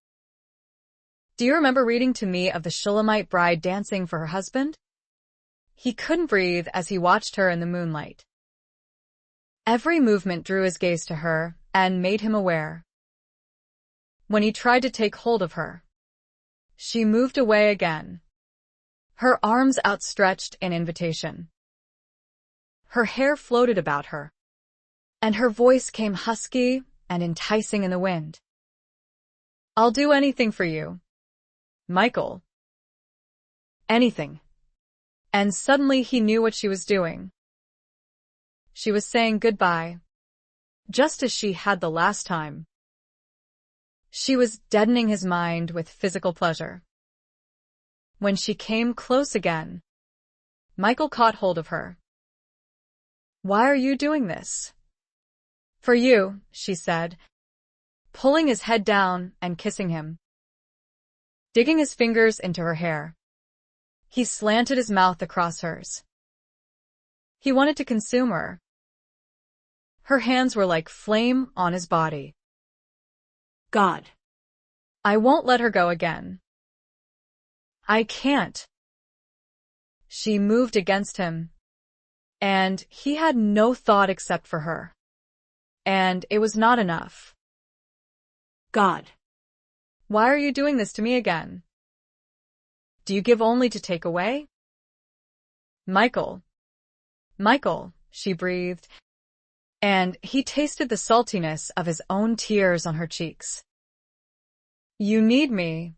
Do you remember reading to me of the Shulamite bride dancing for her husband? He couldn't breathe as he watched her in the moonlight. Every movement drew his gaze to her and made him aware. When he tried to take hold of her, she moved away again, her arms outstretched in invitation. Her hair floated about her, and her voice came husky and enticing in the wind. I'll do anything for you, Michael. Anything. And suddenly he knew what she was doing. She was saying goodbye, just as she had the last time. She was deadening his mind with physical pleasure. When she came close again, Michael caught hold of her. Why are you doing this? For you, she said, pulling his head down and kissing him. Digging his fingers into her hair, he slanted his mouth across hers. He wanted to consume her. Her hands were like flame on his body. God. I won't let her go again. I can't. She moved against him, and he had no thought except for her. And it was not enough. God. Why are you doing this to me again? Do you give only to take away? Michael. Michael, she breathed, and he tasted the saltiness of his own tears on her cheeks. You need me.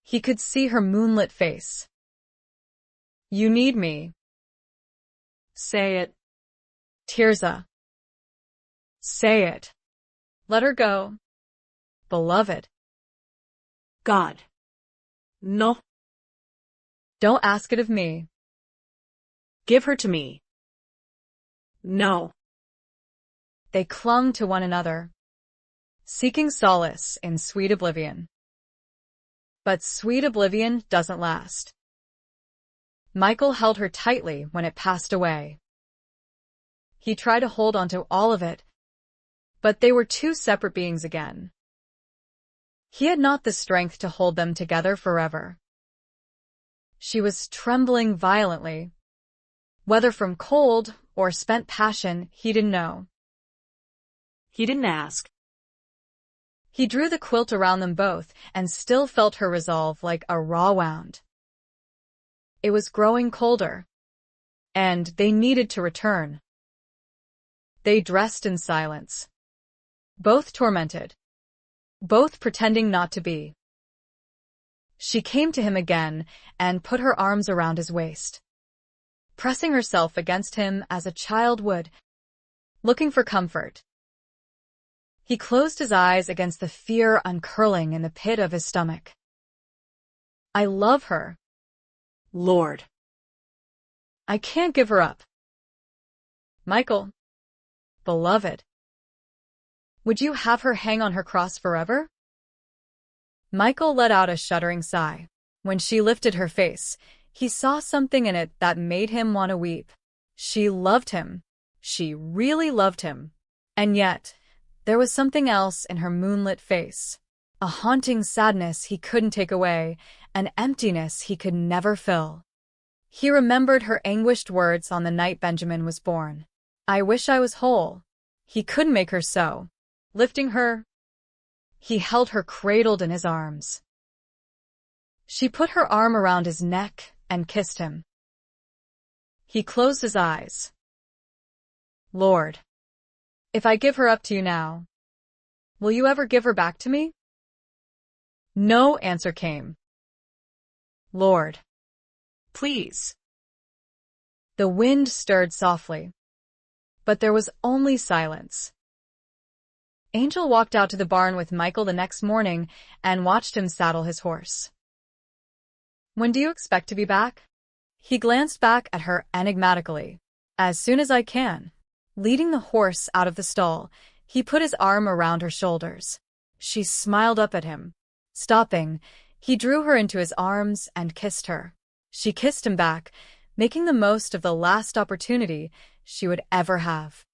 He could see her moonlit face. You need me. Say it. Tirza. Say it. Let her go. Beloved. God. No. Don't ask it of me. Give her to me. No. They clung to one another, seeking solace in sweet oblivion. But sweet oblivion doesn't last. Michael held her tightly when it passed away. He tried to hold onto all of it, but they were two separate beings again. He had not the strength to hold them together forever. She was trembling violently. Whether from cold or spent passion, he didn't know. He didn't ask. He drew the quilt around them both and still felt her resolve like a raw wound. It was growing colder, and they needed to return. They dressed in silence, both tormented, both pretending not to be. She came to him again and put her arms around his waist, pressing herself against him as a child would, looking for comfort. He closed his eyes against the fear uncurling in the pit of his stomach. I love her. Lord. I can't give her up. Michael. Beloved. Would you have her hang on her cross forever? Michael let out a shuddering sigh. When she lifted her face, he saw something in it that made him want to weep. She loved him. She really loved him. And yet, there was something else in her moonlit face. A haunting sadness he couldn't take away, an emptiness he could never fill. He remembered her anguished words on the night Benjamin was born. I wish I was whole. He couldn't make her so. Lifting her, he held her cradled in his arms. She put her arm around his neck and kissed him. He closed his eyes. Lord, if I give her up to you now, will you ever give her back to me? No answer came. Lord, Please. the wind stirred softly, but there was only silence. Angel walked out to the barn with Michael the next morning and watched him saddle his horse. When do you expect to be back? He glanced back at her enigmatically. As soon as I can. Leading the horse out of the stall, he put his arm around her shoulders. She smiled up at him. Stopping, he drew her into his arms and kissed her. She kissed him back, making the most of the last opportunity she would ever have.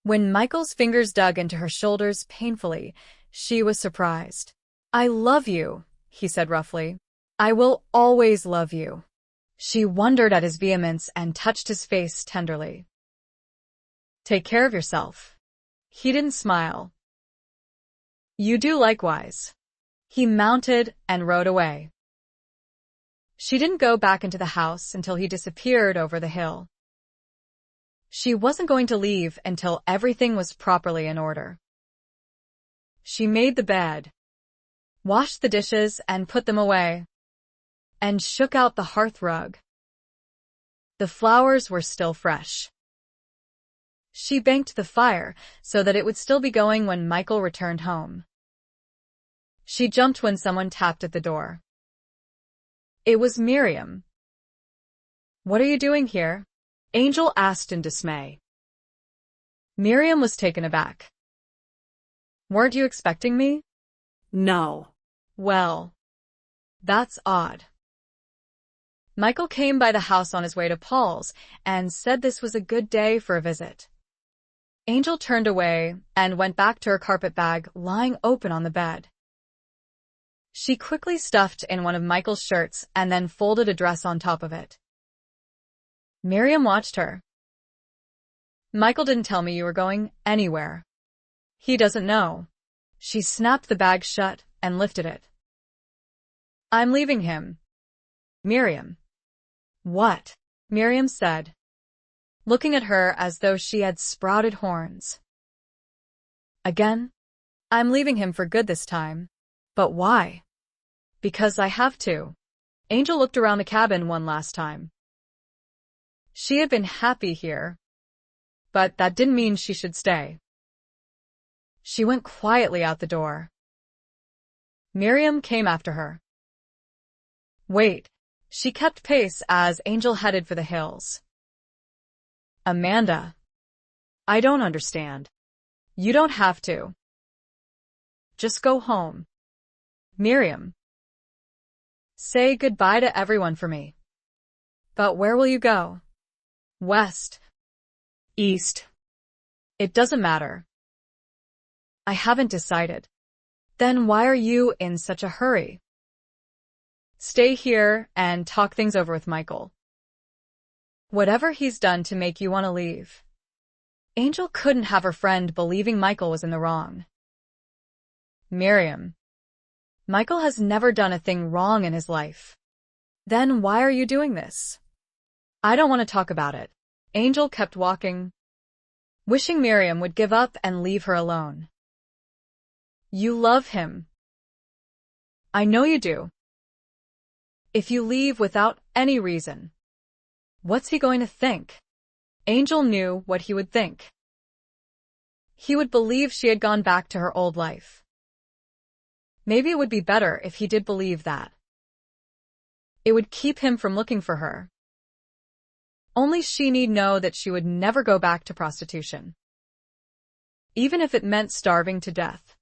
When Michael's fingers dug into her shoulders painfully, she was surprised. I love you, he said roughly. I will always love you. She wondered at his vehemence and touched his face tenderly. Take care of yourself. He didn't smile. You do likewise. He mounted and rode away. She didn't go back into the house until he disappeared over the hill. She wasn't going to leave until everything was properly in order. She made the bed, washed the dishes and put them away, and shook out the hearth rug. The flowers were still fresh. She banked the fire so that it would still be going when Michael returned home. She jumped when someone tapped at the door. It was Miriam. What are you doing here? Angel asked in dismay. Miriam was taken aback. Weren't you expecting me? No. Well, that's odd. Michael came by the house on his way to Paul's and said this was a good day for a visit. Angel turned away and went back to her carpet bag lying open on the bed. She quickly stuffed in one of Michael's shirts and then folded a dress on top of it. Miriam watched her. Michael didn't tell me you were going anywhere. He doesn't know. She snapped the bag shut and lifted it. I'm leaving him. Miriam. What? Miriam said, looking at her as though she had sprouted horns. Again? I'm leaving him for good this time. But why? Because I have to. Angel looked around the cabin one last time. She had been happy here, but that didn't mean she should stay. She went quietly out the door. Miriam came after her. Wait. She kept pace as Angel headed for the hills. Amanda. I don't understand. You don't have to. Just go home. Miriam. Say goodbye to everyone for me. But where will you go? West. East. It doesn't matter. I haven't decided. Then why are you in such a hurry? Stay here and talk things over with Michael. Whatever he's done to make you want to leave. Angel couldn't have her friend believing Michael was in the wrong. Miriam. Michael has never done a thing wrong in his life. Then why are you doing this? I don't want to talk about it. Angel kept walking, wishing Miriam would give up and leave her alone. You love him. I know you do. If you leave without any reason, what's he going to think? Angel knew what he would think. He would believe she had gone back to her old life. Maybe it would be better if he did believe that. It would keep him from looking for her. Only she need know that she would never go back to prostitution, even if it meant starving to death.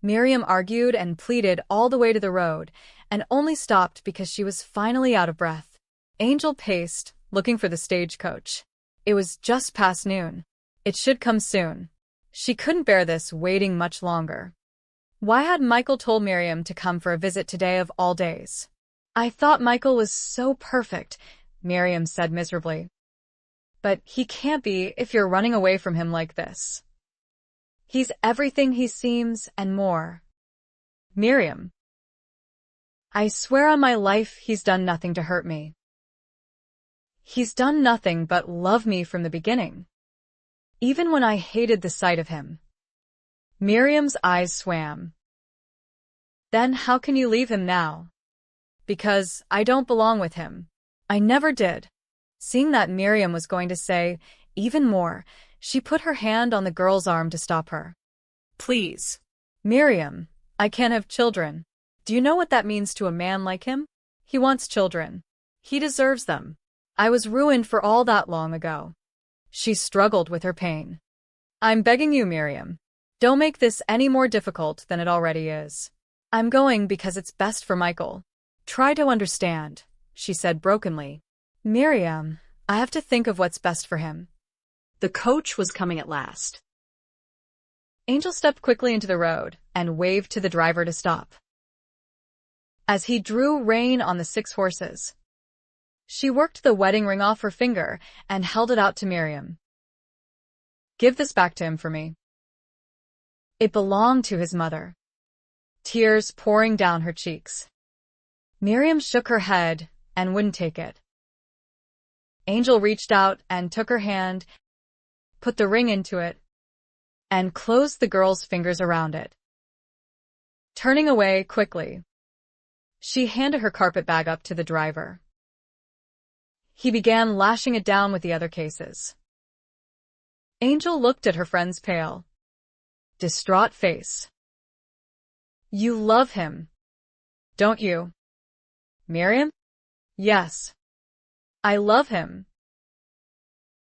Miriam argued and pleaded all the way to the road, and only stopped because she was finally out of breath. Angel paced, looking for the stagecoach. It was just past noon. It should come soon. She couldn't bear this waiting much longer. Why had Michael told Miriam to come for a visit today of all days? I thought Michael was so perfect, Miriam said miserably. But he can't be if you're running away from him like this. He's everything he seems and more. Miriam. I swear on my life he's done nothing to hurt me. He's done nothing but love me from the beginning, even when I hated the sight of him. Miriam's eyes swam. Then how can you leave him now? Because I don't belong with him. I never did. Seeing that Miriam was going to say even more, she put her hand on the girl's arm to stop her. Please. Miriam, I can't have children. Do you know what that means to a man like him? He wants children. He deserves them. I was ruined for all that long ago. She struggled with her pain. I'm begging you, Miriam. Don't make this any more difficult than it already is. I'm going because it's best for Michael. Try to understand, she said brokenly. Miriam, I have to think of what's best for him. The coach was coming at last. Angel stepped quickly into the road and waved to the driver to stop. As he drew rein on the 6 horses, she worked the wedding ring off her finger and held it out to Miriam. Give this back to him for me. It belonged to his mother. Tears pouring down her cheeks. Miriam shook her head and wouldn't take it. Angel reached out and took her hand, put the ring into it, and closed the girl's fingers around it. Turning away quickly, she handed her carpet bag up to the driver. He began lashing it down with the other cases. Angel looked at her friend's pale, distraught face. You love him, don't you? Miriam? Yes. I love him.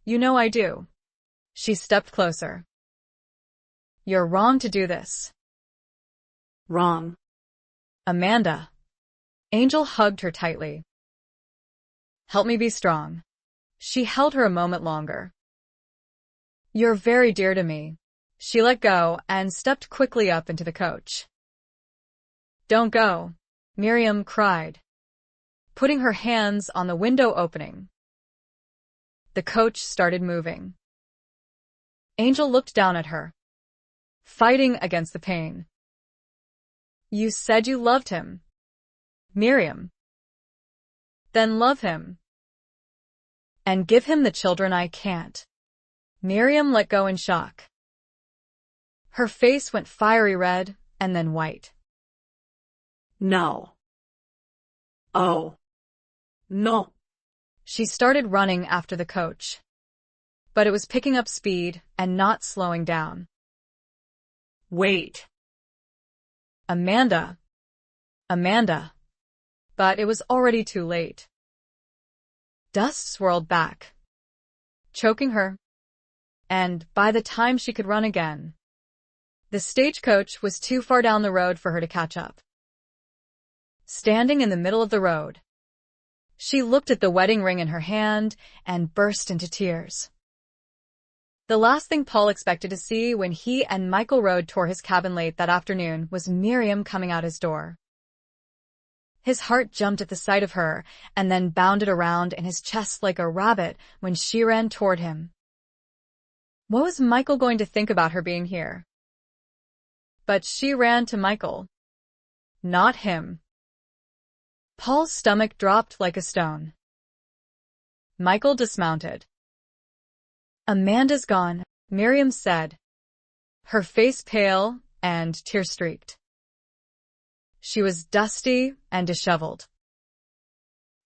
You know I do. She stepped closer. You're wrong to do this. Wrong. Amanda. Angel hugged her tightly. Help me be strong. She held her a moment longer. You're very dear to me. She let go and stepped quickly up into the coach. Don't go, Miriam cried, putting her hands on the window opening. The coach started moving. Angel looked down at her, fighting against the pain. You said you loved him, Miriam. Then love him. And give him the children I can't. Miriam let go in shock. Her face went fiery red and then white. No. Oh. No. She started running after the coach, but it was picking up speed and not slowing down. Wait. Amanda. Amanda. But it was already too late. Dust swirled back, choking her, and by the time she could run again, the stagecoach was too far down the road for her to catch up. Standing in the middle of the road, she looked at the wedding ring in her hand and burst into tears. The last thing Paul expected to see when he and Michael rode toward his cabin late that afternoon was Miriam coming out his door. His heart jumped at the sight of her and then bounded around in his chest like a rabbit when she ran toward him. What was Michael going to think about her being here? But she ran to Michael, not him. Paul's stomach dropped like a stone. Michael dismounted. Amanda's gone, Miriam said, her face pale and tear-streaked. She was dusty and disheveled.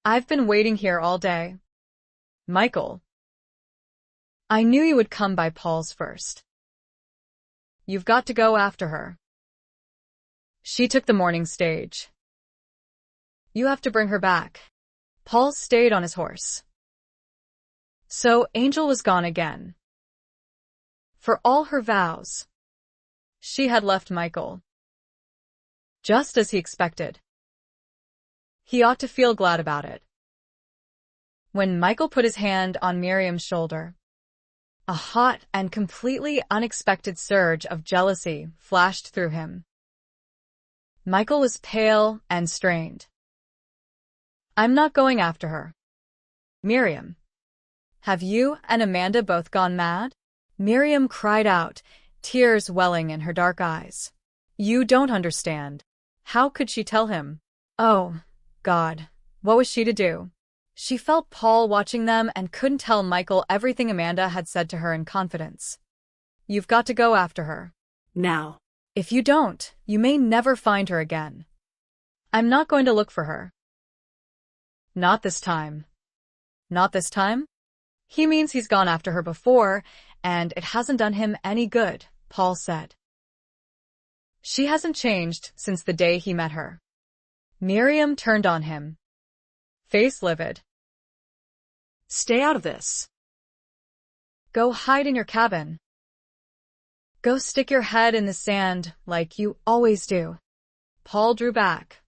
I've been waiting here all day. Michael. I knew you would come by Paul's first. You've got to go after her. She took the morning stage. You have to bring her back. Paul stayed on his horse. So Angel was gone again. For all her vows, she had left Michael. Just as he expected. He ought to feel glad about it. When Michael put his hand on Miriam's shoulder, a hot and completely unexpected surge of jealousy flashed through him. Michael was pale and strained. I'm not going after her. Miriam. Have you and Amanda both gone mad? Miriam cried out, tears welling in her dark eyes. You don't understand. How could she tell him? Oh, God, what was she to do? She felt Paul watching them and couldn't tell Michael everything Amanda had said to her in confidence. You've got to go after her. Now. If you don't, you may never find her again. I'm not going to look for her. Not this time. Not this time? He means he's gone after her before, and it hasn't done him any good, Paul said. She hasn't changed since the day he met her. Miriam turned on him, face livid. Stay out of this. Go hide in your cabin. Go stick your head in the sand like you always do. Paul drew back,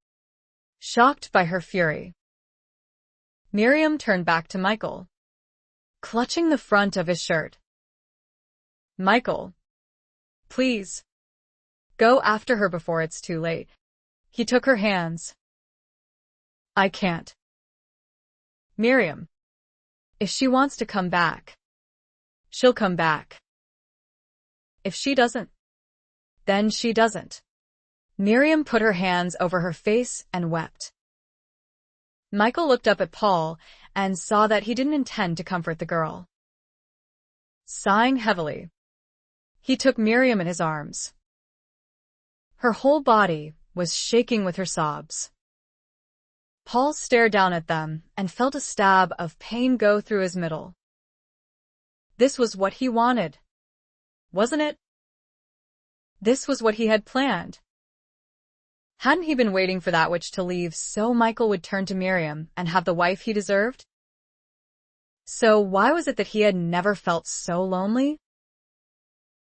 shocked by her fury. Miriam turned back to Michael, clutching the front of his shirt. Michael, please. Go after her before it's too late. He took her hands. I can't. Miriam. If she wants to come back, she'll come back. If she doesn't, then she doesn't. Miriam put her hands over her face and wept. Michael looked up at Paul and saw that he didn't intend to comfort the girl. Sighing heavily, he took Miriam in his arms. Her whole body was shaking with her sobs. Paul stared down at them and felt a stab of pain go through his middle. This was what he wanted, wasn't it? This was what he had planned. Hadn't he been waiting for that witch to leave so Michael would turn to Miriam and have the wife he deserved? So why was it that he had never felt so lonely?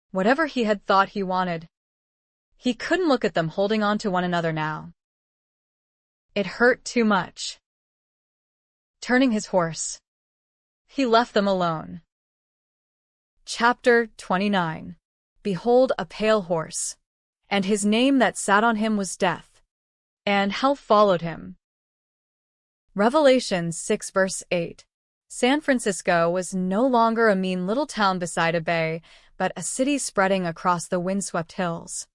Whatever he had thought he wanted, he couldn't look at them holding on to one another now. It hurt too much. Turning his horse, he left them alone. Chapter 29. Behold a pale horse, and his name that sat on him was Death, and hell followed him. Revelation 6 verse 8. San Francisco was no longer a mean little town beside a bay, but a city spreading across the windswept hills.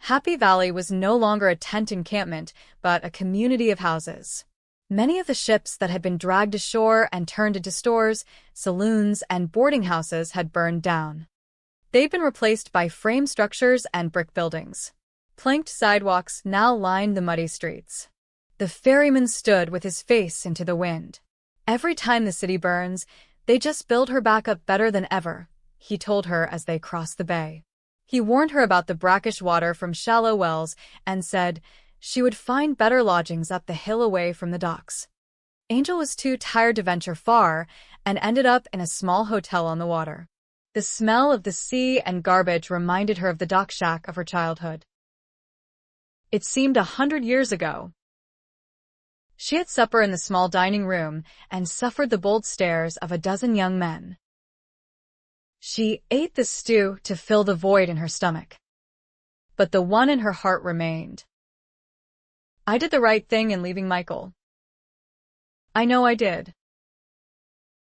Happy Valley was no longer a tent encampment, but a community of houses. Many of the ships that had been dragged ashore and turned into stores, saloons, and boarding houses had burned down. They'd been replaced by frame structures and brick buildings. Planked sidewalks now lined the muddy streets. The ferryman stood with his face into the wind. "Every time the city burns, they just build her back up better than ever," he told her as they crossed the bay. He warned her about the brackish water from shallow wells and said she would find better lodgings up the hill away from the docks. Angel was too tired to venture far and ended up in a small hotel on the water. The smell of the sea and garbage reminded her of the dock shack of her childhood. It seemed 100 years ago. She had supper in the small dining room and suffered the bold stares of a dozen young men. She ate the stew to fill the void in her stomach. But the one in her heart remained. "I did the right thing in leaving Michael. I know I did."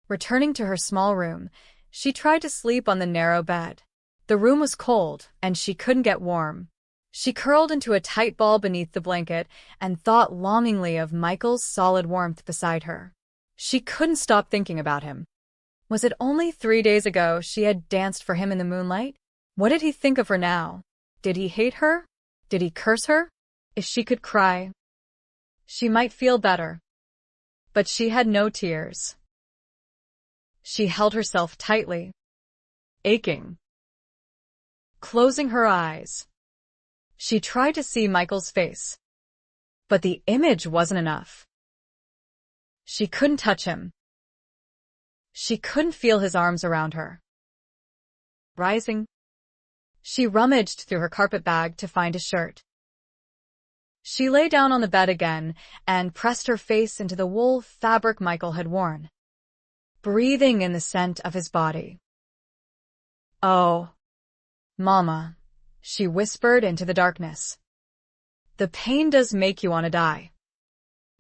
Returning to her small room, she tried to sleep on the narrow bed. The room was cold, and she couldn't get warm. She curled into a tight ball beneath the blanket and thought longingly of Michael's solid warmth beside her. She couldn't stop thinking about him. Was it only 3 days ago she had danced for him in the moonlight? What did he think of her now? Did he hate her? Did he curse her? If she could cry, she might feel better. But she had no tears. She held herself tightly, aching. Closing her eyes, she tried to see Michael's face. But the image wasn't enough. She couldn't touch him. She couldn't feel his arms around her. Rising, she rummaged through her carpet bag to find a shirt. She lay down on the bed again and pressed her face into the wool fabric Michael had worn, breathing in the scent of his body. "Oh, Mama," she whispered into the darkness. "The pain does make you want to die."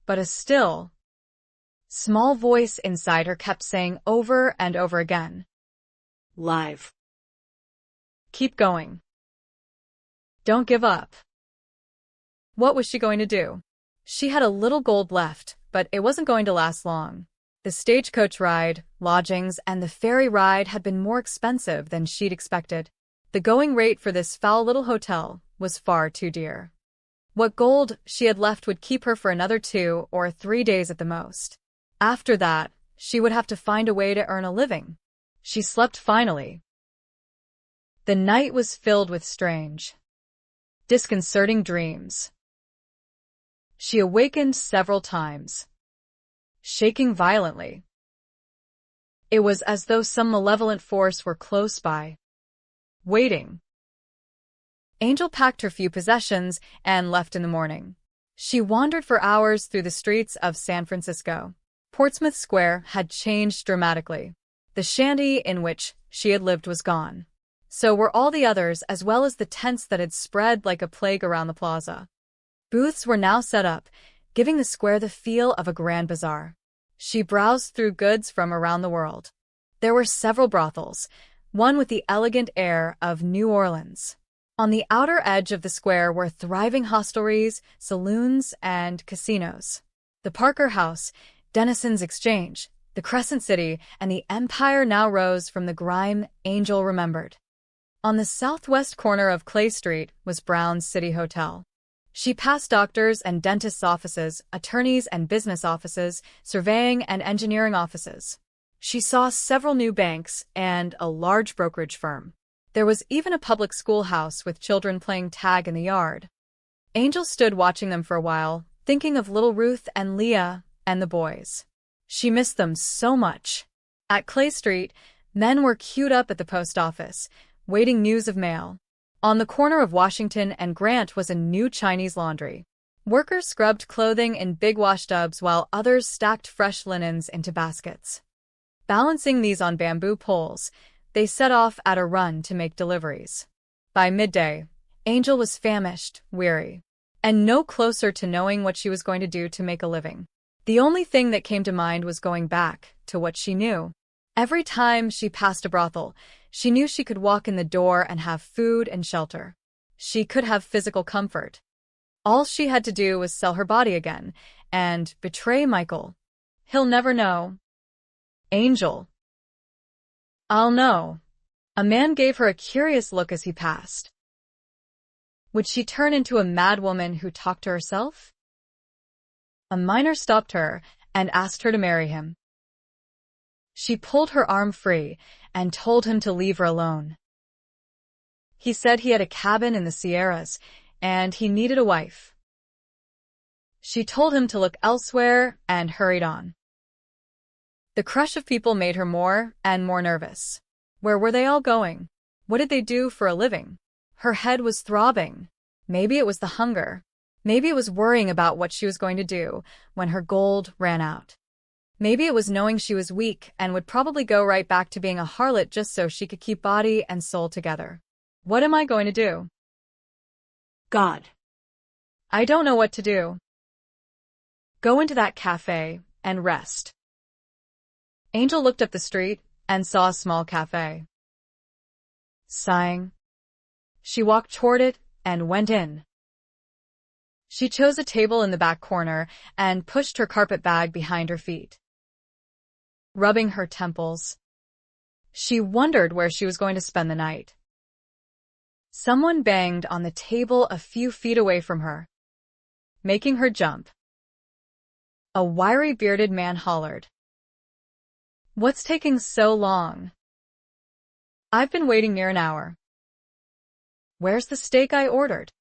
But a still, small voice inside her kept saying over and over again, "Live. Keep going. Don't give up." What was she going to do? She had a little gold left, but it wasn't going to last long. The stagecoach ride, lodgings, and the ferry ride had been more expensive than she'd expected. The going rate for this foul little hotel was far too dear. What gold she had left would keep her for another 2 or 3 days at the most. After that, she would have to find a way to earn a living. She slept finally. The night was filled with strange, disconcerting dreams. She awakened several times, shaking violently. It was as though some malevolent force were close by, waiting. Angel packed her few possessions and left in the morning. She wandered for hours through the streets of San Francisco. Portsmouth Square had changed dramatically. The shanty in which she had lived was gone. So were all the others, as well as the tents that had spread like a plague around the plaza. Booths were now set up, giving the square the feel of a grand bazaar. She browsed through goods from around the world. There were several brothels, one with the elegant air of New Orleans. On the outer edge of the square were thriving hostelries, saloons, and casinos. The Parker House, Denison's Exchange, the Crescent City, and the Empire now rose from the grime Angel remembered. On the southwest corner of Clay Street was Brown's City Hotel. She passed doctors' and dentists' offices, attorneys' and business offices, surveying and engineering offices. She saw several new banks and a large brokerage firm. There was even a public schoolhouse with children playing tag in the yard. Angel stood watching them for a while, thinking of little Ruth and Leah and the boys. She missed them so much. At Clay Street, men were queued up at the post office, waiting news of mail. On the corner of Washington and Grant was a new Chinese laundry. Workers scrubbed clothing in big wash tubs while others stacked fresh linens into baskets. Balancing these on bamboo poles, they set off at a run to make deliveries. By midday, Angel was famished, weary, and no closer to knowing what she was going to do to make a living. The only thing that came to mind was going back to what she knew. Every time she passed a brothel, she knew she could walk in the door and have food and shelter. She could have physical comfort. All she had to do was sell her body again and betray Michael. He'll never know. Angel. I'll know. A man gave her a curious look as he passed. Would she turn into a madwoman who talked to herself? A miner stopped her and asked her to marry him. She pulled her arm free and told him to leave her alone. He said he had a cabin in the Sierras and he needed a wife. She told him to look elsewhere and hurried on. The crush of people made her more and more nervous. Where were they all going? What did they do for a living? Her head was throbbing. Maybe it was the hunger. Maybe it was worrying about what she was going to do when her gold ran out. Maybe it was knowing she was weak and would probably go right back to being a harlot just so she could keep body and soul together. What am I going to do? God. I don't know what to do. Go into that cafe and rest. Angel looked up the street and saw a small cafe. Sighing, she walked toward it and went in. She chose a table in the back corner and pushed her carpet bag behind her feet. Rubbing her temples, she wondered where she was going to spend the night. Someone banged on the table a few feet away from her, making her jump. A wiry bearded man hollered, "What's taking so long? I've been waiting near an hour." "Where's the steak I ordered?"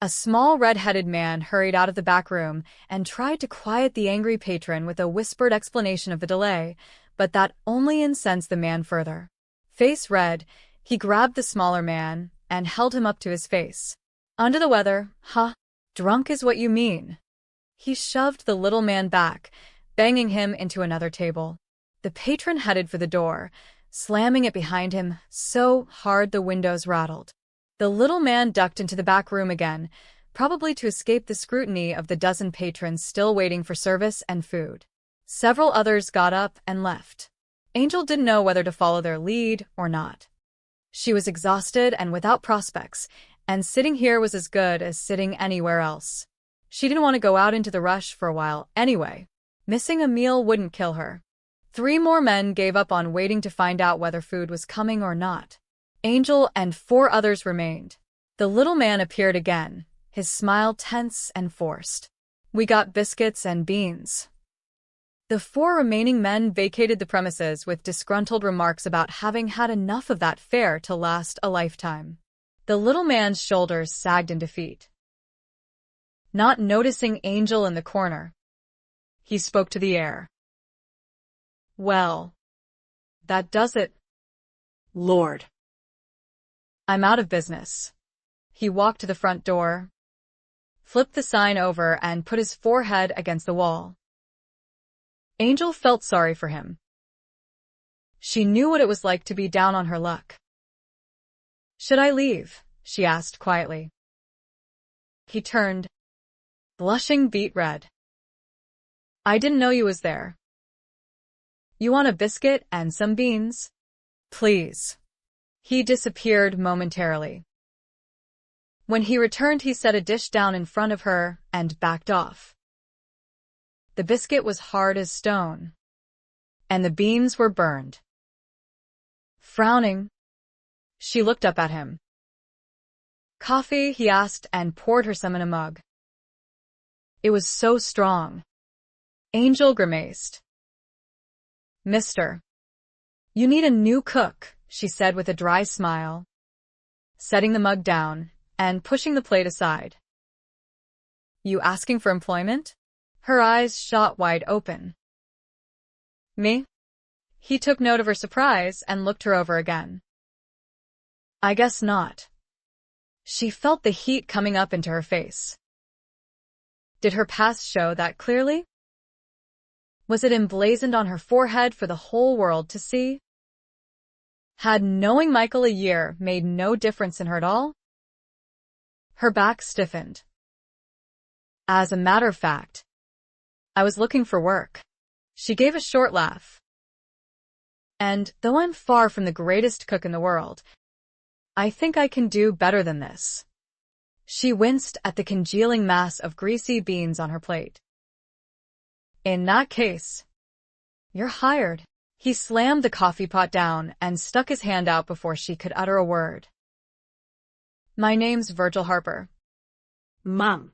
A small red-headed man hurried out of the back room and tried to quiet the angry patron with a whispered explanation of the delay, but that only incensed the man further. Face red, he grabbed the smaller man and held him up to his face. "Under the weather, huh? Drunk is what you mean." He shoved the little man back, banging him into another table. The patron headed for the door, slamming it behind him so hard the windows rattled. The little man ducked into the back room again, probably to escape the scrutiny of the dozen patrons still waiting for service and food. Several others got up and left. Angel didn't know whether to follow their lead or not. She was exhausted and without prospects, and sitting here was as good as sitting anywhere else. She didn't want to go out into the rush for a while anyway. Missing a meal wouldn't kill her. 3 more men gave up on waiting to find out whether food was coming or not. Angel and 4 others remained. The little man appeared again, his smile tense and forced. "We got biscuits and beans." The 4 remaining men vacated the premises with disgruntled remarks about having had enough of that fare to last a lifetime. The little man's shoulders sagged in defeat. Not noticing Angel in the corner, he spoke to the air. "Well, that does it." Lord. "I'm out of business." He walked to the front door, flipped the sign over, and put his forehead against the wall. Angel felt sorry for him. She knew what it was like to be down on her luck. "Should I leave?" she asked quietly. He turned, blushing beet red. "I didn't know you was there. You want a biscuit and some beans? Please." He disappeared momentarily. When he returned, he set a dish down in front of her and backed off. The biscuit was hard as stone, and the beans were burned. Frowning, she looked up at him. "Coffee?" he asked and poured her some in a mug. It was so strong. Angel grimaced. "Mister, you need a new cook," she said with a dry smile, setting the mug down and pushing the plate aside. "You asking for employment?" Her eyes shot wide open. "Me?" He took note of her surprise and looked her over again. "I guess not." She felt the heat coming up into her face. Did her past show that clearly? Was it emblazoned on her forehead for the whole world to see? Had knowing Michael a year made no difference in her at all? Her back stiffened. As a matter of fact, I was looking for work. She gave a short laugh. And though I'm far from the greatest cook in the world, I think I can do better than this. She winced at the congealing mass of greasy beans on her plate. In that case, you're hired. He slammed the coffee pot down and stuck his hand out before she could utter a word. My name's Virgil Harper. Mom.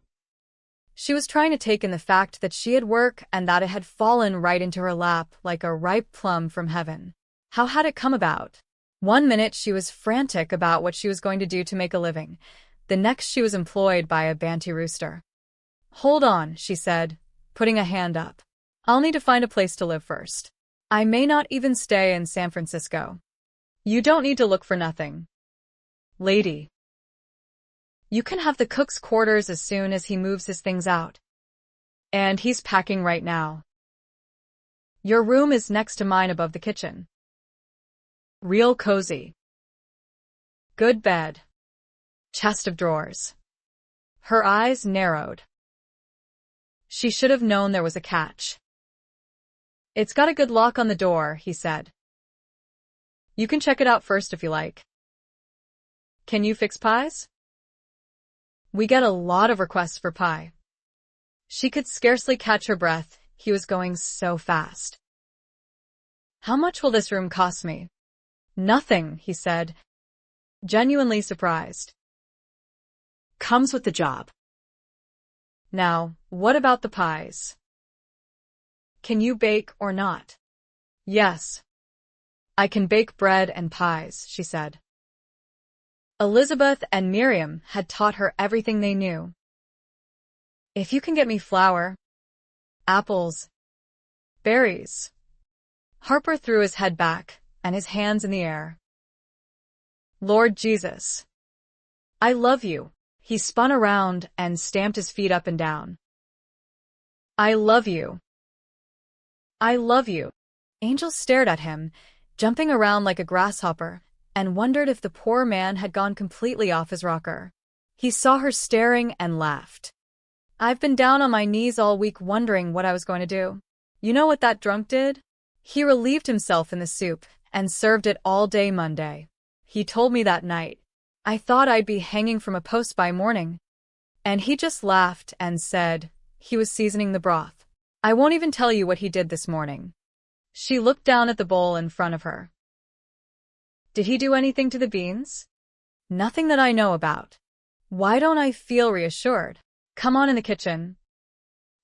She was trying to take in the fact that she had work and that it had fallen right into her lap like a ripe plum from heaven. How had it come about? One minute she was frantic about what she was going to do to make a living. The next she was employed by a banty rooster. Hold on, she said, putting a hand up. I'll need to find a place to live first. I may not even stay in San Francisco. You don't need to look for nothing, lady. You can have the cook's quarters as soon as he moves his things out. And he's packing right now. Your room is next to mine above the kitchen. Real cozy. Good bed. Chest of drawers. Her eyes narrowed. She should have known there was a catch. It's got a good lock on the door, he said. You can check it out first if you like. Can you fix pies? We get a lot of requests for pie. She could scarcely catch her breath. He was going so fast. How much will this room cost me? Nothing, he said, genuinely surprised. Comes with the job. Now, what about the pies? Can you bake or not? Yes. I can bake bread and pies, she said. Elizabeth and Miriam had taught her everything they knew. If you can get me flour, apples, berries. Harper threw his head back and his hands in the air. Lord Jesus. I love you. He spun around and stamped his feet up and down. I love you. I love you. Angel stared at him, jumping around like a grasshopper, and wondered if the poor man had gone completely off his rocker. He saw her staring and laughed. I've been down on my knees all week wondering what I was going to do. You know what that drunk did? He relieved himself in the soup and served it all day Monday. He told me that night. I thought I'd be hanging from a post by morning. And he just laughed and said he was seasoning the broth. I won't even tell you what he did this morning. She looked down at the bowl in front of her. Did he do anything to the beans? Nothing that I know about. Why don't I feel reassured? Come on in the kitchen,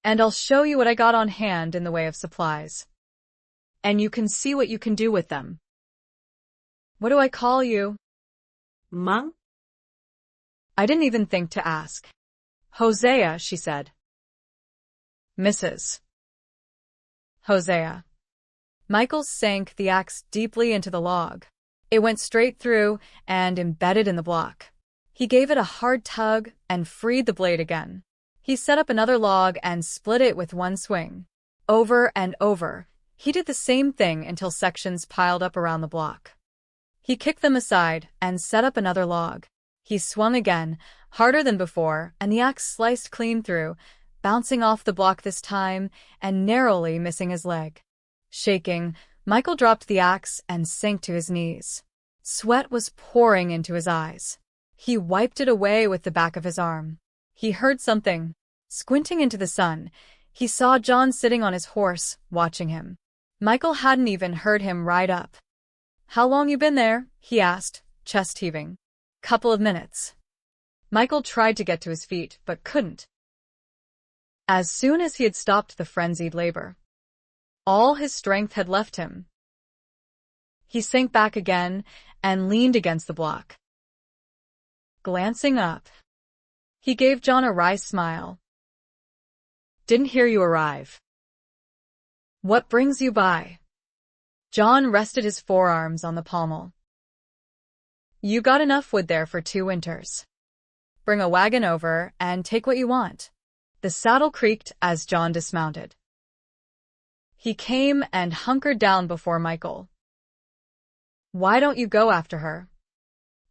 and I'll show you what I got on hand in the way of supplies. And you can see what you can do with them. What do I call you? Mom? I didn't even think to ask. Hosea, she said. Mrs. Hosea. Michael sank the axe deeply into the log. It went straight through and embedded in the block. He gave it a hard tug and freed the blade again. He set up another log and split it with one swing. Over and over, he did the same thing until sections piled up around the block. He kicked them aside and set up another log. He swung again, harder than before, and the axe sliced clean through, bouncing off the block this time and narrowly missing his leg. Shaking, Michael dropped the axe and sank to his knees. Sweat was pouring into his eyes. He wiped it away with the back of his arm. He heard something. Squinting into the sun, he saw John sitting on his horse, watching him. Michael hadn't even heard him ride up. How long you been there? He asked, chest heaving. Couple of minutes. Michael tried to get to his feet, but couldn't. As soon as he had stopped the frenzied labor, all his strength had left him. He sank back again and leaned against the block. Glancing up, he gave John a wry smile. Didn't hear you arrive. What brings you by? John rested his forearms on the pommel. You got enough wood there for 2 winters. Bring a wagon over and take what you want. The saddle creaked as John dismounted. He came and hunkered down before Michael. Why don't you go after her?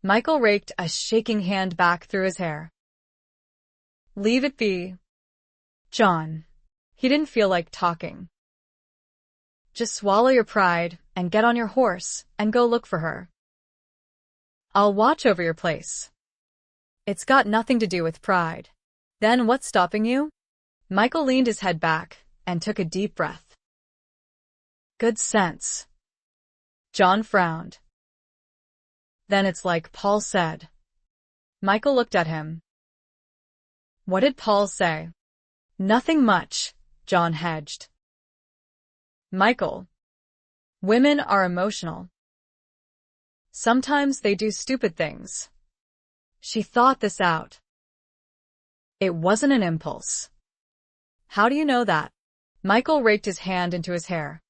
Michael raked a shaking hand back through his hair. Leave it be, John. He didn't feel like talking. Just swallow your pride and get on your horse and go look for her. I'll watch over your place. It's got nothing to do with pride. Then what's stopping you? Michael leaned his head back and took a deep breath. Good sense. John frowned. Then it's like Paul said. Michael looked at him. What did Paul say? Nothing much, John hedged. Michael, women are emotional. Sometimes they do stupid things. She thought this out. It wasn't an impulse. How do you know that? Michael raked his hand into his hair.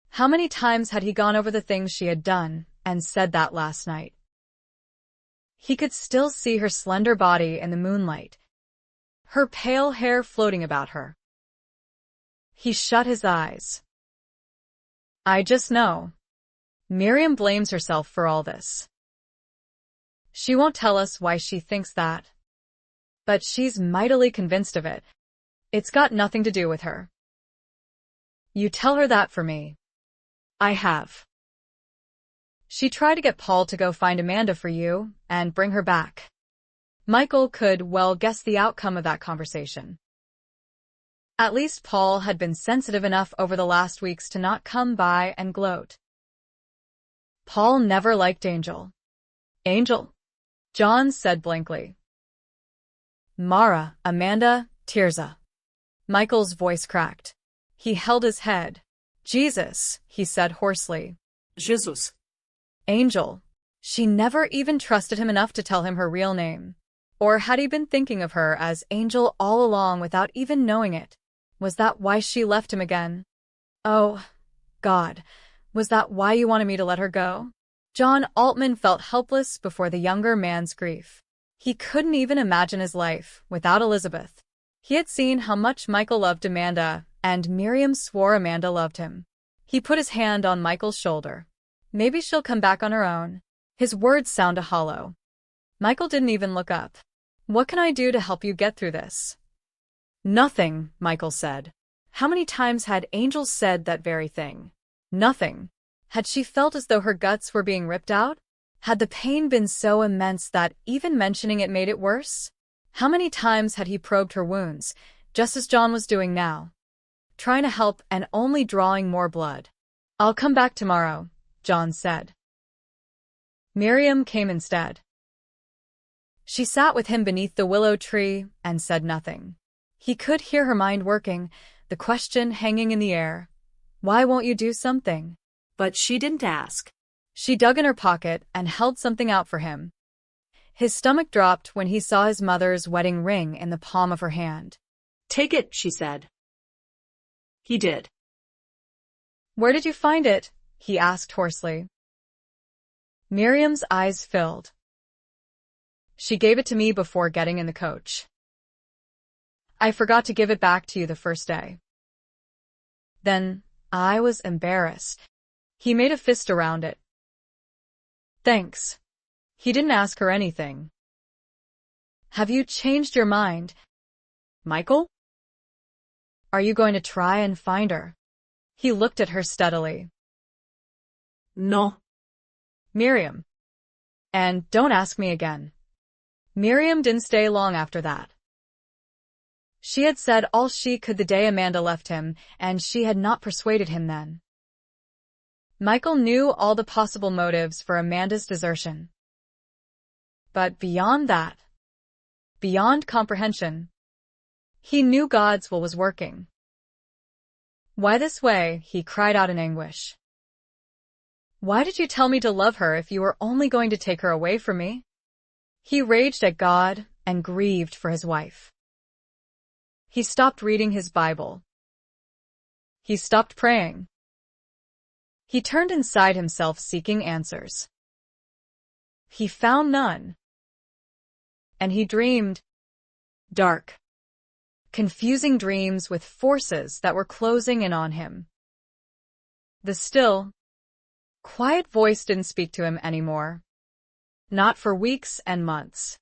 How many times had he gone over the things she had done and said that last night? He could still see her slender body in the moonlight, her pale hair floating about her. He shut his eyes. I just know. Miriam blames herself for all this. She won't tell us why she thinks that. But she's mightily convinced of it. It's got nothing to do with her. You tell her that for me. I have. She tried to get Paul to go find Amanda for you and bring her back. Michael could well guess the outcome of that conversation. At least Paul had been sensitive enough over the last weeks to not come by and gloat. Paul never liked Angel. Angel? John said blankly. Mara, Amanda, Tirza. Michael's voice cracked. He held his head. Jesus, he said hoarsely. Jesus. Angel. She never even trusted him enough to tell him her real name. Or had he been thinking of her as Angel all along without even knowing it? Was that why she left him again? Oh, God, was that why you wanted me to let her go? John Altman felt helpless before the younger man's grief. He couldn't even imagine his life without Elizabeth. He had seen how much Michael loved Amanda, and Miriam swore Amanda loved him. He put his hand on Michael's shoulder. Maybe she'll come back on her own. His words sounded hollow. Michael didn't even look up. What can I do to help you get through this? Nothing, Michael said. How many times had Angel said that very thing? Nothing. Had she felt as though her guts were being ripped out? Had the pain been so immense that even mentioning it made it worse? How many times had he probed her wounds, just as John was doing now? Trying to help and only drawing more blood. I'll come back tomorrow, John said. Miriam came instead. She sat with him beneath the willow tree and said nothing. He could hear her mind working, the question hanging in the air. Why won't you do something? But she didn't ask. She dug in her pocket and held something out for him. His stomach dropped when he saw his mother's wedding ring in the palm of her hand. Take it, she said. He did. Where did you find it? He asked hoarsely. Miriam's eyes filled. She gave it to me before getting in the coach. I forgot to give it back to you the first day. Then I was embarrassed. He made a fist around it. Thanks. He didn't ask her anything. Have you changed your mind, Michael? Are you going to try and find her? He looked at her steadily. No. Miriam. And don't ask me again. Miriam didn't stay long after that. She had said all she could the day Amanda left him, and she had not persuaded him then. Michael knew all the possible motives for Amanda's desertion. But beyond that, beyond comprehension, he knew God's will was working. Why this way? He cried out in anguish. Why did you tell me to love her if you were only going to take her away from me? He raged at God and grieved for his wife. He stopped reading his Bible. He stopped praying. He turned inside himself seeking answers. He found none. And he dreamed dark, confusing dreams with forces that were closing in on him. The still, quiet voice didn't speak to him anymore. Not for weeks and months.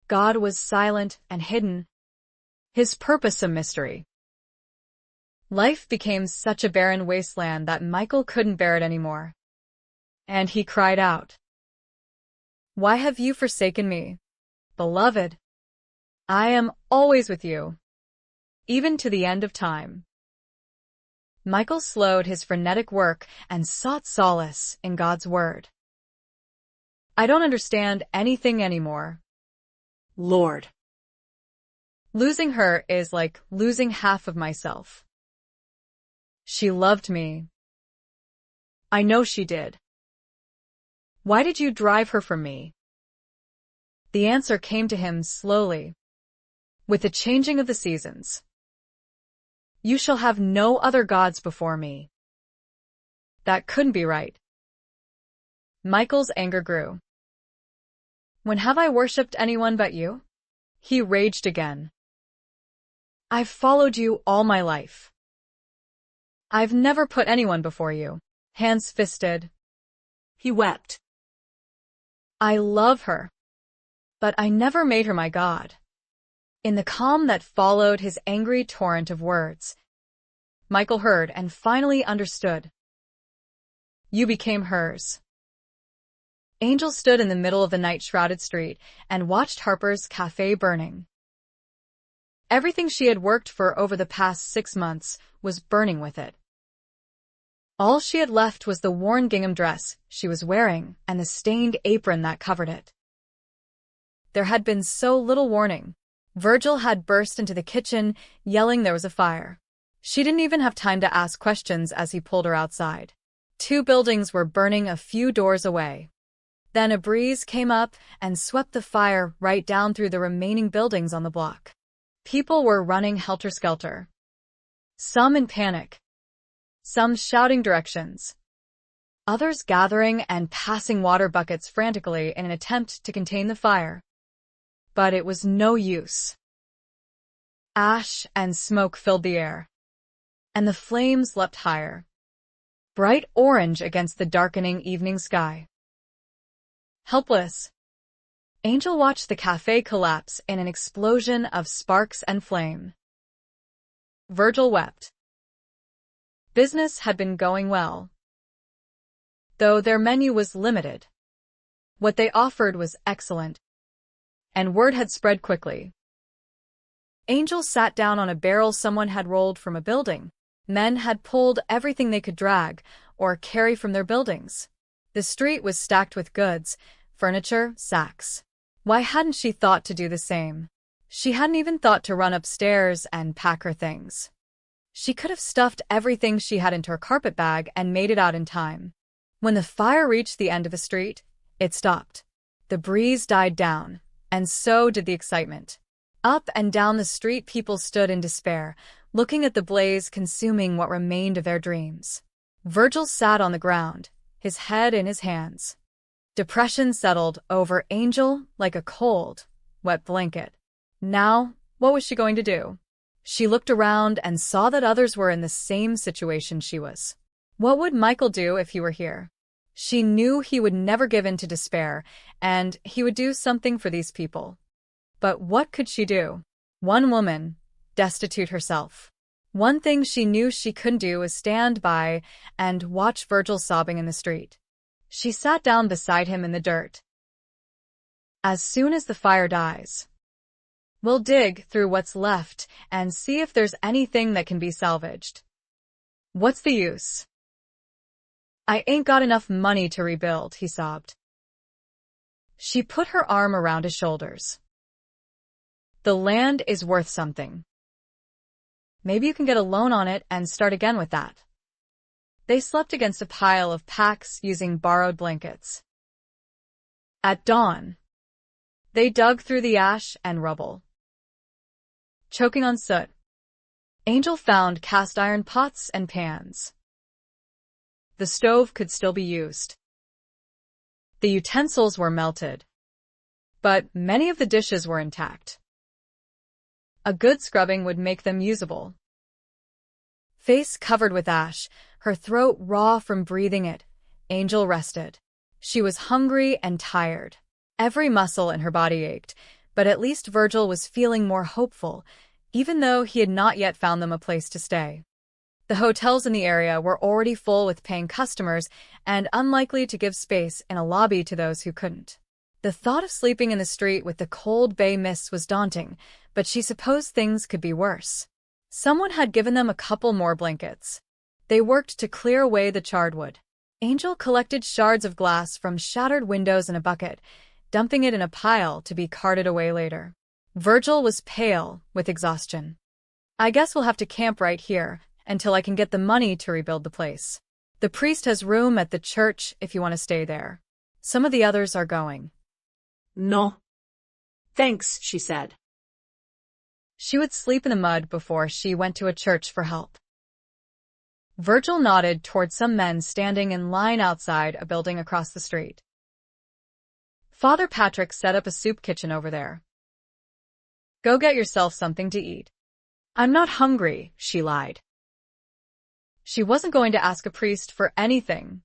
God was silent and hidden, his purpose a mystery. Life became such a barren wasteland that Michael couldn't bear it anymore. And he cried out, "Why have you forsaken me, beloved? I am always with you, even to the end of time." Michael slowed his frenetic work and sought solace in God's word. "I don't understand anything anymore, Lord. Losing her is like losing half of myself. She loved me. I know she did. Why did you drive her from me?" The answer came to him slowly, with the changing of the seasons. "You shall have no other gods before me." That couldn't be right. Michael's anger grew. "When have I worshipped anyone but you?" He raged again. "I've followed you all my life. I've never put anyone before you." Hands fisted. He wept. "I love her, but I never made her my God." In the calm that followed his angry torrent of words, Michael heard and finally understood. "You became hers." Angel stood in the middle of the night-shrouded street and watched Harper's cafe burning. Everything she had worked for over the past 6 months was burning with it. All she had left was the worn gingham dress she was wearing and the stained apron that covered it. There had been so little warning. Virgil had burst into the kitchen, yelling there was a fire. She didn't even have time to ask questions as he pulled her outside. 2 buildings were burning a few doors away. Then a breeze came up and swept the fire right down through the remaining buildings on the block. People were running helter-skelter. Some in panic. Some shouting directions. Others gathering and passing water buckets frantically in an attempt to contain the fire. But it was no use. Ash and smoke filled the air. And the flames leapt higher, bright orange against the darkening evening sky. Helpless, Angel watched the cafe collapse in an explosion of sparks and flame. Virgil wept. Business had been going well, though their menu was limited. What they offered was excellent, and word had spread quickly. Angel sat down on a barrel someone had rolled from a building. Men had pulled everything they could drag or carry from their buildings. The street was stacked with goods, furniture, sacks. Why hadn't she thought to do the same? She hadn't even thought to run upstairs and pack her things. She could have stuffed everything she had into her carpet bag and made it out in time. When the fire reached the end of the street, it stopped. The breeze died down, and so did the excitement. Up and down the street people stood in despair, looking at the blaze consuming what remained of their dreams. Virgil sat on the ground, his head in his hands. Depression settled over Angel like a cold, wet blanket. Now, what was she going to do? She looked around and saw that others were in the same situation she was. What would Michael do if he were here? She knew he would never give in to despair, and he would do something for these people. But what could she do? One woman, destitute herself. One thing she knew she couldn't do was stand by and watch Virgil sobbing in the street. She sat down beside him in the dirt. "As soon as the fire dies, we'll dig through what's left and see if there's anything that can be salvaged. What's the use? I ain't got enough money to rebuild," he sobbed. She put her arm around his shoulders. "The land is worth something. Maybe you can get a loan on it and start again with that." They slept against a pile of packs using borrowed blankets. At dawn, they dug through the ash and rubble. Choking on soot, Angel found cast iron pots and pans. The stove could still be used. The utensils were melted, but many of the dishes were intact. A good scrubbing would make them usable. Face covered with ash, her throat raw from breathing it, Angel rested. She was hungry and tired. Every muscle in her body ached, but at least Virgil was feeling more hopeful, even though he had not yet found them a place to stay. The hotels in the area were already full with paying customers and unlikely to give space in a lobby to those who couldn't. The thought of sleeping in the street with the cold bay mists was daunting, but she supposed things could be worse. Someone had given them a couple more blankets. They worked to clear away the charred wood. Angel collected shards of glass from shattered windows in a bucket, dumping it in a pile to be carted away later. Virgil was pale with exhaustion. I guess we'll have to camp right here until I can get the money to rebuild the place. The priest has room at the church if you want to stay there. Some of the others are going. No. Thanks, she said. She would sleep in the mud before she went to a church for help. Virgil nodded toward some men standing in line outside a building across the street. Father Patrick set up a soup kitchen over there. Go get yourself something to eat. I'm not hungry, she lied. She wasn't going to ask a priest for anything.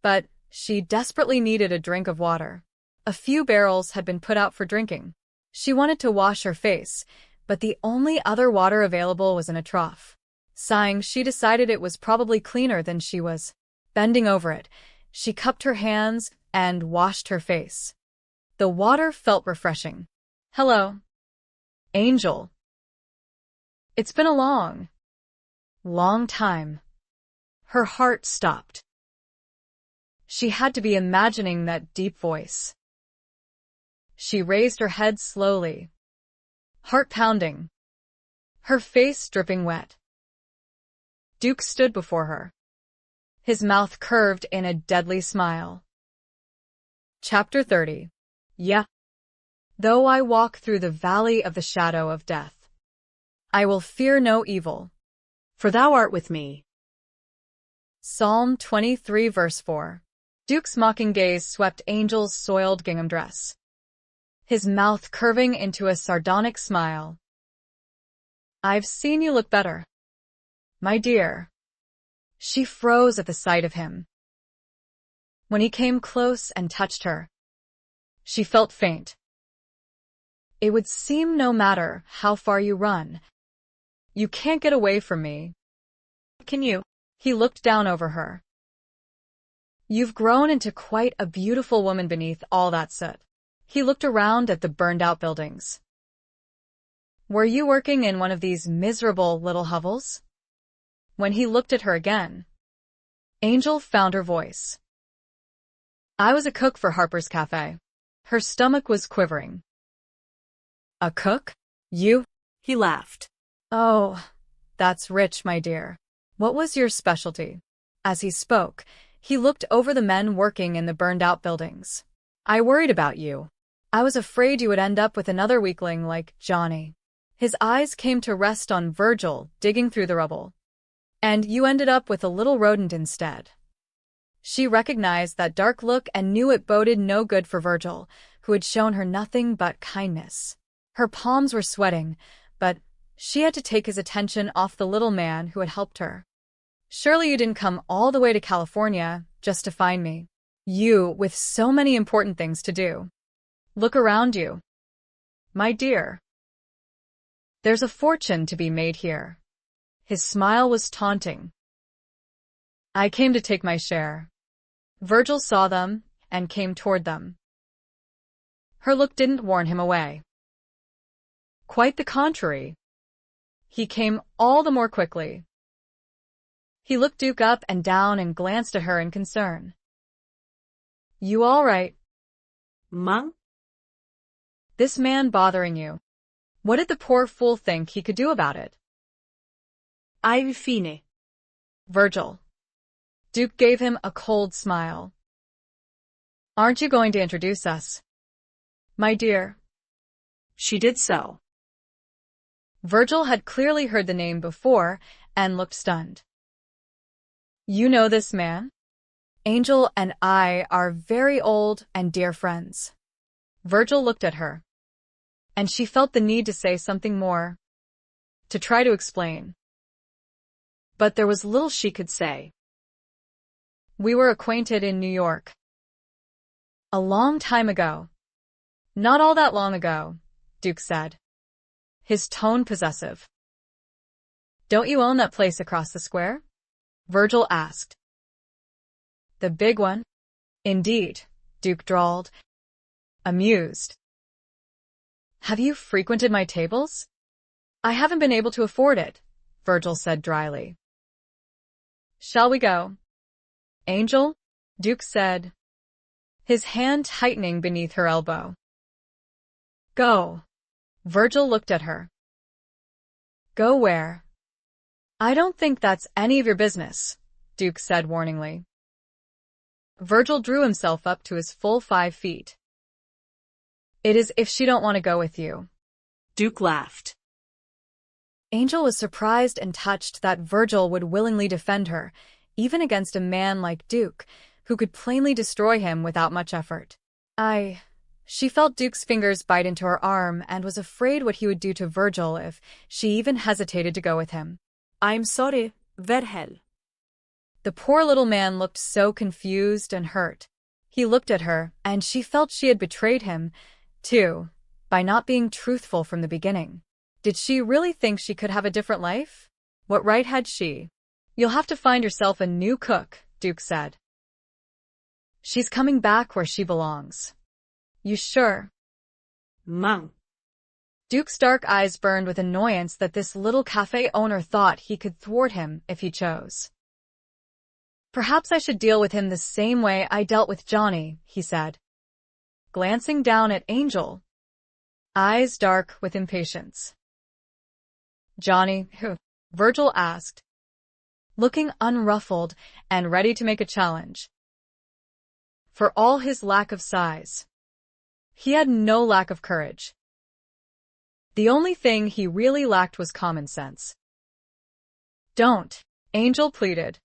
But she desperately needed a drink of water. A few barrels had been put out for drinking. She wanted to wash her face, but the only other water available was in a trough. Sighing, she decided it was probably cleaner than she was. Bending over it, she cupped her hands and washed her face. The water felt refreshing. Hello, Angel. It's been a long time. Her heart stopped. She had to be imagining that deep voice. She raised her head slowly, heart pounding, her face dripping wet. Duke stood before her, his mouth curved in a deadly smile. Chapter 30. Yeah. Though I walk through the valley of the shadow of death, I will fear no evil, for thou art with me. Psalm 23 verse 4. Duke's mocking gaze swept Angel's soiled gingham dress, his mouth curving into a sardonic smile. I've seen you look better, my dear. She froze at the sight of him. When he came close and touched her, she felt faint. It would seem no matter how far you run, you can't get away from me. Can you? He looked down over her. You've grown into quite a beautiful woman beneath all that soot. He looked around at the burned-out buildings. Were you working in one of these miserable little hovels? When he looked at her again, Angel found her voice. I was a cook for Harper's Cafe. Her stomach was quivering. A cook? You? He laughed. Oh, that's rich, my dear. What was your specialty? As he spoke, he looked over the men working in the burned-out buildings. I worried about you. I was afraid you would end up with another weakling like Johnny. His eyes came to rest on Virgil, digging through the rubble. And you ended up with a little rodent instead. She recognized that dark look and knew it boded no good for Virgil, who had shown her nothing but kindness. Her palms were sweating, but she had to take his attention off the little man who had helped her. Surely you didn't come all the way to California just to find me. You, with so many important things to do. Look around you, my dear. There's a fortune to be made here. His smile was taunting. I came to take my share. Virgil saw them and came toward them. Her look didn't warn him away. Quite the contrary. He came all the more quickly. He looked Duke up and down and glanced at her in concern. You all right? Mom? This man bothering you. What did the poor fool think he could do about it? Ai fine. Virgil. Duke gave him a cold smile. Aren't you going to introduce us, my dear? She did so. Virgil had clearly heard the name before and looked stunned. You know this man? Angel and I are very old and dear friends. Virgil looked at her, and she felt the need to say something more, to try to explain. But there was little she could say. We were acquainted in New York. A long time ago. Not all that long ago, Duke said. his tone possessive. Don't you own that place across the square? Virgil asked. The big one? Indeed, Duke drawled, amused. Have you frequented my tables? I haven't been able to afford it, Virgil said dryly. Shall we go? Angel? Duke said, his hand tightening beneath her elbow. Go. Virgil looked at her. Go where? I don't think that's any of your business, Duke said warningly. Virgil drew himself up to his full 5 feet. It is if she don't want to go with you. Duke laughed. Angel was surprised and touched that Virgil would willingly defend her, even against a man like Duke, who could plainly destroy him without much effort. She felt Duke's fingers bite into her arm and was afraid what he would do to Virgil if she even hesitated to go with him. I'm sorry, Verhel. The poor little man looked so confused and hurt. He looked at her, and she felt she had betrayed him, too, by not being truthful from the beginning. Did she really think she could have a different life? What right had she? You'll have to find yourself a new cook, Duke said. She's coming back where she belongs. You sure? Mum. Duke's dark eyes burned with annoyance that this little cafe owner thought he could thwart him if he chose. Perhaps I should deal with him the same way I dealt with Johnny, he said, glancing down at Angel, eyes dark with impatience. Johnny, who? Virgil asked, looking unruffled and ready to make a challenge. For all his lack of size, he had no lack of courage. The only thing he really lacked was common sense. Don't, Angel pleaded.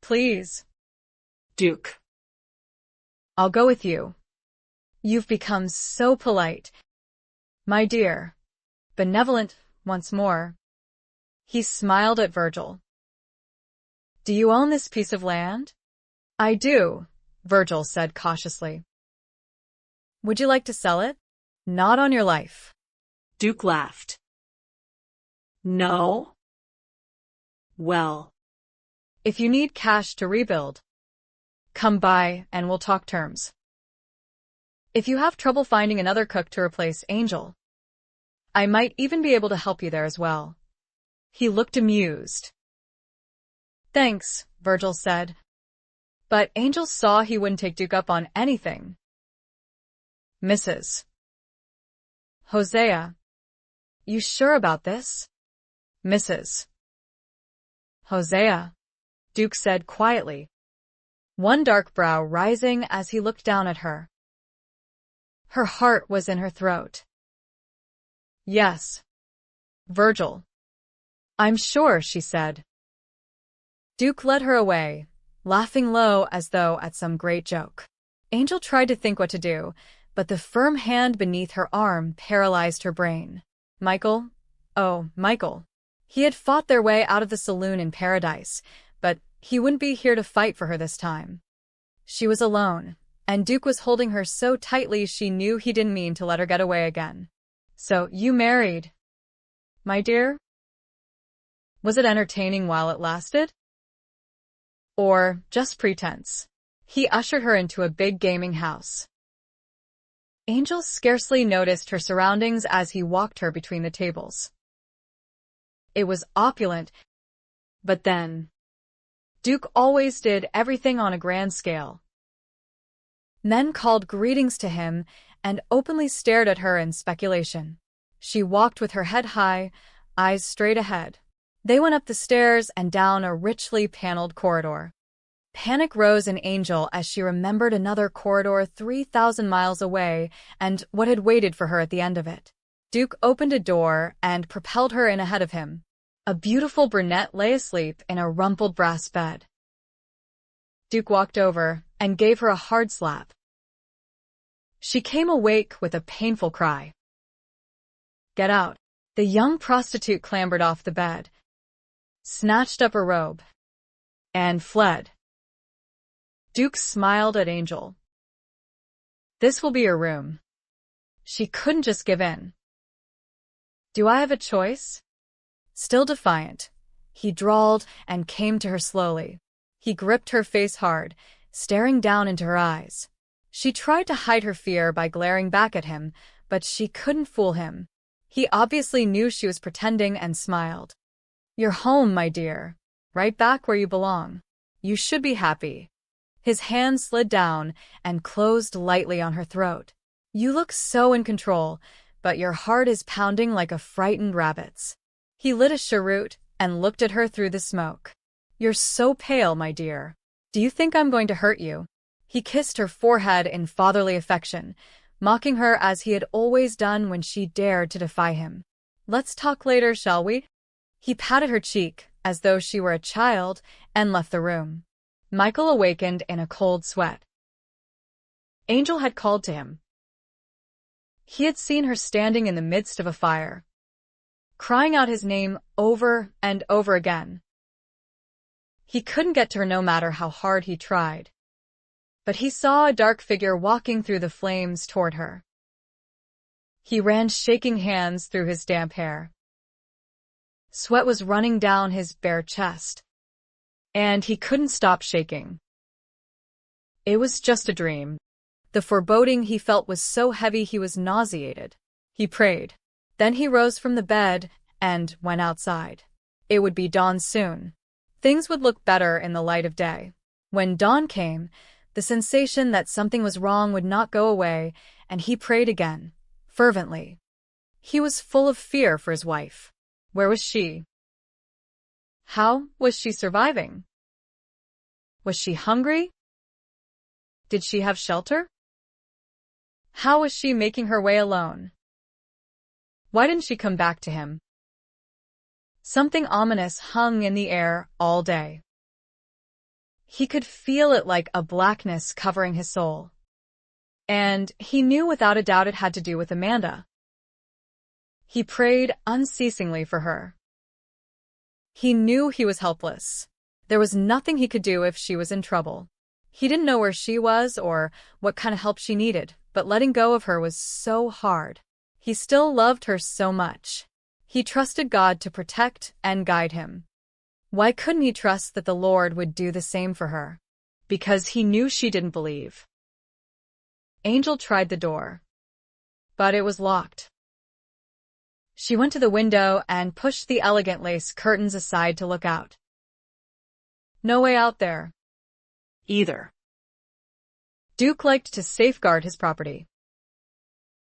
Please. Duke. I'll go with you. You've become so polite. My dear. Benevolent, once more. He smiled at Virgil. Do you own this piece of land? I do, Virgil said cautiously. Would you like to sell it? Not on your life. Duke laughed. No. Well. If you need cash to rebuild, come by and we'll talk terms. If you have trouble finding another cook to replace Angel, I might even be able to help you there as well. He looked amused. Thanks, Virgil said. But Angel saw he wouldn't take Duke up on anything. Mrs. Hosea. You sure about this? Mrs. Hosea, Duke said quietly, one dark brow rising as he looked down at her. Her heart was in her throat. Yes. Virgil. I'm sure, she said. Duke led her away, laughing low as though at some great joke. Angel tried to think what to do, but the firm hand beneath her arm paralyzed her brain. Michael? Oh, Michael. He had fought their way out of the saloon in paradise, but he wouldn't be here to fight for her this time. She was alone, and Duke was holding her so tightly she knew he didn't mean to let her get away again. So, you married, my dear? Was it entertaining while it lasted? Or just pretense? He ushered her into a big gaming house. Angel scarcely noticed her surroundings as he walked her between the tables. It was opulent, but then, Duke always did everything on a grand scale. Men called greetings to him and openly stared at her in speculation. She walked with her head high, eyes straight ahead. They went up the stairs and down a richly paneled corridor. Panic rose in Angel as she remembered another corridor 3,000 miles away and what had waited for her at the end of it. Duke opened a door and propelled her in ahead of him. A beautiful brunette lay asleep in a rumpled brass bed. Duke walked over and gave her a hard slap. She came awake with a painful cry. Get out. The young prostitute clambered off the bed, snatched up her robe, and fled. Duke smiled at Angel. This will be your room. She couldn't just give in. Do I have a choice? Still defiant, he drawled and came to her slowly. He gripped her face hard, staring down into her eyes. She tried to hide her fear by glaring back at him, but she couldn't fool him. He obviously knew she was pretending and smiled. You're home, my dear. Right back where you belong. You should be happy. His hand slid down and closed lightly on her throat. You look so in control, but your heart is pounding like a frightened rabbit's. He lit a cheroot and looked at her through the smoke. You're so pale, my dear. Do you think I'm going to hurt you? He kissed her forehead in fatherly affection, mocking her as he had always done when she dared to defy him. Let's talk later, shall we? He patted her cheek as though she were a child and left the room. Michael awakened in a cold sweat. Angel had called to him. He had seen her standing in the midst of a fire, crying out his name over and over again. He couldn't get to her no matter how hard he tried. But he saw a dark figure walking through the flames toward her. He ran shaking hands through his damp hair. Sweat was running down his bare chest, and he couldn't stop shaking. It was just a dream. The foreboding he felt was so heavy he was nauseated. He prayed. Then he rose from the bed and went outside. It would be dawn soon. Things would look better in the light of day. When dawn came, the sensation that something was wrong would not go away, and he prayed again, fervently. He was full of fear for his wife. Where was she? How was she surviving? Was she hungry? Did she have shelter? How was she making her way alone? Why didn't she come back to him? Something ominous hung in the air all day. He could feel it like a blackness covering his soul. And he knew without a doubt it had to do with Amanda. He prayed unceasingly for her. He knew he was helpless. There was nothing he could do if she was in trouble. He didn't know where she was or what kind of help she needed, but letting go of her was so hard. He still loved her so much. He trusted God to protect and guide him. Why couldn't he trust that the Lord would do the same for her? Because he knew she didn't believe. Angel tried the door, but it was locked. She went to the window and pushed the elegant lace curtains aside to look out. No way out there. Either. Duke liked to safeguard his property.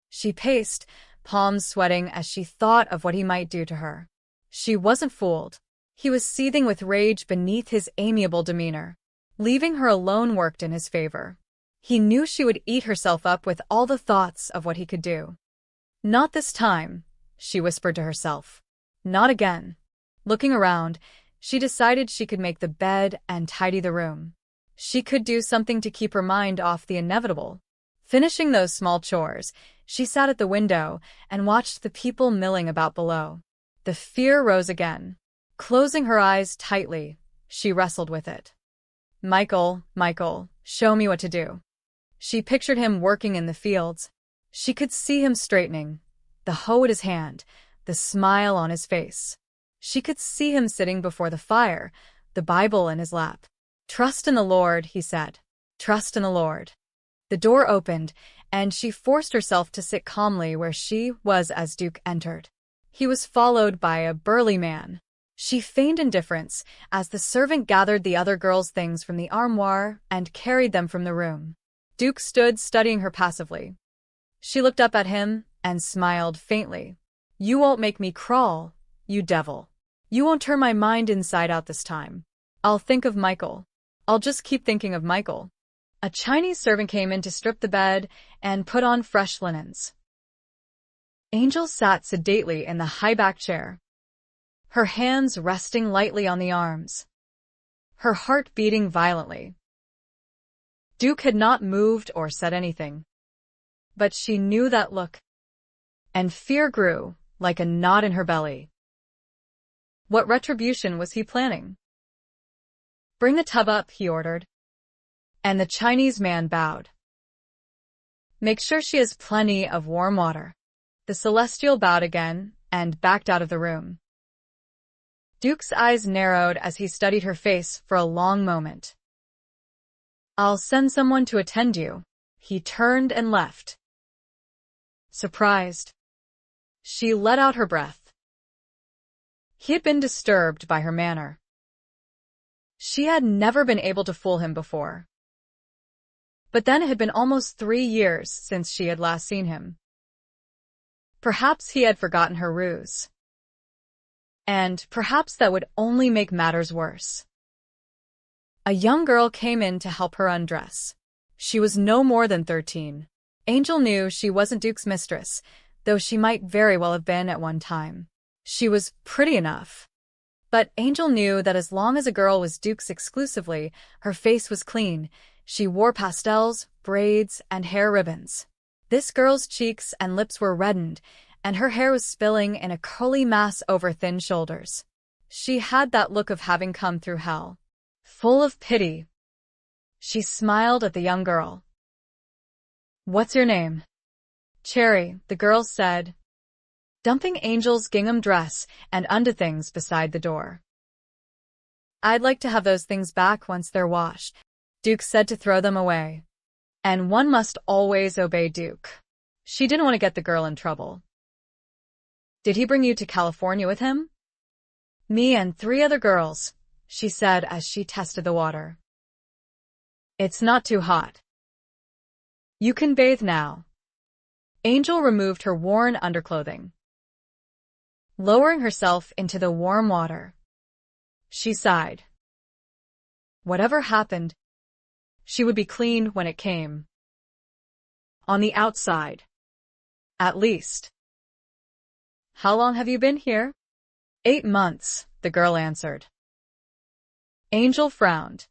She paced, palms sweating as she thought of what he might do to her. She wasn't fooled. He was seething with rage beneath his amiable demeanor. Leaving her alone worked in his favor. He knew she would eat herself up with all the thoughts of what he could do. Not this time, she whispered to herself. Not again. Looking around, she decided she could make the bed and tidy the room. She could do something to keep her mind off the inevitable. Finishing those small chores, she sat at the window and watched the people milling about below. The fear rose again. Closing her eyes tightly, she wrestled with it. Michael, show me what to do. She pictured him working in the fields. She could see him straightening, the hoe at his hand, the smile on his face. She could see him sitting before the fire, the Bible in his lap. Trust in the Lord, he said. Trust in the Lord. The door opened, and she forced herself to sit calmly where she was as Duke entered. He was followed by a burly man. She feigned indifference as the servant gathered the other girls' things from the armoire and carried them from the room. Duke stood studying her passively. She looked up at him and smiled faintly. You won't make me crawl, you devil. You won't turn my mind inside out this time. I'll think of Michael. I'll just keep thinking of Michael. A Chinese servant came in to strip the bed and put on fresh linens. Angel sat sedately in the high-backed chair, her hands resting lightly on the arms, her heart beating violently. Duke had not moved or said anything, but she knew that look, and fear grew like a knot in her belly. What retribution was he planning? Bring the tub up, he ordered, and the Chinese man bowed. Make sure she has plenty of warm water. The Celestial bowed again and backed out of the room. Duke's eyes narrowed as he studied her face for a long moment. "I'll send someone to attend you." He turned and left. Surprised, she let out her breath. He had been disturbed by her manner. She had never been able to fool him before. But then it had been almost 3 years since she had last seen him. Perhaps he had forgotten her ruse. And perhaps that would only make matters worse. A young girl came in to help her undress. She was no more than 13. Angel knew she wasn't Duke's mistress, though she might very well have been at one time. She was pretty enough. But Angel knew that as long as a girl was Duke's exclusively, her face was clean. She wore pastels, braids, and hair ribbons. This girl's cheeks and lips were reddened, and her hair was spilling in a curly mass over thin shoulders. She had that look of having come through hell. Full of pity, she smiled at the young girl. "What's your name?" "Cherry," the girl said, dumping Angel's gingham dress and underthings beside the door. "I'd like to have those things back once they're washed," Duke said to throw them away. And one must always obey Duke. She didn't want to get the girl in trouble. "Did he bring you to California with him?" "Me and 3 other girls," she said as she tested the water. "It's not too hot. You can bathe now." Angel removed her worn underclothing. Lowering herself into the warm water, she sighed. Whatever happened, she would be clean when it came. On the outside, at least. "How long have you been here?" 8 months, the girl answered. Angel frowned.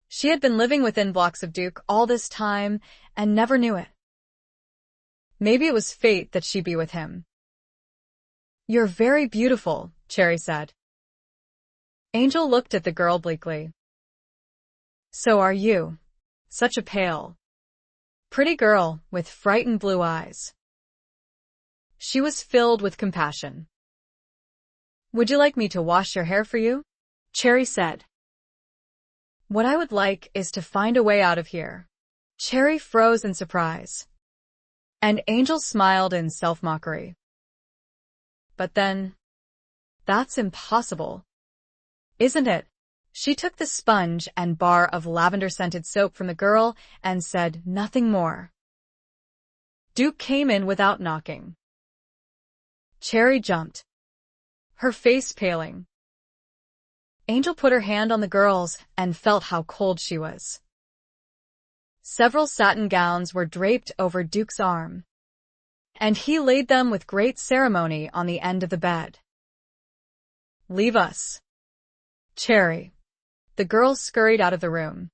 She had been living within blocks of Duke all this time and never knew it. Maybe it was fate that she be with him. "You're very beautiful," Cherry said. Angel looked at the girl bleakly. "So are you. Such a pale, pretty girl with frightened blue eyes." She was filled with compassion. "Would you like me to wash your hair for you?" Cherry said. "What I would like is to find a way out of here." Cherry froze in surprise, and Angel smiled in self-mockery. "But then, that's impossible, isn't it?" She took the sponge and bar of lavender-scented soap from the girl and said nothing more. Duke came in without knocking. Cherry jumped, her face paling. Angel put her hand on the girl's and felt how cold she was. Several satin gowns were draped over Duke's arm, and he laid them with great ceremony on the end of the bed. "Leave us, Cherry." The girl scurried out of the room.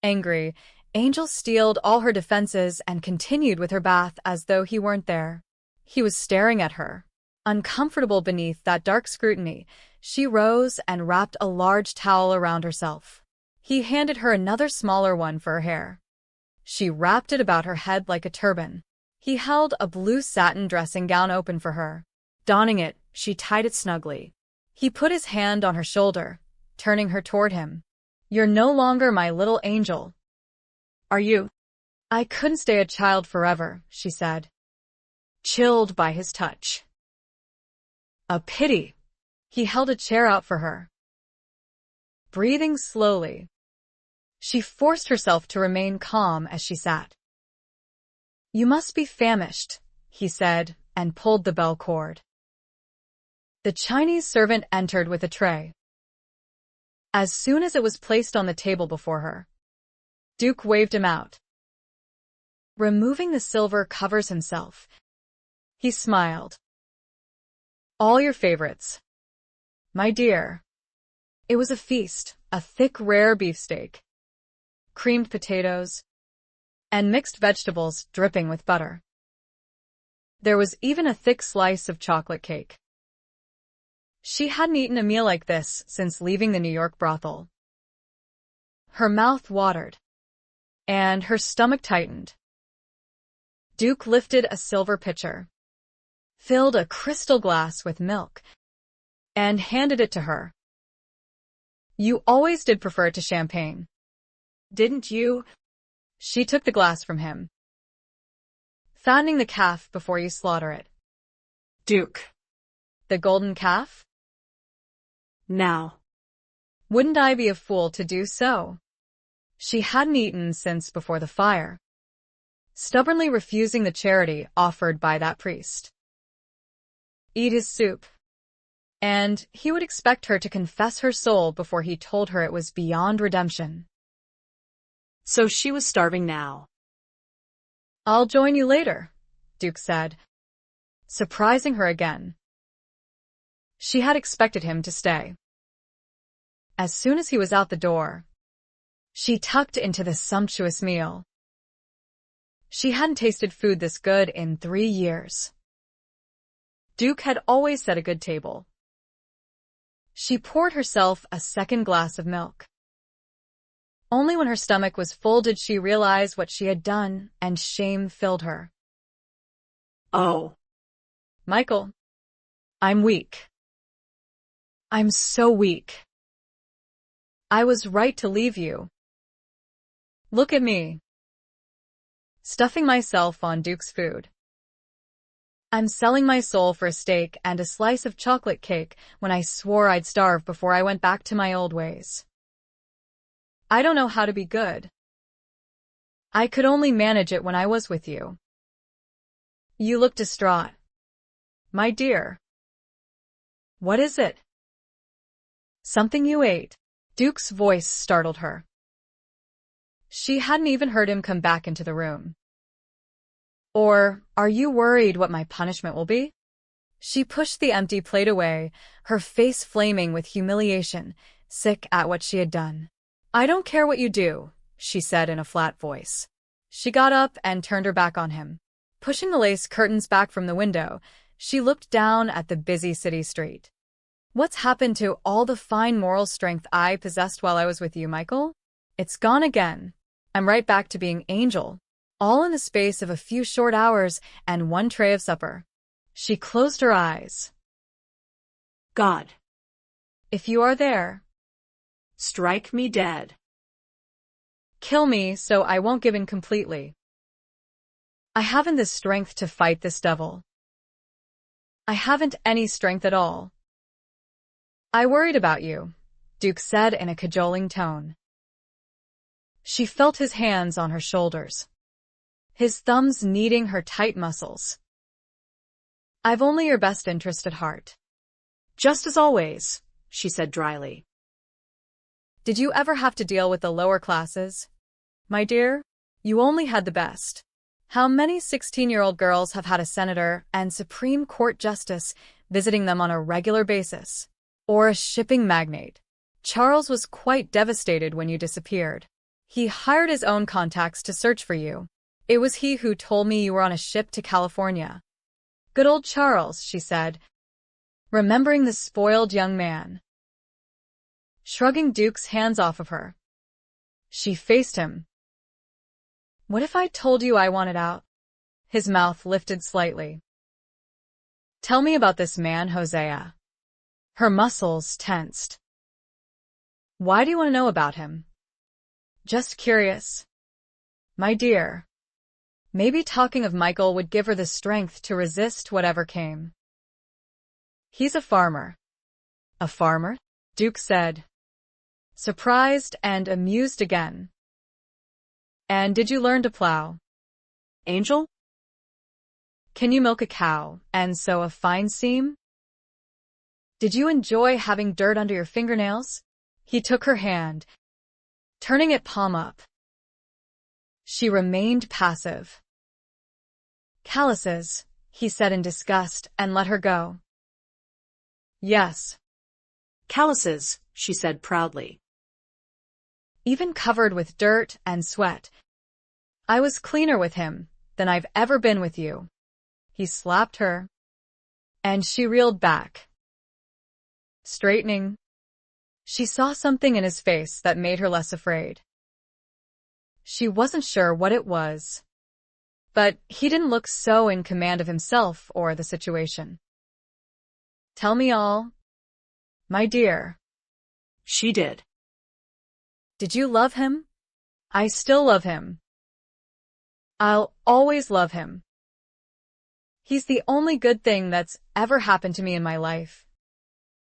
Angry, Angel steeled all her defenses and continued with her bath as though he weren't there. He was staring at her. Uncomfortable beneath that dark scrutiny, she rose and wrapped a large towel around herself. He handed her another smaller one for her hair. She wrapped it about her head like a turban. He held a blue satin dressing gown open for her. Donning it, she tied it snugly. He put his hand on her shoulder, turning her toward him. "You're no longer my little angel, are you?" "I couldn't stay a child forever," she said, chilled by his touch. "A pity." He held a chair out for her. Breathing slowly, she forced herself to remain calm as she sat. "You must be famished," he said, and pulled the bell cord. The Chinese servant entered with a tray. As soon as it was placed on the table before her, Duke waved him out. Removing the silver covers himself, he smiled. "All your favorites, my dear." It was a feast, a thick, rare beefsteak, creamed potatoes, and mixed vegetables dripping with butter. There was even a thick slice of chocolate cake. She hadn't eaten a meal like this since leaving the New York brothel. Her mouth watered, and her stomach tightened. Duke lifted a silver pitcher, filled a crystal glass with milk, and handed it to her. You always did prefer it to champagne, Didn't you? she took the glass from him. Fattening the calf before you slaughter it. Duke. The golden calf? Now. Wouldn't I be a fool to do so? She hadn't eaten since before the fire, stubbornly refusing the charity offered by that priest. Eat his soup. And he would expect her to confess her soul before he told her it was beyond redemption. So she was starving now. I'll join you later, Duke said, surprising her again. She had expected him to stay. As soon as he was out the door, she tucked into the sumptuous meal. She hadn't tasted food this good in 3 years. Duke had always set a good table. She poured herself a second glass of milk. Only when her stomach was full did she realize what she had done, and shame filled her. Oh. Michael, I'm weak. I'm so weak. I was right to leave you. Look at me. Stuffing myself on Duke's food. I'm selling my soul for a steak and a slice of chocolate cake when I swore I'd starve before I went back to my old ways. I don't know how to be good. I could only manage it when I was with you. You look distraught. My dear. What is it? Something you ate. Duke's voice startled her. She hadn't even heard him come back into the room. Or, are you worried what my punishment will be? She pushed the empty plate away, her face flaming with humiliation, sick at what she had done. I don't care what you do, she said in a flat voice. She got up and turned her back on him. Pushing the lace curtains back from the window, she looked down at the busy city street. What's happened to all the fine moral strength I possessed while I was with you, Michael? It's gone again. I'm right back to being Angel, all in the space of a few short hours and 1 tray of supper. She closed her eyes. God. If you are there, Strike me dead. kill me so I won't give in completely. I haven't the strength to fight this devil. I haven't any strength at all. I worried about you, Duke said in a cajoling tone. She felt his hands on her shoulders, his thumbs kneading her tight muscles. I've only your best interest at heart. Just as always, she said dryly. Did you ever have to deal with the lower classes? My dear, you only had the best. How many 16-year-old girls have had a senator and Supreme Court justice visiting them on a regular basis? Or a shipping magnate? Charles was quite devastated when you disappeared. He hired his own contacts to search for you. It was he who told me you were on a ship to California. Good old Charles, she said, remembering the spoiled young man. Shrugging Duke's hands off of her, she faced him. What if I told you I wanted out? His mouth lifted slightly. Tell me about this man, Hosea. Her muscles tensed. Why do you want to know about him? Just curious. My dear. Maybe talking of Michael would give her the strength to resist whatever came. He's a farmer. A farmer? Duke said, surprised and amused again. And did you learn to plow? Angel? Can you milk a cow and sew a fine seam? Did you enjoy having dirt under your fingernails? He took her hand, turning it palm up. She remained passive. Calluses, he said in disgust and let her go. Yes. Calluses, she said proudly. Even covered with dirt and sweat. I was cleaner with him than I've ever been with you. He slapped her, and she reeled back. Straightening, she saw something in his face that made her less afraid. She wasn't sure what it was. But he didn't look so in command of himself or the situation. Tell me all, my dear. She did. Did you love him? I still love him. I'll always love him. He's the only good thing that's ever happened to me in my life.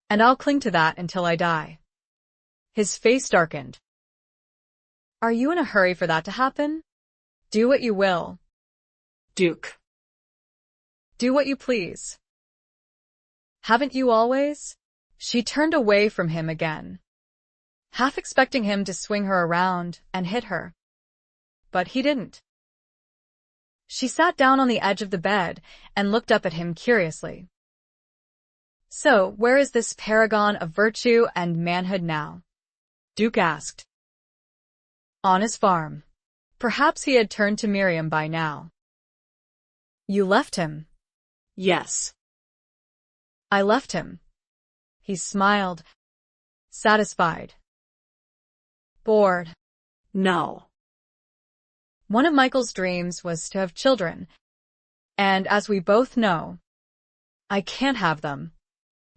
And I'll cling to that until I die. His face darkened. Are you in a hurry for that to happen? Do what you will. Duke. Do what you please. Haven't you always? She turned away from him again, half expecting him to swing her around and hit her. But he didn't. She sat down on the edge of the bed and looked up at him curiously. So, where is this paragon of virtue and manhood now? Duke asked. On his farm. Perhaps he had turned to Miriam by now. You left him? Yes. I left him. He smiled, satisfied. Bored. No. One of Michael's dreams was to have children, and as we both know, I can't have them.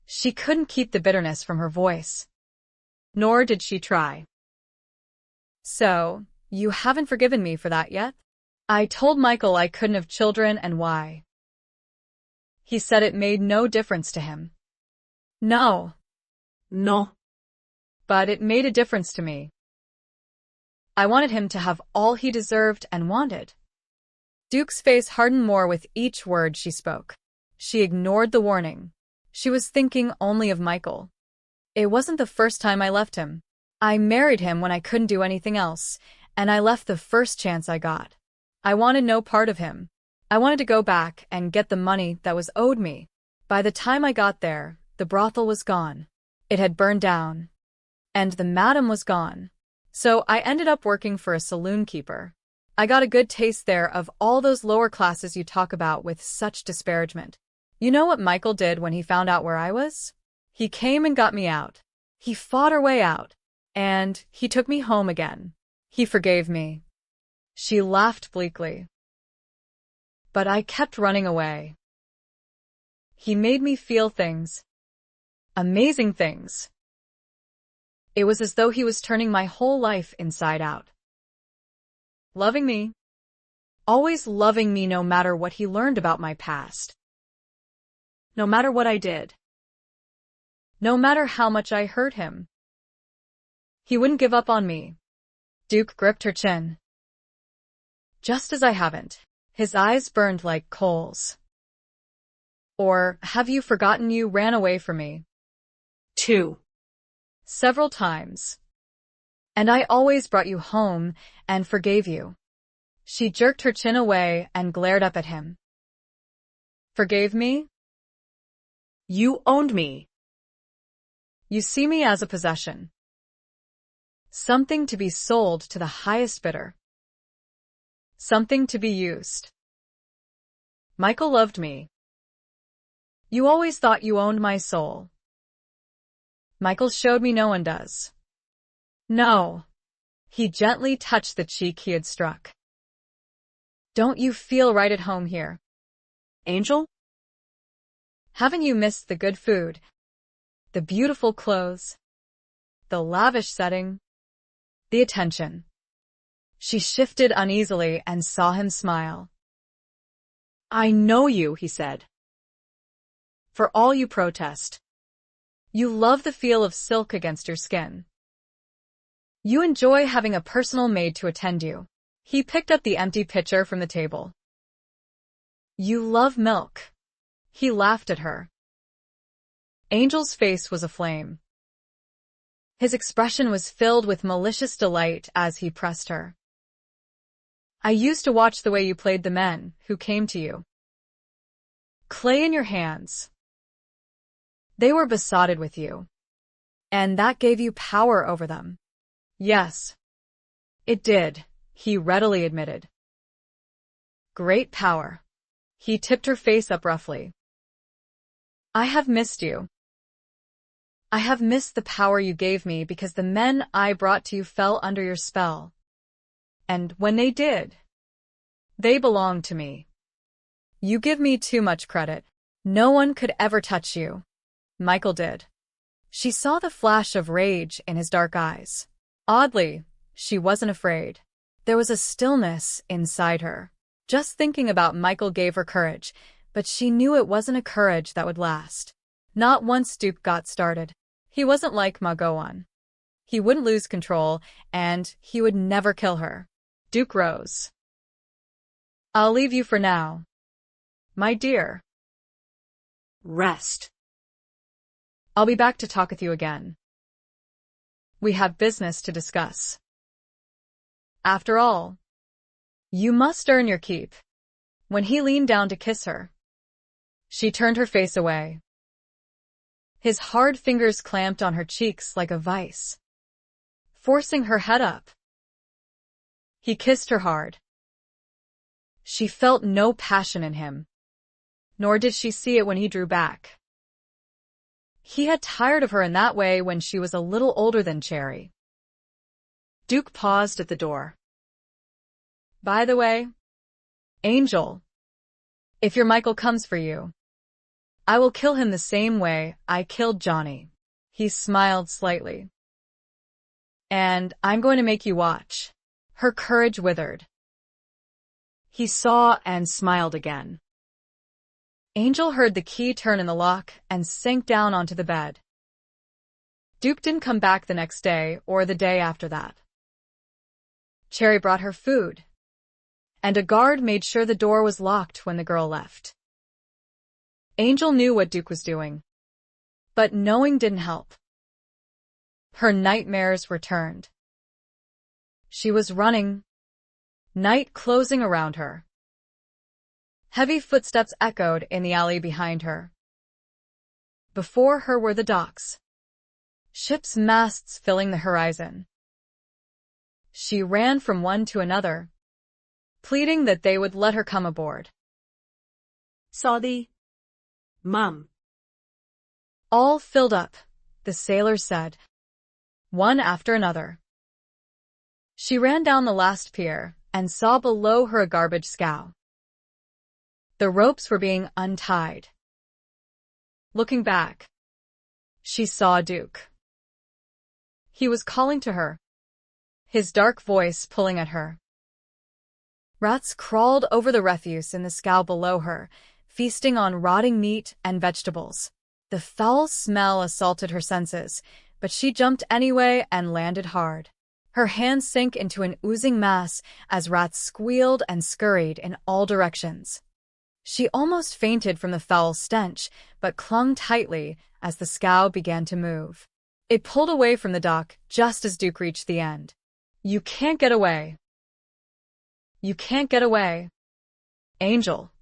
She couldn't keep the bitterness from her voice. Nor did she try. So, you haven't forgiven me for that yet? I told Michael I couldn't have children and why. He said it made no difference to him. No. No. But it made a difference to me. I wanted him to have all he deserved and wanted. Duke's face hardened more with each word she spoke. She ignored the warning. She was thinking only of Michael. It wasn't the first time I left him. I married him when I couldn't do anything else, and I left the first chance I got. I wanted no part of him. I wanted to go back and get the money that was owed me. By the time I got there, the brothel was gone. It had burned down. And the madam was gone. So I ended up working for a saloon keeper. I got a good taste there of all those lower classes you talk about with such disparagement. You know what Michael did when he found out where I was? He came and got me out. He fought our way out. And he took me home again. He forgave me. She laughed bleakly. But I kept running away. He made me feel things. Amazing things. It was as though he was turning my whole life inside out. Loving me. Always loving me no matter what he learned about my past. No matter what I did. No matter how much I hurt him. He wouldn't give up on me. Duke gripped her chin. Just as I haven't. His eyes burned like coals. Or have you forgotten you ran away from me? 2. Several times. And I always brought you home and forgave you. She jerked her chin away and glared up at him. Forgave me? You owned me. You see me as a possession. Something to be sold to the highest bidder. Something to be used. Michael loved me. You always thought you owned my soul. Michael showed me no one does. No. He gently touched the cheek he had struck. Don't you feel right at home here? Angel? Haven't you missed the good food? The beautiful clothes? The lavish setting? The attention? She shifted uneasily and saw him smile. I know you, he said. For all you protest. You love the feel of silk against your skin. You enjoy having a personal maid to attend you. He picked up the empty pitcher from the table. You love milk. He laughed at her. Angel's face was aflame. His expression was filled with malicious delight as he pressed her. I used to watch the way you played the men who came to you. Clay in your hands. They were besotted with you. And that gave you power over them. Yes. It did, he readily admitted. Great power. He tipped her face up roughly. I have missed you. I have missed the power you gave me because the men I brought to you fell under your spell. And when they did, They belong to me. You give me too much credit. No one could ever touch you. Michael did. She saw the flash of rage in his dark eyes. Oddly, she wasn't afraid. There was a stillness inside her. Just thinking about Michael gave her courage, but she knew it wasn't a courage that would last. Not once Duke got started. He wasn't like Magowan. He wouldn't lose control, and he would never kill her. Duke rose. I'll leave you for now, my dear. Rest. I'll be back to talk with you again. We have business to discuss. After all, you must earn your keep. When he leaned down to kiss her, she turned her face away. His hard fingers clamped on her cheeks like a vice, forcing her head up. He kissed her hard. She felt no passion in him, nor did she see it when he drew back. He had tired of her in that way when she was a little older than Cherry. Duke paused at the door. By the way, Angel, if your Michael comes for you, I will kill him the same way I killed Johnny. He smiled slightly. And I'm going to make you watch. Her courage withered. He saw and smiled again. Angel heard the key turn in the lock and sank down onto the bed. Duke didn't come back the next day or the day after that. Cherry brought her food, and a guard made sure the door was locked when the girl left. Angel knew what Duke was doing, but knowing didn't help. Her nightmares returned. She was running, night closing around her. Heavy footsteps echoed in the alley behind her. Before her were the docks, ships' masts filling the horizon. She ran from one to another, pleading that they would let her come aboard. Saudi. Mum. All filled up, the sailors said, one after another. She ran down the last pier and saw below her a garbage scow. The ropes were being untied. Looking back, she saw Duke. He was calling to her, his dark voice pulling at her. Rats crawled over the refuse in the scow below her, feasting on rotting meat and vegetables. The foul smell assaulted her senses, but she jumped anyway and landed hard. Her hands sank into an oozing mass as rats squealed and scurried in all directions. She almost fainted from the foul stench, but clung tightly as the scow began to move. It pulled away from the dock just as Duke reached the end. You can't get away. You can't get away. Angel.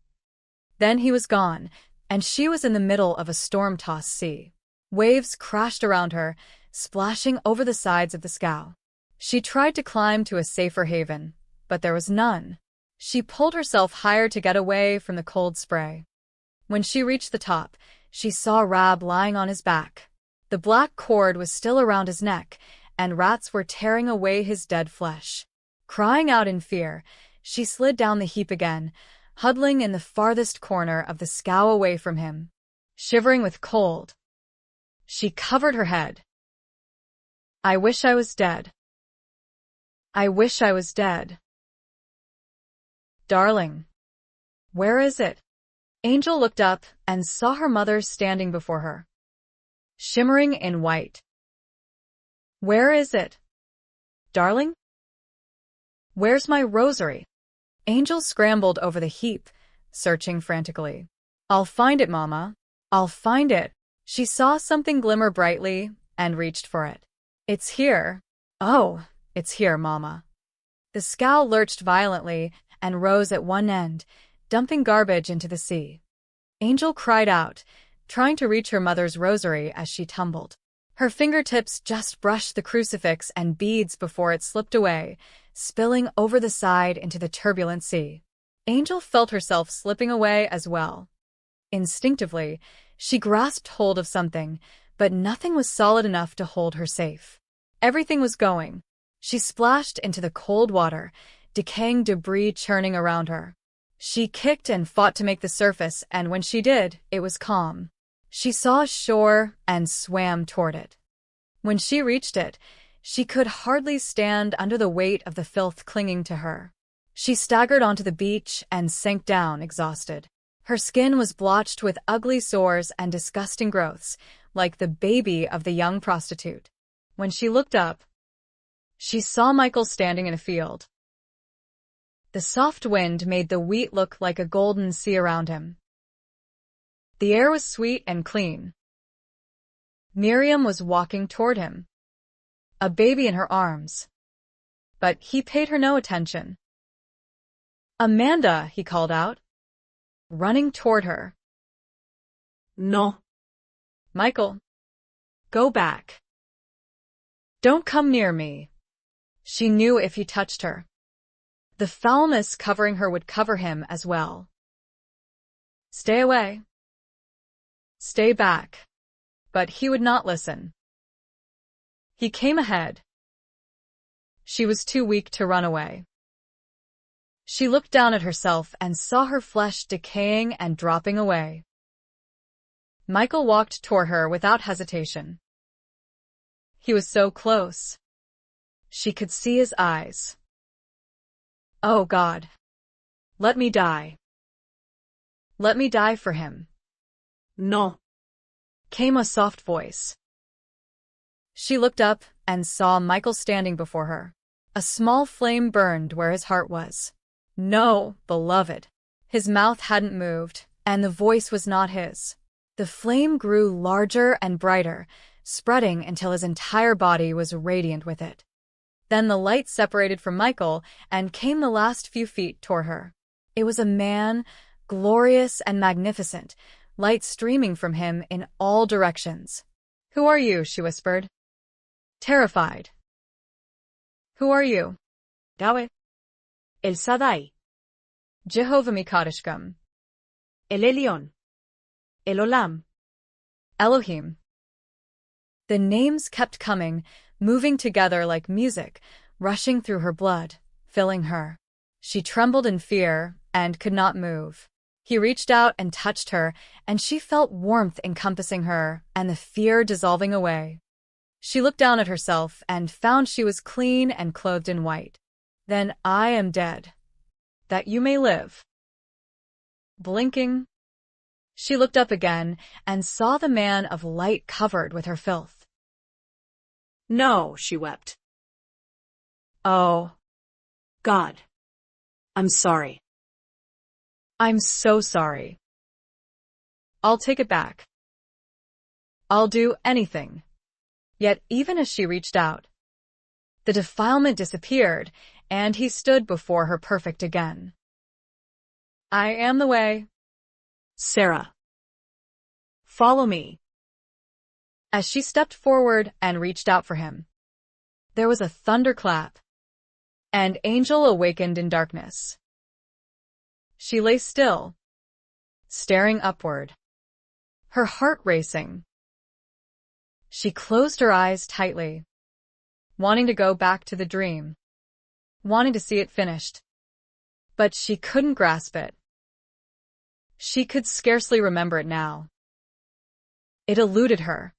Then he was gone, and she was in the middle of a storm-tossed sea. Waves crashed around her, splashing over the sides of the scow. She tried to climb to a safer haven, but there was none. She pulled herself higher to get away from the cold spray. When she reached the top, she saw Rab lying on his back. The black cord was still around his neck, and rats were tearing away his dead flesh. Crying out in fear, she slid down the heap again, huddling in the farthest corner of the scow away from him. Shivering with cold, she covered her head. I wish I was dead. I wish I was dead. Darling, where is it? Angel looked up and saw her mother standing before her, shimmering in white. Where is it? Darling? Where's my rosary? Angel scrambled over the heap, searching frantically. I'll find it, Mama. I'll find it. She saw something glimmer brightly and reached for it. It's here. Oh, it's here, Mama. The scow lurched violently and rose at one end, dumping garbage into the sea. Angel cried out, trying to reach her mother's rosary as she tumbled. Her fingertips just brushed the crucifix and beads before it slipped away, spilling over the side into the turbulent sea. Angel felt herself slipping away as well. Instinctively, she grasped hold of something, but nothing was solid enough to hold her safe. Everything was going. She splashed into the cold water, decaying debris churning around her. She kicked and fought to make the surface, and when she did, it was calm. She saw a shore and swam toward it. When she reached it, she could hardly stand under the weight of the filth clinging to her. She staggered onto the beach and sank down, exhausted. Her skin was blotched with ugly sores and disgusting growths, like the baby of the young prostitute. When she looked up, she saw Michael standing in a field. The soft wind made the wheat look like a golden sea around him. The air was sweet and clean. Miriam was walking toward him, a baby in her arms. But he paid her no attention. "Amanda," he called out, running toward her. No. "Michael, go back. Don't come near me." She knew if he touched her, the foulness covering her would cover him as well. "Stay away. Stay back." But he would not listen. He came ahead. She was too weak to run away. She looked down at herself and saw her flesh decaying and dropping away. Michael walked toward her without hesitation. He was so close. She could see his eyes. "Oh God, let me die. Let me die for him." No. Came a soft voice. She looked up and saw Michael standing before her. A small flame burned where his heart was. "No, beloved." His mouth hadn't moved, and the voice was not his. The flame grew larger and brighter, spreading until his entire body was radiant with it. Then the light separated from Michael and came the last few feet toward her. It was a man, glorious and magnificent, light streaming from him in all directions. "Who are you?" she whispered, terrified. "Who are you?" Yahweh. El Shaddai. Jehovah Mikadishkum. El Elyon. El Olam. Elohim. The names kept coming, moving together like music, rushing through her blood, filling her. She trembled in fear and could not move. He reached out and touched her, and she felt warmth encompassing her and the fear dissolving away. She looked down at herself and found she was clean and clothed in white. "Then I am dead, that you may live." Blinking, she looked up again and saw the man of light covered with her filth. No, she wept. "Oh, God, I'm sorry. I'm so sorry. I'll take it back. I'll do anything." Yet even as she reached out, the defilement disappeared, and he stood before her perfect again. "I am the way. Sarah. Follow me." As she stepped forward and reached out for him, there was a thunderclap, and Angel awakened in darkness. She lay still, staring upward, her heart racing. She closed her eyes tightly, wanting to go back to the dream, wanting to see it finished. But she couldn't grasp it. She could scarcely remember it now. It eluded her.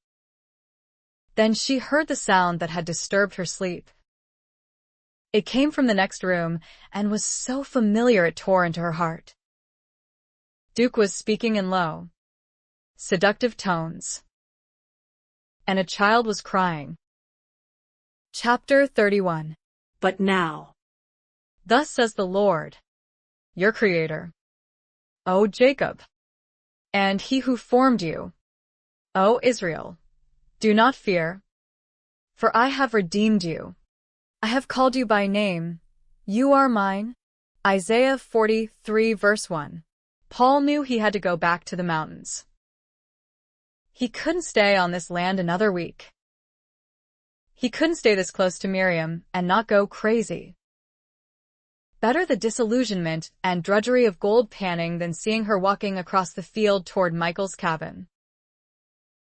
Then she heard the sound that had disturbed her sleep. It came from the next room and was so familiar it tore into her heart. Duke was speaking in low, seductive tones, and a child was crying. Chapter 31. But now, Thus says the Lord, your Creator, O Jacob, and He who formed you, O Israel, do not fear, for I have redeemed you. I have called you by name. You are mine. Isaiah 43 verse 1. Paul knew he had to go back to the mountains. He couldn't stay on this land another week. He couldn't stay this close to Miriam and not go crazy. Better the disillusionment and drudgery of gold panning than seeing her walking across the field toward Michael's cabin.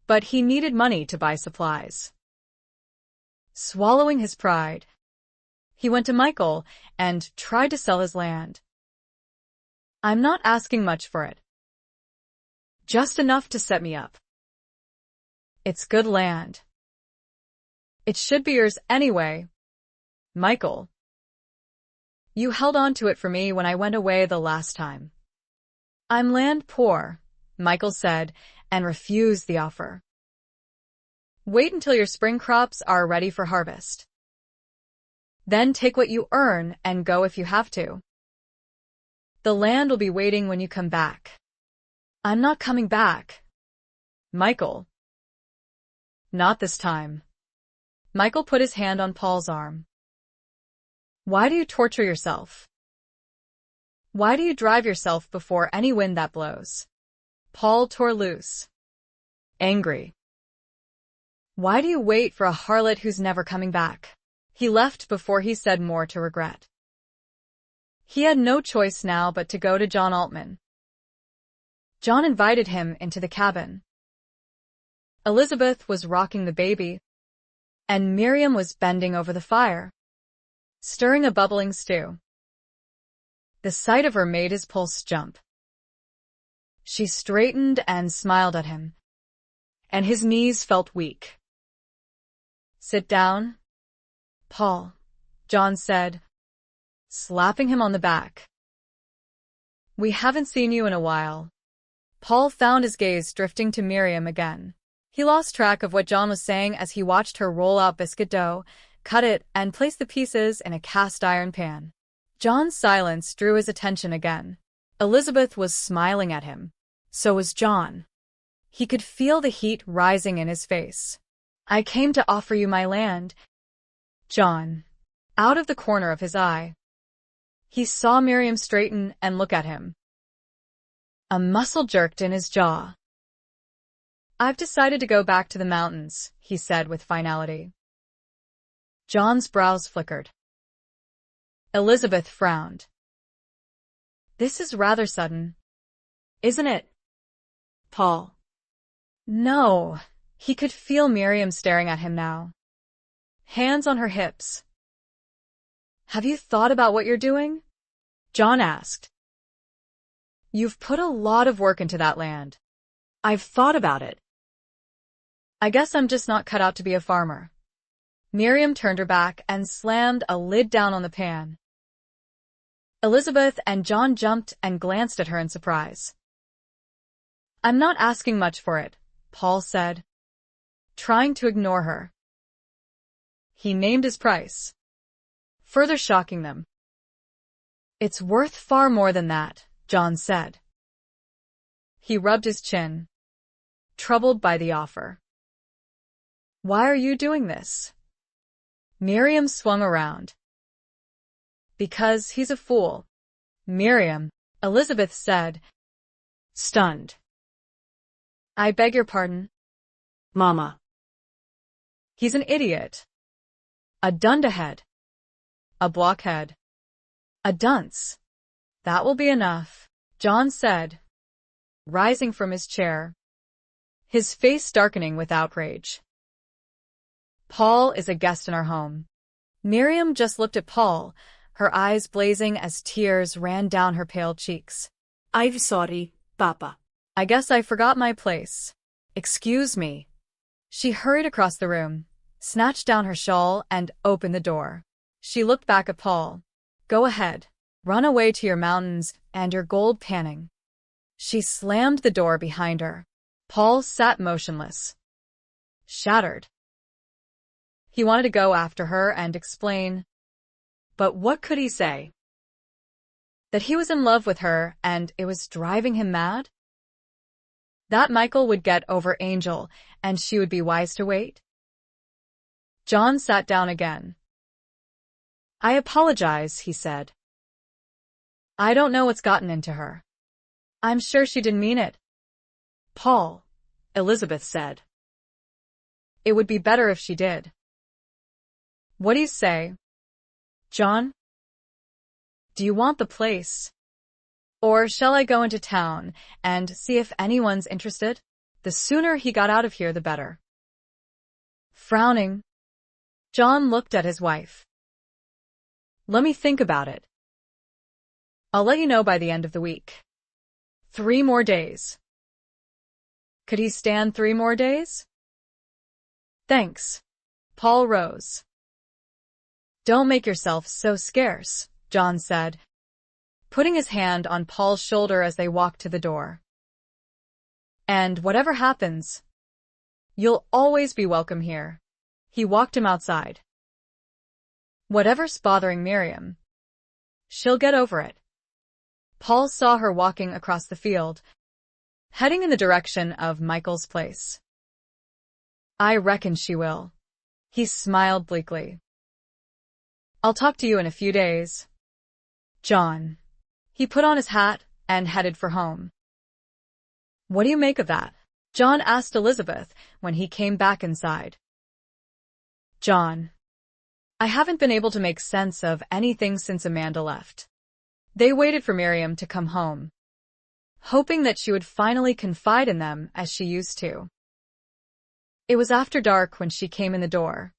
But he needed money to buy supplies. Swallowing his pride, He went to Michael and tried to sell his land. I'm not asking much for it. Just enough to set me up. It's good land. It should be yours anyway. Michael. You held on to it for me when I went away the last time. I'm land poor, Michael said, and refused the offer. Wait until your spring crops are ready for harvest. Then take what you earn and go if you have to. The land will be waiting when you come back. I'm not coming back. Michael. Not this time. Michael put his hand on Paul's arm. Why do you torture yourself? Why do you drive yourself before any wind that blows? Paul tore loose. Angry. Why do you wait for a harlot who's never coming back? He left before he said more to regret. He had no choice now but to go to John Altman. John invited him into the cabin. Elizabeth was rocking the baby, and Miriam was bending over the fire, stirring a bubbling stew. The sight of her made his pulse jump. She straightened and smiled at him, and his knees felt weak. Sit down, Paul, John said, slapping him on the back. We haven't seen you in a while. Paul found his gaze drifting to Miriam again. He lost track of what John was saying as he watched her roll out biscuit dough, cut it, and place the pieces in a cast-iron pan. John's silence drew his attention again. Elizabeth was smiling at him. So was John. He could feel the heat rising in his face. I came to offer you my land. John. Out of the corner of his eye. He saw Miriam straighten and look at him. A muscle jerked in his jaw. I've decided to go back to the mountains, he said with finality. John's brows flickered. Elizabeth frowned. This is rather sudden, isn't it, Paul? No. He could feel Miriam staring at him now. Hands on her hips. Have you thought about what you're doing? John asked. You've put a lot of work into that land. I've thought about it. I guess I'm just not cut out to be a farmer. Miriam turned her back and slammed a lid down on the pan. Elizabeth and John jumped and glanced at her in surprise. I'm not asking much for it, Paul said, trying to ignore her. He named his price, further shocking them. It's worth far more than that, John said. He rubbed his chin, troubled by the offer. Why are you doing this? Miriam swung around. Because he's a fool. Miriam, Elizabeth said, stunned. I beg your pardon, Mama. He's an idiot. A dunderhead. A blockhead. A dunce. That will be enough, John said, rising from his chair, his face darkening with outrage. Paul is a guest in our home. Miriam just looked at Paul, her eyes blazing as tears ran down her pale cheeks. I'm sorry, Papa. I guess I forgot my place. Excuse me. She hurried across the room, snatched down her shawl, and opened the door. She looked back at Paul. Go ahead. Run away to your mountains and your gold panning. She slammed the door behind her. Paul sat motionless, shattered. He wanted to go after her and explain, but what could he say? That he was in love with her and it was driving him mad? That Michael would get over Angel and she would be wise to wait? John sat down again. I apologize, he said. I don't know what's gotten into her. I'm sure she didn't mean it. Paul, Elizabeth said. It would be better if she did. What do you say, John? Do you want the place? Or shall I go into town and see if anyone's interested? The sooner he got out of here, the better. Frowning, John looked at his wife. Let me think about it. I'll let you know by the end of the week. 3 more days. Could he stand 3 more days? Thanks. Paul rose. Don't make yourself so scarce, John said, putting his hand on Paul's shoulder as they walked to the door. And whatever happens, you'll always be welcome here. He walked him outside. Whatever's bothering Miriam, she'll get over it. Paul saw her walking across the field, heading in the direction of Michael's place. I reckon she will. He smiled bleakly. I'll talk to you in a few days, John. He put on his hat and headed for home. What do you make of that? John asked Elizabeth when he came back inside. John, I haven't been able to make sense of anything since Amanda left. They waited for Miriam to come home, hoping that she would finally confide in them as she used to. It was after dark when she came in the door.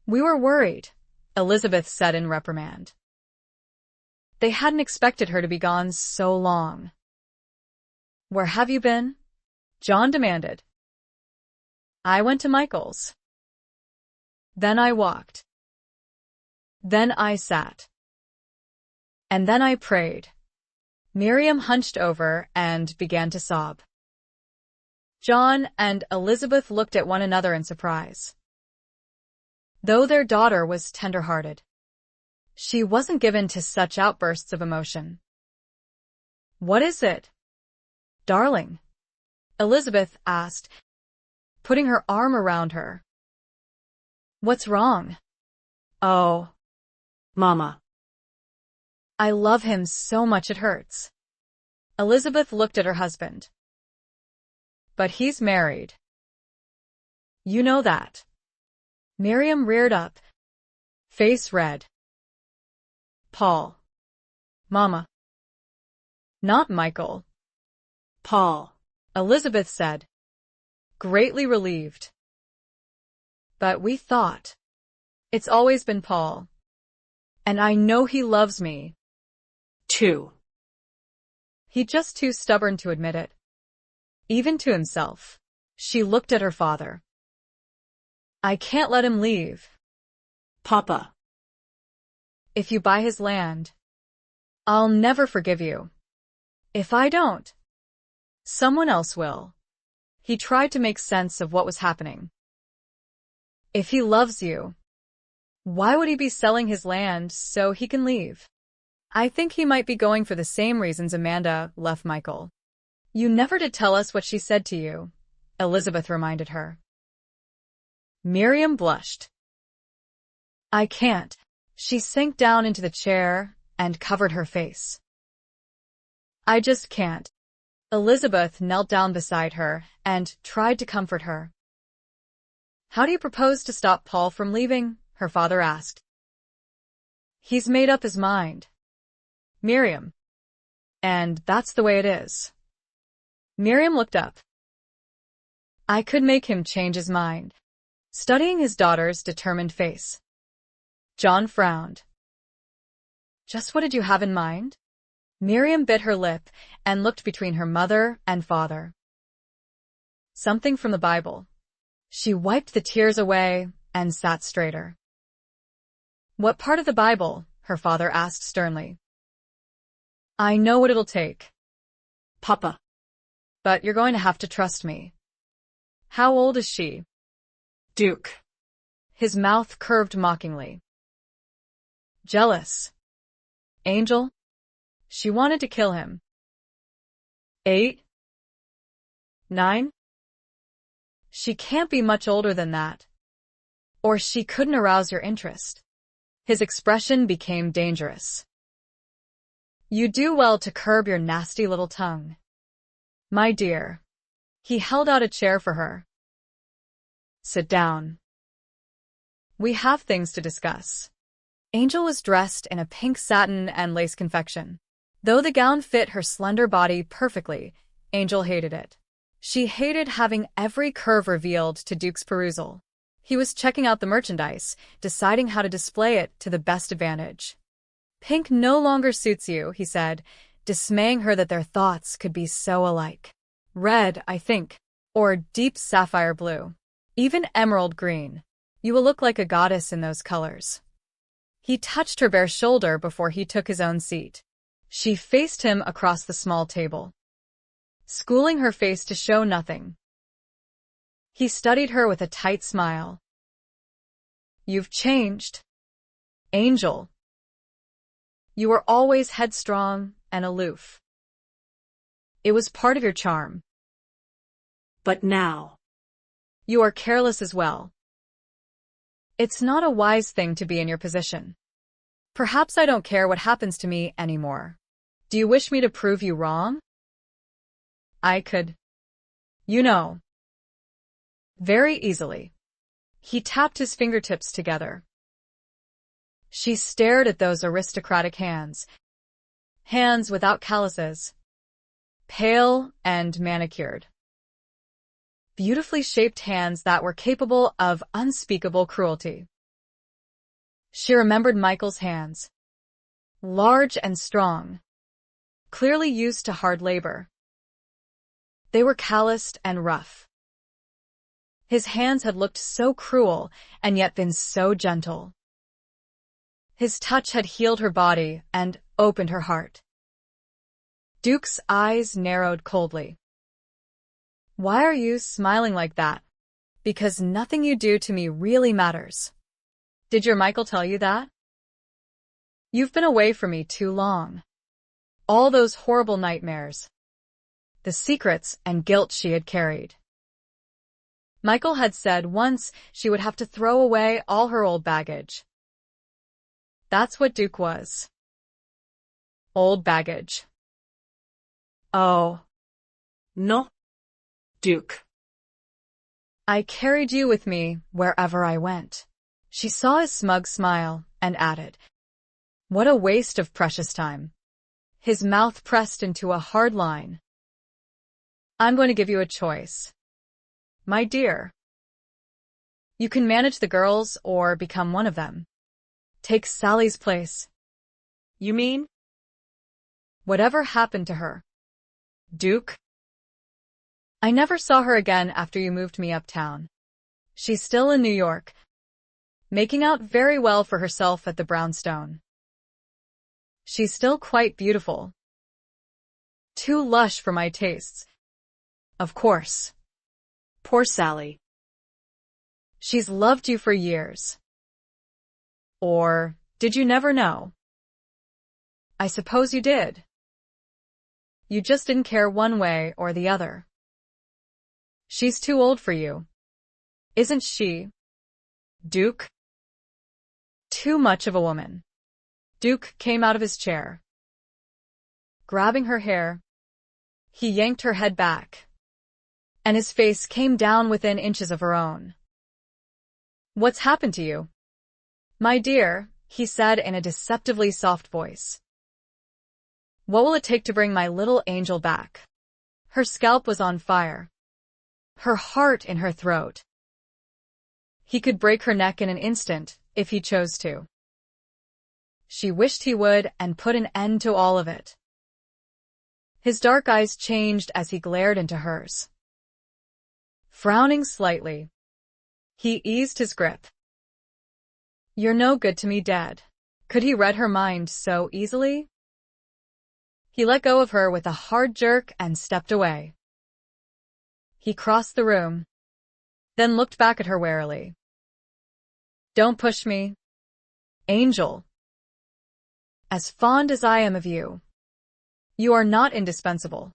We were worried, Elizabeth said in reprimand. They hadn't expected her to be gone so long. Where have you been? John demanded. I went to Michael's. Then I walked. Then I sat. And then I prayed. Miriam hunched over and began to sob. John and Elizabeth looked at one another in surprise. Though their daughter was tender-hearted, she wasn't given to such outbursts of emotion. What is it, darling? Elizabeth asked, putting her arm around her. What's wrong? Oh, Mama. I love him so much it hurts. Elizabeth looked at her husband. But he's married. You know that. Miriam reared up, face red. Paul. Mama. Not Michael. Paul. Elizabeth said, greatly relieved. But we thought. It's always been Paul. And I know he loves me. Too. He's just too stubborn to admit it. Even to himself. She looked at her father. I can't let him leave. Papa. If you buy his land, I'll never forgive you. If I don't, someone else will. He tried to make sense of what was happening. If he loves you, why would he be selling his land so he can leave? I think he might be going for the same reasons Amanda left Michael. You never did tell us what she said to you, Elizabeth reminded her. Miriam blushed. I can't. She sank down into the chair and covered her face. I just can't. Elizabeth knelt down beside her and tried to comfort her. How do you propose to stop Paul from leaving? Her father asked. He's made up his mind, Miriam. And that's the way it is. Miriam looked up. I could make him change his mind. Studying his daughter's determined face, John frowned. Just what did you have in mind? Miriam bit her lip and looked between her mother and father. Something from the Bible. She wiped the tears away and sat straighter. What part of the Bible? Her father asked sternly. I know what it'll take, Papa. but you're going to have to trust me. How old is she? Duke. His mouth curved mockingly. Jealous. Angel? She wanted to kill him. 8? 9? She can't be much older than that. Or she couldn't arouse your interest. His expression became dangerous. You do well to curb your nasty little tongue. My dear. He held out a chair for her. Sit down. We have things to discuss. Angel was dressed in a pink satin and lace confection. Though the gown fit her slender body perfectly, Angel hated it. She hated having every curve revealed to Duke's perusal. He was checking out the merchandise, deciding how to display it to the best advantage. Pink no longer suits you, he said, dismaying her that their thoughts could be so alike. Red, I think, or deep sapphire blue, even emerald green. You will look like a goddess in those colors. He touched her bare shoulder before he took his own seat. She faced him across the small table, schooling her face to show nothing. He studied her with a tight smile. You've changed, Angel. You were always headstrong and aloof. It was part of your charm. But now, You are careless as well. It's not a wise thing to be in your position. Perhaps I don't care what happens to me anymore. Do you wish me to prove you wrong? I could. You know. Very easily. He tapped his fingertips together. She stared at those aristocratic hands. Hands without calluses. Pale and manicured. Beautifully shaped hands that were capable of unspeakable cruelty. She remembered Michael's hands. Large and strong. Clearly used to hard labor. They were calloused and rough. His hands had looked so cruel and yet been so gentle. His touch had healed her body and opened her heart. Duke's eyes narrowed coldly. Why are you smiling like that? Because nothing you do to me really matters. Did your Michael tell you that? You've been away from me too long. All those horrible nightmares. The secrets and guilt she had carried. Michael had said once she would have to throw away all her old baggage. That's what Duke was. Old baggage. Oh. no, Duke. I carried you with me wherever I went. She saw his smug smile and added, what a waste of precious time. His mouth pressed into a hard line. I'm going to give you a choice. My dear. You can manage the girls or become one of them. Take Sally's place. You mean? Whatever happened to her? Duke? I never saw her again after you moved me uptown. She's still in New York, making out very well for herself at the Brownstone. She's still quite beautiful. Too lush for my tastes. Of course. Poor Sally. She's loved you for years. Or did you never know? I suppose you did. You just didn't care one way or the other. She's too old for you. Isn't she, Duke? Too much of a woman. Duke came out of his chair. Grabbing her hair, he yanked her head back, and his face came down within inches of her own. What's happened to you? My dear, he said in a deceptively soft voice. What will it take to bring my little angel back? Her scalp was on fire. Her heart in her throat. He could break her neck in an instant, if he chose to. She wished he would and put an end to all of it. His dark eyes changed as he glared into hers. Frowning slightly, he eased his grip. You're no good to me dead. Could he read her mind so easily? He let go of her with a hard jerk and stepped away. He crossed the room, then looked back at her warily. Don't push me, Angel. As fond as I am of you, you are not indispensable.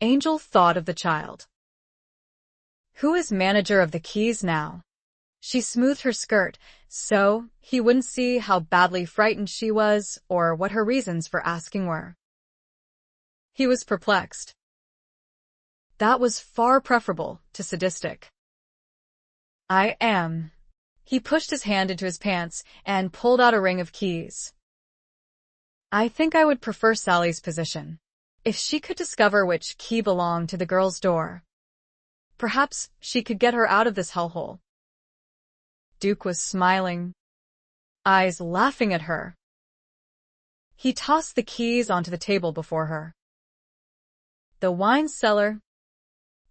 Angel thought of the child. Who is manager of the keys now? She smoothed her skirt so he wouldn't see how badly frightened she was or what her reasons for asking were. He was perplexed. That was far preferable to sadistic. I am. He pushed his hand into his pants and pulled out a ring of keys. I think I would prefer Sally's position. If she could discover which key belonged to the girl's door, perhaps she could get her out of this hellhole. Duke was smiling, eyes laughing at her. He tossed the keys onto the table before her. The wine cellar,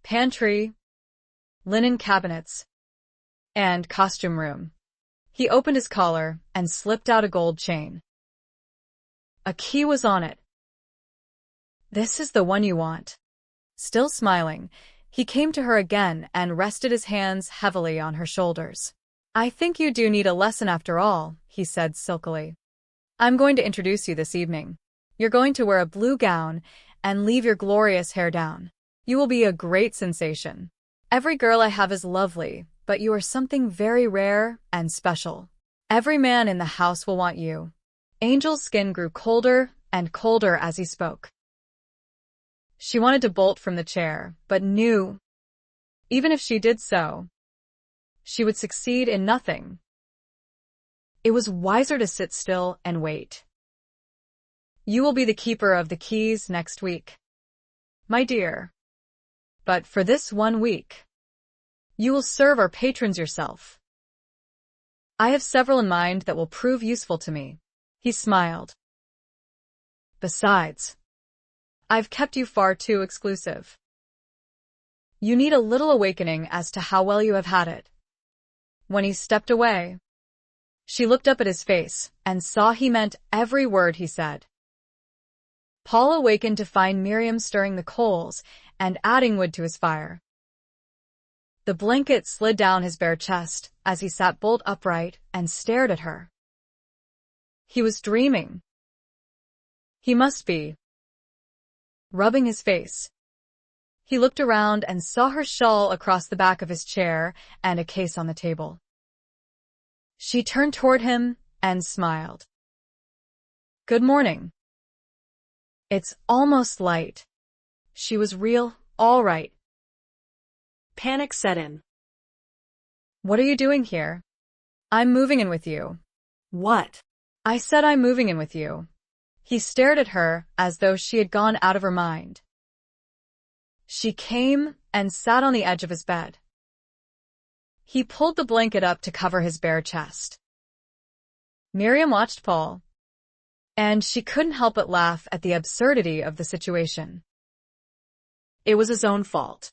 pantry, linen cabinets, and costume room. He opened his collar and slipped out a gold chain. A key was on it. This is the one you want. Still smiling, he came to her again and rested his hands heavily on her shoulders. I think you do need a lesson after all, he said silkily. I'm going to introduce you this evening. You're going to wear a blue gown and leave your glorious hair down. You will be a great sensation. Every girl I have is lovely, but you are something very rare and special. Every man in the house will want you. Angel's skin grew colder and colder as he spoke. She wanted to bolt from the chair, but knew, even if she did so, she would succeed in nothing. It was wiser to sit still and wait. You will be the keeper of the keys next week, my dear. But for this 1 week, you will serve our patrons yourself. I have several in mind that will prove useful to me. He smiled. Besides, I've kept you far too exclusive. You need a little awakening as to how well you have had it. When he stepped away, she looked up at his face and saw he meant every word he said. Paul awakened to find Miriam stirring the coals and adding wood to his fire. The blanket slid down his bare chest as he sat bolt upright and stared at her. He was dreaming. He must be. Rubbing his face, he looked around and saw her shawl across the back of his chair and a case on the table. She turned toward him and smiled. Good morning. It's almost light. She was real, all right. Panic set in. What are you doing here? I'm moving in with you. What? I said I'm moving in with you. He stared at her as though she had gone out of her mind. She came and sat on the edge of his bed. He pulled the blanket up to cover his bare chest. Miriam watched Paul, and she couldn't help but laugh at the absurdity of the situation. It was his own fault.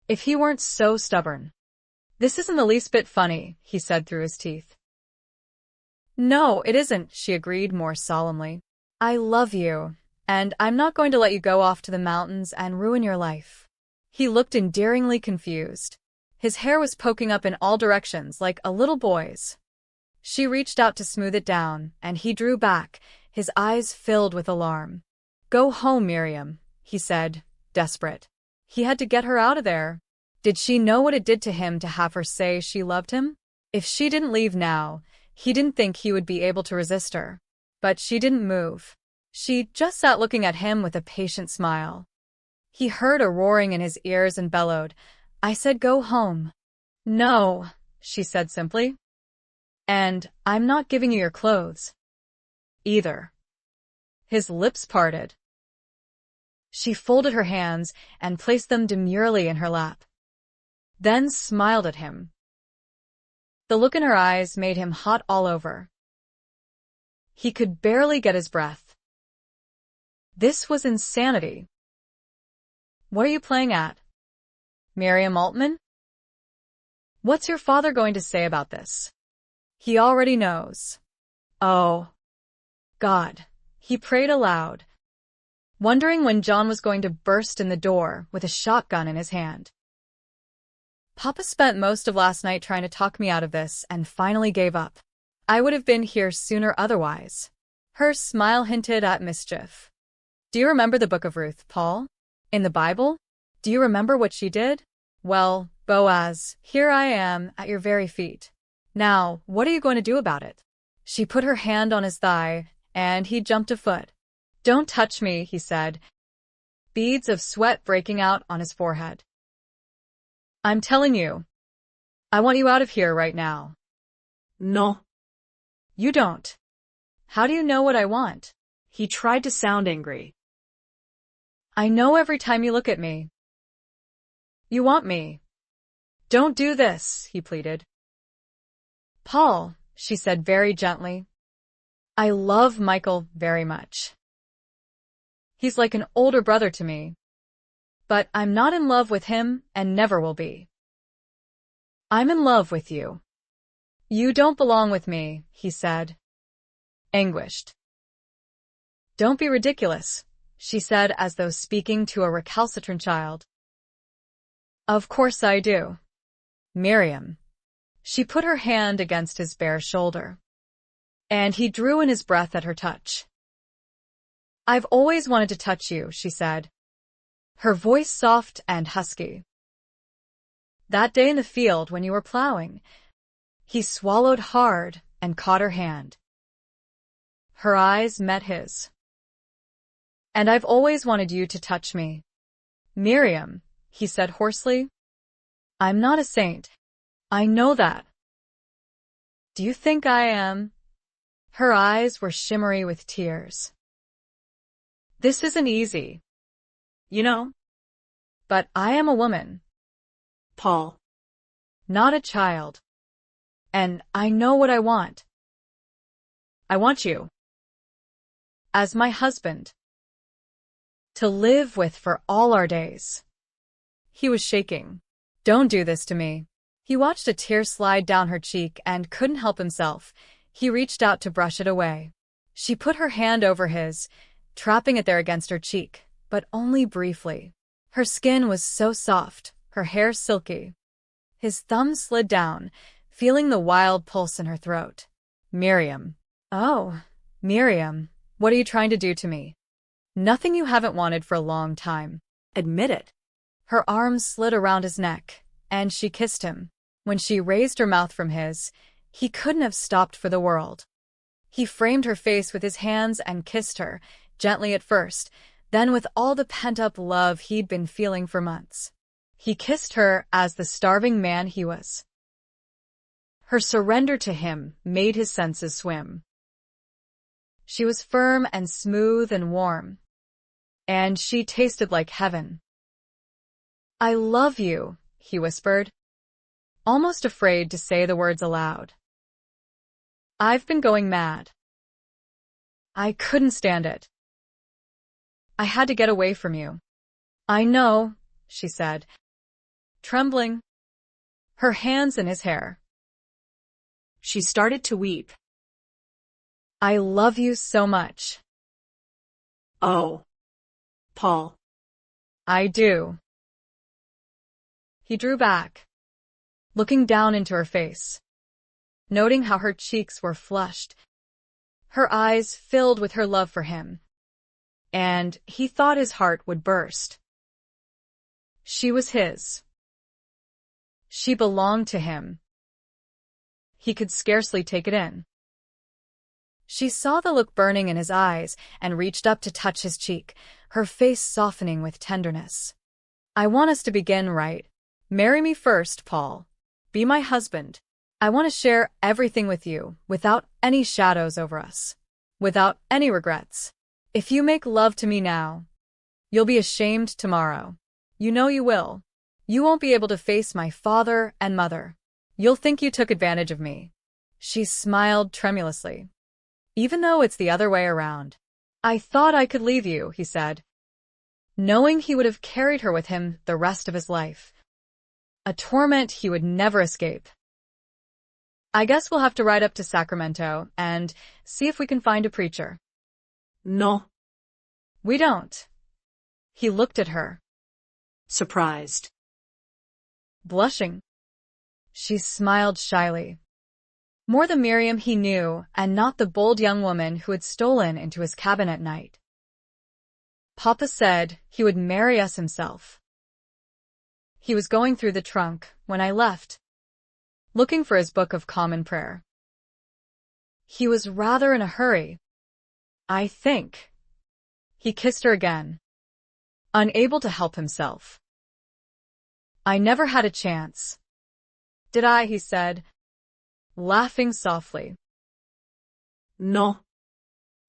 If he weren't so stubborn. This isn't the least bit funny, he said through his teeth. No, it isn't, she agreed more solemnly. I love you, and I'm not going to let you go off to the mountains and ruin your life. He looked endearingly confused. His hair was poking up in all directions like a little boy's. She reached out to smooth it down, and he drew back, his eyes filled with alarm. Go home, Miriam, he said, desperate. He had to get her out of there. Did she know what it did to him to have her say she loved him? If she didn't leave now, he didn't think he would be able to resist her. But she didn't move. She just sat looking at him with a patient smile. He heard a roaring in his ears and bellowed, I said go home. No, she said simply. And I'm not giving you your clothes. Either. His lips parted. She folded her hands and placed them demurely in her lap. Then smiled at him. The look in her eyes made him hot all over. He could barely get his breath. This was insanity. What are you playing at? Miriam Altman? What's your father going to say about this? He already knows. Oh, God, he prayed aloud, wondering when John was going to burst in the door with a shotgun in his hand. Papa spent most of last night trying to talk me out of this and finally gave up. I would have been here sooner otherwise. Her smile hinted at mischief. Do you remember the book of Ruth, Paul? In the Bible? Do you remember what she did? Well, Boaz, here I am at your very feet. Now, what are you going to do about it? She put her hand on his thigh, and he jumped a foot. Don't touch me, he said, beads of sweat breaking out on his forehead. I'm telling you, I want you out of here right now. No. You don't. How do you know what I want? He tried to sound angry. I know every time you look at me. You want me. Don't do this, he pleaded. Paul, she said very gently, I love Michael very much. He's like an older brother to me. But I'm not in love with him and never will be. I'm in love with you. You don't belong with me, he said, anguished. Don't be ridiculous, she said as though speaking to a recalcitrant child. Of course I do. Miriam. She put her hand against his bare shoulder. And he drew in his breath at her touch. I've always wanted to touch you, she said, her voice soft and husky. That day in the field when you were plowing. He swallowed hard and caught her hand. Her eyes met his. And I've always wanted you to touch me. Miriam, he said hoarsely. I'm not a saint. I know that. Do you think I am? Her eyes were shimmery with tears. This isn't easy. You know? But I am a woman. Paul. Not a child. And I know what I want. I want you. As my husband. To live with for all our days. He was shaking. Don't do this to me. He watched a tear slide down her cheek and couldn't help himself. He reached out to brush it away. She put her hand over his, trapping it there against her cheek, but only briefly. Her skin was so soft, her hair silky. His thumb slid down, feeling the wild pulse in her throat. Miriam. Oh, Miriam, what are you trying to do to me? Nothing you haven't wanted for a long time. Admit it. Her arms slid around his neck, and she kissed him. When she raised her mouth from his, he couldn't have stopped for the world. He framed her face with his hands and kissed her, gently at first, then with all the pent-up love he'd been feeling for months. He kissed her as the starving man he was. Her surrender to him made his senses swim. She was firm and smooth and warm, and she tasted like heaven. I love you, he whispered, almost afraid to say the words aloud. I've been going mad. I couldn't stand it. I had to get away from you. I know, she said, trembling, her hands in his hair. She started to weep. I love you so much. Oh, Paul. I do. He drew back, looking down into her face, noting how her cheeks were flushed, her eyes filled with her love for him, and he thought his heart would burst. She was his. She belonged to him. He could scarcely take it in. She saw the look burning in his eyes and reached up to touch his cheek, her face softening with tenderness. I want us to begin right. Marry me first, Paul. Be my husband. I want to share everything with you, without any shadows over us. Without any regrets. If you make love to me now, you'll be ashamed tomorrow. You know you will. You won't be able to face my father and mother. You'll think you took advantage of me. She smiled tremulously. Even though it's the other way around. I thought I could leave you, he said, knowing he would have carried her with him the rest of his life. A torment he would never escape. I guess we'll have to ride up to Sacramento and see if we can find a preacher. No. We don't. He looked at her. Surprised. Blushing. She smiled shyly. More the Miriam he knew, and not the bold young woman who had stolen into his cabin at night. Papa said he would marry us himself. He was going through the trunk when I left, looking for his book of common prayer. He was rather in a hurry, I think. He kissed her again, unable to help himself. I never had a chance. Did I? He said, laughing softly. No.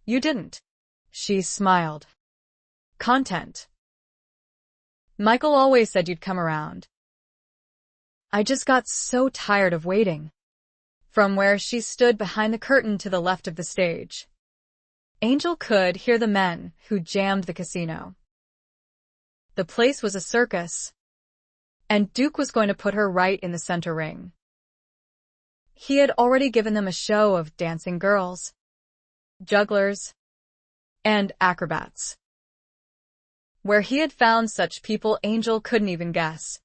You didn't. She smiled. Content. Michael always said you'd come around. I just got so tired of waiting. From where she stood behind the curtain to the left of the stage, Angel could hear the men who jammed the casino. The place was a circus, and Duke was going to put her right in the center ring. He had already given them a show of dancing girls, jugglers, and acrobats. Where he had found such people, Angel couldn't even guess.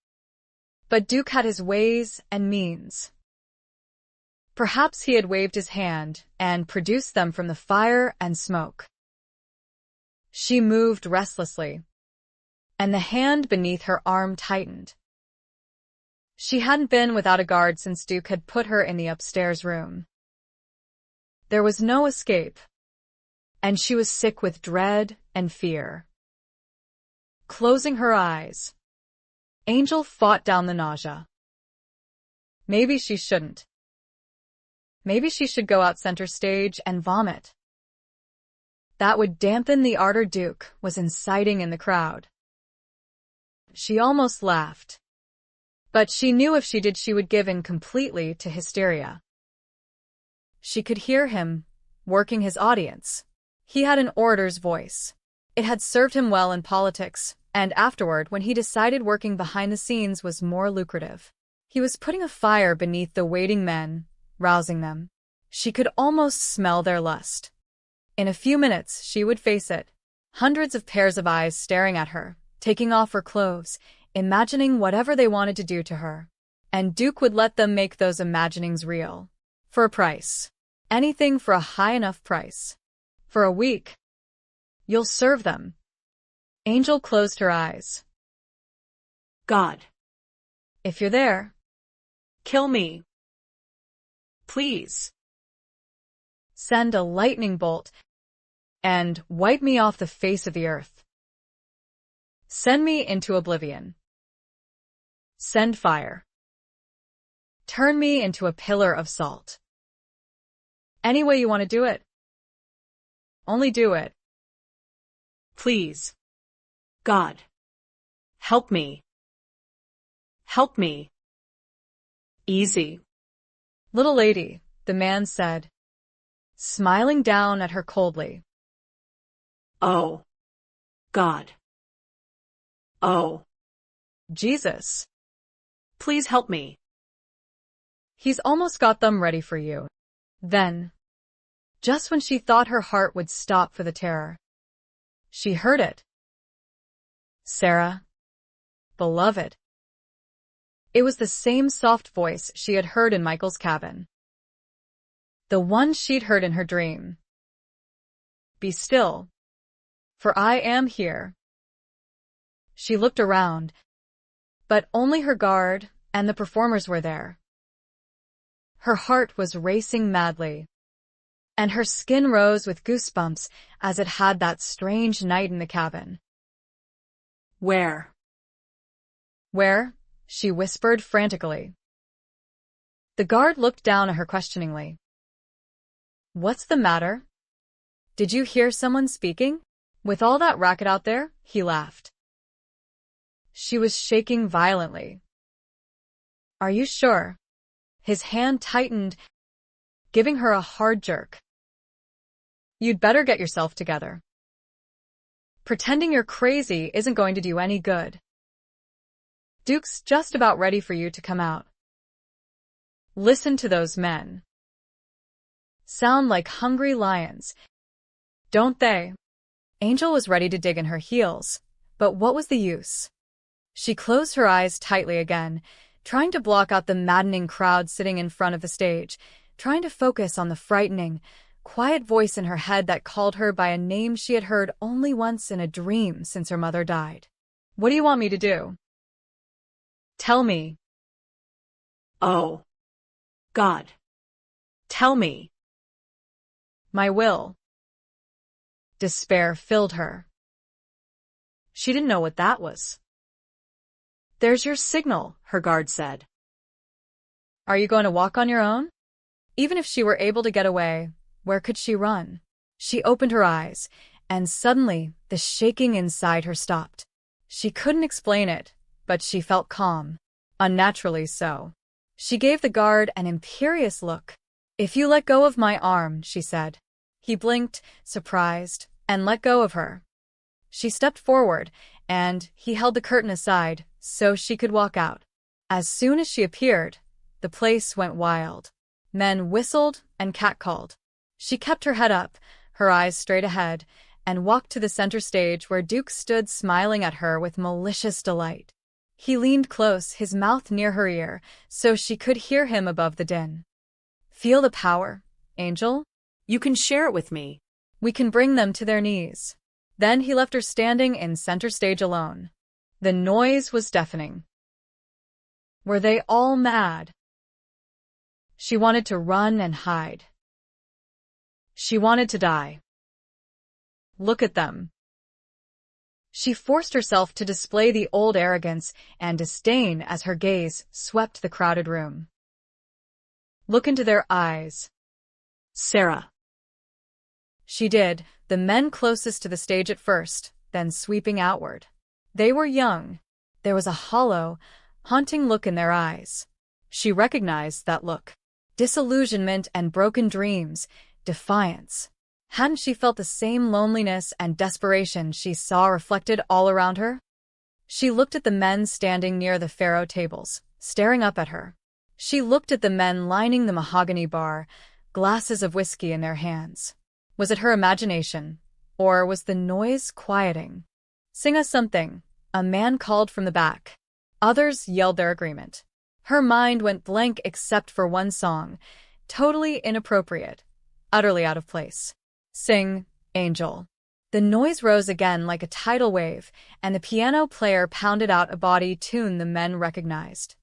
But Duke had his ways and means. Perhaps he had waved his hand and produced them from the fire and smoke. She moved restlessly, and the hand beneath her arm tightened. She hadn't been without a guard since Duke had put her in the upstairs room. There was no escape, and she was sick with dread and fear. Closing her eyes, Angel fought down the nausea. Maybe she shouldn't. Maybe she should go out center stage and vomit. That would dampen the ardor Duke was inciting in the crowd. She almost laughed, but she knew if she did she would give in completely to hysteria. She could hear him, working his audience. He had an orator's voice. It had served him well in politics, and afterward when he decided working behind the scenes was more lucrative. He was putting a fire beneath the waiting men, rousing them. She could almost smell their lust. In a few minutes she would face it. Hundreds of pairs of eyes staring at her, taking off her clothes, imagining whatever they wanted to do to her. And Duke would let them make those imaginings real. For a price. Anything for a high enough price. For a week. You'll serve them. Angel closed her eyes. God. If you're there, Kill me. Please. Send a lightning bolt and wipe me off the face of the earth. Send me into oblivion. Send fire. Turn me into a pillar of salt. Any way you want to do it. Only do it. Please. God. Help me. Help me. Easy. Little lady, the man said, smiling down at her coldly. Oh. God. Oh. Jesus. Please help me. He's almost got them ready for you. Then, just when she thought her heart would stop for the terror, she heard it. Sarah. Beloved. It was the same soft voice she had heard in Michael's cabin. The one she'd heard in her dream. Be still, for I am here. She looked around, but only her guard and the performers were there. Her heart was racing madly, and her skin rose with goosebumps as it had that strange night in the cabin. Where? Where? She whispered frantically. The guard looked down at her questioningly. What's the matter? Did you hear someone speaking? With all that racket out there? He laughed. She was shaking violently. Are you sure? His hand tightened, giving her a hard jerk. You'd better get yourself together. Pretending you're crazy isn't going to do any good. Duke's just about ready for you to come out. Listen to those men. Sound like hungry lions, don't they? Angel was ready to dig in her heels, but what was the use? She closed her eyes tightly again, trying to block out the maddening crowd sitting in front of the stage, trying to focus on the frightening, quiet voice in her head that called her by a name she had heard only once in a dream since her mother died. What do you want me to do? Tell me. Oh. God. Tell me. My will. Despair filled her. She didn't know what that was. There's your signal, her guard said. Are you going to walk on your own? Even if she were able to get away, where could she run? She opened her eyes, and suddenly the shaking inside her stopped. She couldn't explain it, but she felt calm, unnaturally so. She gave the guard an imperious look. "If you let go of my arm," she said. He blinked, surprised, and let go of her. She stepped forward, and he held the curtain aside so she could walk out. As soon as she appeared, the place went wild. Men whistled and catcalled. She kept her head up, her eyes straight ahead, and walked to the center stage where Duke stood smiling at her with malicious delight. He leaned close, his mouth near her ear, so she could hear him above the din. "Feel the power, Angel? You can share it with me. We can bring them to their knees." Then he left her standing in center stage alone. The noise was deafening. Were they all mad? She wanted to run and hide. She wanted to die. Look at them. She forced herself to display the old arrogance and disdain as her gaze swept the crowded room. Look into their eyes. Sarah. She did, the men closest to the stage at first, then sweeping outward. They were young. There was a hollow, haunting look in their eyes. She recognized that look. Disillusionment and broken dreams, defiance. Hadn't she felt the same loneliness and desperation she saw reflected all around her? She looked at the men standing near the faro tables, staring up at her. She looked at the men lining the mahogany bar, glasses of whiskey in their hands. Was it her imagination, or was the noise quieting? "Sing us something," a man called from the back. Others yelled their agreement. Her mind went blank except for one song, totally inappropriate, utterly out of place. "Sing, Angel." The noise rose again like a tidal wave, and the piano player pounded out a bawdy tune the men recognized.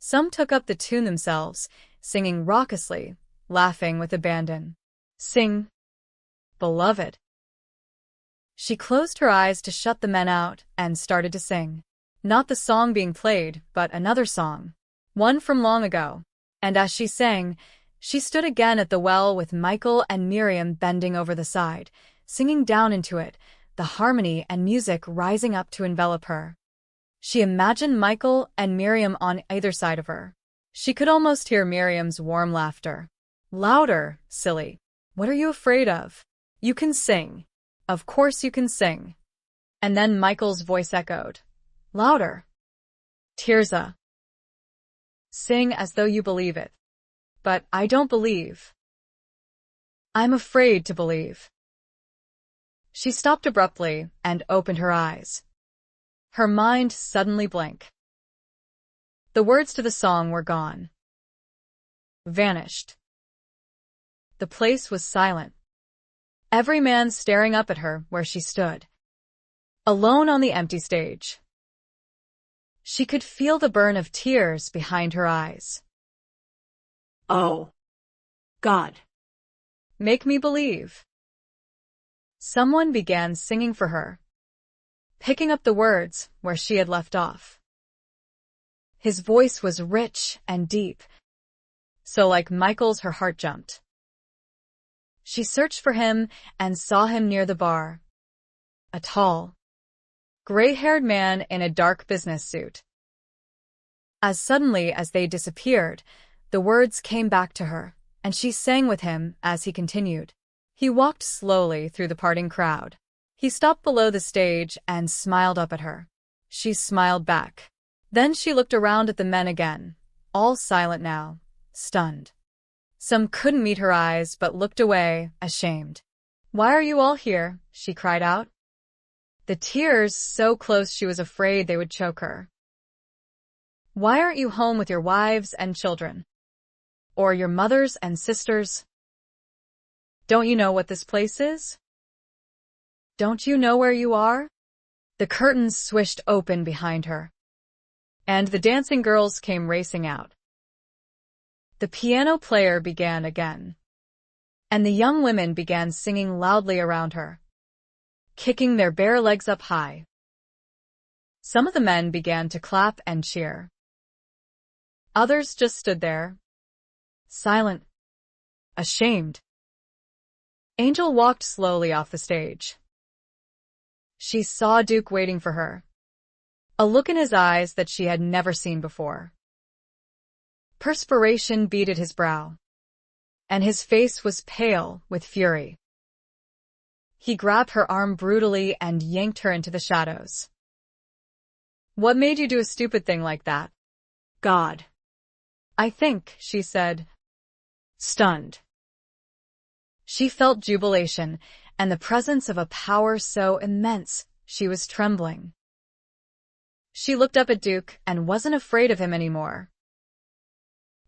Some took up the tune themselves, singing raucously, laughing with abandon. "Sing, beloved." She closed her eyes to shut the men out and started to sing. Not the song being played, but another song. One from long ago. And as she sang, she stood again at the well with Michael and Miriam bending over the side, singing down into it, the harmony and music rising up to envelop her. She imagined Michael and Miriam on either side of her. She could almost hear Miriam's warm laughter. "Louder, silly. What are you afraid of? You can sing. Of course you can sing." And then Michael's voice echoed. "Louder. Tirza. Sing as though you believe it." "But I don't believe. I'm afraid to believe." She stopped abruptly and opened her eyes. Her mind suddenly blank. The words to the song were gone. Vanished. The place was silent. Every man staring up at her where she stood. Alone on the empty stage. She could feel the burn of tears behind her eyes. Oh, God. "Make me believe." Someone began singing for her, picking up the words where she had left off. His voice was rich and deep, so like Michael's her heart jumped. She searched for him and saw him near the bar. A tall, gray-haired man in a dark business suit. As suddenly as they disappeared, the words came back to her, and she sang with him as he continued. He walked slowly through the parting crowd. He stopped below the stage and smiled up at her. She smiled back. Then she looked around at the men again, all silent now, stunned. Some couldn't meet her eyes but looked away, ashamed. "Why are you all here?" she cried out. The tears so close she was afraid they would choke her. "Why aren't you home with your wives and children? Or your mothers and sisters? Don't you know what this place is? Don't you know where you are?" The curtains swished open behind her, and the dancing girls came racing out. The piano player began again, and the young women began singing loudly around her, kicking their bare legs up high. Some of the men began to clap and cheer. Others just stood there, silent, ashamed. Angel walked slowly off the stage. She saw Duke waiting for her, a look in his eyes that she had never seen before. Perspiration beaded his brow, and his face was pale with fury. He grabbed her arm brutally and yanked her into the shadows. "What made you do a stupid thing like that?" God. "I think," she said, stunned. She felt jubilation and the presence of a power so immense she was trembling. She looked up at Duke and wasn't afraid of him anymore.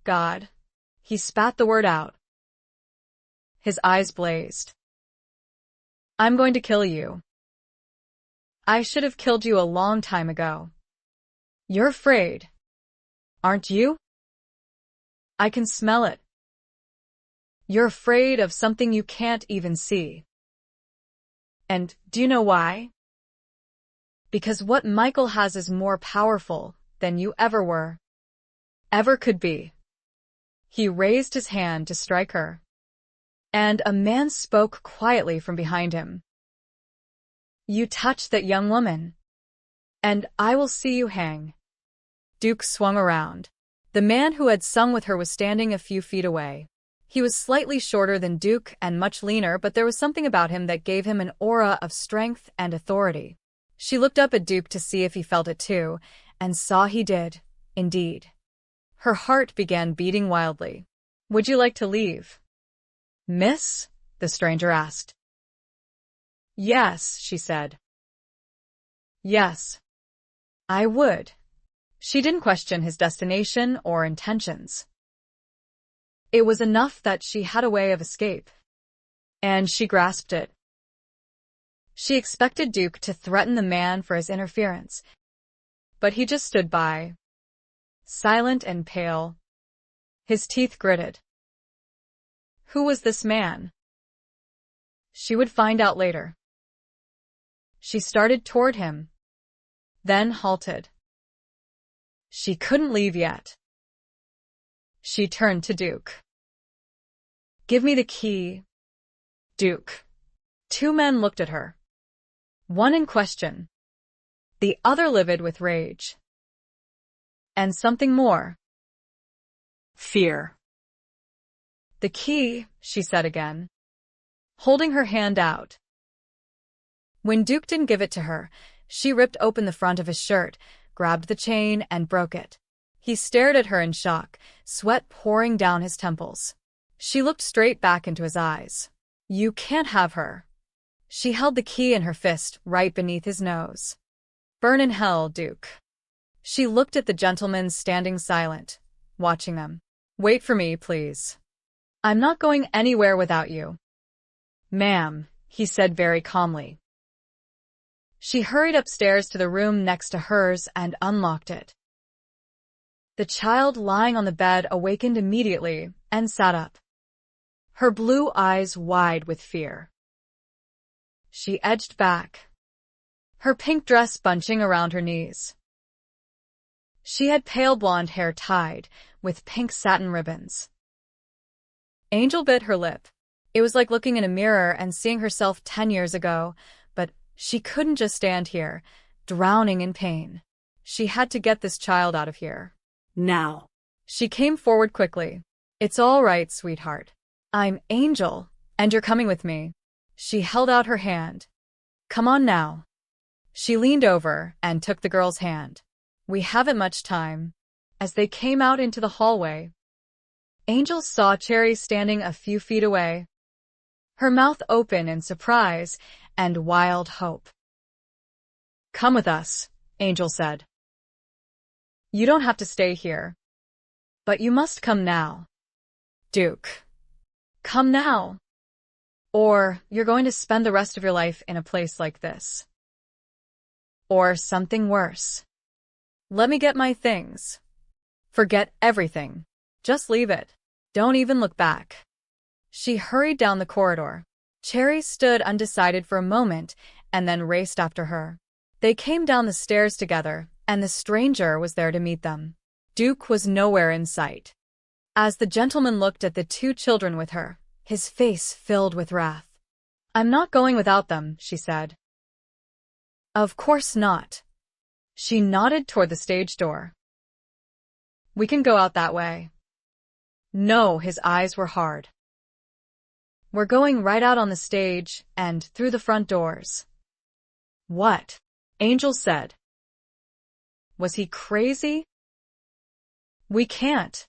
"God." He spat the word out. His eyes blazed. "I'm going to kill you. I should have killed you a long time ago. You're afraid, aren't you? I can smell it. You're afraid of something you can't even see. And do you know why? Because what Michael has is more powerful than you ever were, ever could be." He raised his hand to strike her, and a man spoke quietly from behind him. "You touched that young woman, and I will see you hang." Duke swung around. The man who had sung with her was standing a few feet away. He was slightly shorter than Duke and much leaner, but there was something about him that gave him an aura of strength and authority. She looked up at Duke to see if he felt it too, and saw he did, indeed. Her heart began beating wildly. "Would you like to leave, miss?" the stranger asked. "Yes," she said. "Yes, I would." She didn't question his destination or intentions. It was enough that she had a way of escape, and she grasped it. She expected Duke to threaten the man for his interference, but he just stood by, silent and pale, his teeth gritted. Who was this man? She would find out later. She started toward him, then halted. She couldn't leave yet. She turned to Duke. "Give me the key, Duke." Two men looked at her, one in question, the other livid with rage. And something more. Fear. "The key," she said again, holding her hand out. When Duke didn't give it to her, she ripped open the front of his shirt, grabbed the chain, and broke it. He stared at her in shock, sweat pouring down his temples. She looked straight back into his eyes. "You can't have her." She held the key in her fist right beneath his nose. "Burn in hell, Duke." She looked at the gentlemen standing silent, watching them. "Wait for me, please. I'm not going anywhere without you." "Ma'am," he said very calmly. She hurried upstairs to the room next to hers and unlocked it. The child lying on the bed awakened immediately and sat up, her blue eyes wide with fear. She edged back, her pink dress bunching around her knees. She had pale blonde hair tied with pink satin ribbons. Angel bit her lip. It was like looking in a mirror and seeing herself 10 years ago, but she couldn't just stand here, drowning in pain. She had to get this child out of here. Now. She came forward quickly. "It's all right, sweetheart. I'm Angel, and you're coming with me." She held out her hand. "Come on now." She leaned over and took the girl's hand. "We haven't much time." As they came out into the hallway, Angel saw Cherry standing a few feet away, her mouth open in surprise and wild hope. "Come with us," Angel said. "You don't have to stay here, but you must come now. Duke, come now, or you're going to spend the rest of your life in a place like this. Or something worse. Let me get my things. Forget everything. Just leave it. Don't even look back." She hurried down the corridor. Cherry stood undecided for a moment and then raced after her. They came down the stairs together, and the stranger was there to meet them. Duke was nowhere in sight. As the gentleman looked at the two children with her, his face filled with wrath. "I'm not going without them," she said. "Of course not." She nodded toward the stage door. "We can go out that way." No, his eyes were hard. We're going right out on the stage and through the front doors. What? Angel said. Was he crazy? We can't.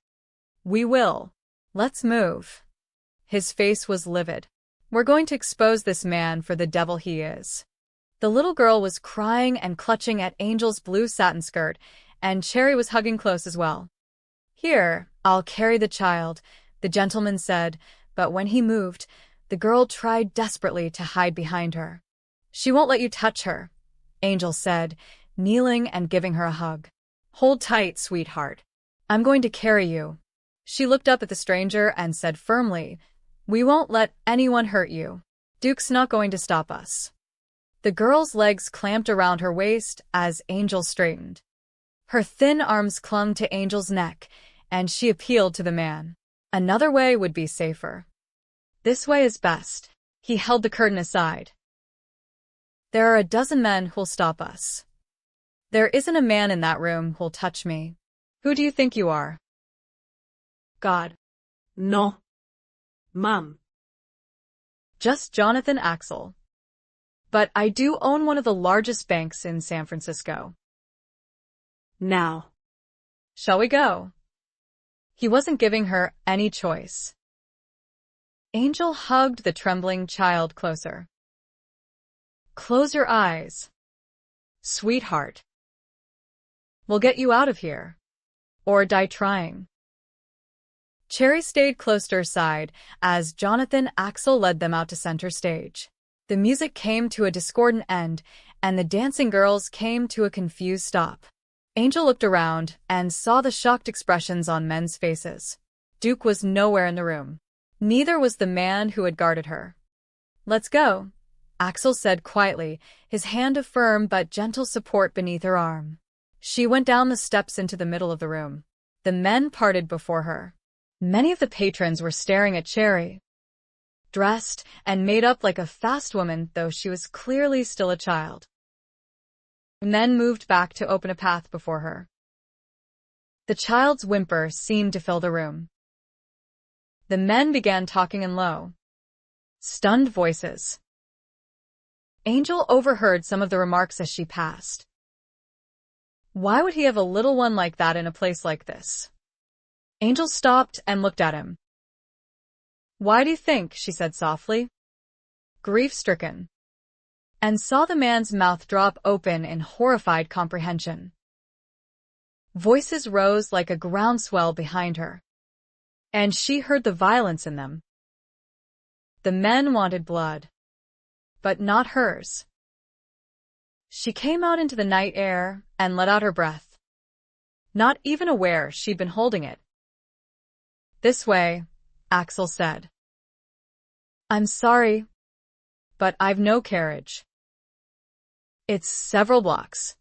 We will. Let's move. His face was livid. We're going to expose this man for the devil he is. The little girl was crying and clutching at Angel's blue satin skirt, and Cherry was hugging close as well. Here, I'll carry the child, the gentleman said, but when he moved, the girl tried desperately to hide behind her. She won't let you touch her, Angel said, kneeling and giving her a hug. Hold tight, sweetheart. I'm going to carry you. She looked up at the stranger and said firmly, We won't let anyone hurt you. Duke's not going to stop us. The girl's legs clamped around her waist as Angel straightened. Her thin arms clung to Angel's neck, and she appealed to the man. Another way would be safer. This way is best. He held the curtain aside. There are a dozen men who'll stop us. There isn't a man in that room who'll touch me. Who do you think you are? God. No. Mom. Just Jonathan Axel. But I do own one of the largest banks in San Francisco. Now. Shall we go? He wasn't giving her any choice. Angel hugged the trembling child closer. Close your eyes. Sweetheart. We'll get you out of here. Or die trying. Cherry stayed close to her side as Jonathan Axel led them out to center stage. The music came to a discordant end, and the dancing girls came to a confused stop. Angel looked around and saw the shocked expressions on men's faces. Duke was nowhere in the room. Neither was the man who had guarded her. Let's go, Axel said quietly, his hand a firm but gentle support beneath her arm. She went down the steps into the middle of the room. The men parted before her. Many of the patrons were staring at Cherry. Dressed and made up like a fast woman, though she was clearly still a child. Men moved back to open a path before her. The child's whimper seemed to fill the room. The men began talking in low, stunned voices. Angel overheard some of the remarks as she passed. Why would he have a little one like that in a place like this? Angel stopped and looked at him. Why do you think, she said softly, grief-stricken, and saw the man's mouth drop open in horrified comprehension. Voices rose like a groundswell behind her, and she heard the violence in them. The men wanted blood, but not hers. She came out into the night air and let out her breath, not even aware she'd been holding it. This way, Axel said. I'm sorry, but I've no carriage. It's several blocks.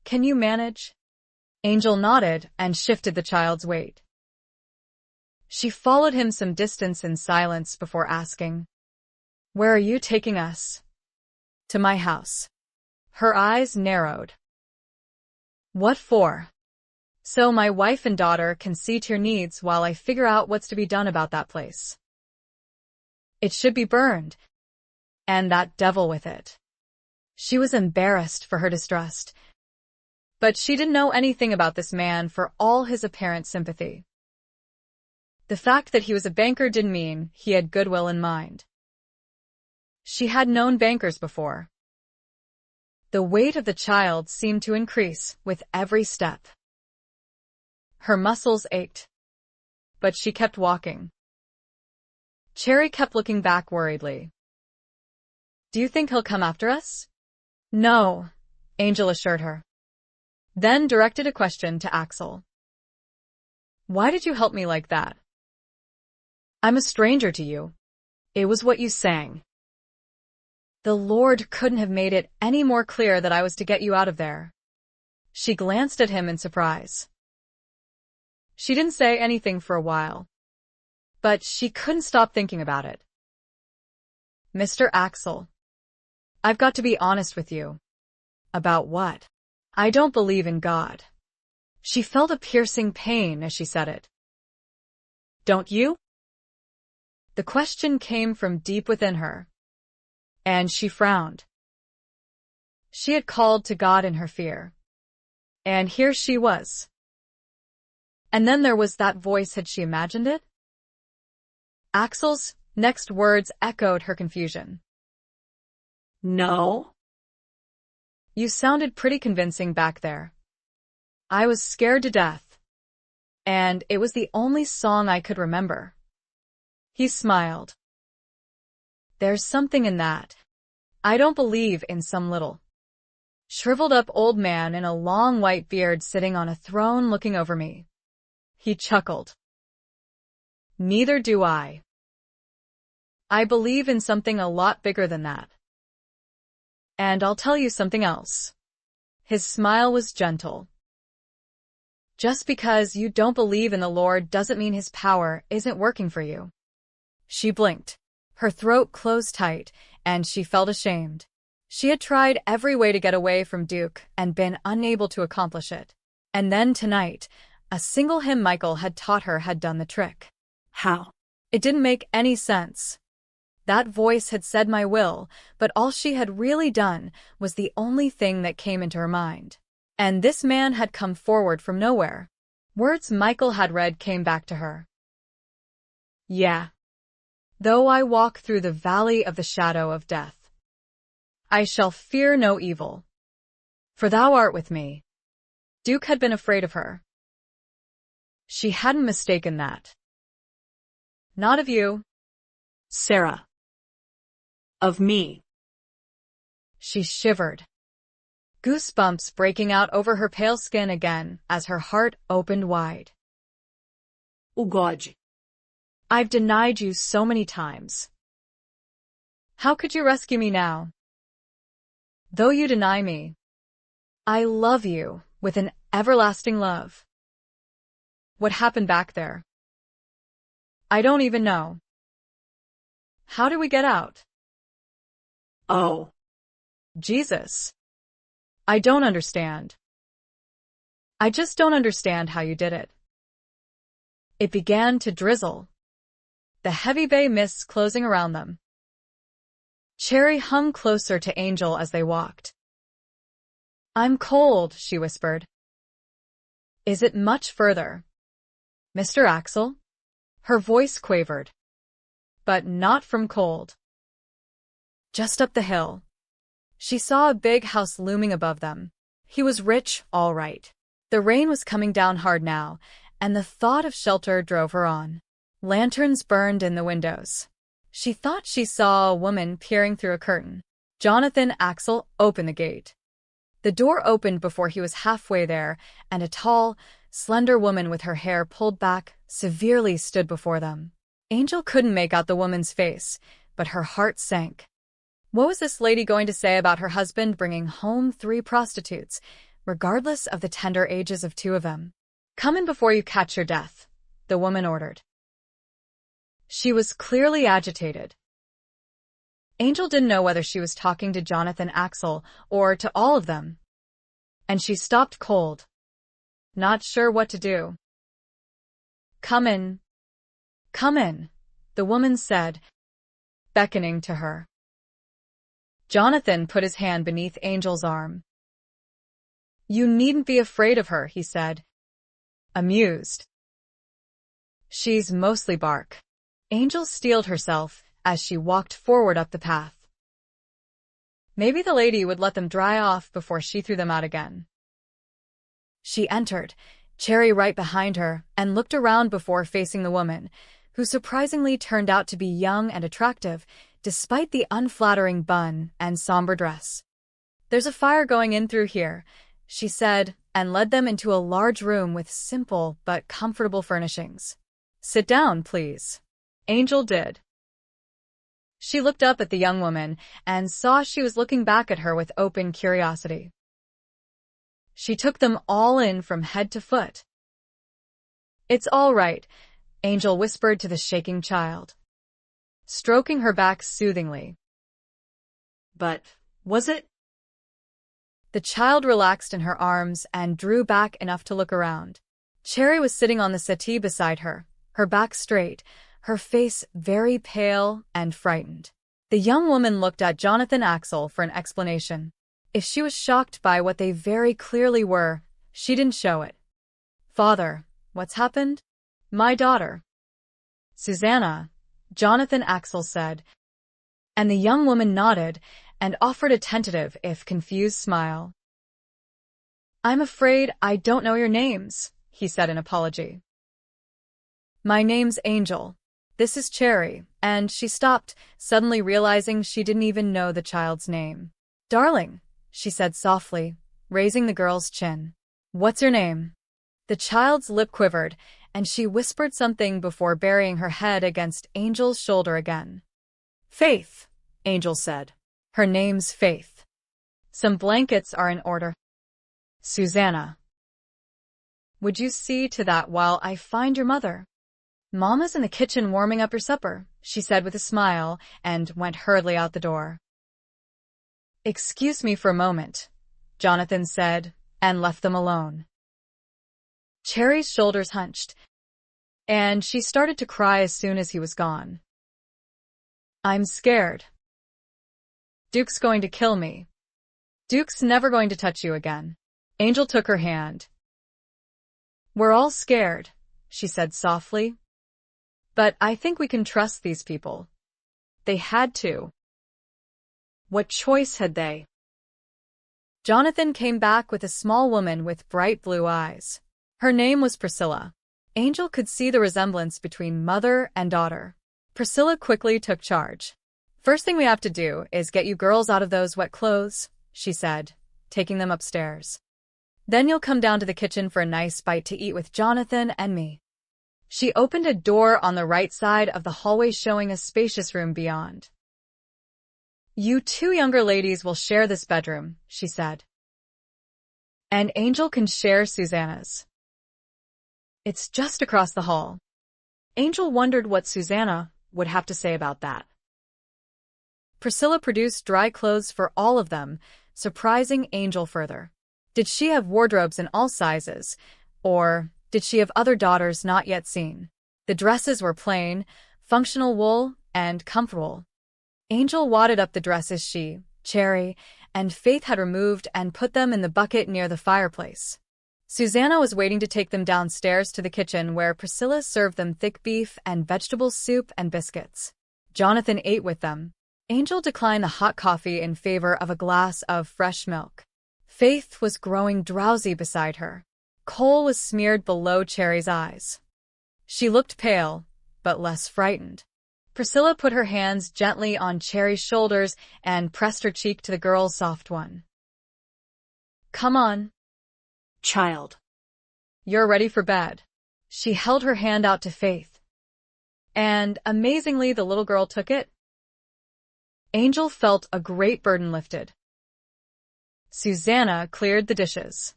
Can you manage? Angel nodded and shifted the child's weight. She followed him some distance in silence before asking, Where are you taking us? To my house. Her eyes narrowed. What for? So my wife and daughter can see to your needs while I figure out what's to be done about that place. It should be burned. And that devil with it. She was embarrassed for her distrust. But she didn't know anything about this man for all his apparent sympathy. The fact that he was a banker didn't mean he had goodwill in mind. She had known bankers before. The weight of the child seemed to increase with every step. Her muscles ached, but she kept walking. Cherry kept looking back worriedly. Do you think he'll come after us? No, Angel assured her. Then directed a question to Axel. Why did you help me like that? I'm a stranger to you. It was what you sang. The Lord couldn't have made it any more clear that I was to get you out of there. She glanced at him in surprise. She didn't say anything for a while, but she couldn't stop thinking about it. Mr. Axel, I've got to be honest with you. About what? I don't believe in God. She felt a piercing pain as she said it. Don't you? The question came from deep within her, and she frowned. She had called to God in her fear, and here she was. And then there was that voice. Had she imagined it? Axel's next words echoed her confusion. No. You sounded pretty convincing back there. I was scared to death, and it was the only song I could remember. He smiled. There's something in that. I don't believe in some little shriveled up old man in a long white beard sitting on a throne looking over me. He chuckled. Neither do I. I believe in something a lot bigger than that. And I'll tell you something else. His smile was gentle. Just because you don't believe in the Lord doesn't mean His power isn't working for you. She blinked. Her throat closed tight, and she felt ashamed. She had tried every way to get away from Duke and been unable to accomplish it. And then tonight, a single hymn Michael had taught her had done the trick. How? It didn't make any sense. That voice had said my will, but all she had really done was the only thing that came into her mind. And this man had come forward from nowhere. Words Michael had read came back to her. Yeah. Though I walk through the valley of the shadow of death, I shall fear no evil, for thou art with me. Duke had been afraid of her. She hadn't mistaken that. Not of you, Sarah. Of me. She shivered, goosebumps breaking out over her pale skin again as her heart opened wide. O God. I've denied you so many times. How could you rescue me now? Though you deny me, I love you with an everlasting love. What happened back there? I don't even know. How do we get out? Oh. Jesus. I don't understand. I just don't understand how you did it. It began to drizzle, the heavy bay mists closing around them. Cherry hung closer to Angel as they walked. I'm cold, she whispered. Is it much further? Mr. Axel? Her voice quavered. But not from cold. Just up the hill. She saw a big house looming above them. He was rich, all right. The rain was coming down hard now, and the thought of shelter drove her on. Lanterns burned in the windows. She thought she saw a woman peering through a curtain. Jonathan Axel opened the gate. The door opened before he was halfway there, and a tall, slender woman with her hair pulled back severely stood before them. Angel couldn't make out the woman's face, but her heart sank. What was this lady going to say about her husband bringing home 3 prostitutes, regardless of the tender ages of 2 of them? Come in before you catch your death, the woman ordered. She was clearly agitated. Angel didn't know whether she was talking to Jonathan Axel or to all of them. And she stopped cold, not sure what to do. Come in. Come in, the woman said, beckoning to her. Jonathan put his hand beneath Angel's arm. You needn't be afraid of her, he said, amused. She's mostly bark. Angel steeled herself as she walked forward up the path. Maybe the lady would let them dry off before she threw them out again. She entered, Cherry right behind her, and looked around before facing the woman, who surprisingly turned out to be young and attractive, despite the unflattering bun and somber dress. There's a fire going in through here, she said, and led them into a large room with simple but comfortable furnishings. Sit down, please. Angel did. She looked up at the young woman and saw she was looking back at her with open curiosity. She took them all in from head to foot. It's all right, Angel whispered to the shaking child, stroking her back soothingly. But was it? The child relaxed in her arms and drew back enough to look around. Cherry was sitting on the settee beside her, her back straight, her face very pale and frightened. The young woman looked at Jonathan Axel for an explanation. If she was shocked by what they very clearly were, she didn't show it. "Father, what's happened?" "My daughter, Susanna," Jonathan Axel said, and the young woman nodded and offered a tentative, if confused, smile. "I'm afraid I don't know your names," he said in apology. "My name's Angel. This is Cherry," and she stopped, suddenly realizing she didn't even know the child's name. "Darling," she said softly, raising the girl's chin. "What's your name?" The child's lip quivered, and she whispered something before burying her head against Angel's shoulder again. "Faith," Angel said. "Her name's Faith. Some blankets are in order." "Susanna, would you see to that while I find your mother?" "Mama's in the kitchen warming up your supper," she said with a smile, and went hurriedly out the door. "Excuse me for a moment," Jonathan said, and left them alone. Cherry's shoulders hunched, and she started to cry as soon as he was gone. "I'm scared. Duke's going to kill me." "Duke's never going to touch you again." Angel took her hand. "We're all scared," she said softly. "But I think we can trust these people. They had to." What choice had they? Jonathan came back with a small woman with bright blue eyes. Her name was Priscilla. Angel could see the resemblance between mother and daughter. Priscilla quickly took charge. "First thing we have to do is get you girls out of those wet clothes," she said, taking them upstairs. "Then you'll come down to the kitchen for a nice bite to eat with Jonathan and me." She opened a door on the right side of the hallway, showing a spacious room beyond. "You two younger ladies will share this bedroom," she said. "And Angel can share Susanna's. It's just across the hall." Angel wondered what Susanna would have to say about that. Priscilla produced dry clothes for all of them, surprising Angel further. Did she have wardrobes in all sizes, or did she have other daughters not yet seen? The dresses were plain, functional wool, and comfortable. Angel wadded up the dresses she, Cherry, and Faith had removed and put them in the bucket near the fireplace. Susanna was waiting to take them downstairs to the kitchen, where Priscilla served them thick beef and vegetable soup and biscuits. Jonathan ate with them. Angel declined the hot coffee in favor of a glass of fresh milk. Faith was growing drowsy beside her. Coal was smeared below Cherry's eyes. She looked pale, but less frightened. Priscilla put her hands gently on Cherry's shoulders and pressed her cheek to the girl's soft one. "Come on, child. You're ready for bed." She held her hand out to Faith. And, amazingly, the little girl took it. Angel felt a great burden lifted. Susanna cleared the dishes.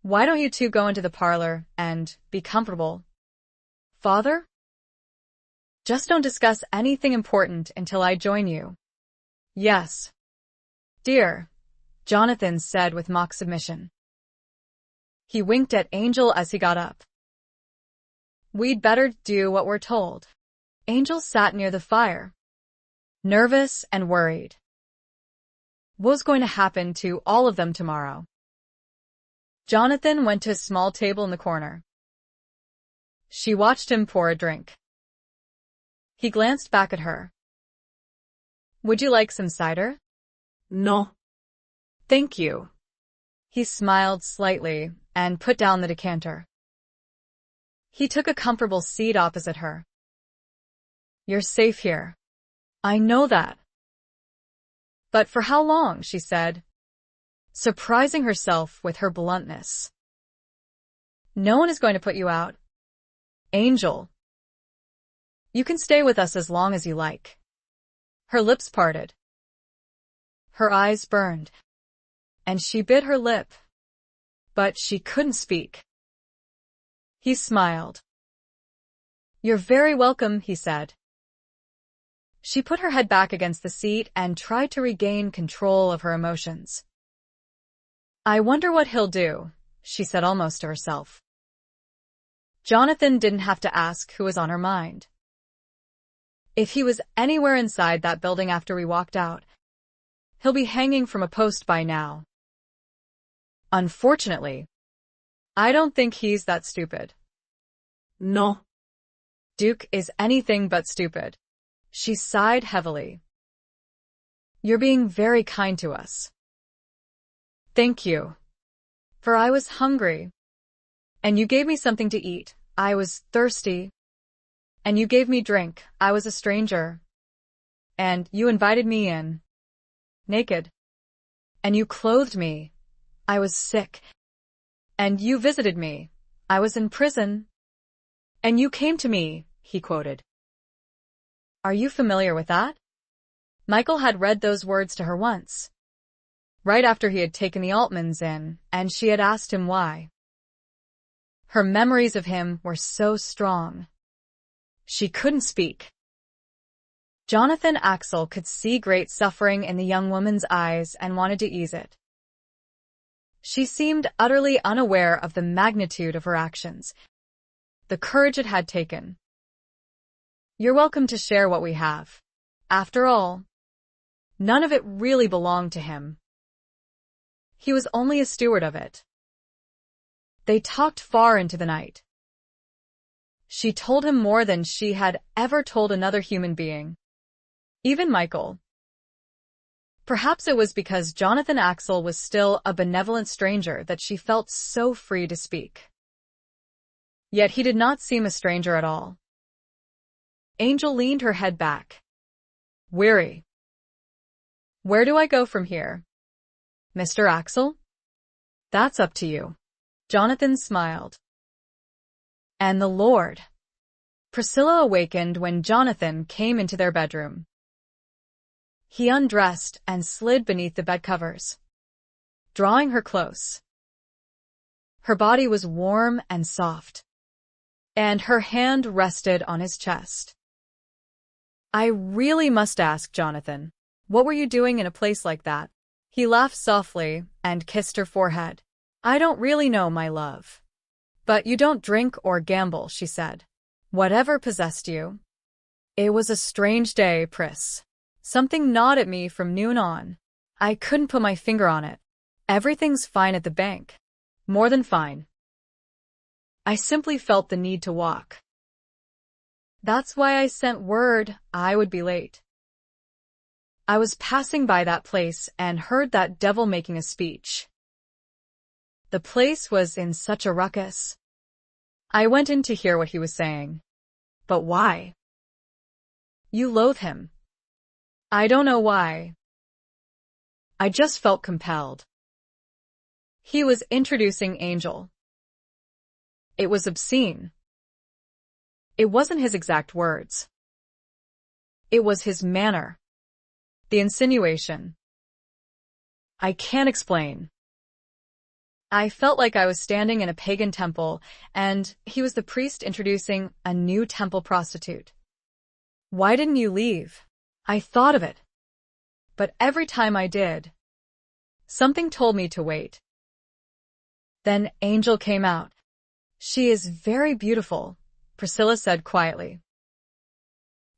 "Why don't you two go into the parlor and be comfortable?" "Father? Just don't discuss anything important until I join you." "Yes, dear," Jonathan said with mock submission. He winked at Angel as he got up. "We'd better do what we're told." Angel sat near the fire, nervous and worried. What was going to happen to all of them tomorrow? Jonathan went to a small table in the corner. She watched him pour a drink. He glanced back at her. "Would you like some cider?" No. "Thank you." He smiled slightly and put down the decanter. He took a comfortable seat opposite her. "You're safe here." "I know that." "But for how long?" she said, surprising herself with her bluntness. "No one is going to put you out. Angel, you can stay with us as long as you like." Her lips parted. Her eyes burned, and she bit her lip, but she couldn't speak. He smiled. "You're very welcome," he said. She put her head back against the seat and tried to regain control of her emotions. "I wonder what he'll do," she said almost to herself. Jonathan didn't have to ask who was on her mind. If he was anywhere inside that building after we walked out, he'll be hanging from a post by now. Unfortunately, I don't think he's that stupid. No. Duke is anything but stupid. She sighed heavily. You're being very kind to us. Thank you. For I was hungry. And you gave me something to eat. I was thirsty. And you gave me drink. I was a stranger. And you invited me in. Naked. And you clothed me. I was sick. And you visited me. I was in prison. And you came to me, he quoted. Are you familiar with that? Michael had read those words to her once, right after he had taken the Altmans in, and she had asked him why. Her memories of him were so strong. She couldn't speak. Jonathan Axel could see great suffering in the young woman's eyes and wanted to ease it. She seemed utterly unaware of the magnitude of her actions, the courage it had taken. You're welcome to share what we have. After all, none of it really belonged to him. He was only a steward of it. They talked far into the night. She told him more than she had ever told another human being, even Michael. Perhaps it was because Jonathan Axel was still a benevolent stranger that she felt so free to speak. Yet he did not seem a stranger at all. Angel leaned her head back, weary. Where do I go from here? Mr. Axel? That's up to you. Jonathan smiled. And the Lord. Priscilla awakened when Jonathan came into their bedroom. He undressed and slid beneath the bed covers, drawing her close. Her body was warm and soft, and her hand rested on his chest. I really must ask, Jonathan, what were you doing in a place like that? He laughed softly and kissed her forehead. I don't really know, my love. But you don't drink or gamble, she said. Whatever possessed you? It was a strange day, Pris. Something gnawed at me from noon on. I couldn't put my finger on it. Everything's fine at the bank. More than fine. I simply felt the need to walk. That's why I sent word I would be late. I was passing by that place and heard that devil making a speech. The place was in such a ruckus. I went in to hear what he was saying. But why? You loathe him. I don't know why. I just felt compelled. He was introducing Angel. It was obscene. It wasn't his exact words. It was his manner. The insinuation. I can't explain. I felt like I was standing in a pagan temple, and he was the priest introducing a new temple prostitute. Why didn't you leave? I thought of it. But every time I did, something told me to wait. Then Angel came out. She is very beautiful, Priscilla said quietly.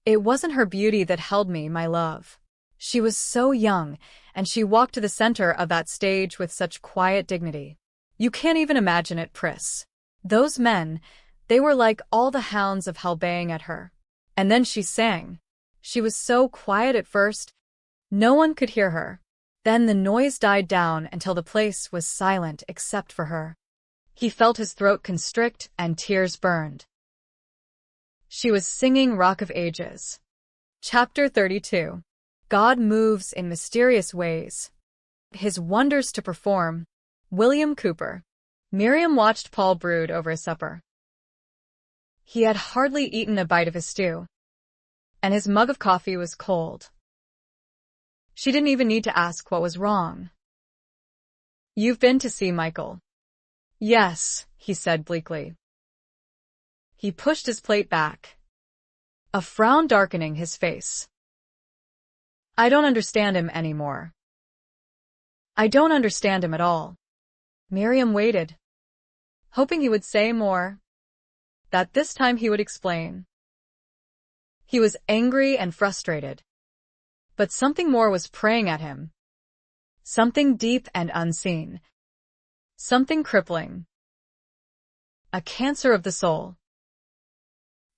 It wasn't her beauty that held me, my love. She was so young, and she walked to the center of that stage with such quiet dignity. You can't even imagine it, Pris. Those men, they were like all the hounds of hell baying at her. And then she sang. She was so quiet at first, no one could hear her. Then the noise died down until the place was silent except for her. He felt his throat constrict and tears burned. She was singing Rock of Ages. Chapter 32. God moves in mysterious ways. His wonders to perform. William Cooper. Miriam watched Paul brood over his supper. He had hardly eaten a bite of his stew, and his mug of coffee was cold. She didn't even need to ask what was wrong. You've been to see Michael? Yes, he said bleakly. He pushed his plate back, a frown darkening his face. I don't understand him anymore. I don't understand him at all. Miriam waited, hoping he would say more. that this time he would explain. He was angry and frustrated. But something more was preying at him. Something deep and unseen. Something crippling. A cancer of the soul.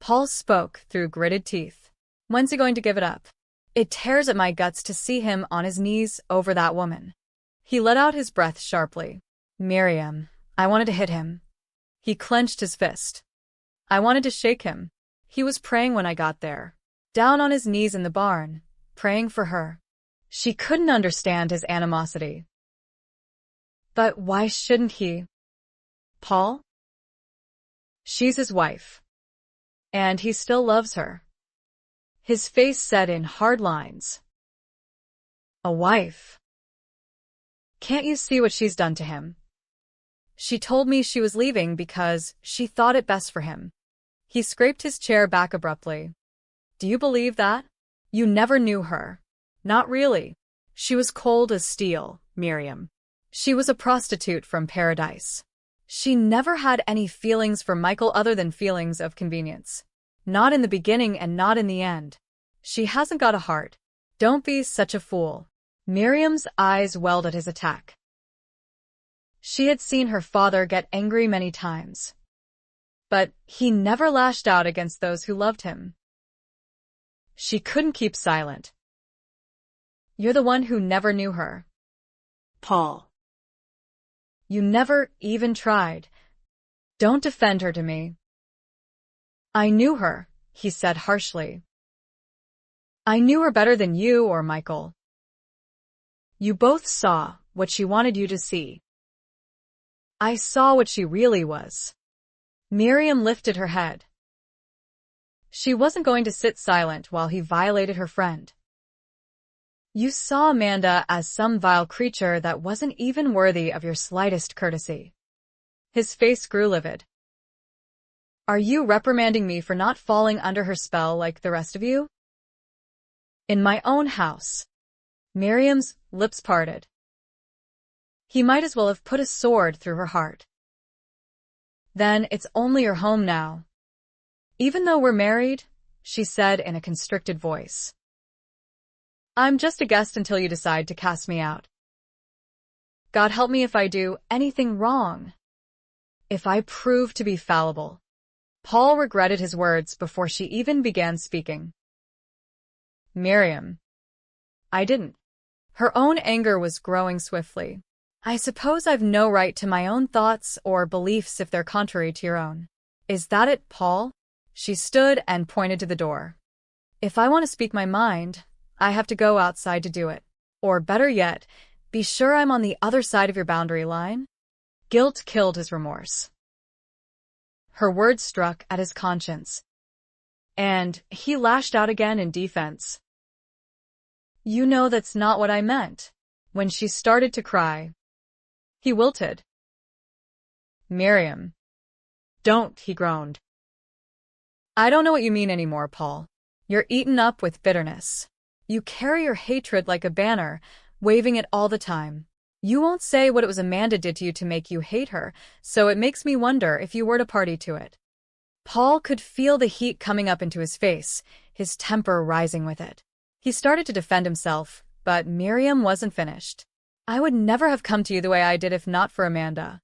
Paul spoke through gritted teeth. When's he going to give it up? It tears at my guts to see him on his knees over that woman. He let out his breath sharply. Miriam, I wanted to hit him. He clenched his fist. I wanted to shake him. He was praying when I got there. Down on his knees in the barn, praying for her. She couldn't understand his animosity. But why shouldn't he? Paul? She's his wife. And he still loves her. His face set in hard lines. A wife. Can't you see what she's done to him? She told me she was leaving because she thought it best for him. He scraped his chair back abruptly. Do you believe that? You never knew her. Not really. She was cold as steel, Miriam. She was a prostitute from paradise. She never had any feelings for Michael other than feelings of convenience. Not in the beginning and not in the end. She hasn't got a heart. Don't be such a fool. Miriam's eyes welled at his attack. She had seen her father get angry many times. But he never lashed out against those who loved him. She couldn't keep silent. You're the one who never knew her. Paul. You never even tried. Don't defend her to me. I knew her, he said harshly. I knew her better than you or Michael. You both saw what she wanted you to see. I saw what she really was. Miriam lifted her head. She wasn't going to sit silent while he violated her friend. You saw Amanda as some vile creature that wasn't even worthy of your slightest courtesy. His face grew livid. Are you reprimanding me for not falling under her spell like the rest of you? In my own house. Miriam's lips parted. He might as well have put a sword through her heart. Then it's only your home now. Even though we're married, she said in a constricted voice. I'm just a guest until you decide to cast me out. God help me if I do anything wrong. If I prove to be fallible. Paul regretted his words before she even began speaking. Miriam. I didn't. Her own anger was growing swiftly. I suppose I've no right to my own thoughts or beliefs if they're contrary to your own. Is that it, Paul? She stood and pointed to the door. If I want to speak my mind, I have to go outside to do it. Or better yet, be sure I'm on the other side of your boundary line. Guilt killed his remorse. Her words struck at his conscience. And he lashed out again in defense. You know that's not what I meant. When she started to cry, he wilted. Miriam. Don't, he groaned. I don't know what you mean anymore, Paul. You're eaten up with bitterness. You carry your hatred like a banner, waving it all the time. You won't say what it was Amanda did to you to make you hate her, so it makes me wonder if you were to party to it. Paul could feel the heat coming up into his face, his temper rising with it. He started to defend himself, but Miriam wasn't finished. I would never have come to you the way I did if not for Amanda.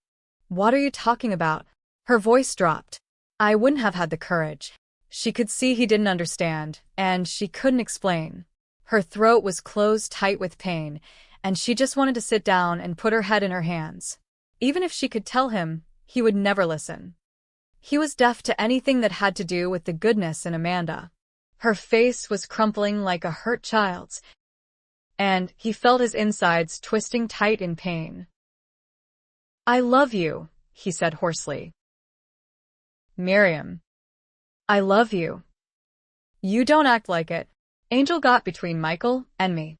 What are you talking about? Her voice dropped. I wouldn't have had the courage. She could see he didn't understand, and she couldn't explain. Her throat was closed tight with pain, and she just wanted to sit down and put her head in her hands. Even if she could tell him, he would never listen. He was deaf to anything that had to do with the goodness in Amanda. Her face was crumpling like a hurt child's, and he felt his insides twisting tight in pain. I love you, he said hoarsely. Miriam. I love you. You don't act like it. Angel got between Michael and me.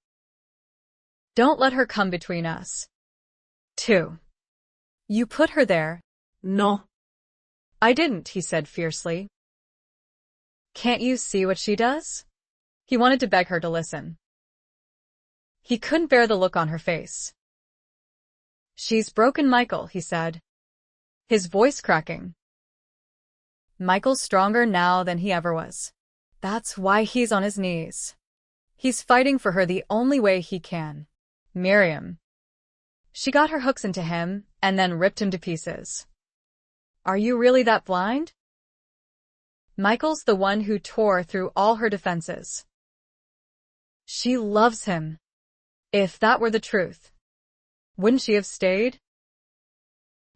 Don't let her come between us. 2. You put her there. No. I didn't, he said fiercely. Can't you see what she does? He wanted to beg her to listen. He couldn't bear the look on her face. She's broken Michael, he said, his voice cracking. Michael's stronger now than he ever was. That's why he's on his knees. He's fighting for her the only way he can. Miriam. She got her hooks into him and then ripped him to pieces. Are you really that blind? Michael's the one who tore through all her defenses. She loves him. If that were the truth, wouldn't she have stayed?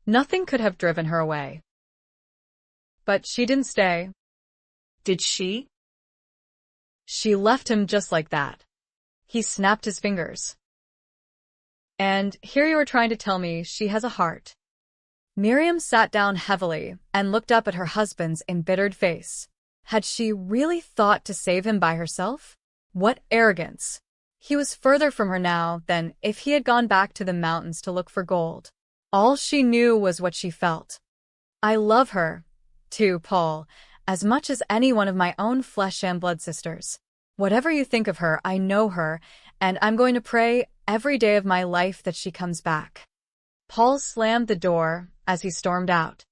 Nothing could have driven her away. But she didn't stay. Did she? She left him just like that. He snapped his fingers. And here you are trying to tell me she has a heart. Miriam sat down heavily and looked up at her husband's embittered face. Had she really thought to save him by herself? What arrogance! He was further from her now than if he had gone back to the mountains to look for gold. All she knew was what she felt. I love her, too, Paul, as much as any one of my own flesh and blood sisters. Whatever you think of her, I know her, and I'm going to pray every day of my life that she comes back. Paul slammed the door as he stormed out.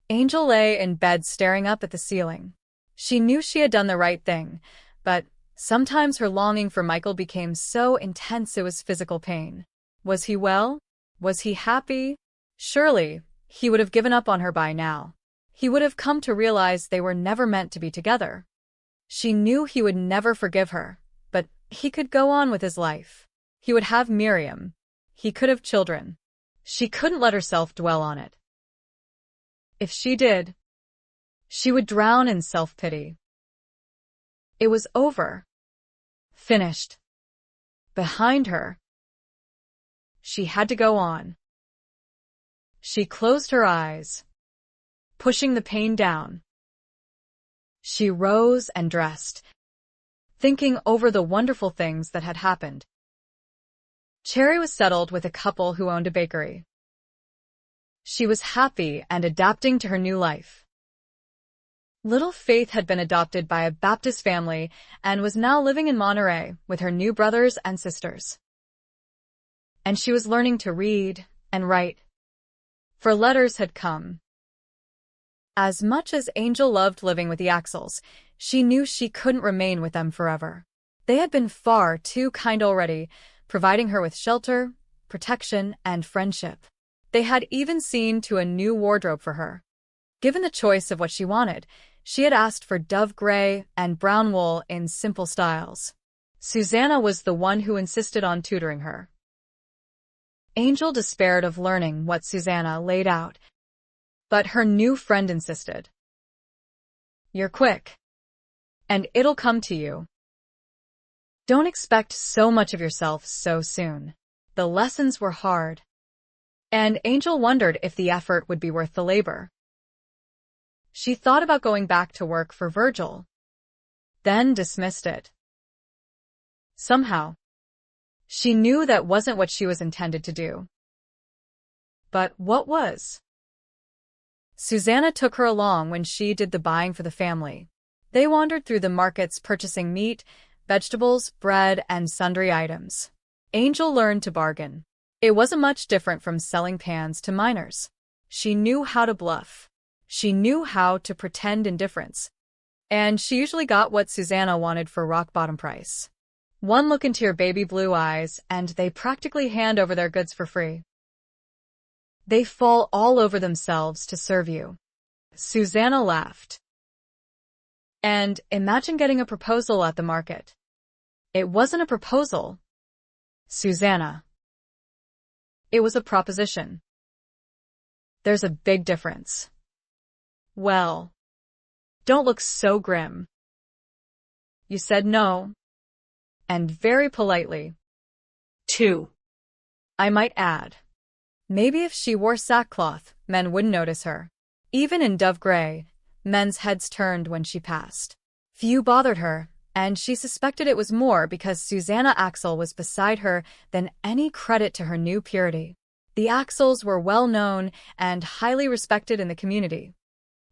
Angel lay in bed staring up at the ceiling. She knew she had done the right thing, but sometimes her longing for Michael became so intense it was physical pain. Was he well? Was he happy? Surely, he would have given up on her by now. He would have come to realize they were never meant to be together. She knew he would never forgive her, but he could go on with his life. He would have Miriam. He could have children. She couldn't let herself dwell on it. If she did, she would drown in self-pity. It was over. Finished. Behind her. She had to go on. She closed her eyes, pushing the pain down. She rose and dressed, thinking over the wonderful things that had happened. Cherry was settled with a couple who owned a bakery. She was happy and adapting to her new life. Little Faith had been adopted by a Baptist family and was now living in Monterey with her new brothers and sisters. And she was learning to read and write, for letters had come. As much as Angel loved living with the Axels, she knew she couldn't remain with them forever. They had been far too kind already, providing her with shelter, protection, and friendship. They had even seen to a new wardrobe for her. Given the choice of what she wanted, she had asked for dove gray and brown wool in simple styles. Susanna was the one who insisted on tutoring her. Angel despaired of learning what Susanna laid out, but her new friend insisted. You're quick, and it'll come to you. Don't expect so much of yourself so soon. The lessons were hard, and Angel wondered if the effort would be worth the labor. She thought about going back to work for Virgil, then dismissed it. Somehow, she knew that wasn't what she was intended to do. But what was? Susanna took her along when she did the buying for the family. They wandered through the markets purchasing meat, vegetables, bread, and sundry items. Angel learned to bargain. It wasn't much different from selling pans to miners. She knew how to bluff. She knew how to pretend indifference. And she usually got what Susanna wanted for rock-bottom price. One look into your baby blue eyes, and they practically hand over their goods for free. They fall all over themselves to serve you. Susanna laughed. And imagine getting a proposal at the market. It wasn't a proposal, Susanna. It was a proposition. There's a big difference. Well, don't look so grim. You said no, and very politely. 2. I might add. Maybe if she wore sackcloth, men wouldn't notice her. Even in dove gray, men's heads turned when she passed. Few bothered her, and she suspected it was more because Susanna Axel was beside her than any credit to her new purity. The Axels were well known and highly respected in the community.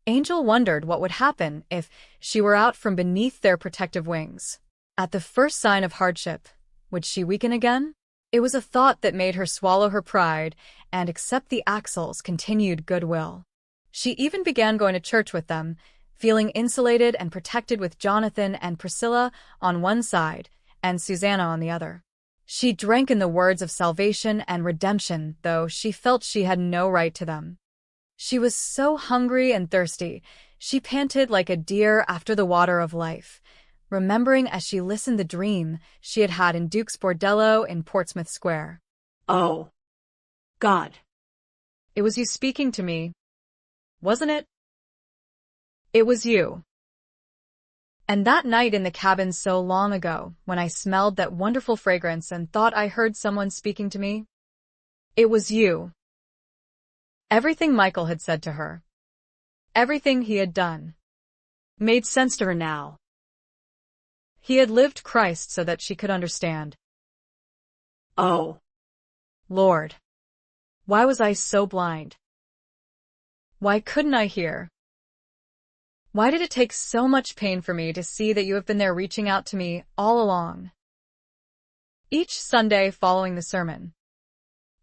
Angel wondered what would happen if she were out from beneath their protective wings. At the first sign of hardship, would she weaken again? It was a thought that made her swallow her pride and accept the Axels' continued goodwill. She even began going to church with them, feeling insulated and protected with Jonathan and Priscilla on one side and Susanna on the other. She drank in the words of salvation and redemption, though she felt she had no right to them. She was so hungry and thirsty, she panted like a deer after the water of life, remembering as she listened the dream she had had in Duke's Bordello in Portsmouth Square. Oh, God. It was you speaking to me, wasn't it? It was you. And that night in the cabin so long ago, when I smelled that wonderful fragrance and thought I heard someone speaking to me? It was you. Everything Michael had said to her, everything he had done, Made sense to her now. he had lived Christ so that she could understand. Oh, Lord, why was I so blind? Why couldn't I hear? Why did it take so much pain for me to see that you have been there reaching out to me all along? Each Sunday following the sermon,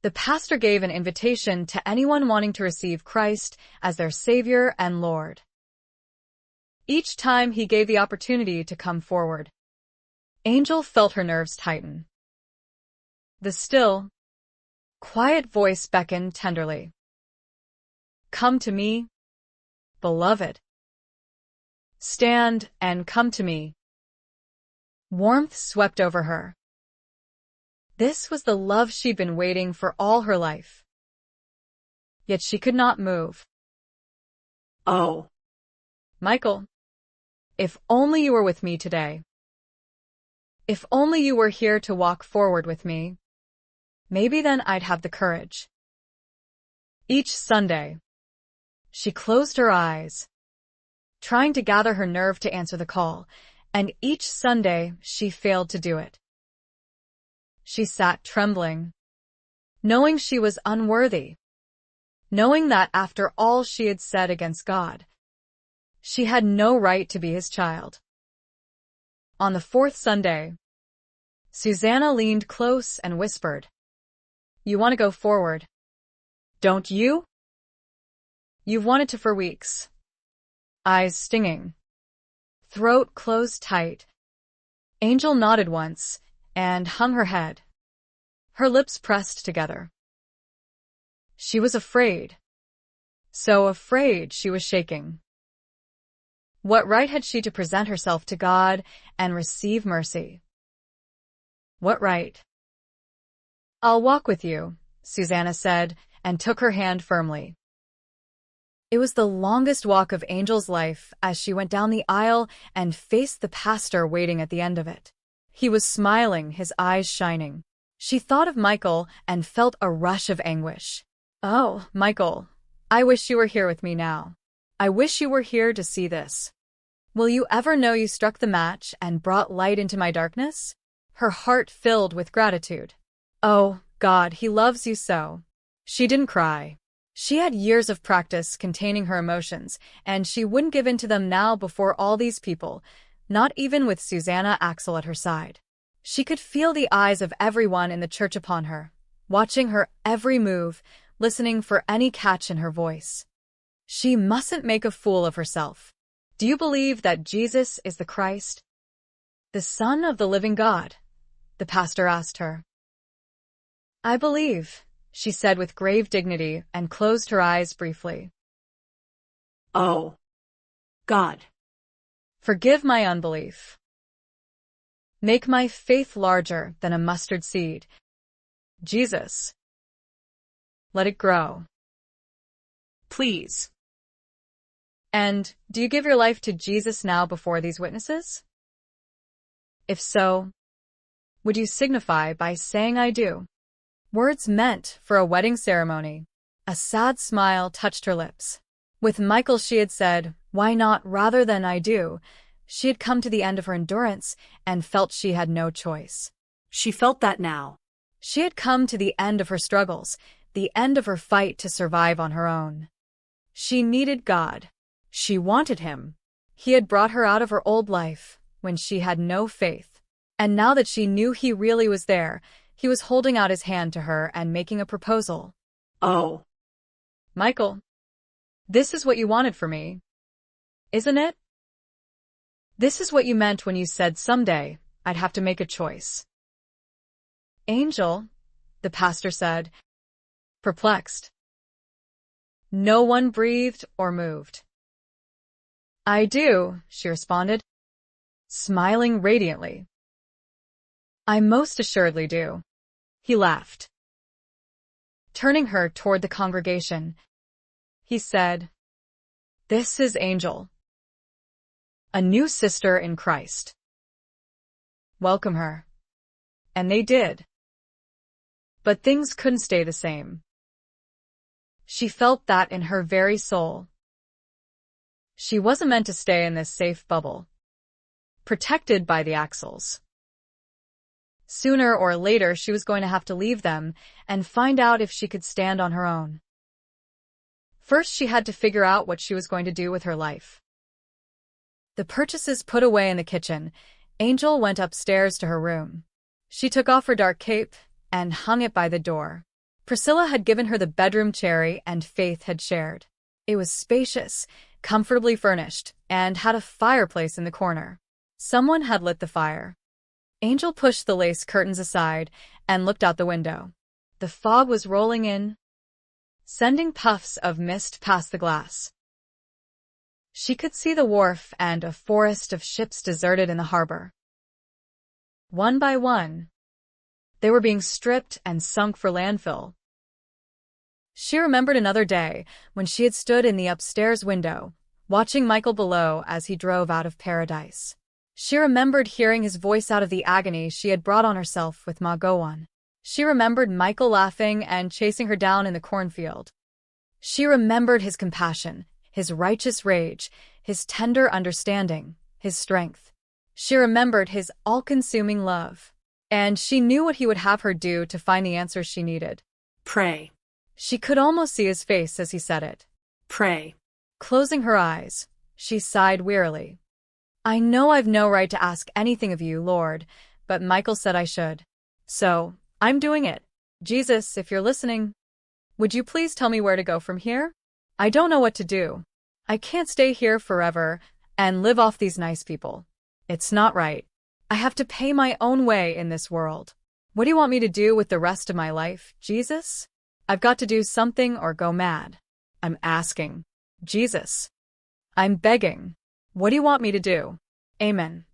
the pastor gave an invitation to anyone wanting to receive Christ as their Savior and Lord. Each time he gave the opportunity to come forward, Angel felt her nerves tighten. The still, quiet voice beckoned tenderly. Come to me, beloved. Stand and come to me. Warmth swept over her. This was the love she'd been waiting for all her life. Yet she could not move. oh, Michael, if only you were with me today. If only you were here to walk forward with me. Maybe then I'd have the courage. Each Sunday, she closed her eyes, trying to gather her nerve to answer the call, and each Sunday she failed to do it. She sat trembling, knowing she was unworthy, knowing that after all she had said against God, she had no right to be his child. On the fourth Sunday, Susanna leaned close and whispered, You want to go forward, don't you? You've wanted to for weeks. Eyes stinging, throat closed tight. Angel nodded once and hung her head, her lips pressed together. She was afraid, so afraid she was shaking. What right had she to present herself to God and receive mercy? What right? I'll walk with you, Susanna said, and took her hand firmly. It was the longest walk of Angel's life as she went down the aisle and faced the pastor waiting at the end of it. He was smiling, his eyes shining. She thought of Michael and felt a rush of anguish. Oh, Michael, I wish you were here with me now. I wish you were here to see this. Will you ever know you struck the match and brought light into my darkness? Her heart filled with gratitude. Oh, God, he loves you so. She didn't cry. She had years of practice containing her emotions, and she wouldn't give in to them now before all these people, not even with Susanna Axel at her side. She could feel the eyes of everyone in the church upon her, watching her every move, listening for any catch in her voice. She mustn't make a fool of herself. Do you believe that Jesus is the Christ, the Son of the living God? The pastor asked her. I believe, she said with grave dignity and closed her eyes briefly. oh, God. Forgive my unbelief. Make my faith larger than a mustard seed. Jesus. Let it grow. Please. And do you give your life to Jesus now before these witnesses? If so, would you signify by saying I do? Words meant for a wedding ceremony. A sad smile touched her lips. With Michael she had said, why not rather than I do? She had come to the end of her endurance and felt she had no choice. She felt that now. She had come to the end of her struggles, the end of her fight to survive on her own. She needed God. She wanted him. He had brought her out of her old life when she had no faith. And now that she knew he really was there, he was holding out his hand to her and making a proposal. Oh. Michael, This is what you wanted for me, isn't it? This is what you meant when you said someday I'd have to make a choice. Angel, the pastor said, perplexed. No one breathed or moved. I do, she responded, smiling radiantly. I most assuredly do. He laughed. Turning her toward the congregation, he said, This is Angel, a new sister in Christ. Welcome her. And they did. But things couldn't stay the same. She felt that in her very soul. She wasn't meant to stay in this safe bubble, protected by the Axels. Sooner or later she was going to have to leave them and find out if she could stand on her own. First she had to figure out what she was going to do with her life. The purchases put away in the kitchen, Angel went upstairs to her room. She took off her dark cape and hung it by the door. Priscilla had given her the bedroom cherry and Faith had shared. It was spacious, comfortably furnished, and had a fireplace in the corner. Someone had lit the fire. Angel pushed the lace curtains aside and looked out the window. The fog was rolling in, sending puffs of mist past the glass. She could see the wharf and a forest of ships deserted in the harbor. One by one, they were being stripped and sunk for landfill. She remembered another day when she had stood in the upstairs window, watching Michael below as he drove out of paradise. She remembered hearing his voice out of the agony she had brought on herself with Ma Gowan. She remembered Michael laughing and chasing her down in the cornfield. She remembered his compassion, his righteous rage, his tender understanding, his strength. She remembered his all-consuming love. And she knew what he would have her do to find the answers she needed. Pray. She could almost see his face as he said it. Pray. Closing her eyes, she sighed wearily. I know I've no right to ask anything of you, Lord, but Michael said I should. So, I'm doing it. Jesus, if you're listening, would you please tell me where to go from here? I don't know what to do. I can't stay here forever and live off these nice people. It's not right. I have to pay my own way in this world. What do you want me to do with the rest of my life, Jesus? I've got to do something or go mad. I'm asking. Jesus. I'm begging. What do you want me to do? Amen.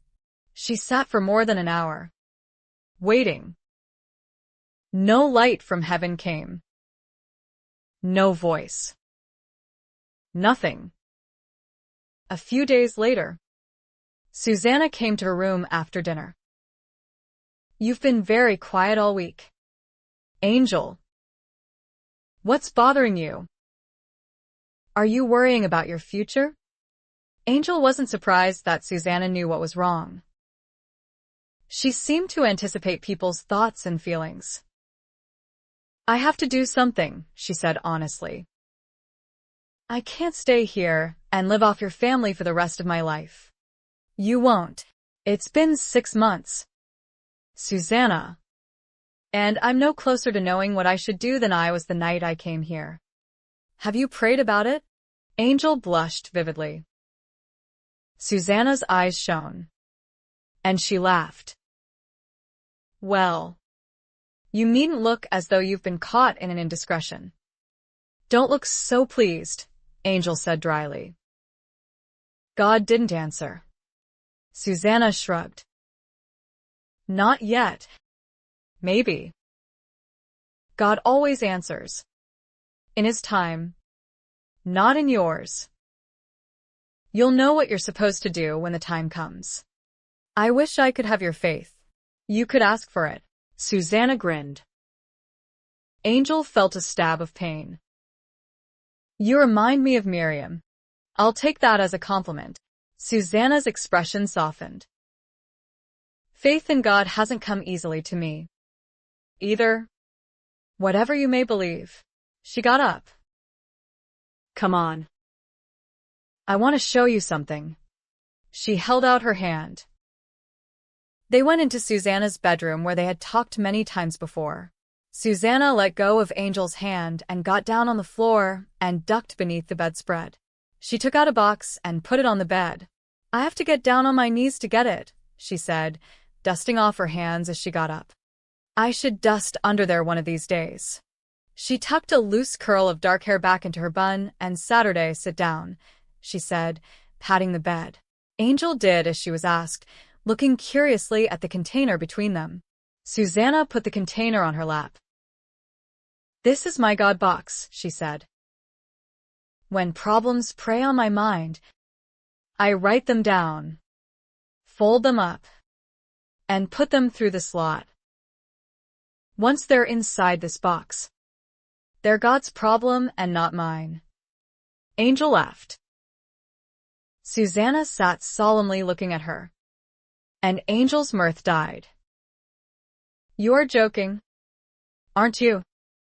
She sat for more than an hour, waiting. No light from heaven came. No voice. Nothing. A few days later, Susanna came to her room after dinner. You've been very quiet all week. Angel. What's bothering you? Are you worrying about your future? Angel wasn't surprised that Susanna knew what was wrong. She seemed to anticipate people's thoughts and feelings. I have to do something, she said honestly. I can't stay here and live off your family for the rest of my life. You won't. It's been 6 months. Susanna. And I'm no closer to knowing what I should do than I was the night I came here. Have you prayed about it? Angel blushed vividly. Susanna's eyes shone. And she laughed. Well, you needn't look as though you've been caught in an indiscretion. Don't look so pleased, Angel said dryly. God didn't answer. Susanna shrugged. Not yet. Maybe. God always answers. In His time. Not in yours. You'll know what you're supposed to do when the time comes. I wish I could have your faith. You could ask for it. Susanna grinned. Angel felt a stab of pain. You remind me of Miriam. I'll take that as a compliment. Susanna's expression softened. Faith in God hasn't come easily to me. Either. Whatever you may believe. She got up. Come on. I want to show you something. She held out her hand. They went into Susanna's bedroom where they had talked many times before. Susanna let go of Angel's hand and got down on the floor and ducked beneath the bedspread. She took out a box and put it on the bed. "I have to get down on my knees to get it," she said, dusting off her hands as she got up. "I should dust under there one of these days." She tucked a loose curl of dark hair back into her bun and "Saturday, sit down," she said, patting the bed. Angel did as she was asked, looking curiously at the container between them. Susanna put the container on her lap. "This is my God box," she said. "When problems prey on my mind, I write them down, fold them up, and put them through the slot. Once they're inside this box, they're God's problem and not mine." Angel laughed. Susanna sat solemnly looking at her, and Angel's mirth died. "You're joking, aren't you?"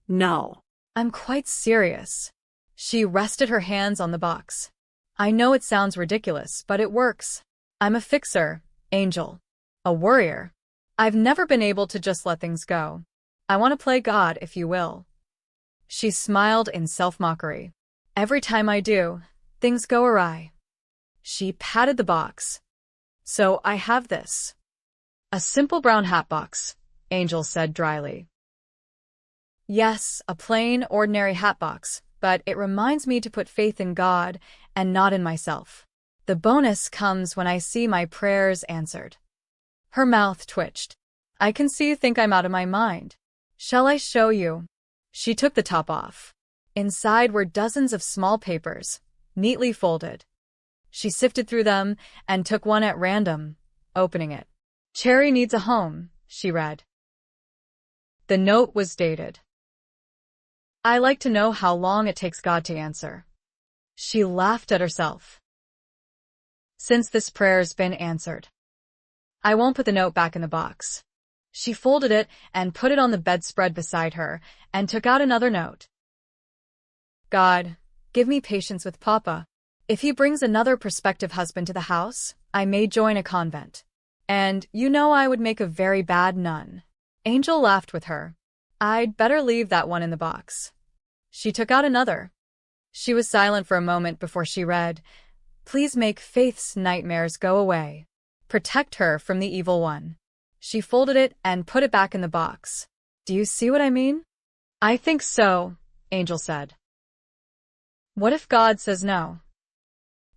No. "I'm quite serious." She rested her hands on the box. "I know it sounds ridiculous, but it works. I'm a fixer, Angel. A worrier. I've never been able to just let things go. I want to play God, if you will." She smiled in self-mockery. "Every time I do, things go awry." She patted the box. "So I have this." "A simple brown hat box," Angel said dryly. "Yes, a plain, ordinary hat box, but it reminds me to put faith in God and not in myself. The bonus comes when I see my prayers answered." Her mouth twitched. "I can see you think I'm out of my mind. Shall I show you?" She took the top off. Inside were dozens of small papers, neatly folded. She sifted through them and took one at random, opening it. "Cherry needs a home," she read. The note was dated. "I like to know how long it takes God to answer." She laughed at herself. "Since this prayer's been answered, I won't put the note back in the box." She folded it and put it on the bedspread beside her and took out another note. "God, give me patience with Papa. If he brings another prospective husband to the house, I may join a convent. And you know I would make a very bad nun." Angel laughed with her. "I'd better leave that one in the box." She took out another. She was silent for a moment before she read, "Please make Faith's nightmares go away. Protect her from the evil one." She folded it and put it back in the box. "Do you see what I mean?" "I think so," Angel said. "What if God says no?"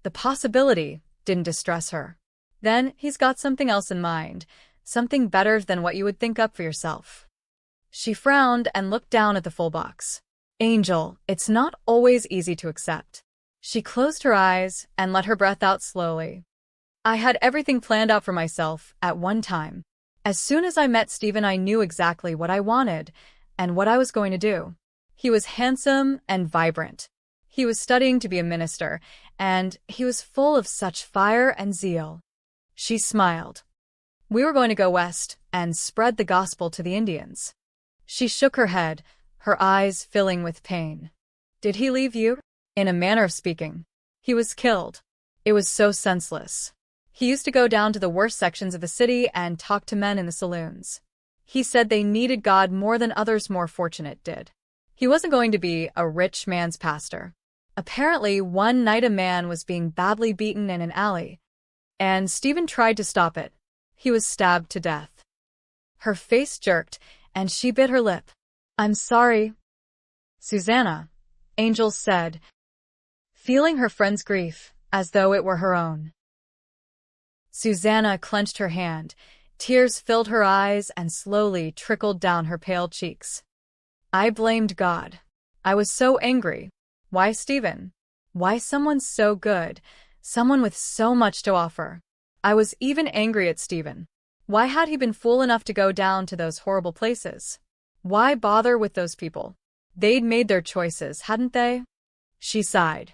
The possibility didn't distress her. Then he's got something else in mind, something better than what you would think up for yourself. She frowned and looked down at the full box. "Angel, it's not always easy to accept." She closed her eyes and let her breath out slowly. "I had everything planned out for myself at one time. As soon as I met Stephen, I knew exactly what I wanted and what I was going to do. He was handsome and vibrant. He was studying to be a minister, and he was full of such fire and zeal." She smiled. "We were going to go west and spread the gospel to the Indians." She shook her head, her eyes filling with pain. "Did he leave you?" "In a manner of speaking. He was killed. It was so senseless. He used to go down to the worst sections of the city and talk to men in the saloons. He said they needed God more than others more fortunate did. He wasn't going to be a rich man's pastor. Apparently, one night a man was being badly beaten in an alley, and Stephen tried to stop it. He was stabbed to death." Her face jerked, and she bit her lip. "I'm sorry, Susanna," Angel said, feeling her friend's grief as though it were her own. Susanna clenched her hand. Tears filled her eyes and slowly trickled down her pale cheeks. "I blamed God. I was so angry. Why Stephen? Why someone so good, someone with so much to offer? I was even angry at Stephen. Why had he been fool enough to go down to those horrible places? Why bother with those people? They'd made their choices, hadn't they?" She sighed.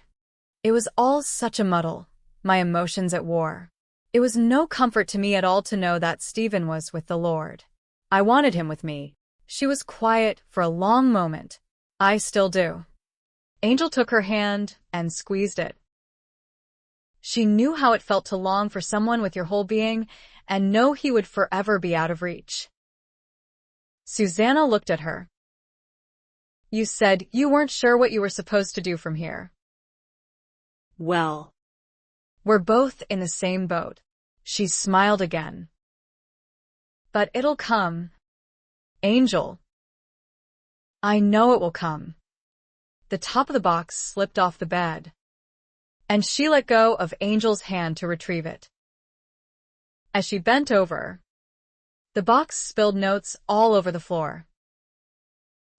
"It was all such a muddle, my emotions at war. It was no comfort to me at all to know that Stephen was with the Lord. I wanted him with me." She was quiet for a long moment. "I still do." Angel took her hand and squeezed it. She knew how it felt to long for someone with your whole being and know he would forever be out of reach. Susanna looked at her. You said you weren't sure what you were supposed to do from here. Well, We're both in the same boat. She smiled again. But it'll come. Angel. I know it will come. The top of the box slipped off the bed, and she let go of Angel's hand to retrieve it. As she bent over, the box spilled notes all over the floor.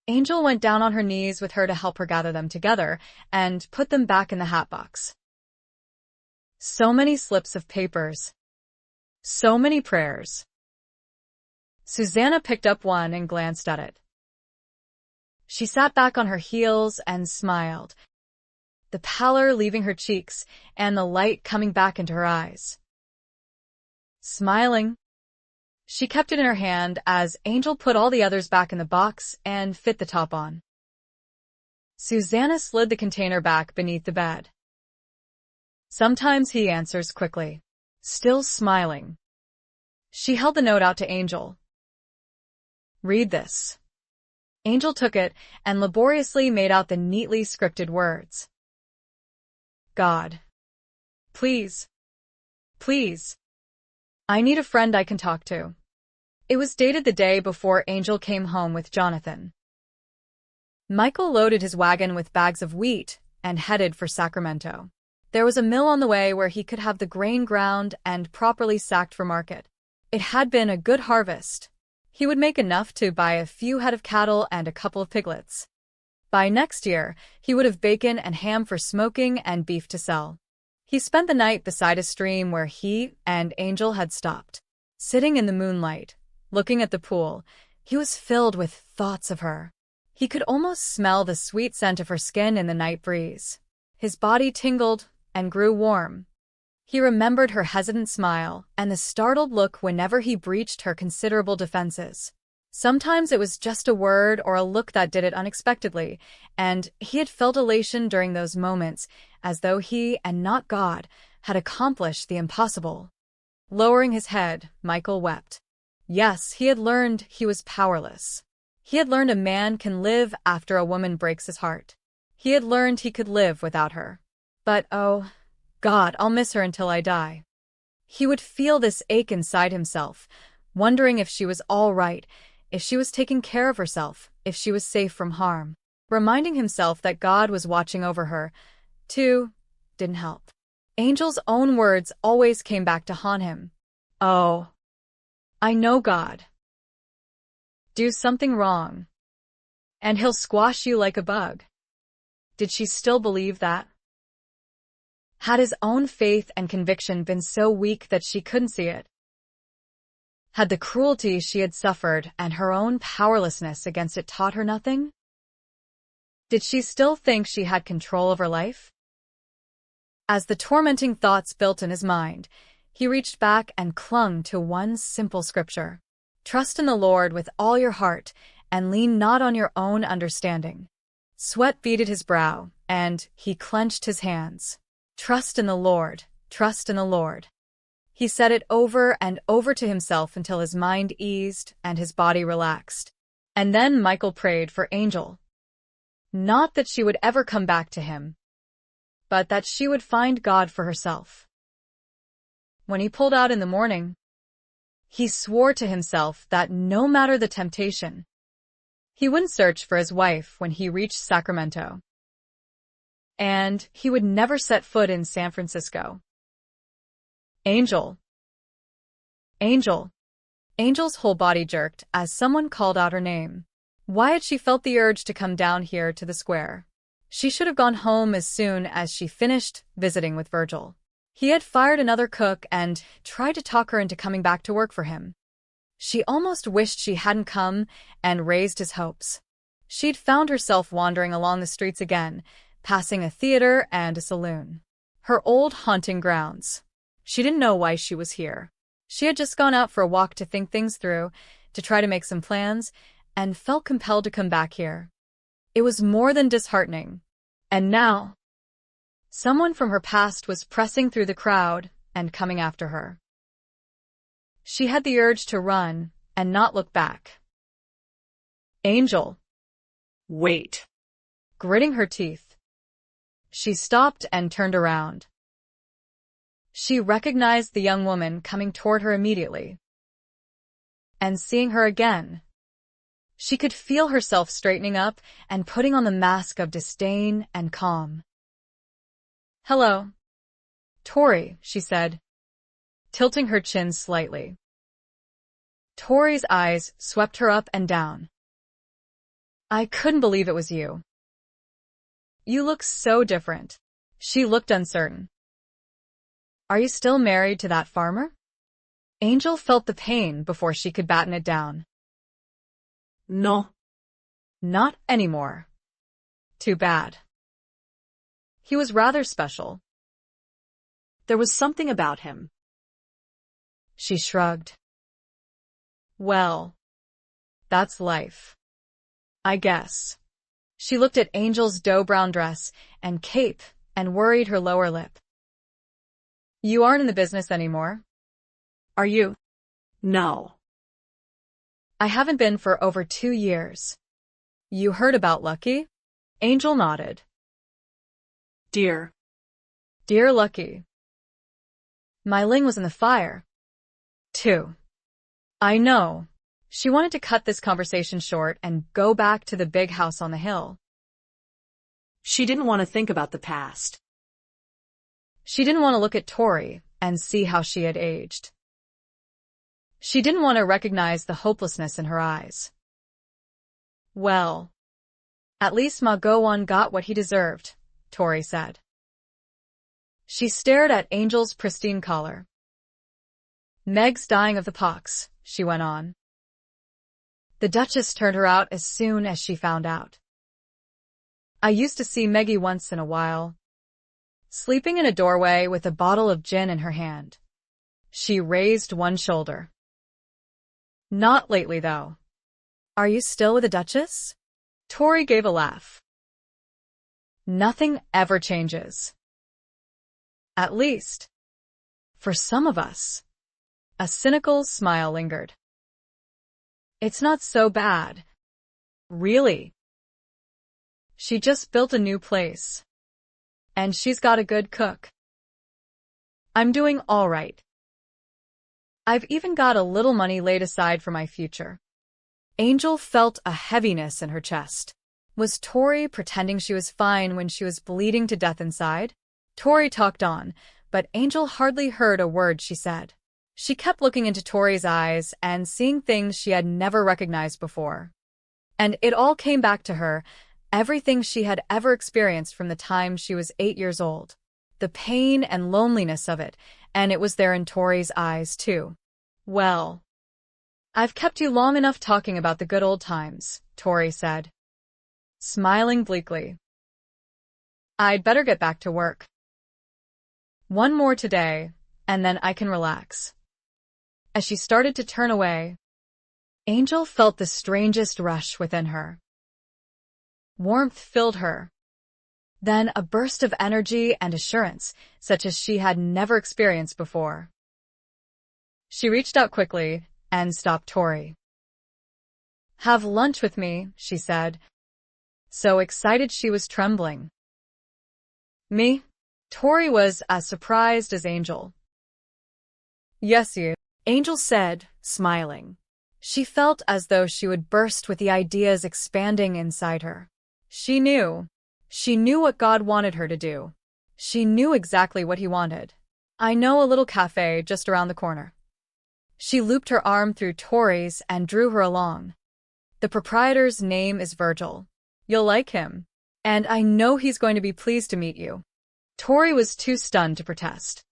Angel went down on her knees with her to help her gather them together and put them back in the hat box. So many slips of papers. So many prayers. Susanna picked up one and glanced at it. She sat back on her heels and smiled, the pallor leaving her cheeks and the light coming back into her eyes. Smiling, she kept it in her hand as Angel put all the others back in the box and fit the top on. Susanna slid the container back beneath the bed. Sometimes he answers quickly, still smiling. She held the note out to Angel. Read this. Angel took it and laboriously made out the neatly scripted words. God. Please. Please. I need a friend I can talk to. It was dated the day before Angel came home with Jonathan. Michael loaded his wagon with bags of wheat and headed for Sacramento. There was a mill on the way where he could have the grain ground and properly sacked for market. It had been a good harvest. He would make enough to buy a few head of cattle and a couple of piglets. By next year, he would have bacon and ham for smoking and beef to sell. He spent the night beside a stream where he and Angel had stopped. Sitting in the moonlight, looking at the pool, he was filled with thoughts of her. He could almost smell the sweet scent of her skin in the night breeze. His body tingled and grew warm. He remembered her hesitant smile and the startled look whenever he breached her considerable defenses. Sometimes it was just a word or a look that did it unexpectedly, and he had felt elation during those moments, as though he, and not God, had accomplished the impossible. Lowering his head, Michael wept. Yes, he had learned he was powerless. He had learned a man can live after a woman breaks his heart. He had learned he could live without her. But oh, God, I'll miss her until I die. He would feel this ache inside himself, wondering if she was all right, if she was taking care of herself, if she was safe from harm. Reminding himself that God was watching over her, too, didn't help. Angel's own words always came back to haunt him. Oh, I know God. Do something wrong, and he'll squash you like a bug. Did she still believe that? Had his own faith and conviction been so weak that she couldn't see it? Had the cruelty she had suffered and her own powerlessness against it taught her nothing? Did she still think she had control of her life? As the tormenting thoughts built in his mind, he reached back and clung to one simple scripture. Trust in the Lord with all your heart and lean not on your own understanding. Sweat beaded his brow, and he clenched his hands. Trust in the Lord, trust in the Lord. He said it over and over to himself until his mind eased and his body relaxed. And then Michael prayed for Angel. Not that she would ever come back to him, but that she would find God for herself. When he pulled out in the morning, he swore to himself that no matter the temptation, he wouldn't search for his wife when he reached Sacramento. And he would never set foot in San Francisco. Angel. Angel. Angel's whole body jerked as someone called out her name. Why had she felt the urge to come down here to the square? She should have gone home as soon as she finished visiting with Virgil. He had fired another cook and tried to talk her into coming back to work for him. She almost wished she hadn't come and raised his hopes. She'd found herself wandering along the streets again, passing a theater and a saloon. Her old haunting grounds. She didn't know why she was here. She had just gone out for a walk to think things through, to try to make some plans, and felt compelled to come back here. It was more than disheartening. And now, someone from her past was pressing through the crowd and coming after her. She had the urge to run and not look back. Angel. Wait. Gritting her teeth, she stopped and turned around. She recognized the young woman coming toward her immediately. And seeing her again, she could feel herself straightening up and putting on the mask of disdain and calm. "Hello, Tori," she said, tilting her chin slightly. Tori's eyes swept her up and down. "I couldn't believe it was you. You look so different." She looked uncertain. "Are you still married to that farmer?" Angel felt the pain before she could batten it down. No. "Not anymore. Too bad. He was rather special." There was something about him. She shrugged. "Well, that's life, I guess." She looked at Angel's dough-brown dress and cape and worried her lower lip. "You aren't in the business anymore, are you?" No. "I haven't been for over 2 years. You heard about Lucky?" Angel nodded. Dear. "Dear Lucky. My Ling was in the fire, too." "I know." She wanted to cut this conversation short and go back to the big house on the hill. She didn't want to think about the past. She didn't want to look at Tori and see how she had aged. She didn't want to recognize the hopelessness in her eyes. "Well, at least Ma Go-won got what he deserved," Tori said. She stared at Angel's pristine collar. "Meg's dying of the pox," she went on. "The Duchess turned her out as soon as she found out. I used to see Meggie once in a while, sleeping in a doorway with a bottle of gin in her hand." She raised one shoulder. "Not lately, though." "Are you still with the Duchess?" Tori gave a laugh. "Nothing ever changes. At least, for some of us." A cynical smile lingered. "It's not so bad, really. She just built a new place, and she's got a good cook. I'm doing all right. I've even got a little money laid aside for my future." Angel felt a heaviness in her chest. Was Tori pretending she was fine when she was bleeding to death inside? Tori talked on, but Angel hardly heard a word she said. She kept looking into Tori's eyes and seeing things she had never recognized before. And it all came back to her, everything she had ever experienced from the time she was 8 years old. The pain and loneliness of it, and it was there in Tori's eyes, too. "Well, I've kept you long enough talking about the good old times," Tori said, smiling bleakly. "I'd better get back to work. One more today, and then I can relax." As she started to turn away, Angel felt the strangest rush within her. Warmth filled her, then a burst of energy and assurance, such as she had never experienced before. She reached out quickly and stopped Tori. "Have lunch with me," she said, so excited she was trembling. "Me?" Tori was as surprised as Angel. "Yes, you," Angel said, smiling. She felt as though she would burst with the ideas expanding inside her. She knew what God wanted her to do. She knew exactly what he wanted. "I know a little cafe just around the corner." She looped her arm through Tori's and drew her along. "The proprietor's name is Virgil. You'll like him. And I know he's going to be pleased to meet you." Tori was too stunned to protest.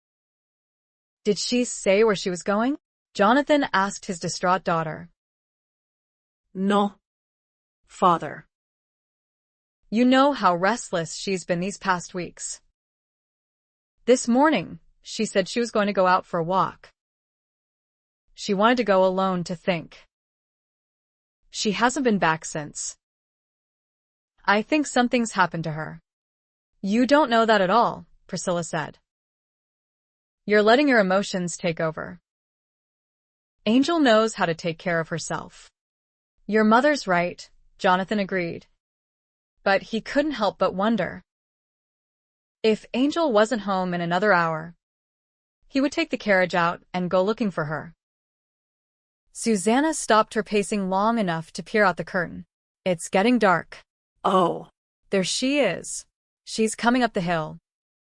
"Did she say where she was going?" Jonathan asked his distraught daughter. No. Father. "You know how restless she's been these past weeks. This morning, she said she was going to go out for a walk. She wanted to go alone to think. She hasn't been back since. I think something's happened to her." "You don't know that at all," Priscilla said. "You're letting your emotions take over. Angel knows how to take care of herself." "Your mother's right," Jonathan agreed. but he couldn't help but wonder. If Angel wasn't home in another hour, he would take the carriage out and go looking for her. Susanna stopped her pacing long enough to peer out the curtain. It's getting dark. Oh, There she is. She's coming up the hill.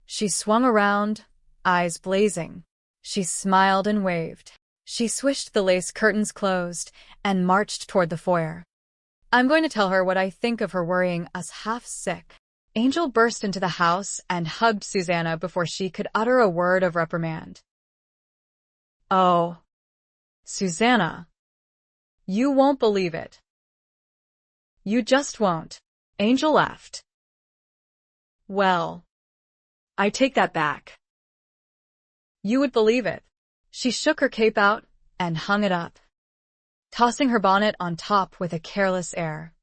She swung around, eyes blazing. She smiled and waved. She swished the lace curtains closed and marched toward the foyer. I'm going to tell her what I think of her worrying us half sick. Angel burst into the house and hugged Susanna before she could utter a word of reprimand. Oh, Susanna, you won't believe it. You just won't. Angel laughed. Well, I take that back. you would believe it. She shook her cape out and hung it up, tossing her bonnet on top with a careless air.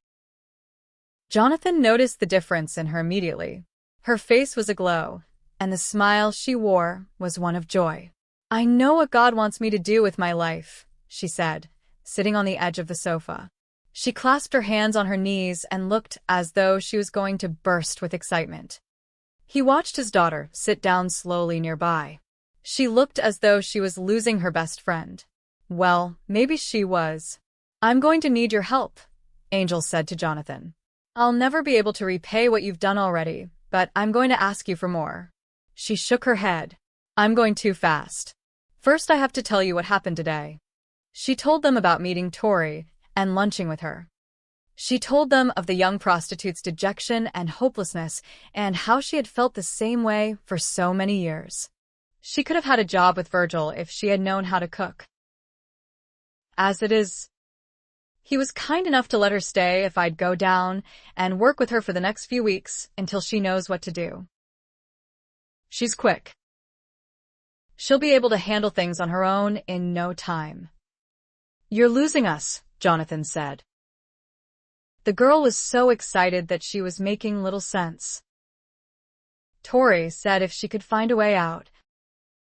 Jonathan noticed the difference in her immediately. Her face was aglow, and the smile she wore was one of joy. I know what God wants me to do with my life, she said, sitting on the edge of the sofa. She clasped her hands on her knees and looked as though she was going to burst with excitement. He watched his daughter sit down slowly nearby. She looked as though she was losing her best friend. Well, maybe she was. I'm going to need your help, Angel said to Jonathan. I'll never be able to repay what you've done already, but I'm going to ask you for more. She shook her head. I'm going too fast. First I have to tell you what happened today. She told them about meeting Tori and lunching with her. She told them of the young prostitute's dejection and hopelessness and how she had felt the same way for so many years. She could have had a job with Virgil if she had known how to cook. As it is, he was kind enough to let her stay if I'd go down and work with her for the next few weeks until she knows what to do. She's quick. She'll be able to handle things on her own in no time. You're losing us, Jonathan said. The girl was so excited that she was making little sense. Tori said if she could find a way out,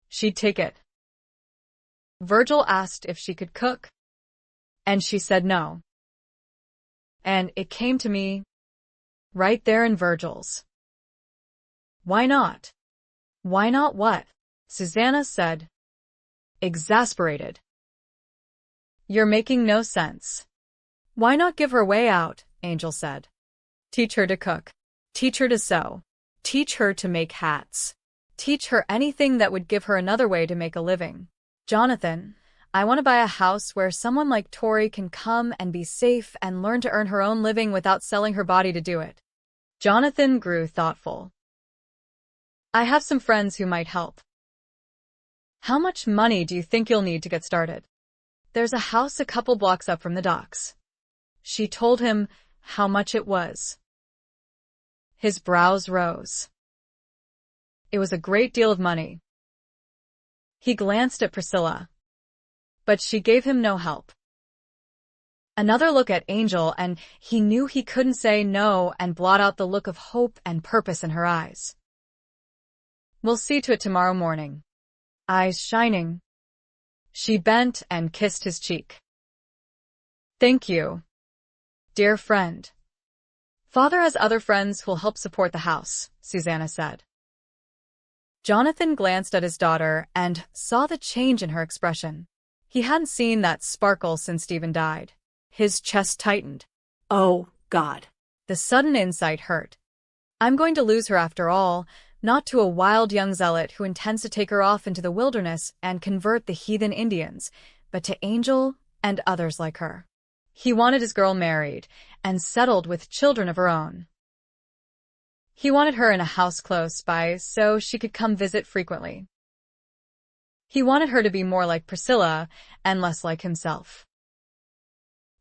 she'd take it. Virgil asked if she could cook, and she said no. And it came to me, right there in Virgil's. Why not? Why not what? Susanna said, exasperated. You're making no sense. Why not give her a way out? Angel said. Teach her to cook. Teach her to sew. Teach her to make hats. Teach her anything that would give her another way to make a living. Jonathan, I want to buy a house where someone like Tori can come and be safe and learn to earn her own living without selling her body to do it. Jonathan grew thoughtful. I have some friends who might help. How much money do you think you'll need to get started? There's a house a couple blocks up from the docks. She told him how much it was. His brows rose. It was a great deal of money. He glanced at Priscilla, but she gave him no help. Another look at Angel, and he knew he couldn't say no and blot out the look of hope and purpose in her eyes. We'll see to it tomorrow morning. Eyes shining. She bent and kissed his cheek. Thank you, dear friend. Father has other friends who'll help support the house, Susanna said. Jonathan glanced at his daughter and saw the change in her expression. He hadn't seen that sparkle since Stephen died. His chest tightened. Oh, God. The sudden insight hurt. I'm going to lose her after all, not to a wild young zealot who intends to take her off into the wilderness and convert the heathen Indians, but to Angel and others like her. He wanted his girl married and settled with children of her own. He wanted her in a house close by so she could come visit frequently. He wanted her to be more like Priscilla and less like himself.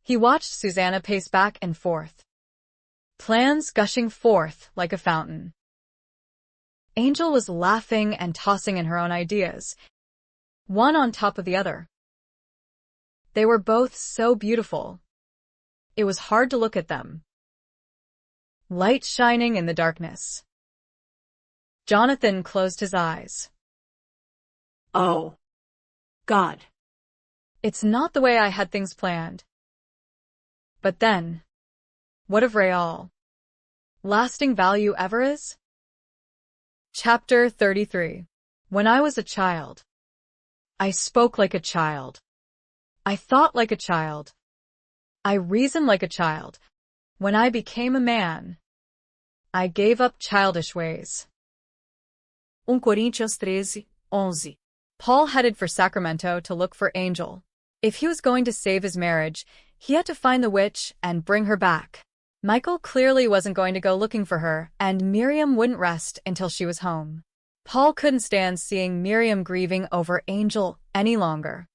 He watched Susanna pace back and forth, plans gushing forth like a fountain. Angel was laughing and tossing in her own ideas, one on top of the other. They were both so beautiful. It was hard to look at them. Light shining in the darkness. Jonathan closed his eyes. Oh, God. It's not the way I had things planned. But then, what of Rayal? lasting value ever is? Chapter 33. When I was a child, I spoke like a child. I thought like a child. I reasoned like a child. When I became a man, I gave up childish ways. 1 Coríntios 13:11. Paul headed for Sacramento to look for Angel. If he was going to save his marriage, he had to find the witch and bring her back. Michael clearly wasn't going to go looking for her, and Miriam wouldn't rest until she was home. Paul couldn't stand seeing Miriam grieving over Angel any longer.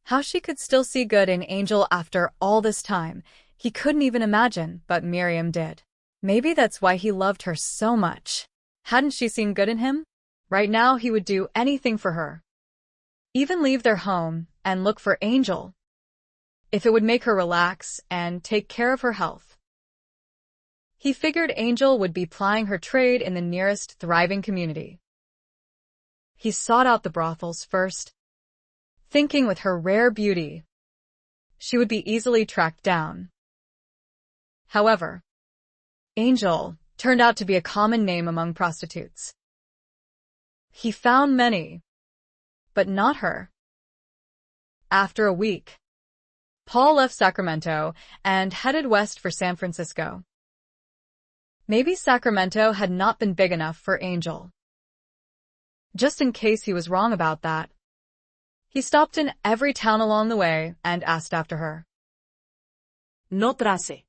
How she could still see good in Angel after all this time, he couldn't even imagine, but Miriam did. Maybe that's why he loved her so much. Hadn't she seen good in him? Right now he would do anything for her. Even leave their home and look for Angel, if it would make her relax and take care of her health. He figured Angel would be plying her trade in the nearest thriving community. He sought out the brothels first, thinking with her rare beauty, she would be easily tracked down. However, Angel turned out to be a common name among prostitutes. He found many, but not her. After a week, Paul left Sacramento and headed west for San Francisco. Maybe Sacramento had not been big enough for Angel. Just in case he was wrong about that, he stopped in every town along the way and asked after her. No trace.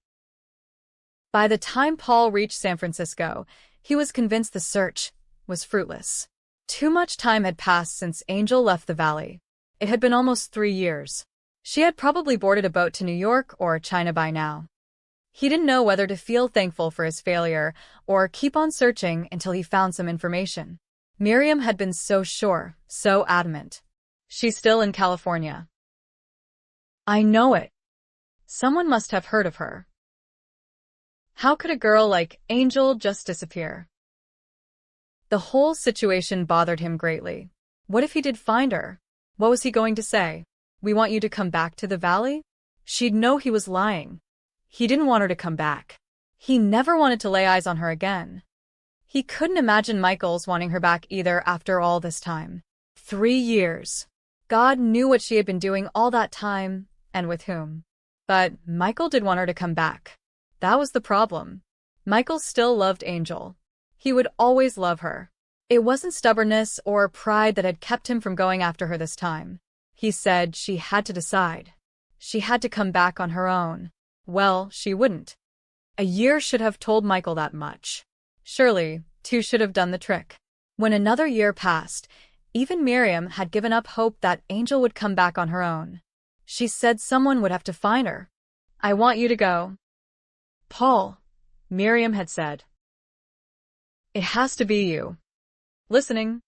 By the time Paul reached San Francisco, he was convinced the search was fruitless. Too much time had passed since Angel left the valley. It had been almost 3 years. She had probably boarded a boat to New York or China by now. He didn't know whether to feel thankful for his failure or keep on searching until he found some information. Miriam had been so sure, so adamant. She's still in California. I know it. Someone must have heard of her. How could a girl like Angel just disappear? The whole situation bothered him greatly. What if he did find her? What was he going to say? We want you to come back to the valley? She'd know he was lying. He didn't want her to come back. He never wanted to lay eyes on her again. He couldn't imagine Michael's wanting her back either after all this time. 3 years. God knew what she had been doing all that time, and with whom. But Michael did want her to come back. That was the problem. Michael still loved Angel. He would always love her. It wasn't stubbornness or pride that had kept him from going after her this time. He said she had to decide. She had to come back on her own. Well, she wouldn't. A year should have told Michael that much. Surely, 2 should have done the trick. When another year passed, even Miriam had given up hope that Angel would come back on her own. She said someone would have to find her. I want you to go. Paul, Miriam had said. It has to be you. Listening.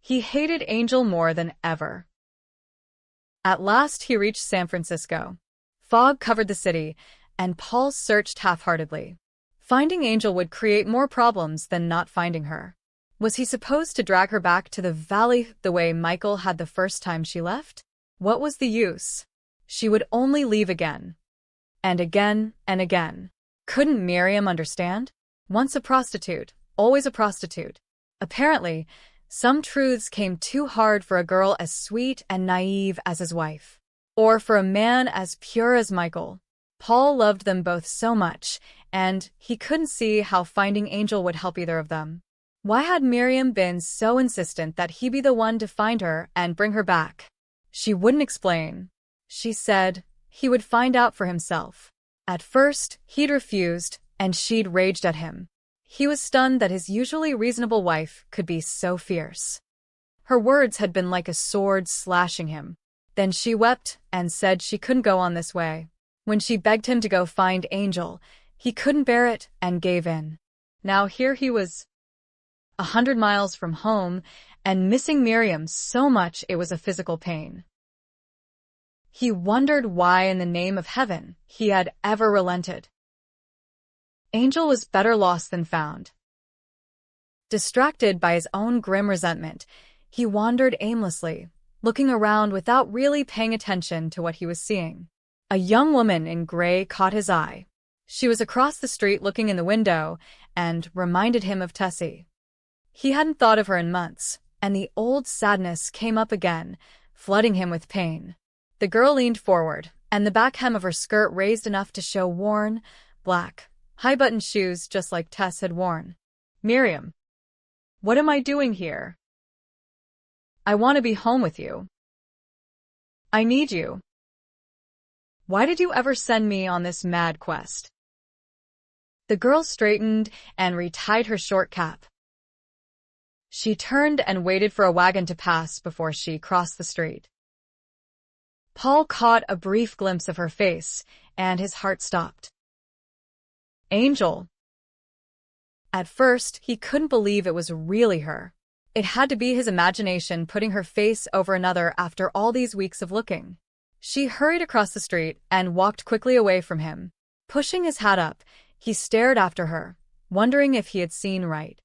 He hated Angel more than ever. At last he reached San Francisco. Fog covered the city, and Paul searched half-heartedly. Finding Angel would create more problems than not finding her. Was he supposed to drag her back to the valley the way Michael had the first time she left? What was the use? She would only leave again. And again and again. Couldn't Miriam understand? Once a prostitute, always a prostitute. Apparently, some truths came too hard for a girl as sweet and naive as his wife. Or for a man as pure as Michael. Paul loved them both so much, and he couldn't see how finding Angel would help either of them. Why had Miriam been so insistent that he be the one to find her and bring her back? She wouldn't explain. She said he would find out for himself. At first, he'd refused, and she'd raged at him. He was stunned that his usually reasonable wife could be so fierce. Her words had been like a sword slashing him. Then she wept and said she couldn't go on this way. When she begged him to go find Angel, he couldn't bear it and gave in. Now here he was, 100 miles from home, and missing Miriam so much it was a physical pain. He wondered why in the name of heaven he had ever relented. Angel was better lost than found. Distracted by his own grim resentment, he wandered aimlessly, looking around without really paying attention to what he was seeing. A young woman in gray caught his eye. She was across the street looking in the window and reminded him of Tessie. He hadn't thought of her in months, and the old sadness came up again, flooding him with pain. The girl leaned forward, and the back hem of her skirt raised enough to show worn, black, high-buttoned shoes just like Tess had worn. "Miriam, what am I doing here? I want to be home with you. I need you. Why did you ever send me on this mad quest?" The girl straightened and retied her short cap. She turned and waited for a wagon to pass before she crossed the street. Paul caught a brief glimpse of her face, and his heart stopped. Angel. At first, he couldn't believe it was really her. It had to be his imagination putting her face over another after all these weeks of looking. She hurried across the street and walked quickly away from him. Pushing his hat up, he stared after her, wondering if he had seen right.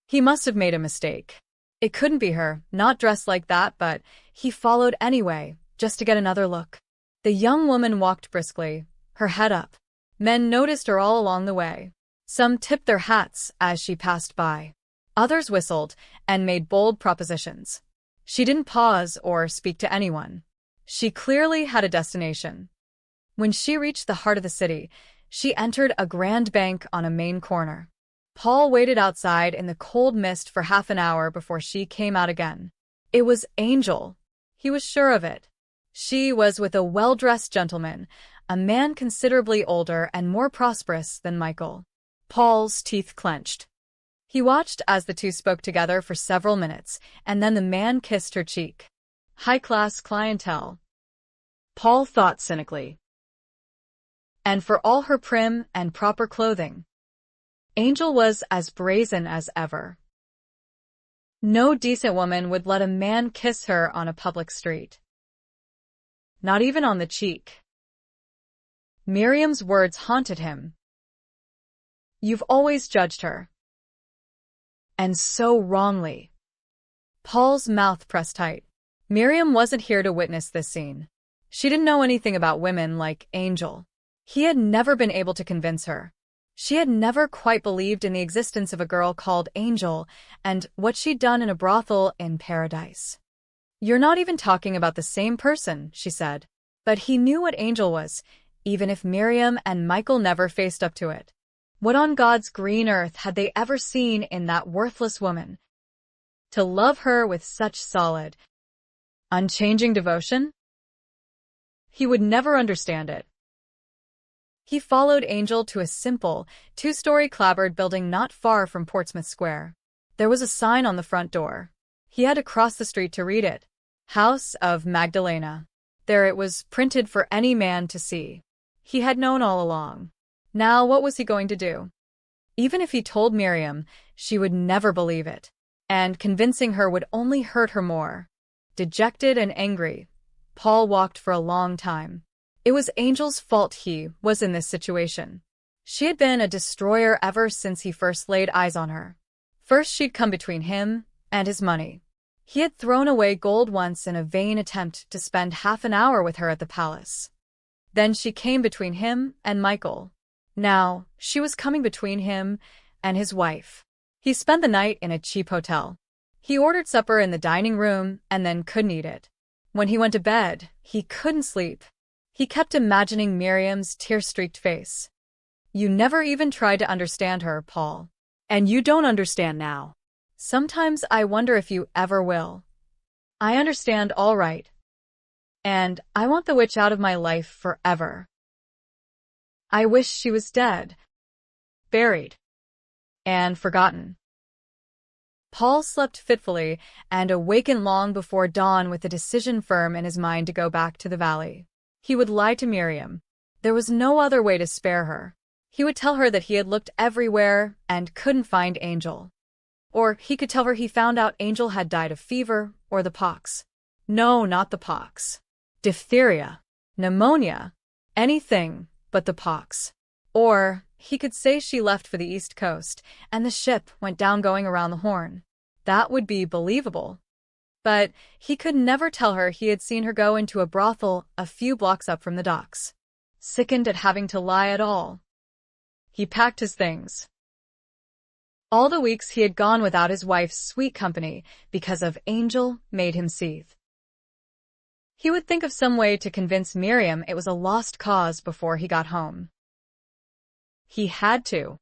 He must have made a mistake. It couldn't be her, not dressed like that, but he followed anyway, just to get another look. The young woman walked briskly, her head up. Men noticed her all along the way. Some tipped their hats as she passed by. Others whistled and made bold propositions. She didn't pause or speak to anyone. She clearly had a destination. When she reached the heart of the city, she entered a grand bank on a main corner. Paul waited outside in the cold mist for half an hour before she came out again. It was Angel. He was sure of it. She was with a well-dressed gentleman, a man considerably older and more prosperous than Michael. Paul's teeth clenched. He watched as the two spoke together for several minutes, and then the man kissed her cheek. High-class clientele, Paul thought cynically. And for all her prim and proper clothing, Angel was as brazen as ever. No decent woman would let a man kiss her on a public street. Not even on the cheek. Miriam's words haunted him. "You've always judged her. And so wrongly." Paul's mouth pressed tight. Miriam wasn't here to witness this scene. She didn't know anything about women like Angel. He had never been able to convince her. She had never quite believed in the existence of a girl called Angel and what she'd done in a brothel in paradise. "You're not even talking about the same person," she said. But he knew what Angel was, even if Miriam and Michael never faced up to it. What on God's green earth had they ever seen in that worthless woman? To love her with such solid, unchanging devotion? He would never understand it. He followed Angel to a simple, two-story clapboard building not far from Portsmouth Square. There was a sign on the front door. He had to cross the street to read it. House of Magdalena. There it was printed for any man to see. He had known all along. Now what was he going to do? Even if he told Miriam, she would never believe it. And convincing her would only hurt her more. Dejected and angry, Paul walked for a long time. It was Angel's fault he was in this situation. She had been a destroyer ever since he first laid eyes on her. First she'd come between him and his money. He had thrown away gold once in a vain attempt to spend half an hour with her at the palace. Then she came between him and Michael. Now she was coming between him and his wife. He spent the night in a cheap hotel. He ordered supper in the dining room and then couldn't eat it. When he went to bed, he couldn't sleep. He kept imagining Miriam's tear-streaked face. "You never even tried to understand her, Paul. And you don't understand now. Sometimes I wonder if you ever will. I understand all right. And I want the witch out of my life forever. I wish she was dead, buried, and forgotten." Paul slept fitfully and awakened long before dawn with the decision firm in his mind to go back to the valley. He would lie to Miriam. There was no other way to spare her. He would tell her that he had looked everywhere and couldn't find Angel. Or he could tell her he found out Angel had died of fever or the pox. No, not the pox. Diphtheria, pneumonia, anything but the pox. Or he could say she left for the East Coast and the ship went down going around the Horn. That would be believable. But he could never tell her he had seen her go into a brothel a few blocks up from the docks. Sickened at having to lie at all. He packed his things. All the weeks he had gone without his wife's sweet company because of Angel made him seethe. He would think of some way to convince Miriam it was a lost cause before he got home. He had to.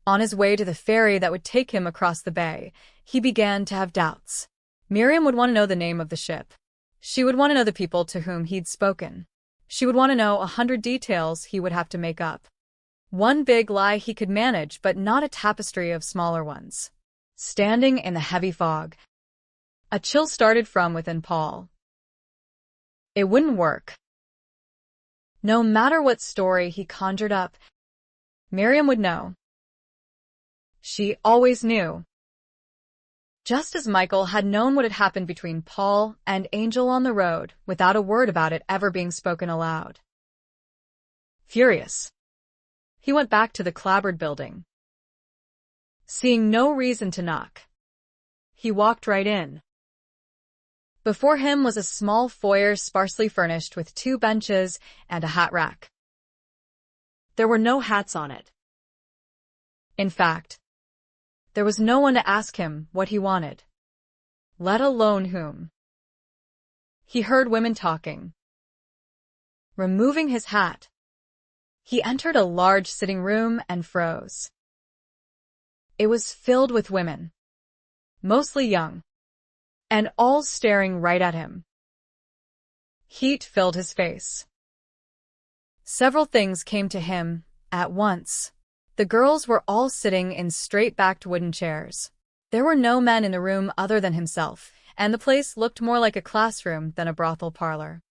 On his way to the ferry that would take him across the bay, he began to have doubts. Miriam would want to know the name of the ship. She would want to know the people to whom he'd spoken. She would want to know 100 details he would have to make up. One big lie he could manage, but not a tapestry of smaller ones. Standing in the heavy fog, a chill started from within Paul. It wouldn't work. No matter what story he conjured up, Miriam would know. She always knew. Just as Michael had known what had happened between Paul and Angel on the road, without a word about it ever being spoken aloud. Furious, he went back to the clapboard building. Seeing no reason to knock, he walked right in. Before him was a small foyer sparsely furnished with 2 benches and a hat rack. There were no hats on it. In fact, there was no one to ask him what he wanted, let alone whom. He heard women talking. Removing his hat, he entered a large sitting room and froze. It was filled with women, mostly young, and all staring right at him. Heat filled his face. Several things came to him at once. The girls were all sitting in straight-backed wooden chairs. There were no men in the room other than himself, and the place looked more like a classroom than a brothel parlor.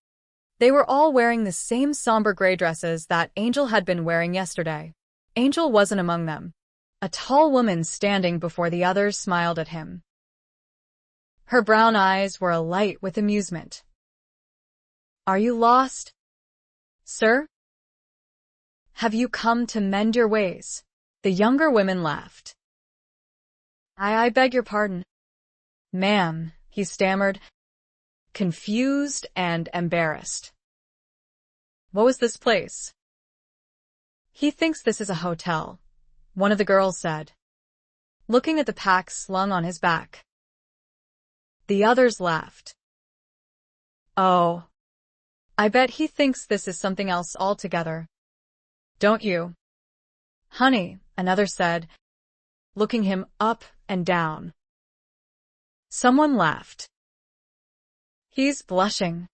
They were all wearing the same somber gray dresses that Angel had been wearing yesterday. Angel wasn't among them. A tall woman standing before the others smiled at him. Her brown eyes were alight with amusement. "Are you lost, sir? Have you come to mend your ways?" The younger women laughed. I beg your pardon, ma'am," he stammered, confused and embarrassed. "What was this place?" "He thinks this is a hotel," one of the girls said, looking at the pack slung on his back. The others laughed. "Oh, I bet he thinks this is something else altogether. Don't you, honey?" another said, looking him up and down. Someone laughed. "He's blushing.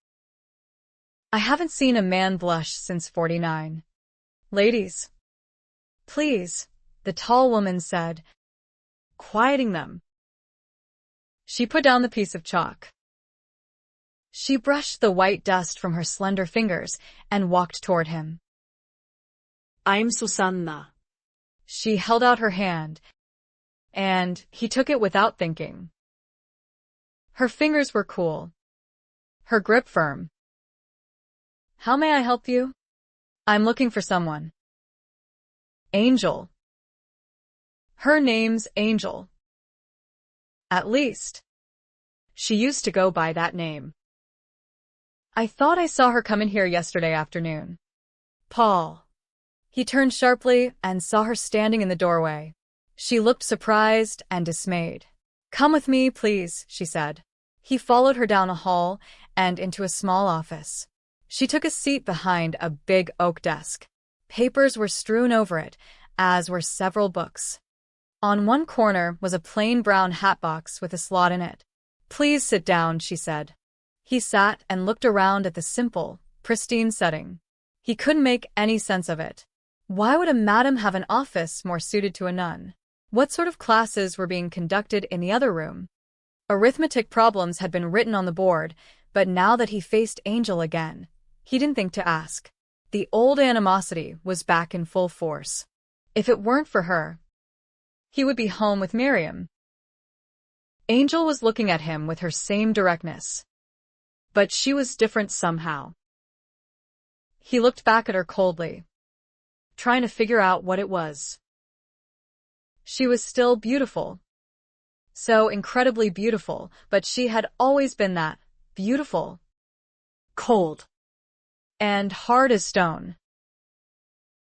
I haven't seen a man blush since 49. Ladies, please," the tall woman said, quieting them. She put down the piece of chalk. She brushed the white dust from her slender fingers and walked toward him. "I'm Susanna." She held out her hand, and he took it without thinking. Her fingers were cool, her grip firm. "How may I help you?" "I'm looking for someone." "Angel." "Her name's Angel. At least, she used to go by that name. I thought I saw her come in here yesterday afternoon." "Paul." He turned sharply and saw her standing in the doorway. She looked surprised and dismayed. "Come with me, please," she said. He followed her down a hall and into a small office. She took a seat behind a big oak desk. Papers were strewn over it, as were several books. On one corner was a plain brown hat box with a slot in it. "Please sit down," she said. He sat and looked around at the simple, pristine setting. He couldn't make any sense of it. Why would a madam have an office more suited to a nun? What sort of classes were being conducted in the other room? Arithmetic problems had been written on the board, but now that he faced Angel again, he didn't think to ask. The old animosity was back in full force. If it weren't for her, he would be home with Miriam. Angel was looking at him with her same directness, but she was different somehow. He looked back at her coldly, trying to figure out what it was. She was still beautiful. So incredibly beautiful, but she had always been that, beautiful. Cold. And hard as stone.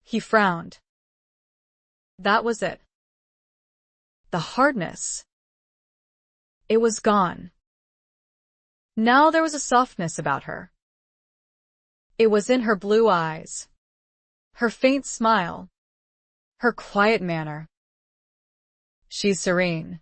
He frowned. That was it. The hardness. It was gone. Now there was a softness about her. It was in her blue eyes, her faint smile, her quiet manner. She's serene.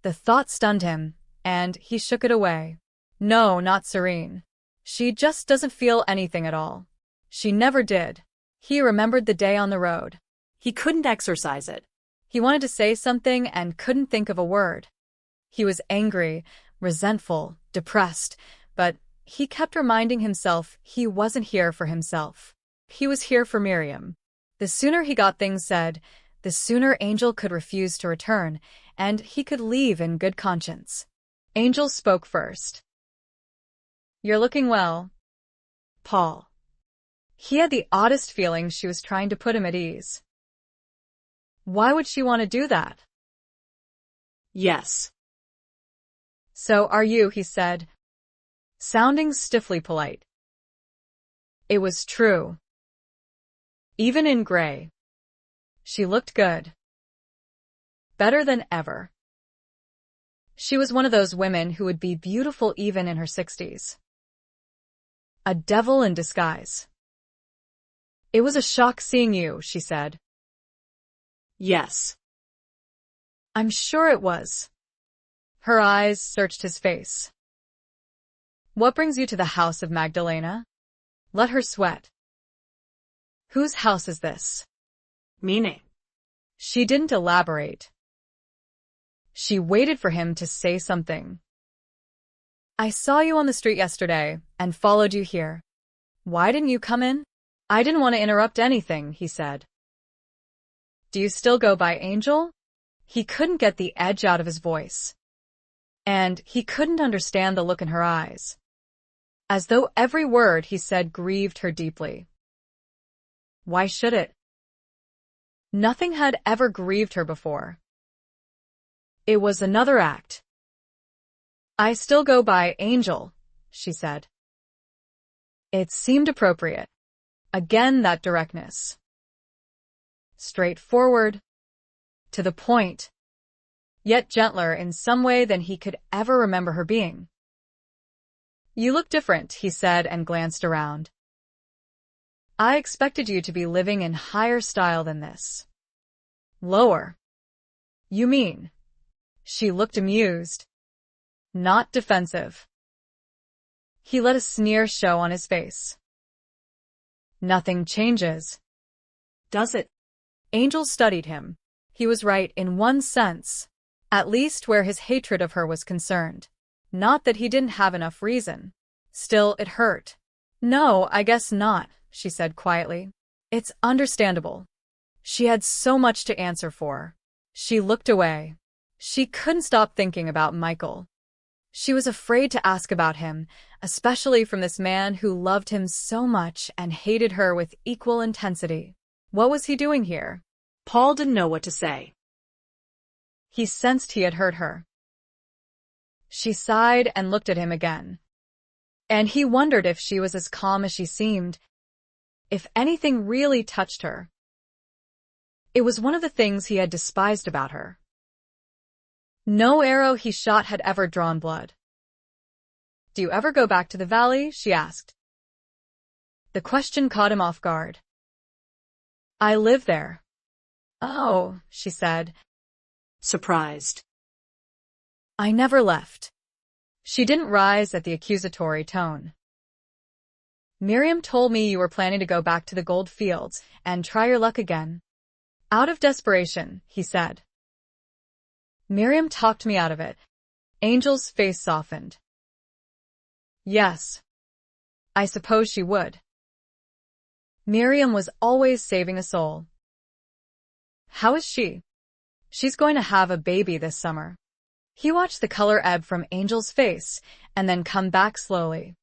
The thought stunned him, and he shook it away. No, not serene. She just doesn't feel anything at all. She never did. He remembered the day on the road. He couldn't exercise it. He wanted to say something and couldn't think of a word. He was angry, resentful, depressed, but he kept reminding himself he wasn't here for himself. He was here for Miriam. The sooner he got things said, the sooner Angel could refuse to return, and he could leave in good conscience. Angel spoke first. "You're looking well, Paul." He had the oddest feeling she was trying to put him at ease. Why would she want to do that? Yes. "So are you," he said, sounding stiffly polite. It was true. Even in gray, she looked good. Better than ever. She was one of those women who would be beautiful even in her 60s. A devil in disguise. "It was a shock seeing you," she said. Yes. "I'm sure it was." Her eyes searched his face. "What brings you to the house of Magdalena?" Let her sweat. "Whose house is this?" Meaning? She didn't elaborate. She waited for him to say something. "I saw you on the street yesterday and followed you here. Why didn't you come in?" "I didn't want to interrupt anything," he said. "Do you still go by Angel?" He couldn't get the edge out of his voice. And he couldn't understand the look in her eyes. As though every word he said grieved her deeply. Why should it? Nothing had ever grieved her before. It was another act. "I still go by Angel," she said. It seemed appropriate. Again, that directness. Straightforward, to the point, yet gentler in some way than he could ever remember her being. "You look different," he said and glanced around. "I expected you to be living in higher style than this." "Lower? You mean?" She looked amused, not defensive. He let a sneer show on his face. "Nothing changes." Does it? Angel studied him. He was right in one sense, at least where his hatred of her was concerned. Not that he didn't have enough reason. Still, it hurt. "No, I guess not," she said quietly. "It's understandable." She had so much to answer for. She looked away. She couldn't stop thinking about Michael. She was afraid to ask about him, especially from this man who loved him so much and hated her with equal intensity. What was he doing here? Paul didn't know what to say. He sensed he had hurt her. She sighed and looked at him again. And he wondered if she was as calm as she seemed, if anything really touched her. It was one of the things he had despised about her. No arrow he shot had ever drawn blood. "Do you ever go back to the valley?" she asked. The question caught him off guard. "I live there." "Oh," she said, Surprised. "I never left." She didn't rise at the accusatory tone. "Miriam told me you were planning to go back to the gold fields and try your luck again." "Out of desperation," he said. "Miriam talked me out of it." Angel's face softened. "Yes. I suppose she would." Miriam was always saving a soul. "How is she?" "She's going to have a baby this summer." He watched the color ebb from Angel's face and then come back slowly.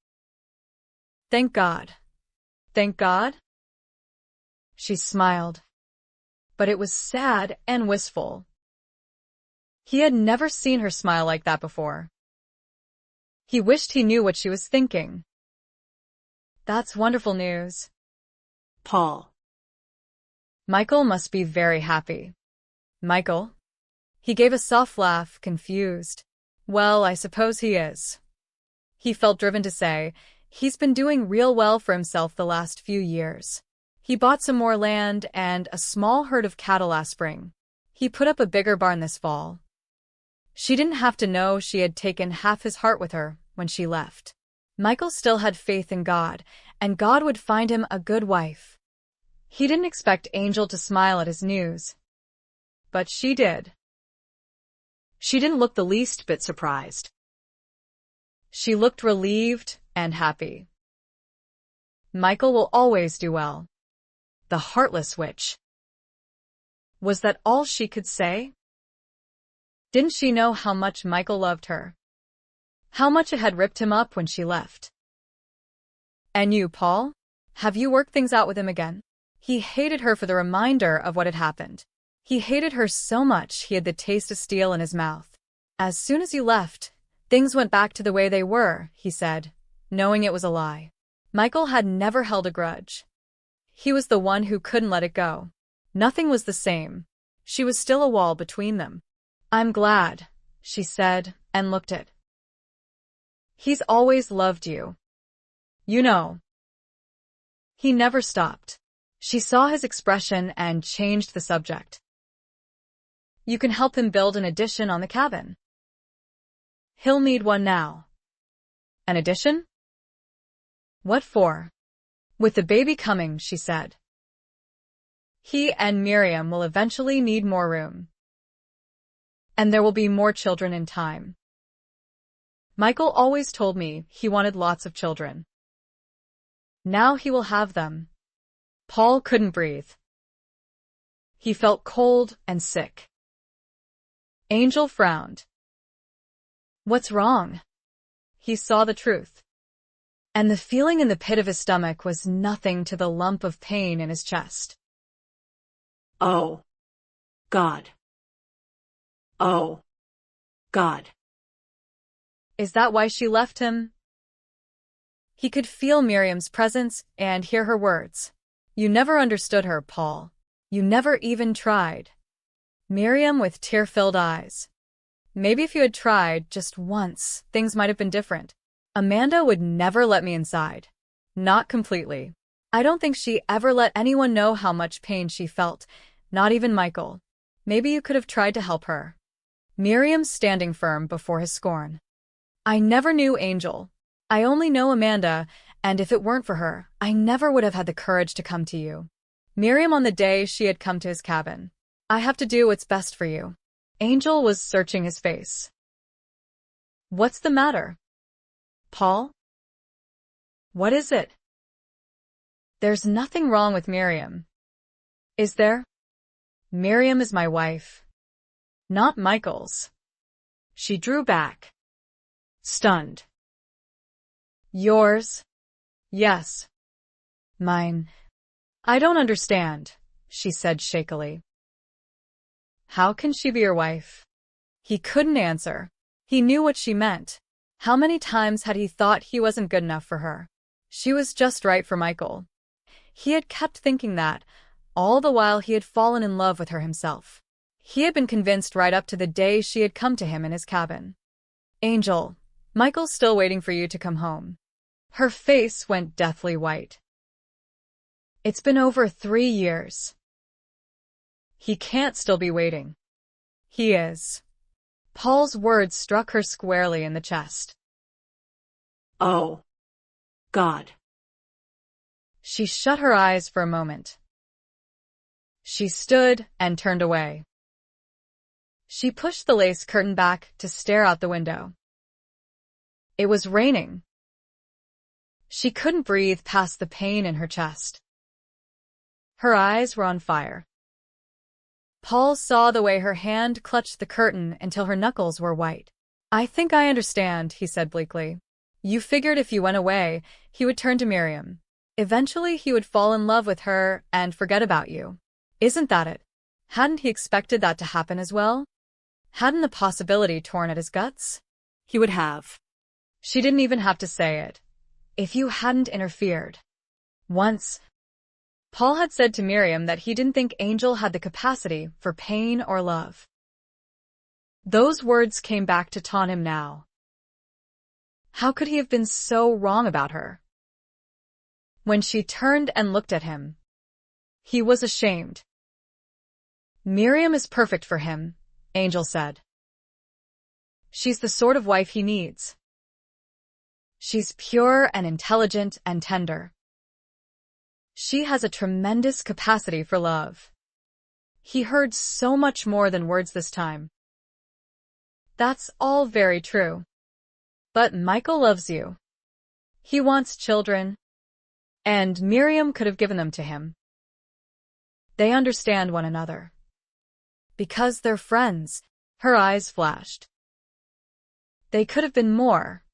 "Thank God." "Thank God?" She smiled. But it was sad and wistful. He had never seen her smile like that before. He wished he knew what she was thinking. "That's wonderful news." Paul. Michael must be very happy. Michael? He gave a soft laugh, confused. Well, I suppose he is. He felt driven to say, he's been doing real well for himself the last few years. He bought some more land and a small herd of cattle last spring. He put up a bigger barn this fall. She didn't have to know she had taken half his heart with her when she left. Michael still had faith in God, and God would find him a good wife. He didn't expect Angel to smile at his news. But she did. She didn't look the least bit surprised. She looked relieved and happy. Michael will always do well. The heartless witch. Was that all she could say? Didn't she know how much Michael loved her? How much it had ripped him up when she left? And you, Paul? Have you worked things out with him again? He hated her for the reminder of what had happened. He hated her so much he had the taste of steel in his mouth. As soon as you left, things went back to the way they were, he said, knowing it was a lie. Michael had never held a grudge. He was the one who couldn't let it go. Nothing was the same. She was still a wall between them. I'm glad, she said, and looked at. He's always loved you. You know. He never stopped. She saw his expression and changed the subject. You can help him build an addition on the cabin. He'll need one now. An addition? What for? With the baby coming, she said. He and Miriam will eventually need more room. And there will be more children in time. Michael always told me he wanted lots of children. Now he will have them. Paul couldn't breathe. He felt cold and sick. Angel frowned. What's wrong? He saw the truth. And the feeling in the pit of his stomach was nothing to the lump of pain in his chest. Oh, God. Oh, God. Is that why she left him? He could feel Miriam's presence and hear her words. You never understood her, Paul. You never even tried. Miriam with tear-filled eyes. Maybe if you had tried just once, things might have been different. Amanda would never let me inside. Not completely. I don't think she ever let anyone know how much pain she felt, not even Michael. Maybe you could have tried to help her. Miriam standing firm before his scorn. I never knew Angel. I only know Amanda, and if it weren't for her, I never would have had the courage to come to you. Miriam on the day she had come to his cabin. I have to do what's best for you. Angel was searching his face. What's the matter? Paul? What is it? There's nothing wrong with Miriam. Is there? Miriam is my wife. Not Michael's. She drew back. Stunned. Yours? Yes. Mine. I don't understand, she said shakily. How can she be your wife? He couldn't answer. He knew what she meant. How many times had he thought he wasn't good enough for her? She was just right for Michael. He had kept thinking that, all the while he had fallen in love with her himself. He had been convinced right up to the day she had come to him in his cabin. Angel, Michael's still waiting for you to come home. Her face went deathly white. It's been over 3 years. He can't still be waiting. He is. Paul's words struck her squarely in the chest. Oh, God. She shut her eyes for a moment. She stood and turned away. She pushed the lace curtain back to stare out the window. It was raining. She couldn't breathe past the pain in her chest. Her eyes were on fire. Paul saw the way her hand clutched the curtain until her knuckles were white. I think I understand, he said bleakly. You figured if you went away, he would turn to Miriam. Eventually he would fall in love with her and forget about you. Isn't that it? Hadn't he expected that to happen as well? Hadn't the possibility torn at his guts? He would have. She didn't even have to say it. If you hadn't interfered. Once. Paul had said to Miriam that he didn't think Angel had the capacity for pain or love. Those words came back to taunt him now. How could he have been so wrong about her? When she turned and looked at him, he was ashamed. Miriam is perfect for him, Angel said. She's the sort of wife he needs. She's pure and intelligent and tender. She has a tremendous capacity for love. He heard so much more than words this time. That's all very true. But Michael loves you. He wants children. And Miriam could have given them to him. They understand one another. Because they're friends, her eyes flashed. They could have been more.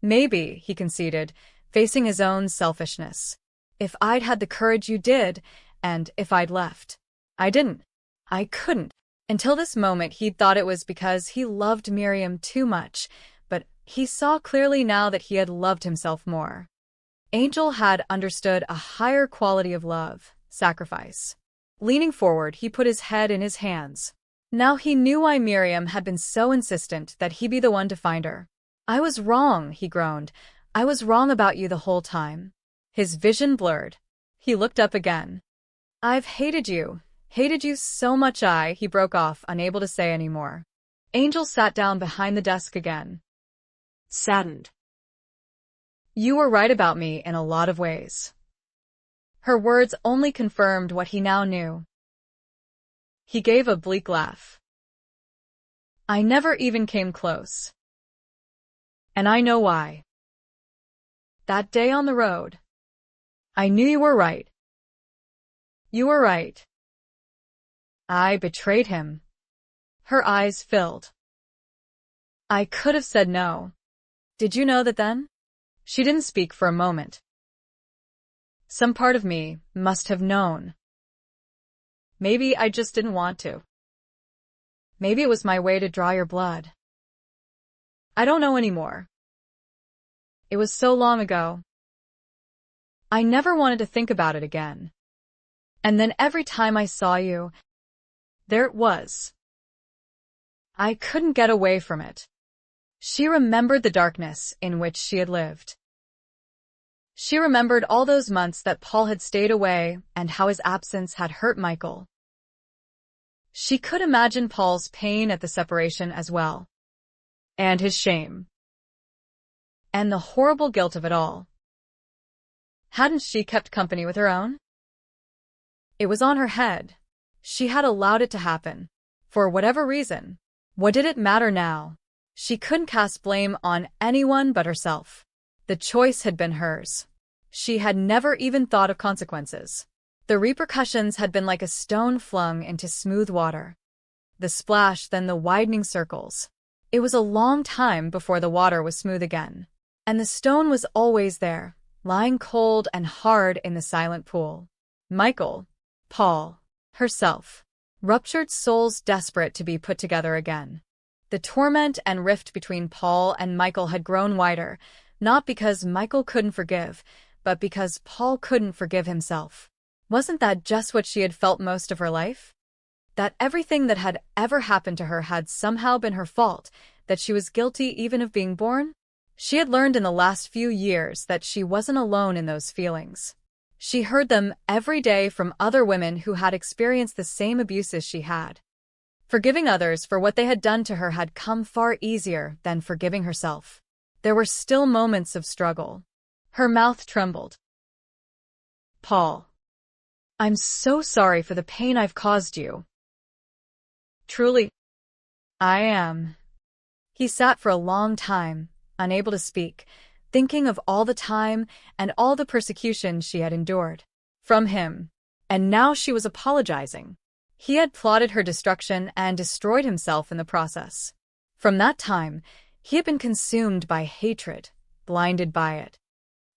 Maybe, he conceded, facing his own selfishness. If I'd had the courage you did, and if I'd left. I didn't. I couldn't. Until this moment, he'd thought it was because he loved Miriam too much, but he saw clearly now that he had loved himself more. Angel had understood a higher quality of love, sacrifice. Leaning forward, he put his head in his hands. Now he knew why Miriam had been so insistent that he be the one to find her. I was wrong, he groaned. I was wrong about you the whole time. His vision blurred. He looked up again. I've hated you so much he broke off, unable to say any more. Angel sat down behind the desk again. Saddened. You were right about me in a lot of ways. Her words only confirmed what he now knew. He gave a bleak laugh. I never even came close. And I know why. That day on the road, I knew you were right. You were right. I betrayed him. Her eyes filled. I could have said no. Did you know that then? She didn't speak for a moment. Some part of me must have known. Maybe I just didn't want to. Maybe it was my way to draw your blood. I don't know anymore. It was so long ago. I never wanted to think about it again. And then every time I saw you, there it was. I couldn't get away from it. She remembered the darkness in which she had lived. She remembered all those months that Paul had stayed away and how his absence had hurt Michael. She could imagine Paul's pain at the separation as well. And his shame. And the horrible guilt of it all. Hadn't she kept company with her own? It was on her head. She had allowed it to happen. For whatever reason. What did it matter now? She couldn't cast blame on anyone but herself. The choice had been hers. She had never even thought of consequences. The repercussions had been like a stone flung into smooth water. The splash, then the widening circles. It was a long time before the water was smooth again. And the stone was always there, lying cold and hard in the silent pool. Michael, Paul, herself. Ruptured souls desperate to be put together again. The torment and rift between Paul and Michael had grown wider, not because Michael couldn't forgive, but because Paul couldn't forgive himself. Wasn't that just what she had felt most of her life? That everything that had ever happened to her had somehow been her fault, that she was guilty even of being born? She had learned in the last few years that she wasn't alone in those feelings. She heard them every day from other women who had experienced the same abuses she had. Forgiving others for what they had done to her had come far easier than forgiving herself. There were still moments of struggle. Her mouth trembled. Paul, I'm so sorry for the pain I've caused you. Truly, I am. He sat for a long time, unable to speak, thinking of all the time and all the persecution she had endured. From him. And now she was apologizing. He had plotted her destruction and destroyed himself in the process. From that time, he had been consumed by hatred, blinded by it.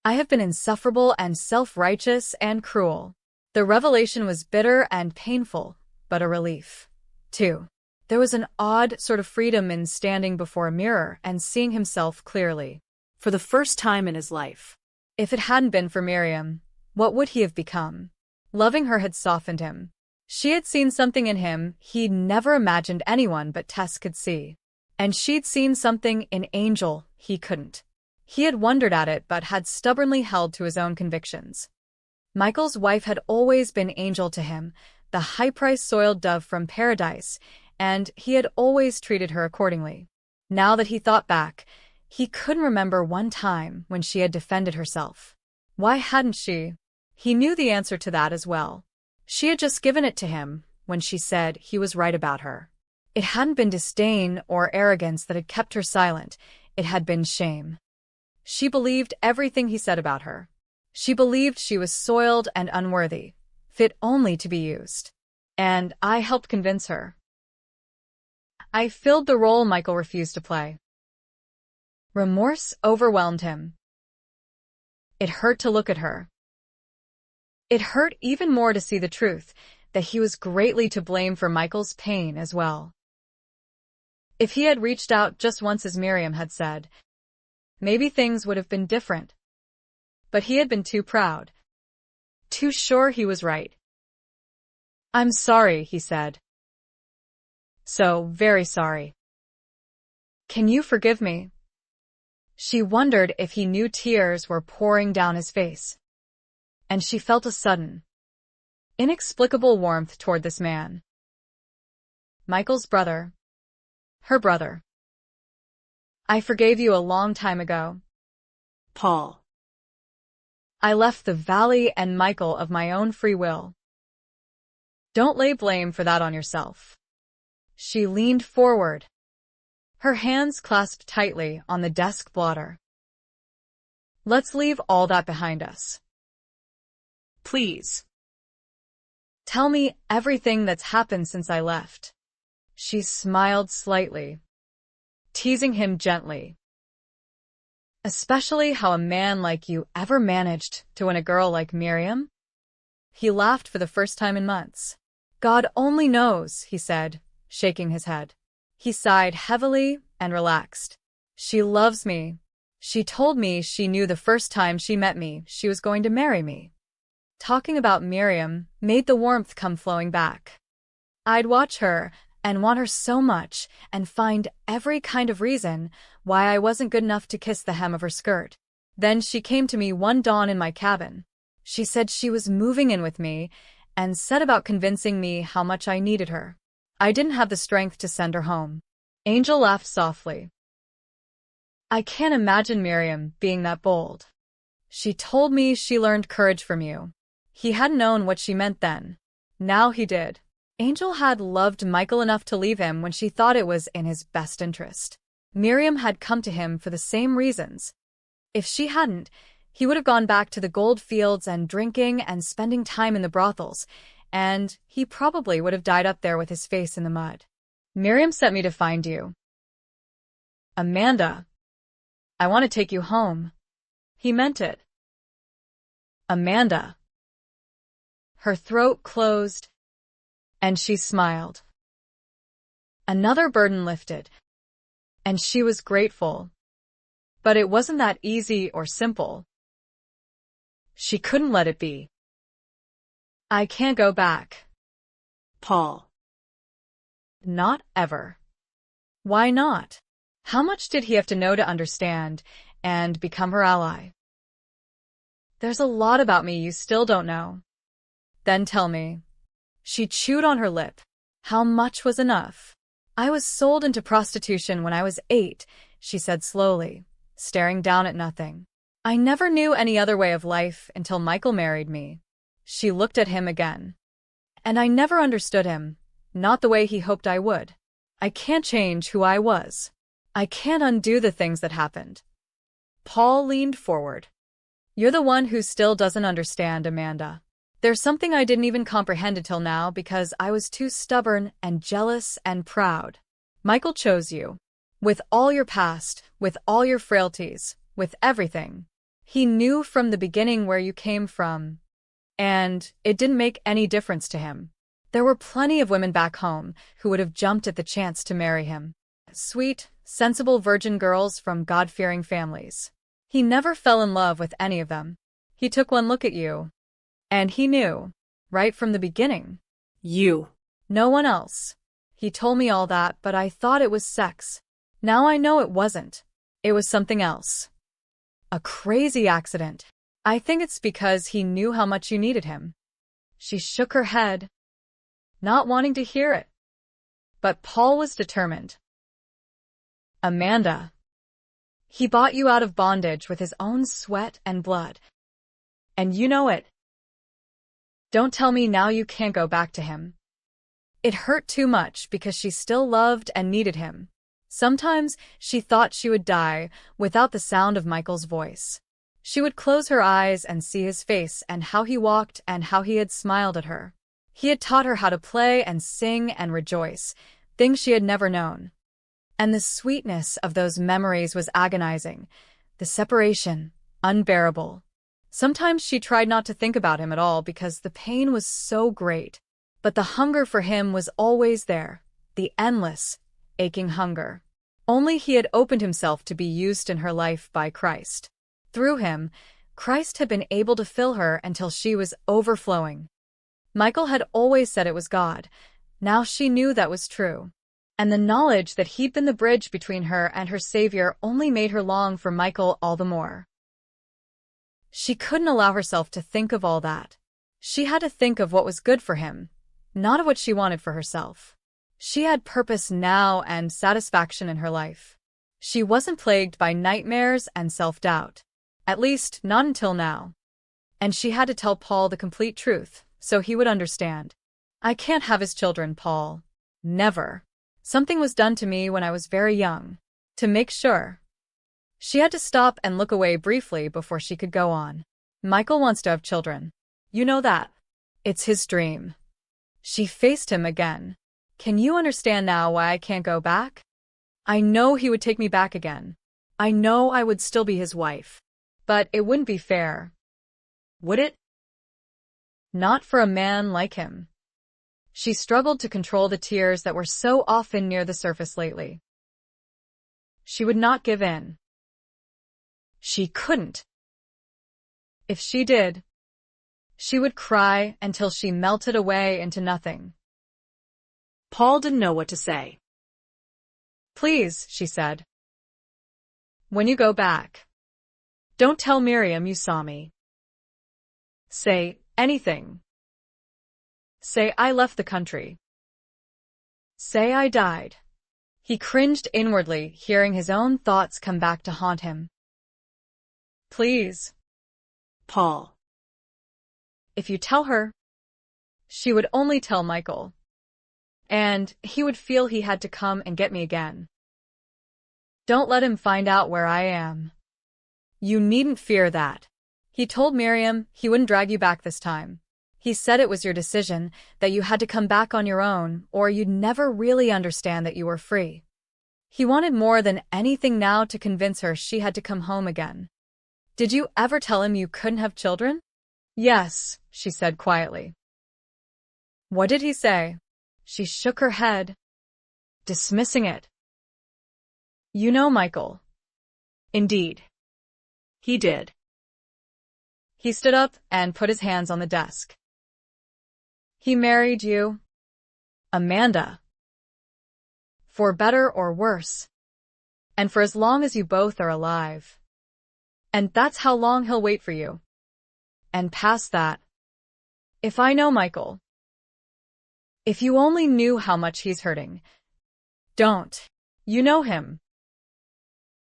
I have been insufferable and self-righteous and cruel. The revelation was bitter and painful, but a relief, too. There was an odd sort of freedom in standing before a mirror and seeing himself clearly. For the first time in his life. If it hadn't been for Miriam, what would he have become? Loving her had softened him. She had seen something in him he'd never imagined anyone but Tess could see. And she'd seen something in Angel he couldn't. He had wondered at it but had stubbornly held to his own convictions. Michael's wife had always been Angel to him, the high-priced soiled dove from paradise, and he had always treated her accordingly. Now that he thought back, he couldn't remember one time when she had defended herself. Why hadn't she? He knew the answer to that as well. She had just given it to him when she said he was right about her. It hadn't been disdain or arrogance that had kept her silent, it had been shame. She believed everything he said about her. She believed she was soiled and unworthy, fit only to be used. And I helped convince her. I filled the role Michael refused to play. Remorse overwhelmed him. It hurt to look at her. It hurt even more to see the truth, that he was greatly to blame for Michael's pain as well. If he had reached out just once as Miriam had said, maybe things would have been different. But he had been too proud. Too sure he was right. I'm sorry, he said. So very sorry. Can you forgive me? She wondered if he knew tears were pouring down his face. And she felt a sudden, inexplicable warmth toward this man. Michael's brother. Her brother. I forgave you a long time ago. Paul. I left the valley and Michael of my own free will. Don't lay blame for that on yourself. She leaned forward, her hands clasped tightly on the desk blotter. Let's leave all that behind us. Please. Tell me everything that's happened since I left. She smiled slightly, teasing him gently. Especially how a man like you ever managed to win a girl like Miriam? He laughed for the first time in months. God only knows, he said, shaking his head. He sighed heavily and relaxed. She loves me. She told me she knew the first time she met me she was going to marry me. Talking about Miriam made the warmth come flowing back. I'd watch her and want her so much and find every kind of reason why I wasn't good enough to kiss the hem of her skirt. Then she came to me one dawn in my cabin. She said she was moving in with me and set about convincing me how much I needed her. I didn't have the strength to send her home. Angel laughed softly. I can't imagine Miriam being that bold. She told me she learned courage from you. He hadn't known what she meant then. Now he did. Angel had loved Michael enough to leave him when she thought it was in his best interest. Miriam had come to him for the same reasons. If she hadn't, he would have gone back to the gold fields and drinking and spending time in the brothels, and he probably would have died up there with his face in the mud. Miriam sent me to find you. Amanda. I want to take you home. He meant it. Amanda. Her throat closed, and she smiled. Another burden lifted, and she was grateful. But it wasn't that easy or simple. She couldn't let it be. I can't go back. Paul. Not ever. Why not? How much did he have to know to understand and become her ally? There's a lot about me you still don't know. Then tell me. She chewed on her lip. How much was enough? I was sold into prostitution when I was 8, she said slowly, staring down at nothing. I never knew any other way of life until Michael married me. She looked at him again. And I never understood him, not the way he hoped I would. I can't change who I was. I can't undo the things that happened. Paul leaned forward. You're the one who still doesn't understand, Amanda. There's something I didn't even comprehend until now because I was too stubborn and jealous and proud. Michael chose you. With all your past, with all your frailties, with everything. He knew from the beginning where you came from. And it didn't make any difference to him. There were plenty of women back home who would have jumped at the chance to marry him. Sweet, sensible virgin girls from God-fearing families. He never fell in love with any of them. He took one look at you. And he knew, right from the beginning. You. No one else. He told me all that, but I thought it was sex. Now I know it wasn't. It was something else. A crazy accident. I think it's because he knew how much you needed him. She shook her head, not wanting to hear it. But Paul was determined. Amanda. He bought you out of bondage with his own sweat and blood. And you know it. Don't tell me now you can't go back to him. It hurt too much because she still loved and needed him. Sometimes she thought she would die without the sound of Michael's voice. She would close her eyes and see his face and how he walked and how he had smiled at her. He had taught her how to play and sing and rejoice, things she had never known. And the sweetness of those memories was agonizing, the separation unbearable. Sometimes she tried not to think about him at all because the pain was so great. But the hunger for him was always there, the endless, aching hunger. Only he had opened himself to be used in her life by Christ. Through him, Christ had been able to fill her until she was overflowing. Michael had always said it was God. Now she knew that was true. And the knowledge that he'd been the bridge between her and her Savior only made her long for Michael all the more. She couldn't allow herself to think of all that. She had to think of what was good for him, not of what she wanted for herself. She had purpose now and satisfaction in her life. She wasn't plagued by nightmares and self-doubt. At least, not until now. And she had to tell Paul the complete truth, so he would understand. I can't have his children, Paul. Never. Something was done to me when I was very young. To make sure. She had to stop and look away briefly before she could go on. Michael wants to have children. You know that. It's his dream. She faced him again. Can you understand now why I can't go back? I know he would take me back again. I know I would still be his wife. But it wouldn't be fair. Would it? Not for a man like him. She struggled to control the tears that were so often near the surface lately. She would not give in. She couldn't. If she did, she would cry until she melted away into nothing. Paul didn't know what to say. Please, she said. When you go back, don't tell Miriam you saw me. Say anything. Say I left the country. Say I died. He cringed inwardly, hearing his own thoughts come back to haunt him. Please. Paul. If you tell her, she would only tell Michael. And he would feel he had to come and get me again. Don't let him find out where I am. You needn't fear that. He told Miriam he wouldn't drag you back this time. He said it was your decision, that you had to come back on your own, or you'd never really understand that you were free. He wanted more than anything now to convince her she had to come home again. Did you ever tell him you couldn't have children? Yes, she said quietly. What did he say? She shook her head, dismissing it. You know Michael. Indeed. He did. He stood up and put his hands on the desk. He married you, Amanda. For better or worse. And for as long as you both are alive. And that's how long he'll wait for you. And past that. If I know Michael. If you only knew how much he's hurting. Don't. You know him.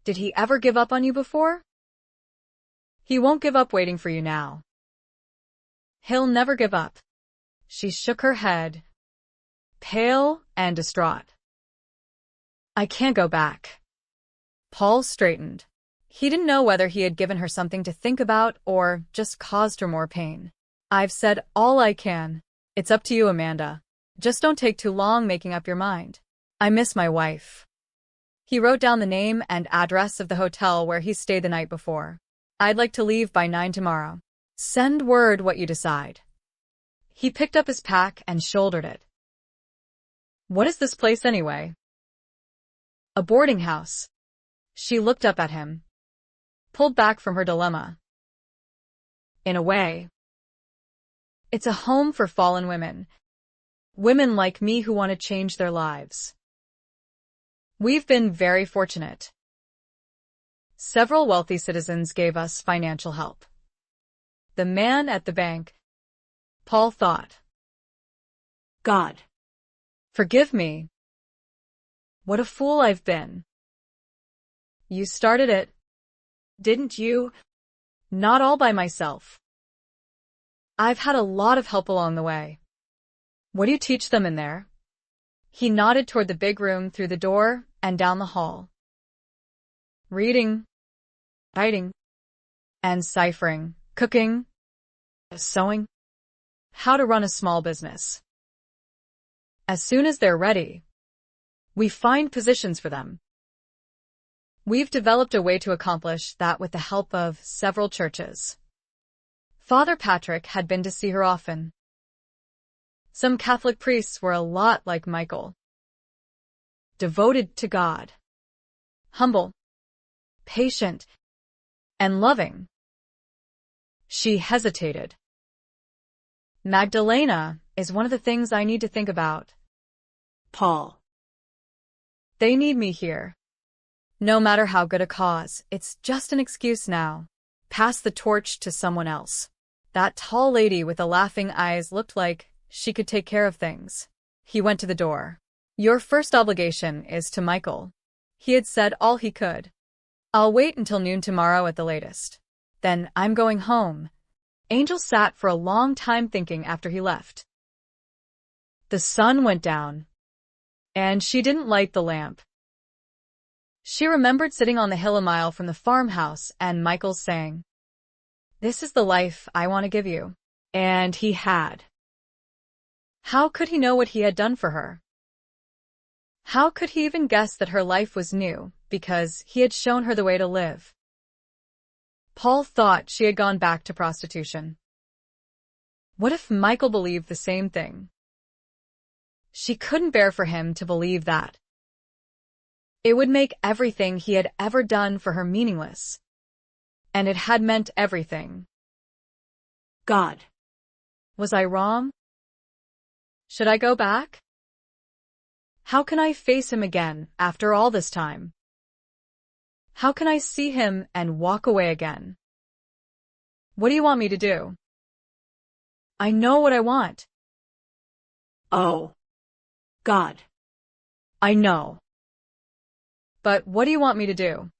Did he ever give up on you before? He won't give up waiting for you now. He'll never give up. She shook her head, pale and distraught. I can't go back. Paul straightened. He didn't know whether he had given her something to think about or just caused her more pain. I've said all I can. It's up to you, Amanda. Just don't take too long making up your mind. I miss my wife. He wrote down the name and address of the hotel where he stayed the night before. I'd like to leave by 9 tomorrow. Send word what you decide. He picked up his pack and shouldered it. What is this place anyway? A boarding house. She looked up at him, pulled back from her dilemma. In a way. It's a home for fallen women. Women like me who want to change their lives. We've been very fortunate. Several wealthy citizens gave us financial help. The man at the bank, Paul thought. God. Forgive me. What a fool I've been. You started it, didn't you? Not all by myself. I've had a lot of help along the way. What do you teach them in there? He nodded toward the big room through the door and down the hall. Reading, writing, and ciphering, cooking, sewing, how to run a small business. As soon as they're ready, we find positions for them. We've developed a way to accomplish that with the help of several churches. Father Patrick had been to see her often. Some Catholic priests were a lot like Michael. Devoted to God. Humble, patient, and loving. She hesitated. Magdalena is one of the things I need to think about. Paul. They need me here. No matter how good a cause, it's just an excuse now. Pass the torch to someone else. That tall lady with the laughing eyes looked like she could take care of things. He went to the door. Your first obligation is to Michael. He had said all he could. I'll wait until noon tomorrow at the latest. Then I'm going home. Angel sat for a long time thinking after he left. The sun went down, and she didn't light the lamp. She remembered sitting on the hill a mile from the farmhouse and Michael saying, "This is the life I want to give you." And he had. How could he know what he had done for her? How could he even guess that her life was new because he had shown her the way to live? Paul thought she had gone back to prostitution. What if Michael believed the same thing? She couldn't bear for him to believe that. It would make everything he had ever done for her meaningless. And it had meant everything. God. Was I wrong? Should I go back? How can I face him again after all this time? How can I see him and walk away again? What do you want me to do? I know what I want. Oh. God. I know. But what do you want me to do?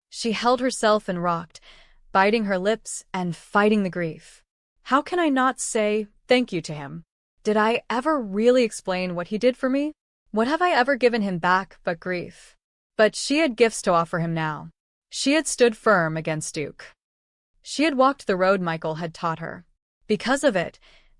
She held herself and rocked, biting her lips and fighting the grief. How can I not say thank you to him? Did I ever really explain what he did for me? What have I ever given him back but grief? But she had gifts to offer him now. She had stood firm against Duke. She had walked the road Michael had taught her. Because of it,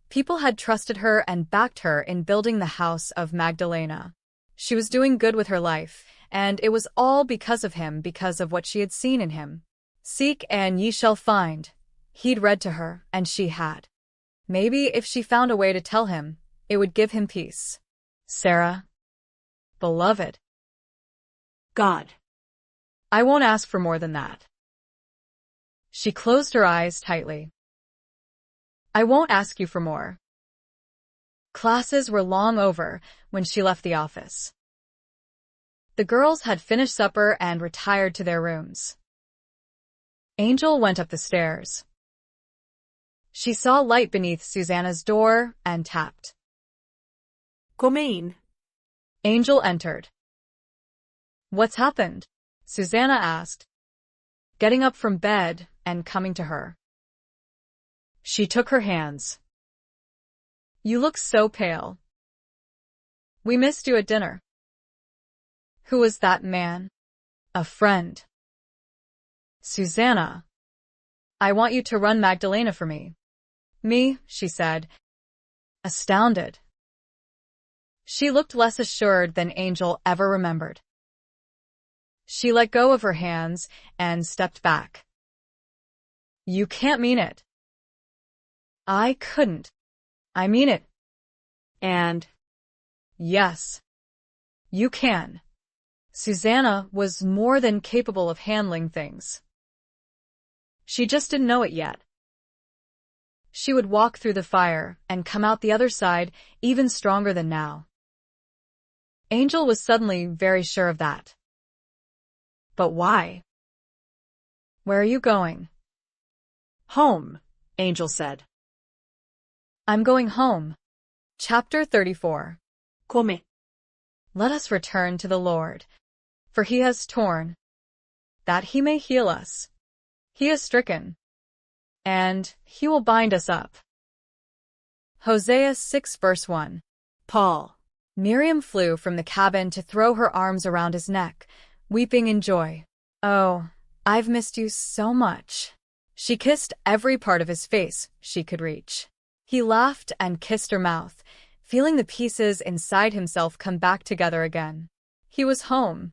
people had trusted her and backed her in building the house of Magdalena. She was doing good with her life, and it was all because of him, because of what she had seen in him. Seek and ye shall find. He'd read to her, and she had. Maybe if she found a way to tell him, it would give him peace. Sarah. Beloved. God. I won't ask for more than that. She closed her eyes tightly. I won't ask you for more. Classes were long over when she left the office. The girls had finished supper and retired to their rooms. Angel went up the stairs. She saw light beneath Susanna's door and tapped. Come in. Angel entered. What's happened? Susanna asked, getting up from bed and coming to her. She took her hands. You look so pale. We missed you at dinner. Who was that man? A friend. Susanna. I want you to run Magdalena for me. Me, she said, astounded. She looked less assured than Angel ever remembered. She let go of her hands and stepped back. You can't mean it. I couldn't. I mean it. And yes, you can. Susanna was more than capable of handling things. She just didn't know it yet. She would walk through the fire and come out the other side even stronger than now. Angel was suddenly very sure of that. But why? Where are you going? Home, Angel said. I'm going home. Chapter 34. Come. Let us return to the Lord, for he has torn, that he may heal us. He is stricken, and he will bind us up. Hosea 6 verse 1. Paul. Miriam flew from the cabin to throw her arms around his neck, weeping in joy. Oh, I've missed you so much. She kissed every part of his face she could reach. He laughed and kissed her mouth, feeling the pieces inside himself come back together again. He was home.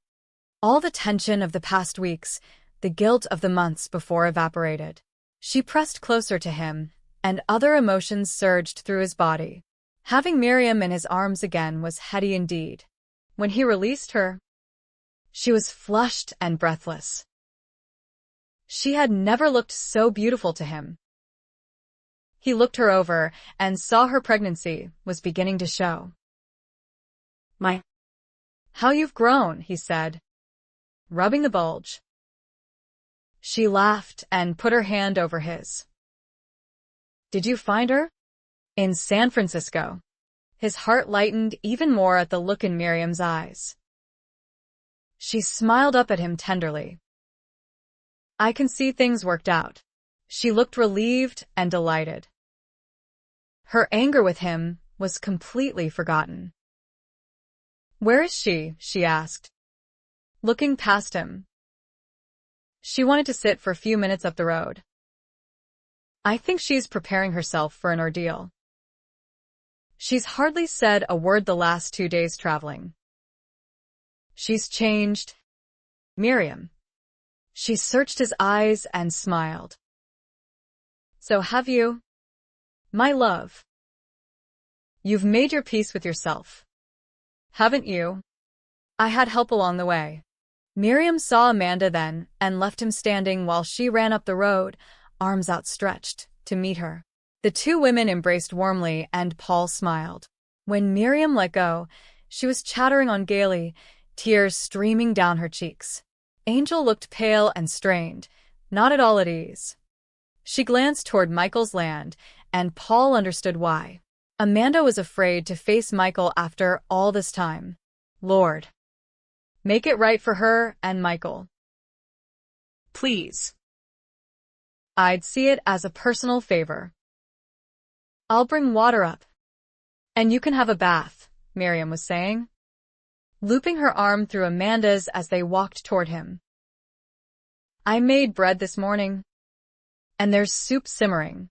All the tension of the past weeks, the guilt of the months before evaporated. She pressed closer to him, and other emotions surged through his body. Having Miriam in his arms again was heady indeed. When he released her, she was flushed and breathless. She had never looked so beautiful to him. He looked her over and saw her pregnancy was beginning to show. How you've grown, he said, rubbing the bulge. She laughed and put her hand over his. Did you find her? In San Francisco. His heart lightened even more at the look in Miriam's eyes. She smiled up at him tenderly. I can see things worked out. She looked relieved and delighted. Her anger with him was completely forgotten. Where is she? She asked, looking past him. She wanted to sit for a few minutes up the road. I think she's preparing herself for an ordeal. She's hardly said a word the last 2 days traveling. She's changed. Miriam. She searched his eyes and smiled. So have you, my love? You've made your peace with yourself, haven't you? I had help along the way. Miriam saw Amanda then and left him standing while she ran up the road, arms outstretched, to meet her. The two women embraced warmly and Paul smiled. When Miriam let go, she was chattering on gaily, tears streaming down her cheeks. Angel looked pale and strained, not at all at ease. She glanced toward Michael's land, and Paul understood why. Amanda was afraid to face Michael after all this time. Lord, make it right for her and Michael. Please. I'd see it as a personal favor. I'll bring water up. And you can have a bath, Miriam was saying, looping her arm through Amanda's as they walked toward him. I made bread this morning, and there's soup simmering.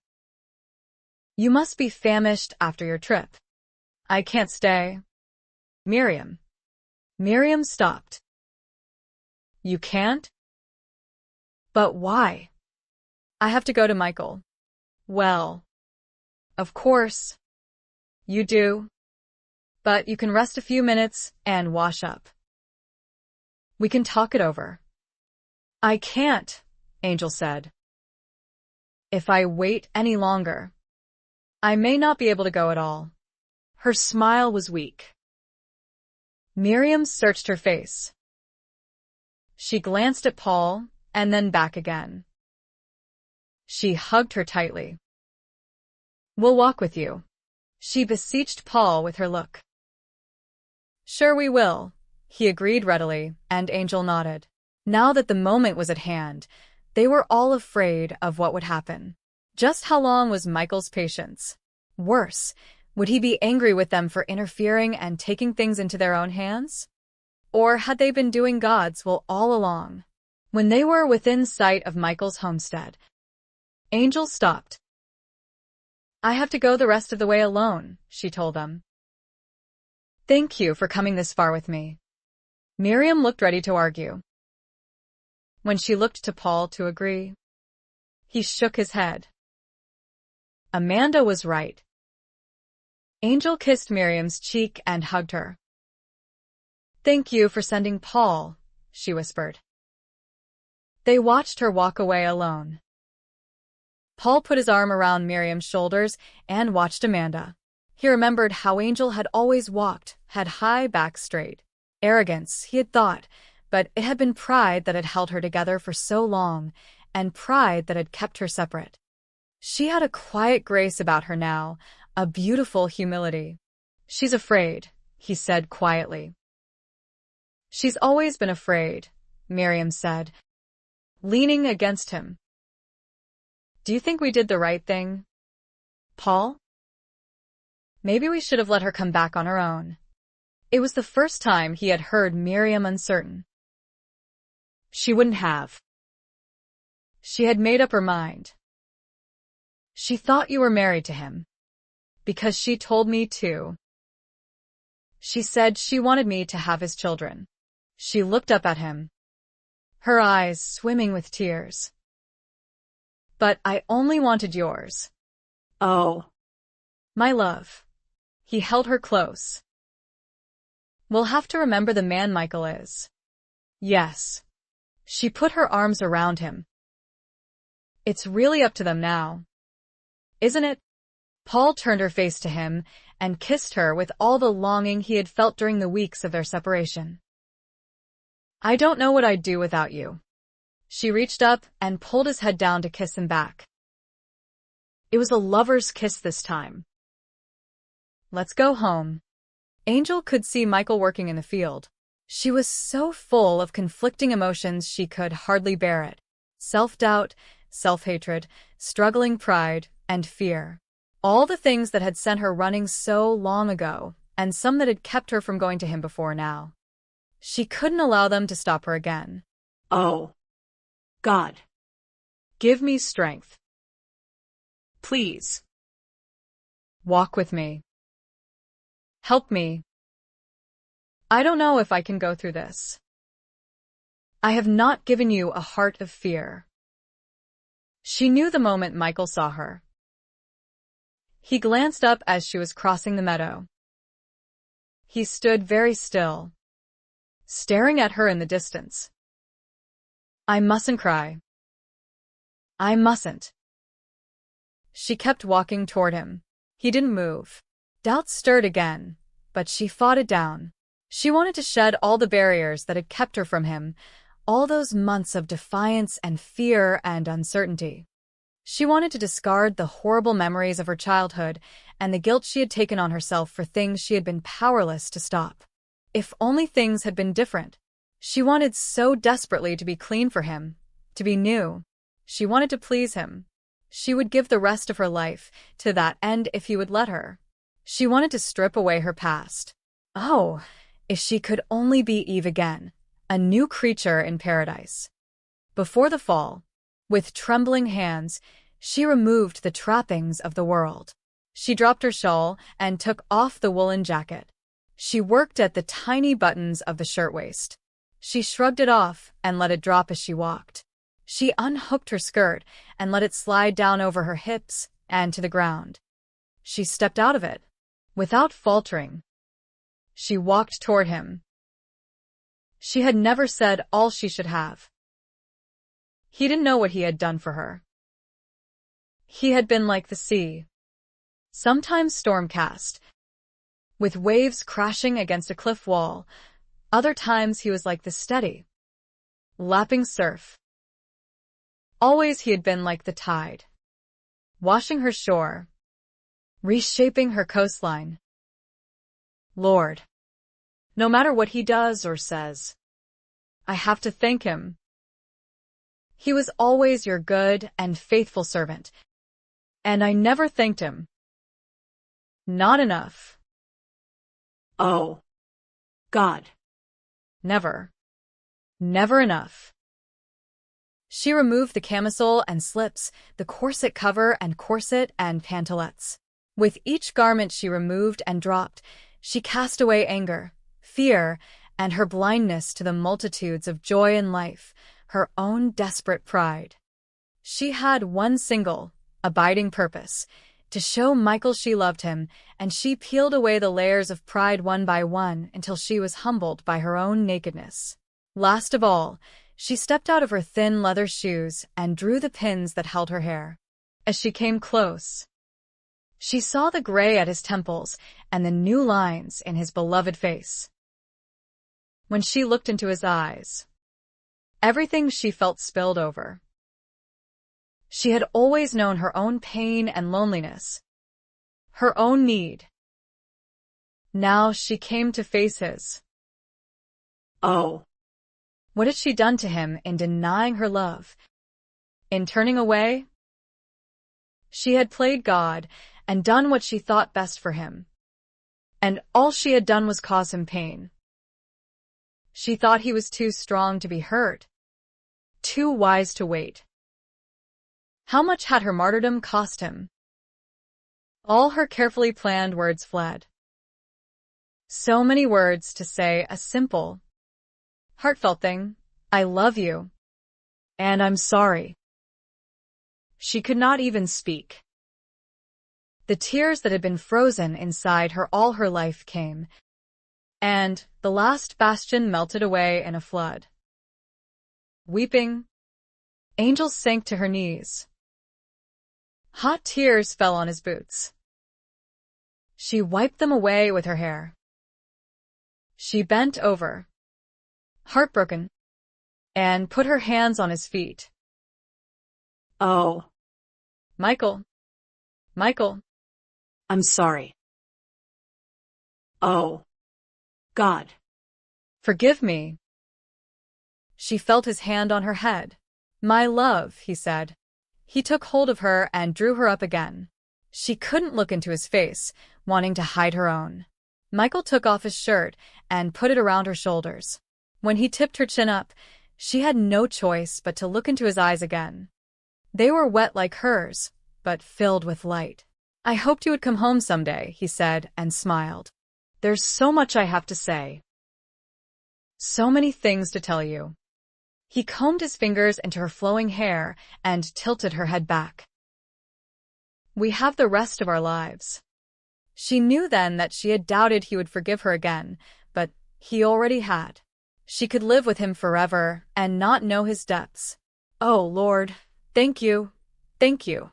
You must be famished after your trip. I can't stay. Miriam. Miriam stopped. You can't? But why? I have to go to Michael. Well, of course. You do. But you can rest a few minutes and wash up. We can talk it over. I can't, Angel said. If I wait any longer, I may not be able to go at all. Her smile was weak. Miriam searched her face. She glanced at Paul and then back again. She hugged her tightly. We'll walk with you, she beseeched Paul with her look. Sure we will, he agreed readily, and Angel nodded. Now that the moment was at hand, they were all afraid of what would happen. Just how long was Michael's patience? Worse, would he be angry with them for interfering and taking things into their own hands? Or had they been doing God's will all along? When they were within sight of Michael's homestead, Angel stopped. I have to go the rest of the way alone, she told them. Thank you for coming this far with me. Miriam looked ready to argue. When she looked to Paul to agree, he shook his head. Amanda was right. Angel kissed Miriam's cheek and hugged her. Thank you for sending Paul, she whispered. They watched her walk away alone. Paul put his arm around Miriam's shoulders and watched Amanda. He remembered how Angel had always walked, had high back straight. Arrogance, he had thought, but it had been pride that had held her together for so long, and pride that had kept her separate. She had a quiet grace about her now, a beautiful humility. "She's afraid," he said quietly. "She's always been afraid," Miriam said, leaning against him. "Do you think we did the right thing, Paul? Maybe we should have let her come back on her own." It was the first time he had heard Miriam uncertain. "She wouldn't have. She had made up her mind. She thought you were married to him. Because she told me to. She said she wanted me to have his children." She looked up at him, her eyes swimming with tears. "But I only wanted yours." Oh. "My love." He held her close. "We'll have to remember the man Michael is." "Yes." She put her arms around him. "It's really up to them now, isn't it?" Paul turned her face to him and kissed her with all the longing he had felt during the weeks of their separation. "I don't know what I'd do without you." She reached up and pulled his head down to kiss him back. It was a lover's kiss this time. "Let's go home." Angel could see Michael working in the field. She was so full of conflicting emotions she could hardly bear it. Self-doubt, self-hatred, struggling pride, and fear. All the things that had sent her running so long ago, and some that had kept her from going to him before now. She couldn't allow them to stop her again. Oh. God. Give me strength. Please. Walk with me. Help me. I don't know if I can go through this. I have not given you a heart of fear. She knew the moment Michael saw her. He glanced up as she was crossing the meadow. He stood very still, staring at her in the distance. "I mustn't cry. I mustn't." She kept walking toward him. He didn't move. Doubt stirred again, but she fought it down. She wanted to shed all the barriers that had kept her from him, all those months of defiance and fear and uncertainty. She wanted to discard the horrible memories of her childhood and the guilt she had taken on herself for things she had been powerless to stop. If only things had been different. She wanted so desperately to be clean for him, to be new. She wanted to please him. She would give the rest of her life to that end if he would let her. She wanted to strip away her past. Oh, if she could only be Eve again, a new creature in paradise. Before the fall, with trembling hands, she removed the trappings of the world. She dropped her shawl and took off the woolen jacket. She worked at the tiny buttons of the shirtwaist. She shrugged it off and let it drop as she walked. She unhooked her skirt and let it slide down over her hips and to the ground. She stepped out of it, without faltering. She walked toward him. She had never said all she should have. He didn't know what he had done for her. He had been like the sea, sometimes storm-cast, with waves crashing against a cliff wall. Other times he was like the steady, lapping surf. Always he had been like the tide, washing her shore, reshaping her coastline. Lord, no matter what he does or says, I have to thank him. He was always your good and faithful servant, and I never thanked him. Not enough. Oh. God. Never. Never enough. She removed the camisole and slips, the corset cover and corset and pantalettes. With each garment she removed and dropped, she cast away anger, fear, and her blindness to the multitudes of joy in life, her own desperate pride. She had one single, abiding purpose, to show Michael she loved him, and she peeled away the layers of pride one by one until she was humbled by her own nakedness. Last of all, she stepped out of her thin leather shoes and drew the pins that held her hair. As she came close, she saw the gray at his temples and the new lines in his beloved face. When she looked into his eyes, everything she felt spilled over. She had always known her own pain and loneliness, her own need. Now she came to face his. Oh. What had she done to him in denying her love? In turning away? She had played God and done what she thought best for him. And all she had done was cause him pain. She thought he was too strong to be hurt, too wise to wait. How much had her martyrdom cost him? All her carefully planned words fled. So many words to say a simple, heartfelt thing, I love you, and I'm sorry. She could not even speak. The tears that had been frozen inside her all her life came, and the last bastion melted away in a flood. Weeping, Angel sank to her knees. Hot tears fell on his boots. She wiped them away with her hair. She bent over, heartbroken, and put her hands on his feet. Oh. Michael. Michael. I'm sorry. Oh. God. Forgive me. She felt his hand on her head. My love, he said. He took hold of her and drew her up again. She couldn't look into his face, wanting to hide her own. Michael took off his shirt and put it around her shoulders. When he tipped her chin up, she had no choice but to look into his eyes again. They were wet like hers, but filled with light. I hoped you would come home someday, he said, and smiled. There's so much I have to say. So many things to tell you. He combed his fingers into her flowing hair and tilted her head back. We have the rest of our lives. She knew then that she had doubted he would forgive her again, but he already had. She could live with him forever and not know his depths. Oh, Lord, thank you, thank you.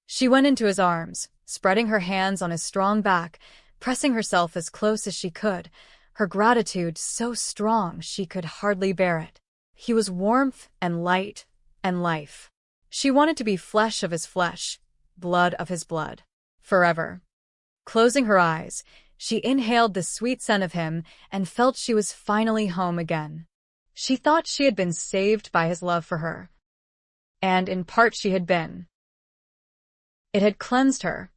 She went into his arms, spreading her hands on his strong back, pressing herself as close as she could, her gratitude so strong she could hardly bear it. He was warmth and light and life. She wanted to be flesh of his flesh, blood of his blood, forever. Closing her eyes, she inhaled the sweet scent of him and felt she was finally home again. She thought she had been saved by his love for her. And in part she had been. It had cleansed her,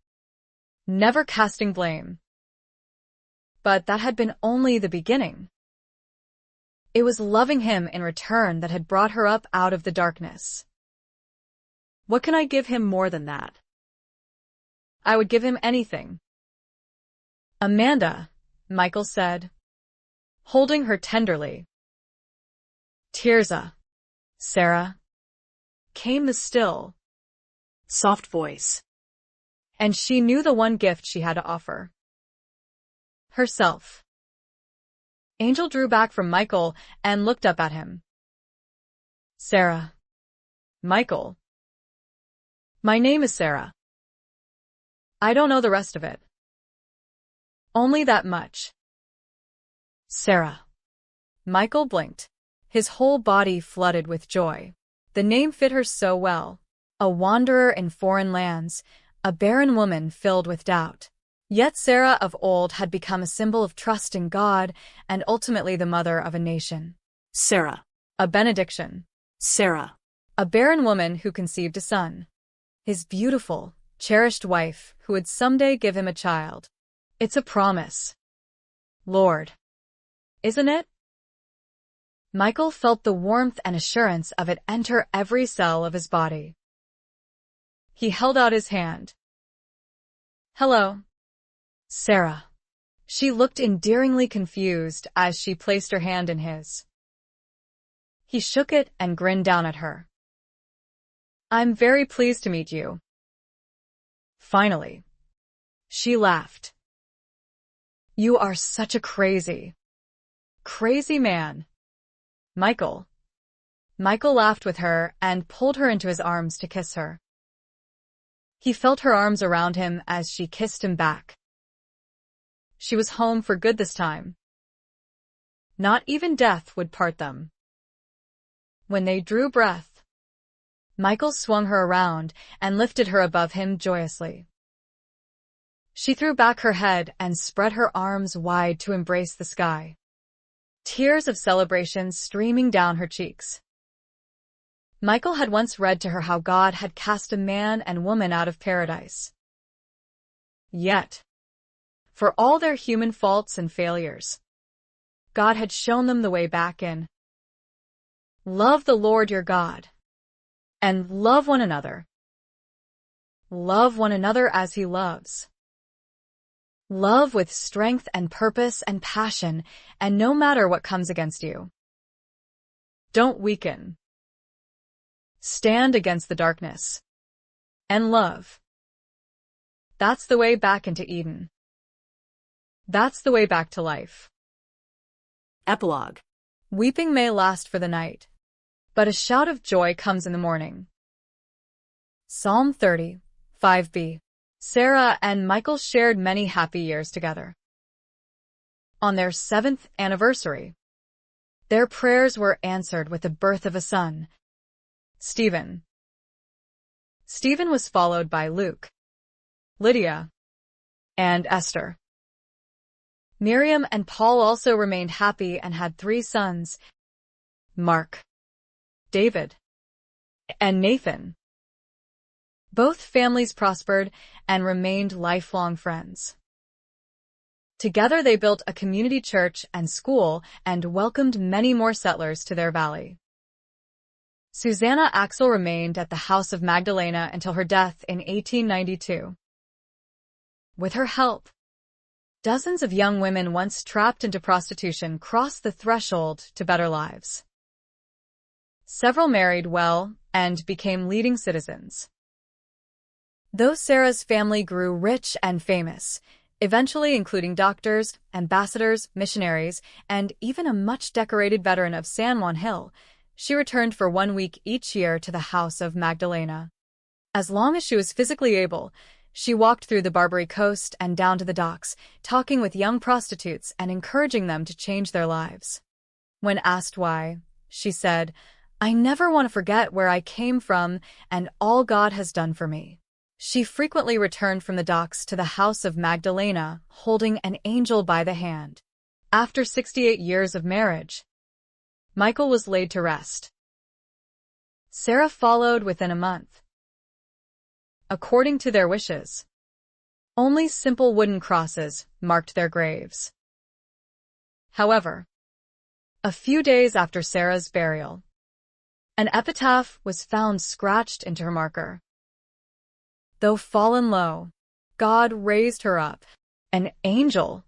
never casting blame. But that had been only the beginning. It was loving him in return that had brought her up out of the darkness. What can I give him more than that? I would give him anything. Amanda, Michael said, holding her tenderly. Tirza, Sarah, came the still, soft voice. And she knew the one gift she had to offer. Herself. Angel drew back from Michael and looked up at him. Sarah. Michael. My name is Sarah. I don't know the rest of it. Only that much. Sarah. Michael blinked, his whole body flooded with joy. The name fit her so well. A wanderer in foreign lands, a barren woman filled with doubt. Yet Sarah of old had become a symbol of trust in God and ultimately the mother of a nation. Sarah. A benediction. Sarah. A barren woman who conceived a son. His beautiful, cherished wife who would someday give him a child. It's a promise. Lord. Isn't it? Michael felt the warmth and assurance of it enter every cell of his body. He held out his hand. Hello. Sarah. She looked endearingly confused as she placed her hand in his. He shook it and grinned down at her. I'm very pleased to meet you. Finally. She laughed. You are such a crazy man. Michael. Michael laughed with her and pulled her into his arms to kiss her. He felt her arms around him as she kissed him back. She was home for good this time. Not even death would part them. When they drew breath, Michael swung her around and lifted her above him joyously. She threw back her head and spread her arms wide to embrace the sky, tears of celebration streaming down her cheeks. Michael had once read to her how God had cast a man and woman out of paradise. Yet, for all their human faults and failures, God had shown them the way back in. Love the Lord your God, and love one another. Love one another as He loves. Love with strength and purpose and passion, and no matter what comes against you. Don't weaken. Stand against the darkness. And love. That's the way back into Eden. That's the way back to life. Epilogue. Weeping may last for the night, but a shout of joy comes in the morning. Psalm 30, 5b. Sarah and Michael shared many happy years together. On their 7th anniversary, their prayers were answered with the birth of a son, Stephen. Stephen was followed by Luke, Lydia, and Esther. Miriam and Paul also remained happy and had 3 sons, Mark, David, and Nathan. Both families prospered and remained lifelong friends. Together they built a community church and school and welcomed many more settlers to their valley. Susanna Axel remained at the house of Magdalena until her death in 1892. With her help, dozens of young women once trapped into prostitution crossed the threshold to better lives. Several married well and became leading citizens. Though Sarah's family grew rich and famous, eventually including doctors, ambassadors, missionaries, and even a much-decorated veteran of San Juan Hill, she returned for 1 week each year to the house of Magdalena. As long as she was physically able, she walked through the Barbary Coast and down to the docks, talking with young prostitutes and encouraging them to change their lives. When asked why, she said, "I never want to forget where I came from and all God has done for me." She frequently returned from the docks to the house of Magdalena, holding an angel by the hand. After 68 years of marriage, Michael was laid to rest. Sarah followed within a month. According to their wishes, only simple wooden crosses marked their graves. However, a few days after Sarah's burial, an epitaph was found scratched into her marker. "Though fallen low, God raised her up. An angel